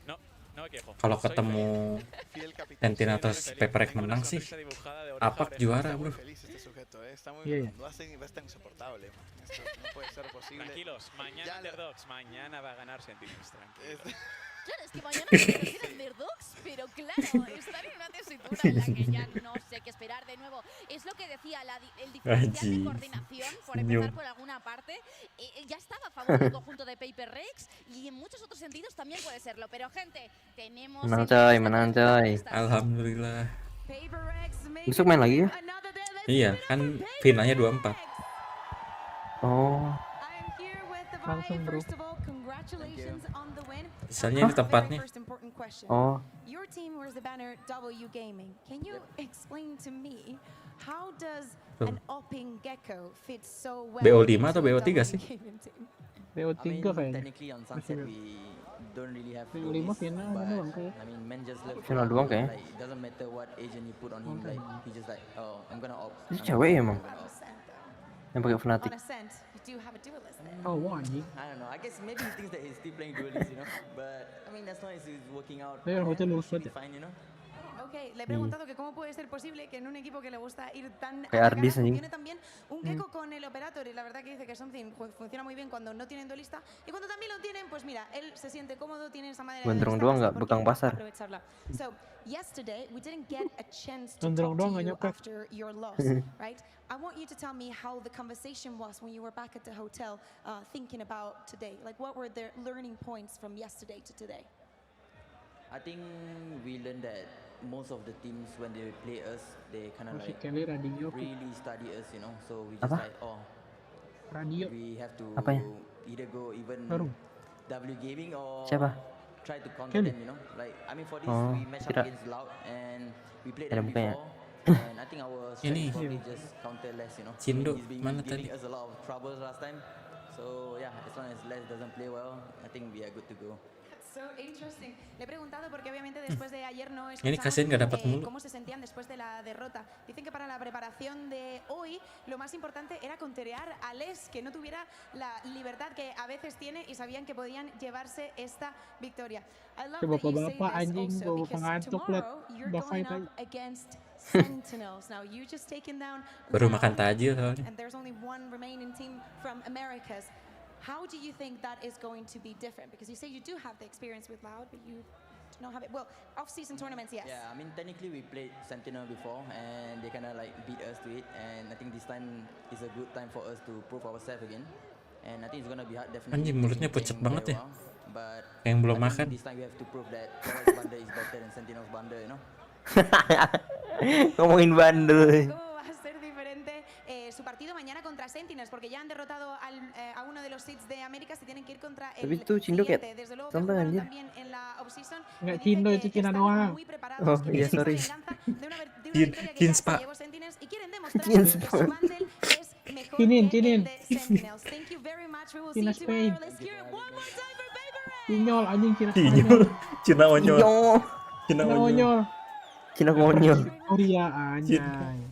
No, no me quejo. Kalau Soy ketemu Sentinel atau Paper X menang sih, Apak juara bro. Feliz este sujeto, está muy Yeah. va a estar insoportable. Esto no puede ser posible. Tranquilos, mañana Ya Underdogs, mañana va a ganar Sentinels, tranquilos. Claro, es que mañana van a ser underdogs, pero claro, están en una tesitura en la que ya no sé qué esperar de nuevo. Es lo que decía, el diferencial de coordinación, por empezar por alguna parte, ya estaba a favor del conjunto de Paper Rex y en muchos otros sentidos también puede serlo. Pero gente, tenemos... Menang coy. Alhamdulillah. Besok main lagi ya? Iya, kan finalnya 24. Oh, Langsung bro. Misalnya ini tempatnya. oh. Your team wears the banner W Gaming. Can you explain to me how does an Opping Gecko fit so well? BO5 into atau the BO3 W sih? Gaming team? BO3 kayaknya. Technically on Sunset we don't really have BO5 lolis, final but doang kayak. I mean men just love Final doang kayaknya. like it doesn't matter what agent you put on him, like he just like, oh I'm gonna opt. Itu cewek ya emang? Yang pakai Fnatic. On Ascent, you do have a duelist there. Oh, wah anjing. I don't know, I guess maybe he thinks that he's still playing duelist, you know, but I mean as long as he's working out, Dia rambutnya lurus should be banget ya. fine, you know. Ok, le he preguntado que cómo puede ser posible que en un equipo que le gusta ir tan a Kayak la Ardis, cara anjing. funcione también un gecko con el operator, y la verdad que dice que something funciona muy bien cuando no tienen duelista, y cuando también lo tienen, pues mira, él se siente cómodo, tiene esa manera de Gondrong doang nggak bekang pasar. aprovecharla. So, yesterday we didn't get a chance to Gondrong talk doang to nggak you nyopet. after your loss, right? I want you to tell me how the conversation was when you were back at the hotel thinking about today. Like, what were the learning points from yesterday to today? I think we learned that most of the teams when they play us, they kind of Musik like Kelly radio. really study us, you know. So we just Apa? like, oh, Radio. we have to Apanya? either go even Baru. W gaming or Siapa? try to counter Kelly. them, you know. Like I mean for this Oh, we match up tidak. against Loud and we played Ada them mukanya. before. And I think our strength Ini. is probably just counter less, you know. Cindo, He's been mana giving tadi? us a lot of troubles last time. So yeah, as long as Les doesn't play well, I think we are good to go. So interesting. Le he preguntado porque obviamente después de ayer no Ini escuchamos kasihan nggak dapat mulu. cómo se sentían después de la derrota. Dicen que para la preparación de hoy lo más importante era conterear a Les, que no tuviera la libertad que a veces tiene, y sabían que podían llevarse esta victoria. I love Coba that you say bapak this anjing, also bawa because pengantuk, liat. tomorrow you're Udah going fight up against Sentinels. Now you just taken down Baru Loud, makan tajil soalnya. and there's only one remaining team from Americas. How do you think that is going to be different? Because you say you do have the experience with Loud, but you do not have it. Well, off-season tournaments, yes. Yeah, I mean technically we played Sentinel before and they kind of like beat us to it, and I think this time is a good time for us to prove ourselves again. And I think it's gonna be hard definitely. Anjing, mulutnya because pucat we're banget playing ya. very well, but Kayak yang belum I think makan. this time we have to prove that Flores Banda is better than Sentinel's Banda, you know. Ngomongin bandel. ¿Cómo va a ser diferente su partido mañana contra Sentinels? Porque ya han derrotado a uno de los seeds de América, se tienen que ir contra el Tapi itu Cindo kayak siguiente. Desde luego que tonton jugaron anjir. también en la off-season. Nggak Me Cindo, dice itu que Cina están doang. muy preparados, Oh, que iya, tienen sorry. esa venganza de una victoria que ya Kinspa. se llevó Sentinels, y quieren demostrar Kins que su pa. bundle es mejor Cinin, que el cinin. de Sentinels. Thank you very much. We will see Cina you tomorrow. Spain. Let's hear it one more time for Paper Rex. Tinyol anjing Cina. Tinyol. Cina onyol. Iyo. Cina Cina onyol. onyol. Cina konyol. Korea anjay.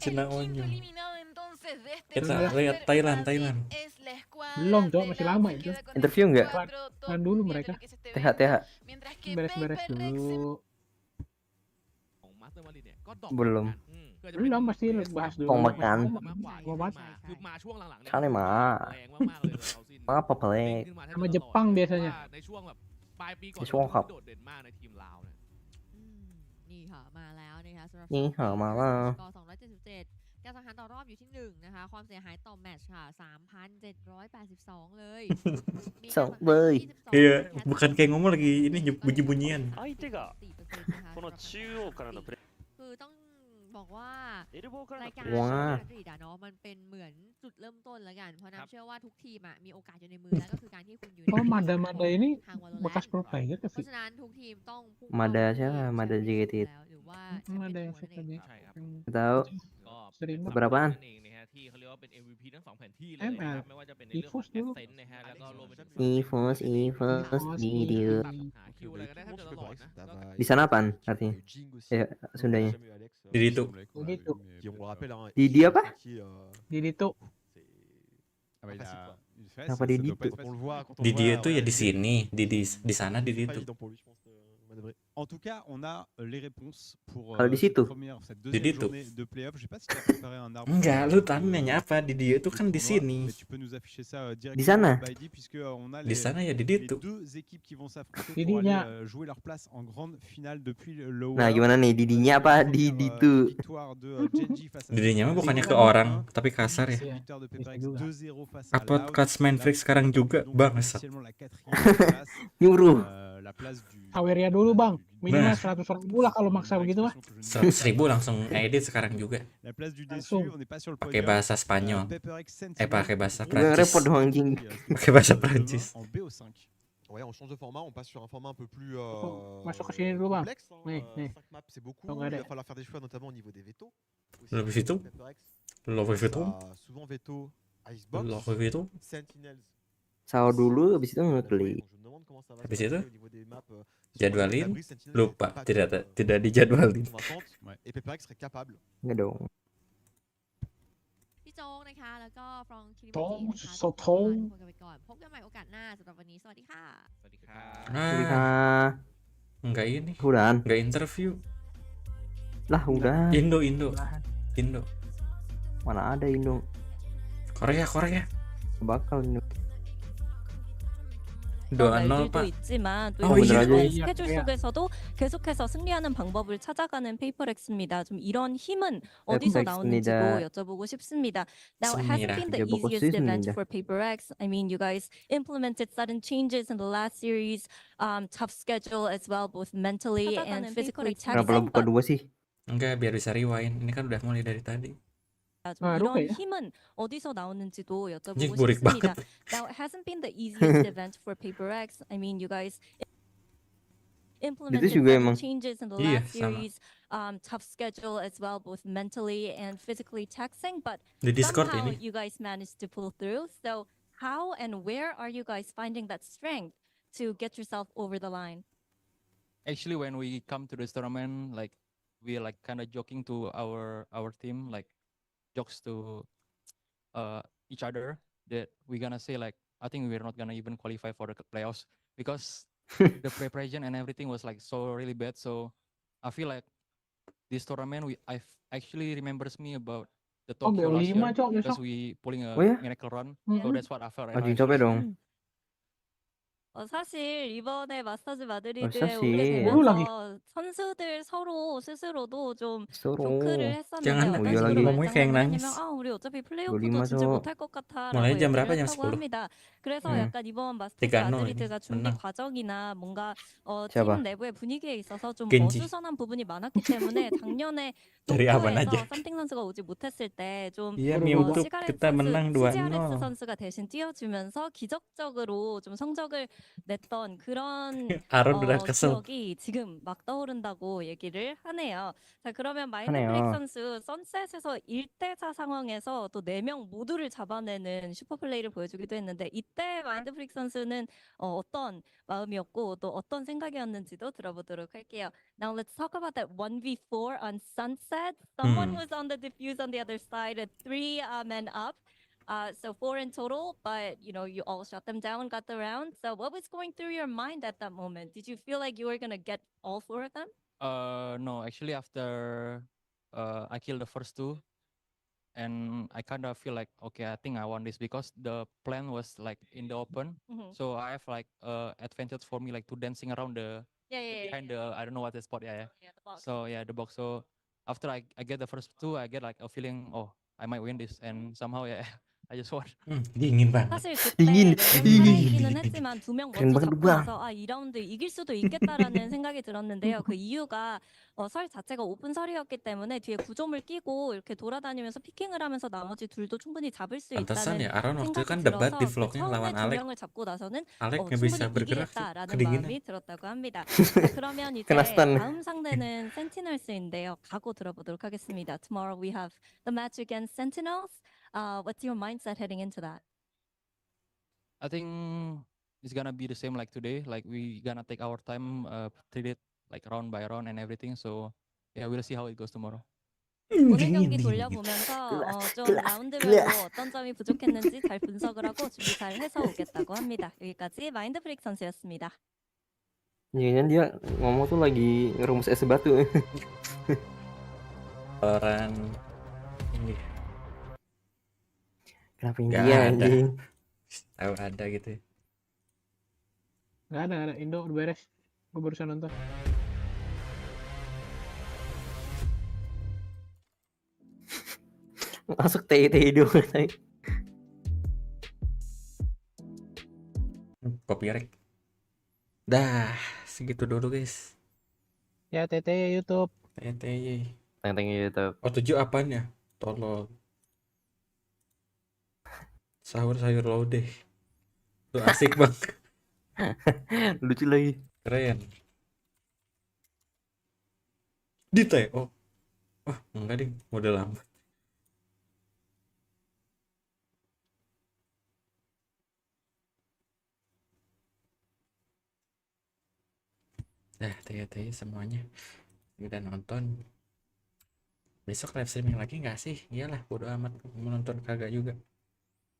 Cina onyol. Eliminado entonces de este Kita grupo lihat Thailand, Thailand. es la escuadra Belum tuh, de masih Loud, lama que itu. queda con Interview nggak? cuatro top Kan dulu 10 mereka. de lo que es este TH, evento. TH. Mientras que Beres-beres Paper Rex dulu. Belum. Belum, pasti bahas dulu. Mau makan. Mau makan. Kali mah. Apa pelek? Sama Jepang biasanya. ในช่วงครับ นี่ค่ะมาแล้วนะคะสำหรับ นี่ค่ะมาแล้ว สกอร์277การสังหารต่อรอบอยู่ที่1นะคะความเสียหายต่อแมตช์ค่ะ 3,782 เลย Sok bơi. Iya, bukan kayak ngomong lagi ini bunyi-bunyian. 4%นะคะคือต้องบอกว่ารายการ ว้า มาดริดอะเนาะมันเป็นเหมือนจุดเริ่มต้นแล้วกันเพราะน้ำเชื่อว่าทุกทีมอะมีโอกาสอยู่ในมือแล้วก็คือการที่คุณอยู่ใน Oh, Mada ini ทาง Valorant bekas pro player เพ sih. ราะฉะนั้นทุกทีมต้องพุ่ง Mada เป้า siapa? Mada JKT. แล้วหรือว่า Mada แชมเปี้ยน siapa ทัวร์นั่นเอง nih? Tahu Sering berapaan? นั่นเองนะฮะ ที่เขาเรียกว่าเป็น MVP ทั้ง2แผนที่เลย แอม นะครับไม่ว่าจะเป็นในเรื่องของ EFOS แอสเซนต์นะฮะแล้วก็รวมไปถึง EFOS video.ตัดหาคิวอะไรก็ได้แทบจะตลอดนะก็ Di sana apaan artinya? Sundanya. Di itu. Di on le rappelle, hein, Di apa? Di Dito. Ah bah, il a une fesse, Kenapa ça di doit Dito? pas être- on le voit quand on Di le dia voit, tuh ya ouais, di sini, di sana di c'est pas itu. évident pour lui, je pense, manœuvrer. En tout cas, on a les réponses pour Kalau di cette situ? cette Di deuxième situ. journée de play-off. Je sais pas si tu as préparé un arbre. Enggak, lu tanya apa di dia tuh kan di sini. Mais tu peux nous afficher ça Di directement sana? by ID, puisque on a Di sana ya di les itu. deux équipes qui vont s'affronter Didinya. pour aller jouer leur place en grande finale depuis le Nah, lower. gimana nih didinya apa di itu? Victoire de Genji face à Didinya mah bukannya ke Victoire orang, tapi kasar ya. Victoire de Pepper X 2-0 face à Upload Loud. cuts main freak sekarang juga, bangsat. Officiellement la 4e place. Nyuruh. La place du Saweria dulu bang, minimal Nah. 100.000 lah kalau maksa begitu mah. 100.000 langsung edit sekarang juga. La place du déçu, on n'est pas sur le Pakai podium. bahasa Spanyol. Pepper X Sentinel. Pakai bahasa Gue Prancis. repot dong anjing. Pakai bahasa Prancis. En BO5. Ouais, on change de format, on passe sur un format un peu plus Masuk ke sini dulu bang. complexe. Hein, Nih, nih. 5 maps, c'est beaucoup. Tuh, Il nggak ada. va falloir faire des choix, notamment au niveau des veto. Lebih itu? Lebih itu? Souvent veto Icebox, Lebih itu? Sentinels. Saw dulu, habis itu ngeklik. Habis itu jadwalin, lupa, tidak dijadwalin. Et Pepper X serait capable. Enggak dong. พี่โจ๊กนะคะแล้วก็ฟรองคิริ โต้ มิจินะคะ โซโต้ ทุกคนกันไปก่อนพบกันใหม่โอกาสหน้าสำหรับวันนี้สวัสดีค่ะ สวัสดีครับ Ah, enggak ini, Udahan. enggak interview. Lah udah. Indo. Mana ada Indo? Korea. Bakal Indo. 2-0 말들도 Pak. 있지만 또 어, 이런 iya. 힘든 iya. 스케줄 속에서도 계속해서 승리하는 방법을 찾아가는 페이퍼렉스입니다. 좀 이런 힘은 어디서 나오는지도 여쭤보고 싶습니다. Now it hasn't been the easiest event for PaperX. I mean, you guys implemented sudden changes in the last series, tough schedule as well, both mentally and physically Kenapa lo taxing. buka dua sih? Enggak, biar bisa rewind. Ini kan udah mulai dari tadi. 좀 이런 힘은 어디서 나오는지도 여쭤보고 보릭 싶습니다. Now it hasn't been the easiest event for PaperX. I mean, you guys implemented juga some emang. changes in the Iya, last series, tough schedule as well, both mentally and physically taxing. But Di Discord somehow ini. you guys managed to pull through. So how and where are you guys finding that strength to get yourself over the line? Actually, when we come to this tournament, like we like kind of joking to our team, like jokes to each other that we're gonna say like I think we're not gonna even qualify for the playoffs because the preparation and everything was like so really bad. So I feel like this tournament actually remembers me about the Tokyo last year because we pulling a miracle run. So that's what I felt right now. capek dong. 사실 이번에 마스터즈 마드리드에 사실. 오게 되면서 선수들 서로 스스로도 좀 조크를 했었는데 Jangan 어떤 lagi 식으로 ngomongnya kayak 말씀을 nangis. 하냐면 우리 어차피 Gol 플레이오프도 lima, 진짜 Cok. 못할 것 같아라고 mulai jam 얘기를 berapa? Jam 했다고 10? 합니다. 그래서 약간 이번 마스터즈 3-0 마드리드가 ini. 준비 Menang. 과정이나 뭔가 Siapa? 팀 내부의 분위기에 있어서 좀 겐지. 어수선한 부분이 많았기 때문에 작년에 Dari aman 도쿄에서 aja. 썸띵 선수가 오지 못했을 때좀 Iya, Mewtwo 시가레스 kita menang CGRS 2-0. 선수가 대신 뛰어주면서 기적적으로 좀 성적을 냈던 그런 Aaron udah kesel. 기억이 지금 막 떠오른다고 얘기를 하네요. 자, 그러면 마인드 하네요. 프릭 선수 선셋에서 1대4 상황에서 또 4명 모두를 잡아내는 슈퍼 플레이를 보여주기도 했는데 이때 마인드 프릭 선수는 어떤 마음이었고 또 어떤 생각이었는지도 들어보도록 할게요. Now let's talk about that 1v4 on Sunset. Someone was on the defuse on the other side, 3 men up. So 4 in total, but you all shut them down, got the round. So what was going through your mind at that moment? Did you feel like you were gonna get all 4 of them? No, actually after I killed the first 2, and I kind of feel like okay, I think I won this because the plan was like in the open, so I have like advantage for me like to dancing around the behind the I don't know what the spot the box. So yeah, the box. So after I get the first 2, I get like a feeling I might win this, and somehow I just won. Dingin banget. 사실 그때 4명 살아있기는 했지만 2명 먼저 잡고 나서 2라운드 이길 수도 있겠다라는 생각이 들었는데요. 그 이유가 설 자체가 오픈설이었기 때문에 뒤에 9점을 끼고 이렇게 돌아다니면서 피킹을 하면서 나머지 둘도 충분히 잡을 수 Pantesan 있다는 ya, Aaron waktu itu kan 생각이 debat di 들어서 vlognya 처음에 lawan 2명을 Alec. 잡고 나서는 Alec nggak bisa 충분히 bergerak sih, 이기겠다라는 kedinginan. 마음이 들었다고 합니다. 자, 그러면 이제 Kenastan. 다음 상대는 센티널스인데요. 각오 들어보도록 하겠습니다. Tomorrow we have the match against Sentinels. What's your mindset heading into that? I think it's gonna be the same like today. Like we gonna take our time, treat it like round by round and everything. So yeah, we'll see how it goes tomorrow. 오늘 경기 돌려보면서 좀 라운드별로 어떤 점이 부족했는지 잘 분석을 하고 준비 잘 해서 오겠다고 합니다. 여기까지 마인드프릭 선수였습니다. Jangan dia ngomong tuh lagi ngerumus es batu. Valorant ini Kenapa nggak India ada. anjing? Tahu ada gitu ya. Nggak ada. Indo udah beres. Gue barusan nonton. Masuk TI doang katanya. Copyright. Dah, segitu dulu guys. Ya TT YouTube. TTY. Thank you YouTube. Oh 7 apaan ya? Tolol. Sahur sayur lodeh. Itu asik bang. Lucu lagi. Keren. Dita ya? Oh. Wah enggak ding, udah lambat. Dah, tanya semuanya. Udah nonton. Besok live streaming lagi nggak sih? Iyalah, bodo amat, menonton kagak juga.